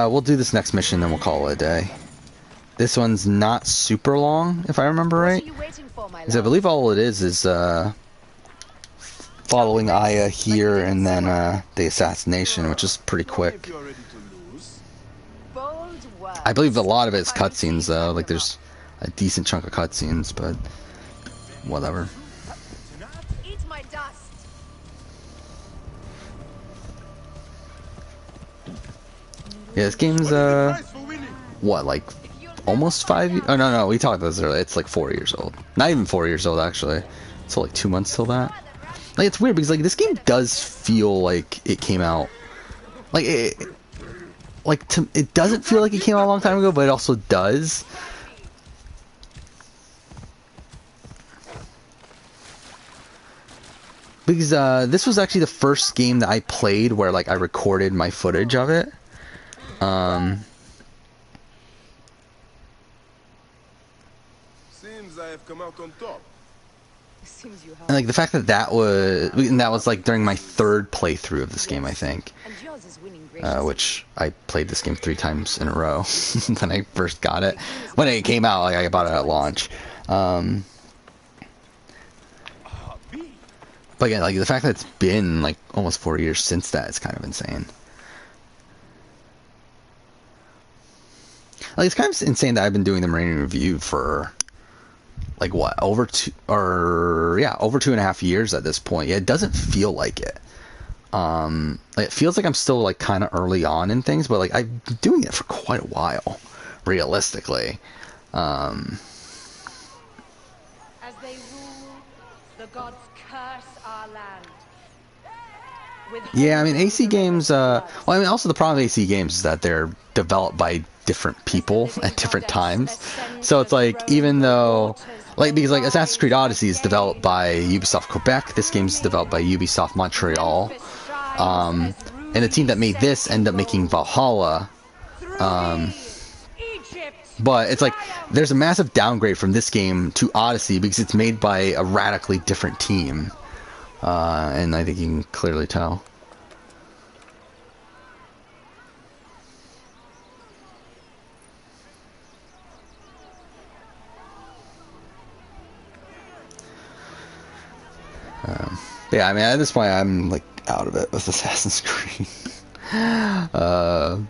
we'll do this next mission, then we'll call it a day. This one's not super long, if I remember right. Because I believe all it is following Aya here and then the assassination, which is pretty quick. I believe a lot of it is cutscenes, though. Like, there's a decent chunk of cutscenes, but whatever. Eat my dust. Yeah, this game's, what, like, almost 5 years? Oh, no, we talked about this earlier. It's like 4 years old. Not even 4 years old, actually. It's like 2 months till that. Like, it's weird because, like, this game does feel like it came out, like, it doesn't feel like it came out a long time ago, but it also does. Because, this was actually the first game that I played where, like, I recorded my footage of it. Seems I have come out on top. Seems you have. And, like, the fact that was like during my third playthrough of this game, I think. Which I played this game 3 times in a row when I first got it. When it came out, like, I bought it at launch. But again, like, the fact that it's been like almost 4 years since that is kind of insane. Like, it's kind of insane that I've been doing the Marine review for, like, what, over 2.5 years at this point. Yeah, it doesn't feel like it. It feels like I'm still, like, kind of early on in things, but, like, I've been doing it for quite a while, realistically. As they rule, the gods curse our land. Yeah, I mean, AC games, well, I mean, also the problem with AC games is that they're developed by different people at different times. So it's like, even though, like, because, like, Assassin's Creed Odyssey is developed by Ubisoft Quebec, this game's developed by Ubisoft Montreal. And the team that made this ended up making Valhalla. But it's like, there's a massive downgrade from this game to Odyssey because it's made by a radically different team. And I think you can clearly tell. Yeah, I mean, at this point, I'm, like, out of it with Assassin's Creed. I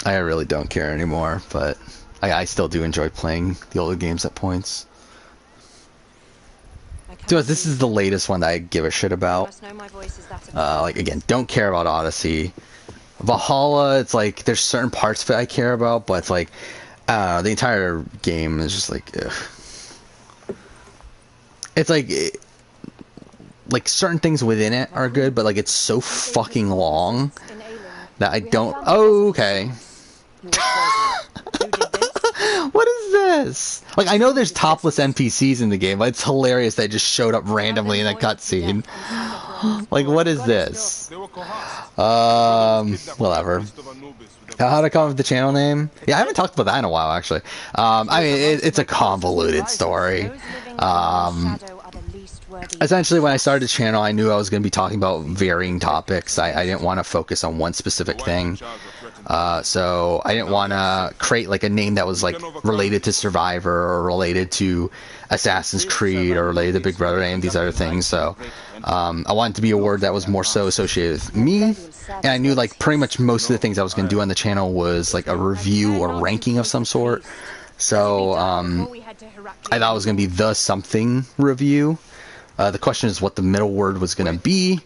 really don't care anymore, but I still do enjoy playing the older games at points. So this is the latest one that I give a shit about. Like, again, don't care about Odyssey. Valhalla, it's like, there's certain parts of it I care about, but it's like, the entire game is just like, ugh. It's like certain things within it are good, but, like, it's so fucking long that I don't. Oh, okay. What is this? Like, I know there's topless NPCs in the game, but it's hilarious they just showed up randomly in a cutscene. Like, what is this? Whatever. How to come up with the channel name? Yeah, I haven't talked about that in a while, actually. I mean, it's a convoluted story. Essentially, when I started the channel, I knew I was going to be talking about varying topics. I didn't want to focus on one specific thing. So I didn't want to create, like, a name that was, like, related to Survivor or related to Assassin's Creed or related to Big Brother and these other things. So I wanted to be a word that was more so associated with me. And I knew, like, pretty much most of the things I was going to do on the channel was, like, a review or ranking of some sort. So I thought it was going to be the something review. The question is what the middle word was going to be,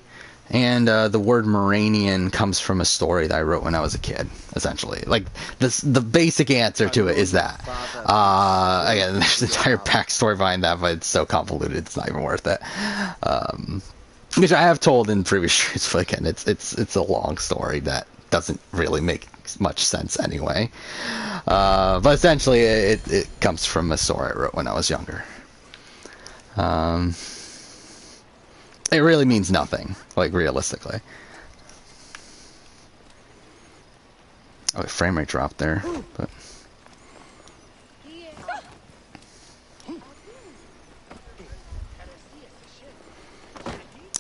and the word Moranian comes from a story that I wrote when I was a kid, essentially. Like, the basic answer to it is that. Again, there's an entire backstory behind that, but it's so convoluted, it's not even worth it. Which I have told in previous streams, but again, it's a long story that doesn't really make much sense anyway. But essentially, it comes from a story I wrote when I was younger. it really means nothing, like, realistically. Oh, frame rate dropped there, but...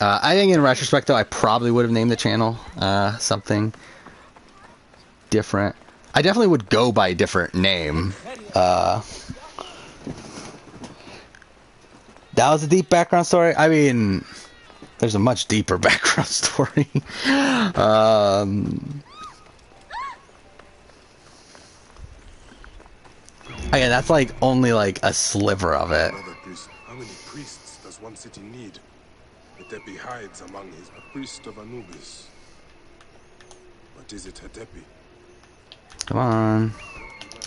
I think in retrospect, though, I probably would have named the channel something different. I definitely would go by a different name. That was a deep background story. I mean, there's a much deeper background story. Again, that's like only like a sliver of it. How many priests does one city need? Hatepi hides among his a priest of Anubis. But is it Hatepi? Come on.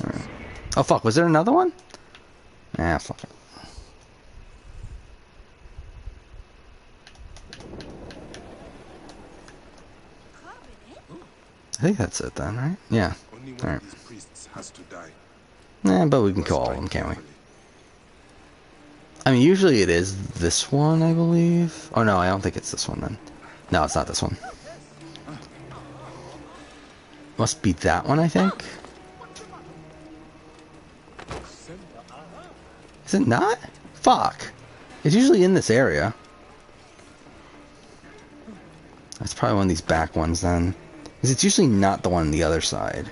Right. Oh fuck, was there another one? Ah, fuck it. I think that's it then, right? Yeah. Alright. Yeah, but we can kill all of them, can't we? I mean, usually it is this one, I believe. Oh no, I don't think it's this one then. No, it's not this one. Must be that one, I think. Is it not? Fuck. It's usually in this area. That's probably one of these back ones then. Because it's usually not the one on the other side.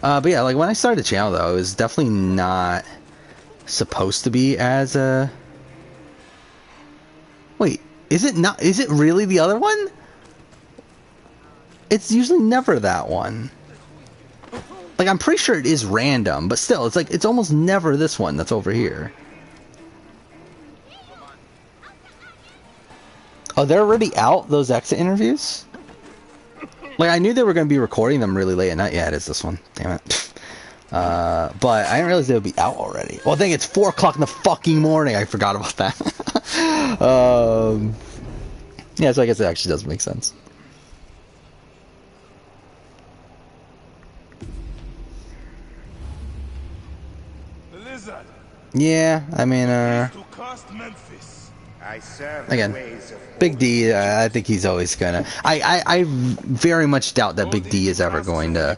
But yeah, like when I started the channel though, it was definitely not supposed to be as a... Wait, is it not? Is it really the other one? It's usually never that one. Like, I'm pretty sure it is random, but still, it's like, it's almost never this one that's over here. Oh, they're already out, those exit interviews? Like, I knew they were going to be recording them really late at night. Yeah, it is this one. Damn it. But I didn't realize they would be out already. Well, I think it's 4 o'clock in the fucking morning. I forgot about that. Yeah, so I guess it actually does make sense. Yeah, I mean, again, Big D, I think he's always gonna... I very much doubt that Big D is ever going to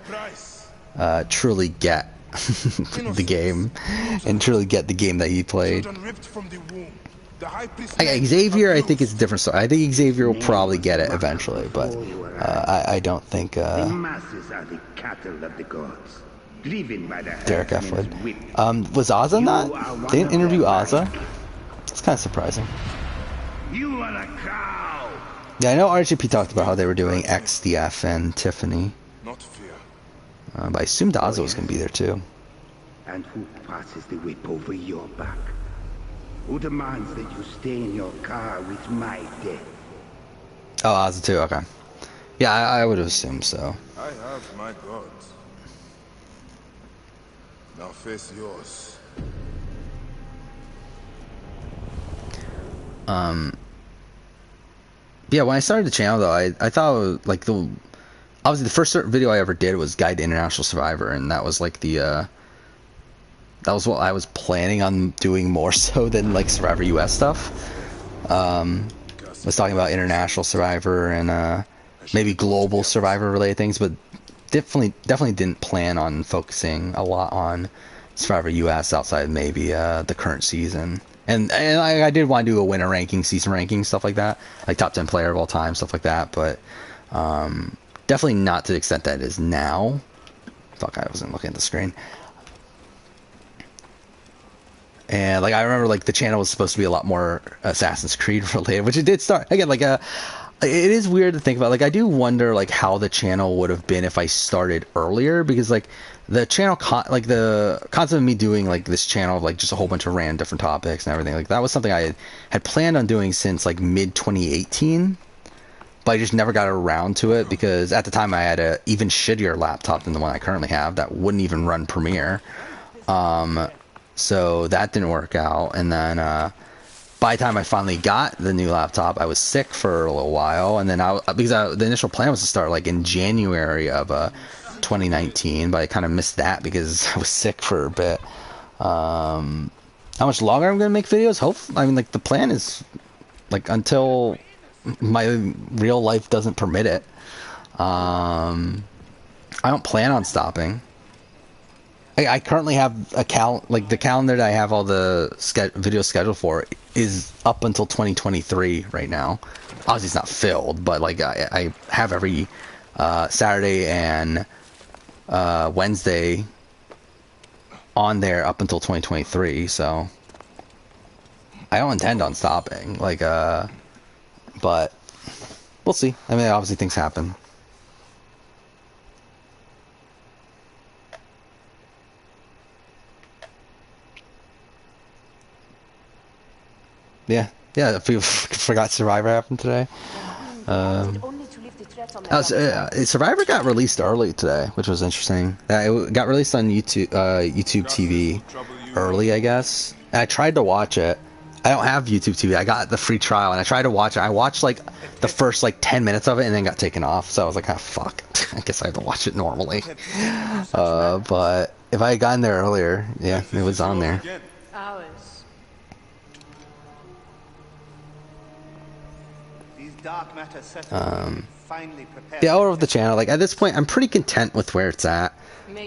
truly get the game, and truly get the game that he played. Xavier, I think, is a different story. I think Xavier will probably get it eventually, but I don't think... The masses are the cattle of the gods. Derek F. Wood. Was Ozza on that? They didn't interview Ozza? It's kind of surprising. You are a cow. Yeah, I know RGP talked about how they were doing XDF and Tiffany. Not fear. But I assumed Ozza was going to be there too. And who passes the whip over your back? Who demands that you stay in your car with my death? Oh, Ozza too, okay. Yeah, I would have assumed so. I have my gods. Now face yours. Yeah, when I started the channel though, I thought it was, like, obviously the first video I ever did was Guide to International Survivor, and that was like the that was what I was planning on doing more so than like Survivor US stuff. I was talking about International Survivor and maybe global Survivor related things, but definitely didn't plan on focusing a lot on Survivor US outside maybe the current season. And I did want to do a winner ranking, season ranking, stuff like that, like top 10 player of all time, stuff like that, but definitely not to the extent that it is now. Fuck, I wasn't looking at the screen. And like I remember, like the channel was supposed to be a lot more Assassin's Creed related, which it did start. Again, like it is weird to think about. Like I do wonder like how the channel would have been if I started earlier, because like the channel, like the concept of me doing like this channel of like just a whole bunch of random different topics and everything, like that was something I had planned on doing since like mid 2018, but I just never got around to it because at the time I had a even shittier laptop than the one I currently have that wouldn't even run Premiere. So that didn't work out, and then by the time I finally got the new laptop, I was sick for a little while, and then because the initial plan was to start like in January of 2019, but I kind of missed that because I was sick for a bit. How much longer I'm gonna make videos? I mean, like, the plan is like until my real life doesn't permit it. I don't plan on stopping. I currently have a the calendar that I have all the videos scheduled for is up until 2023 right now. Obviously, it's not filled, but like I have every Saturday and Wednesday on there up until 2023. So I don't intend on stopping. Like, but we'll see. I mean, obviously things happen. Yeah, people forgot Survivor happened today. Survivor got released early today, which was interesting. It got released on YouTube TV early, I guess. And I tried to watch it. I don't have YouTube TV. I got the free trial, and I tried to watch it. I watched like the first like 10 minutes of it, and then got taken off. So I was like, fuck. I guess I have to watch it normally. But if I had gotten there earlier, yeah, it was on there. Dark matter finally prepared. The order of the channel, like at this point, I'm pretty content with where it's at.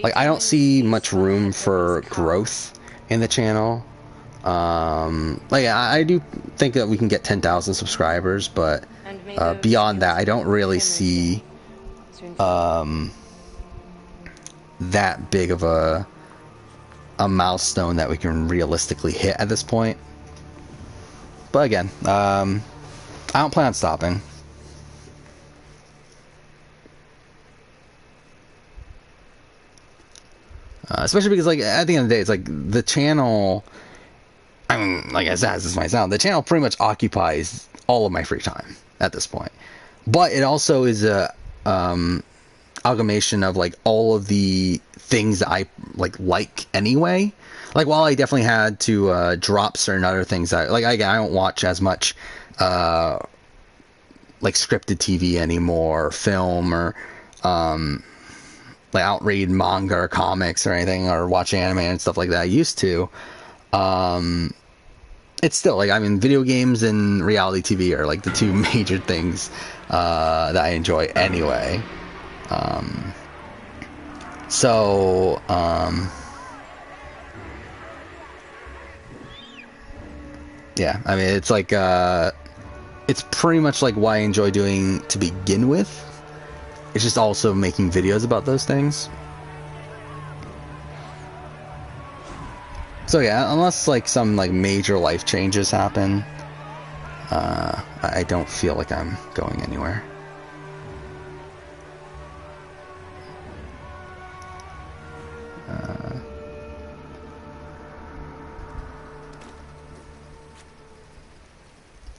Like I don't see much room for growth in the channel. Like I do think that we can get 10,000 subscribers, but beyond that, I don't really see that big of a milestone that we can realistically hit at this point. But again, I don't plan on stopping. Especially because, like, at the end of the day, it's like the channel. I mean, like I said, this might sound, the channel pretty much occupies all of my free time at this point. But it also is a amalgamation of like all of the things that I like anyway. Like, while I definitely had to drop certain other things that, like, again, I don't watch as much like scripted TV anymore, or film, or like I don't read manga or comics or anything, or watch anime and stuff like that I used to. It's still like, I mean, video games and reality TV are like the two major things that I enjoy anyway. Yeah, I mean, it's like it's pretty much like what I enjoy doing to begin with. It's just also making videos about those things. So yeah, unless like some like major life changes happen, I don't feel like I'm going anywhere.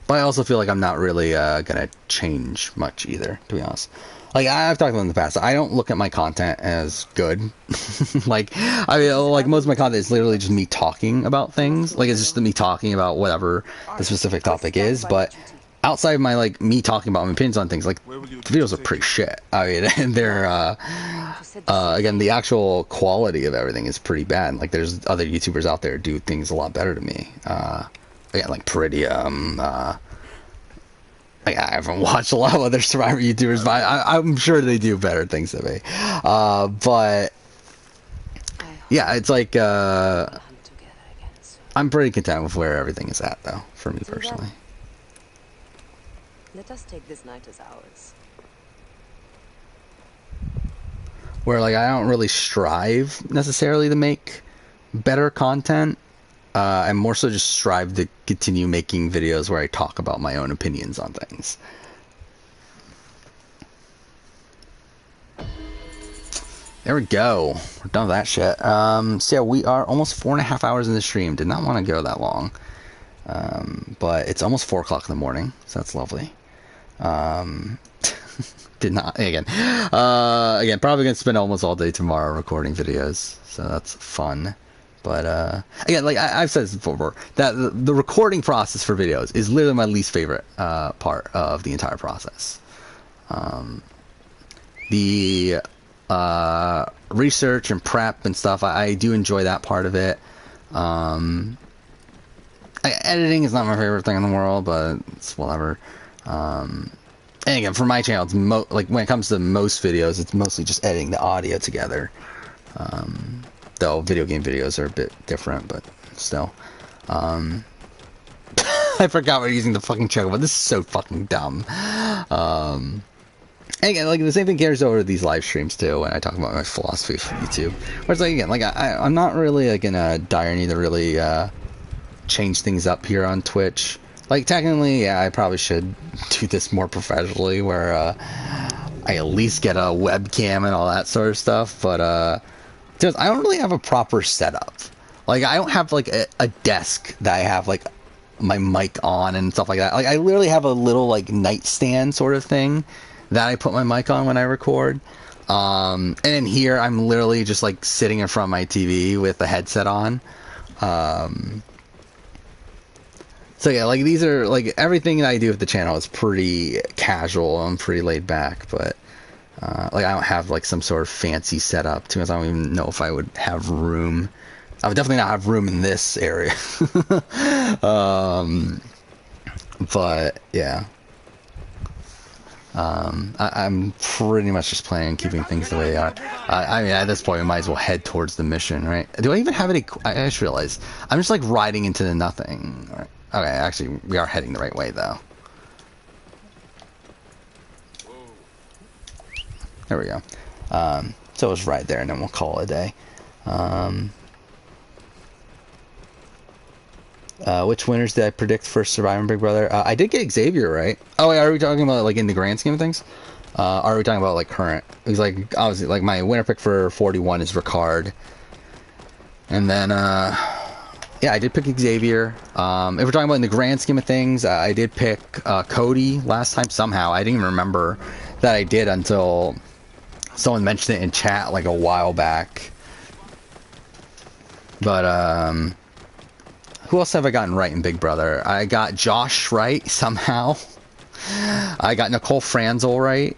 But I also feel like I'm not really gonna change much either, to be honest. Like, I've talked about in the past, I don't look at my content as good. Like, I mean, like, most of my content is literally just me talking about things. Like, it's just me talking about whatever the specific topic is. But outside of my, like, me talking about my opinions on things, like, the videos are pretty shit. I mean, and they're, again, the actual quality of everything is pretty bad. Like, there's other YouTubers out there who do things a lot better than me. Again, like Peridium, like, I haven't watched a lot of other Survivor YouTubers, but I'm sure they do better things than me. But yeah, it's like I'm pretty content with where everything is at, though, for me personally. Let us take this night as ours. Where, like, I don't really strive necessarily to make better content. I more so just strive to continue making videos where I talk about my own opinions on things. There we go. We're done with that shit. So yeah, we are almost 4.5 hours in the stream. Did not want to go that long. But it's almost 4 o'clock in the morning, so that's lovely. Did not, again, probably gonna spend almost all day tomorrow recording videos, so that's fun. But again, like I've said this before, that the recording process for videos is literally my least favorite part of the entire process. The research and prep and stuff. I do enjoy that part of it. Editing is not my favorite thing in the world, but it's whatever. And again, for my channel, it's like when it comes to most videos, it's mostly just editing the audio together. Though video game videos are a bit different, but still. I forgot we're using the fucking choke, but this is so fucking dumb. And again, like the same thing carries over to these live streams too. When I talk about my philosophy for YouTube, where it's like again, like I'm not really like in a dire need to really change things up here on Twitch. Like technically, yeah, I probably should do this more professionally, where I at least get a webcam and all that sort of stuff. But I don't really have a proper setup. Like I don't have like a desk that I have like my mic on and stuff like that. Like I literally have a little like nightstand sort of thing that I put my mic on when I record. And in here, I'm literally just like sitting in front of my TV with the headset on. So yeah, like these are like everything that I do with the channel is pretty casual and pretty laid back, but like I don't have like some sort of fancy setup because I don't even know if I would have room. I would definitely not have room in this area. But yeah, I'm pretty much just planning on keeping things the way they are. I mean, at this point, we might as well head towards the mission, right? Do I even have any? I just realized I'm just like riding into the nothing. Right? Okay, actually, we are heading the right way though. There we go. So it's right there, and then we'll call it a day. Which winners did I predict for Surviving Big Brother? I did get Xavier right. Oh, wait, are we talking about like in the grand scheme of things? Are we talking about like current? It was like obviously like my winner pick for 41 is Ricard, and then yeah, I did pick Xavier. If we're talking about in the grand scheme of things, I did pick Cody last time somehow. I didn't even remember that I did until someone mentioned it in chat like a while back. But who else have I gotten right in Big Brother? I got Josh right somehow. I got Nicole Franzel right.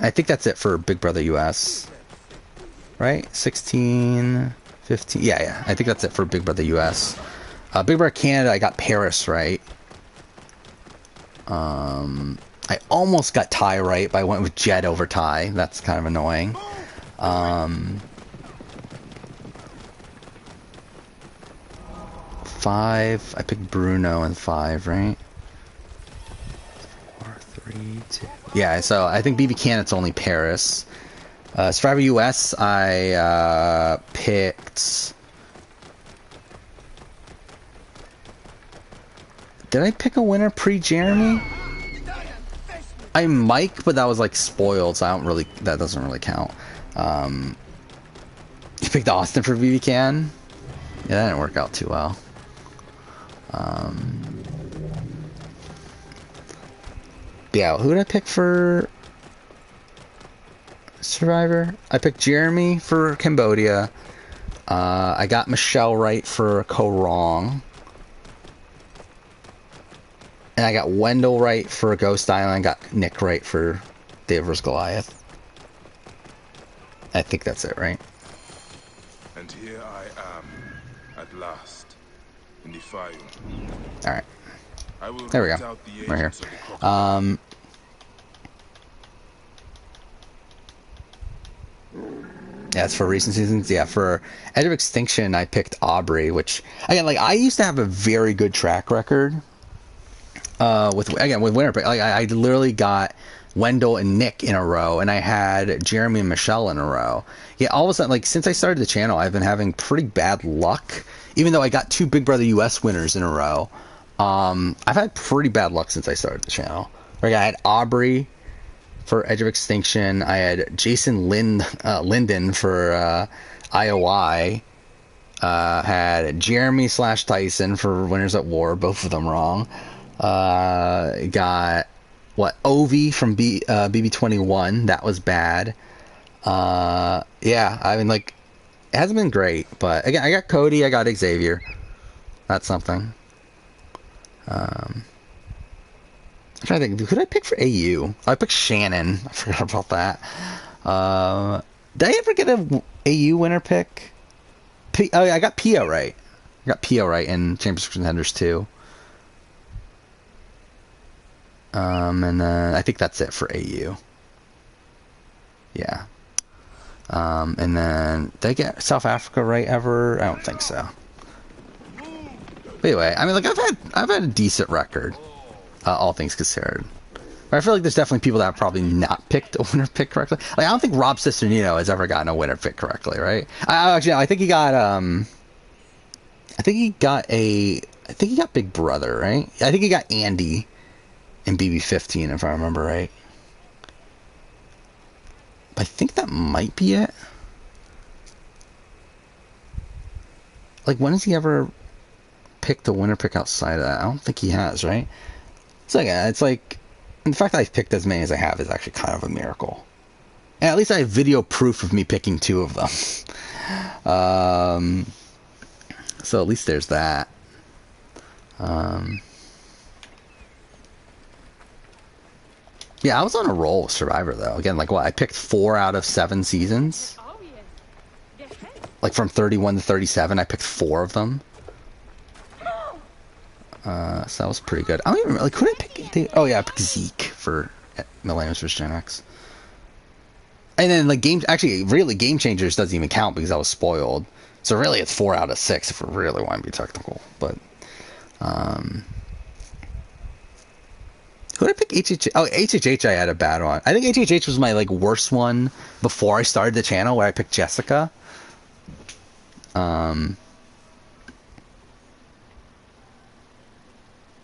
I think that's it for Big Brother US. Right? 16, 15. Yeah. I think that's it for Big Brother US. Big Brother Canada, I got Paris right. I almost got Ty right, but I went with Jed over Ty. That's kind of annoying. 5. I picked Bruno in 5, right? 4, 3, 2. Yeah, so I think BB Canada's only Paris. Survivor US, I picked. Did I pick a winner pre-Jeremy? I might, but that was like spoiled, so I don't really. That doesn't really count. You picked Austin for BB Can? Yeah, that didn't work out too well. Yeah, who did I pick for Survivor? I picked Jeremy for Cambodia. I got Michelle right for Ko Wrong. And I got Wendell right for Ghost Island. I got Nick right for David vs. Goliath. I think that's it, right? And here I am, at last, in the fire. Alright. There we go. Right here. Yeah, it's for recent seasons. Yeah, for Edge of Extinction, I picked Aubrey, which, again, like, I used to have a very good track record with winner pick. Like, I literally got Wendell and Nick in a row, and I had Jeremy and Michelle in a row. Yeah, all of a sudden, like, since I started the channel, I've been having pretty bad luck, even though I got 2 Big Brother US winners in a row. I've had pretty bad luck since I started the channel. Like, I had Aubrey for Edge of Extinction. I had Jason Linden for IOI. Had Jeremy / Tyson for Winners at War, both of them wrong. Got Ovi from BB23. That was bad. Yeah, I mean, like, it hasn't been great, but again, I got Cody, I got Xavier. That's something. I'm trying to think, who did I pick for AU? I picked Shannon. I forgot about that. Did I ever get a AU winner pick? I got Pio right. I got Pio right in Championship Contenders too. And then I think that's it for AU. Yeah. And then did I get South Africa right ever? I don't think so. But anyway, I mean, like I've had a decent record, all things considered. But I feel like there's definitely people that have probably not picked a winner pick correctly. Like I don't think Rob Cisternino has ever gotten a winner pick correctly, right? I think he got I think he got Big Brother, right? I think he got Andy in BB15, if I remember right. But I think that might be it. Like, when has he ever picked a winner pick outside of that? I don't think he has, right? It's like, and the fact that I've picked as many as I have is actually kind of a miracle. And at least I have video proof of me picking 2 of them. So at least there's that. Yeah, I was on a roll with Survivor, though. Again, like, I picked 4 out of 7 seasons. Like, from 31 to 37, I picked 4 of them. So that was pretty good. I don't even remember, like, who did I pick? Oh, yeah, I picked Zeke for Millennials vs. Gen X. And then, like, Game Changers doesn't even count because I was spoiled. So really, it's 4 out of 6 if we really want to be technical. But, who did I pick? HHH? Oh, HHH I had a bad one. I think HHH was my, like, worst one before I started the channel, where I picked Jessica.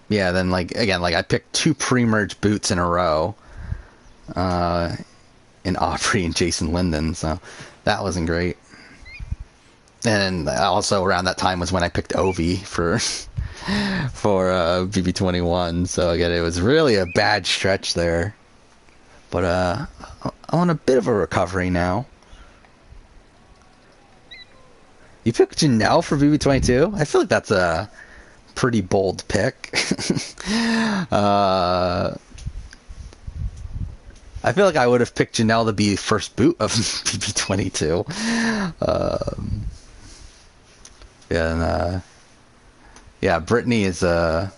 Yeah, then, like, again, like, I picked 2 pre-merge boots in a row. In Aubrey and Jason Linden, so that wasn't great. And also around that time was when I picked Ovi for BB21, so again, it was really a bad stretch there. But I'm on a bit of a recovery now. You picked Janelle for BB22? I feel like that's a pretty bold pick. I feel like I would have picked Janelle to be first boot of BB22. Yeah, Brittany is a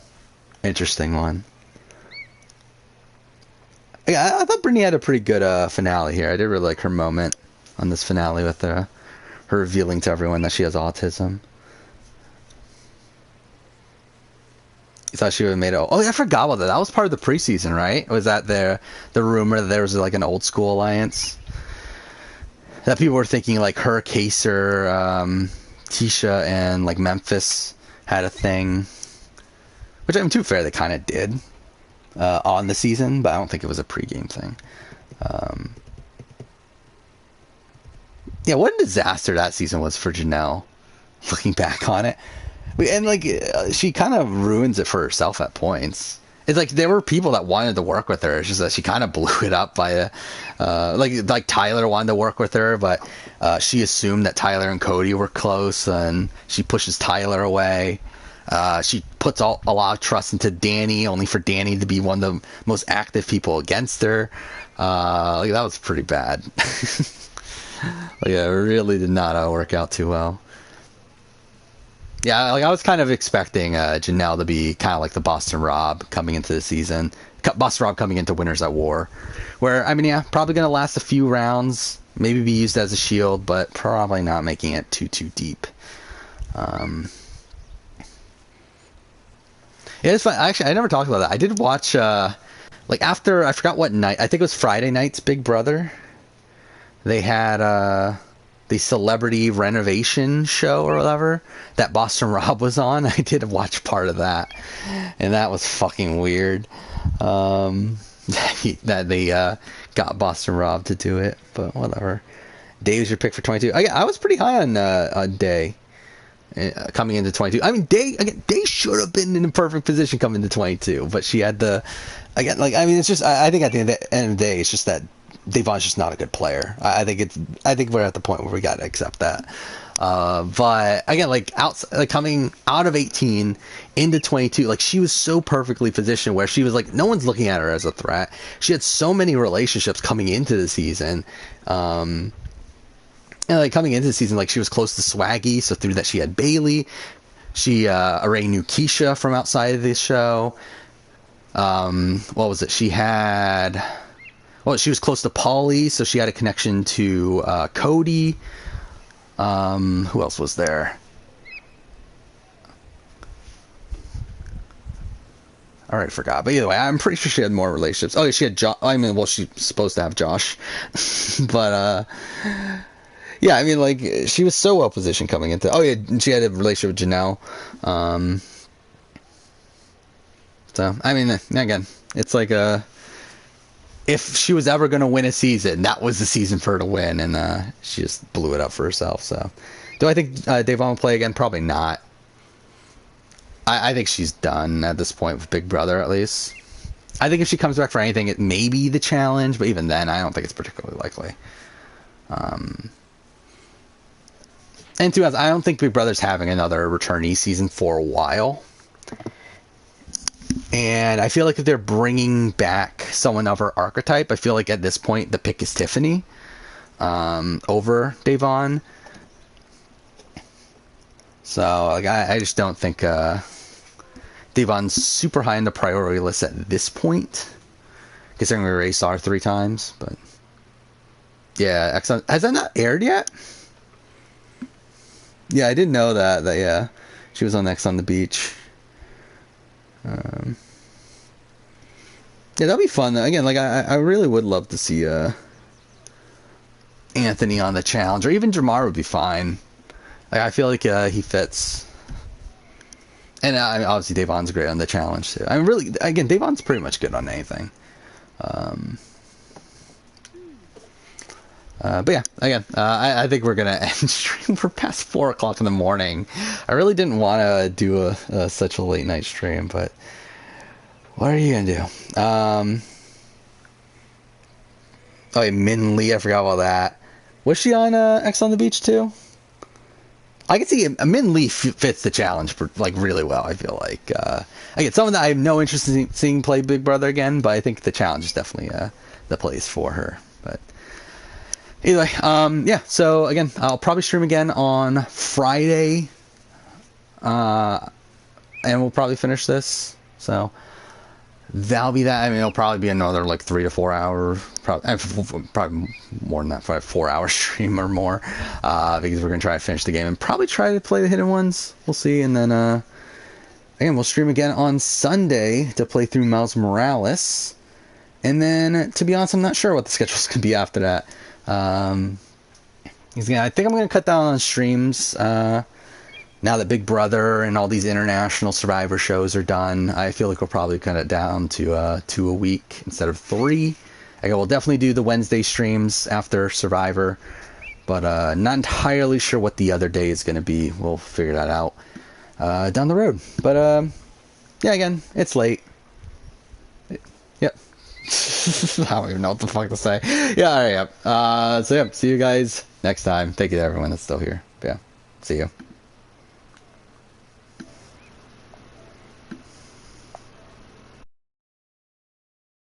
interesting one. Yeah, I thought Brittany had a pretty good finale here. I did really like her moment on this finale with her revealing to everyone that she has autism. You thought she would have made it. Oh, yeah, I forgot about that. That was part of the preseason, right? Was that the rumor that there was like an old school alliance? That people were thinking like her, Kaser, Tisha, and like Memphis had a thing. Which, I'm too fair, they kind of did on the season, but I don't think it was a pregame thing. Yeah, what a disaster that season was for Janelle, looking back on it. And, like, she kind of ruins it for herself at points. It's like there were people that wanted to work with her. It's just that she kind of blew it up by like Tyler wanted to work with her, but she assumed that Tyler and Cody were close, and she pushes Tyler away. She puts a lot of trust into Danny, only for Danny to be one of the most active people against her. Like, that was pretty bad. Like, yeah, it really did not work out too well. Yeah, like I was kind of expecting Janelle to be kind of like the Boston Rob coming into the season. Boston Rob coming into Winners at War. Where, I mean, yeah, probably going to last a few rounds. Maybe be used as a shield, but probably not making it too deep. Yeah, it's fun. Actually, I never talked about that. I did watch, like after, I forgot what night. I think it was Friday night's Big Brother. They had the celebrity renovation show or whatever that Boston Rob was on. I did watch part of that, and that was fucking weird. That they got Boston Rob to do it, but whatever. Day was your pick for 22. I was pretty high on Day coming into 22. I mean, Day should have been in a perfect position coming into 22, but she had the again, like, I mean, it's just I think at the end of the day, it's just that Devon's just not a good player. I think we're at the point where we got to accept that. But again, like coming out of 18 into 22, like she was so perfectly positioned where she was like, no one's looking at her as a threat. She had so many relationships coming into the season. And like coming into the season, like she was close to Swaggy, so through that she had Bailey. She Array knew Keisha from outside of this show. What was it? She was close to Paulie, so she had a connection to Cody. Who else was there? All right, forgot. But either way, I'm pretty sure she had more relationships. Oh, yeah, she had Josh. I mean, well, she's supposed to have Josh, but yeah, I mean, like she was so well positioned coming into. Oh yeah, she had a relationship with Janelle. So I mean, again, it's like if she was ever going to win a season, that was the season for her to win, and she just blew it up for herself. So, do I think Devon will play again? Probably not. I think she's done at this point with Big Brother, at least. I think if she comes back for anything, it may be the challenge, but even then, I don't think it's particularly likely. And to us, I don't think Big Brother's having another returnee season for a while. And I feel like if they're bringing back someone of her archetype, I feel like at this point the pick is Tiffany over Devon. So like I just don't think Devon's super high on the priority list at this point, considering we already saw her 3 times. But yeah, has that not aired yet? Yeah, I didn't know that yeah, she was on X on the Beach. Yeah, that'd be fun. Again, like I really would love to see Anthony on the challenge, or even Jamar would be fine. Like I feel like he fits, and I mean, obviously Devon's great on the challenge too. I mean, really, again, Devon's pretty much good on anything. But yeah, again, I think we're gonna end stream. We're past 4 o'clock in the morning. I really didn't want to do such a late night stream, but what are you gonna do? Oh, yeah, Min Lee, I forgot about that. Was she on X on the Beach too? I can see Min Lee fits the challenge like really well. I feel like again, someone that I have no interest in seeing play Big Brother again, but I think the challenge is definitely the place for her. But either way, yeah. So again, I'll probably stream again on Friday, and we'll probably finish this. So that'll be that. I mean, it'll probably be another like 3 to 4 hour, probably more than that, 4 hour stream or more, because we're gonna try to finish the game and probably try to play the hidden ones. We'll see, and then again, we'll stream again on Sunday to play through Miles Morales, and then to be honest, I'm not sure what the schedule's gonna be after that. I think I'm gonna cut down on streams. Now that Big Brother and all these international Survivor shows are done, I feel like we'll probably cut it down to 2 a week instead of 3. We'll definitely do the Wednesday streams after Survivor, but not entirely sure what the other day is going to be. We'll figure that out down the road. But yeah, again, it's late. Yep. I don't even know what the fuck to say. Yeah, all right, yep. So yeah, see you guys next time. Thank you to everyone that's still here. Yeah, see you.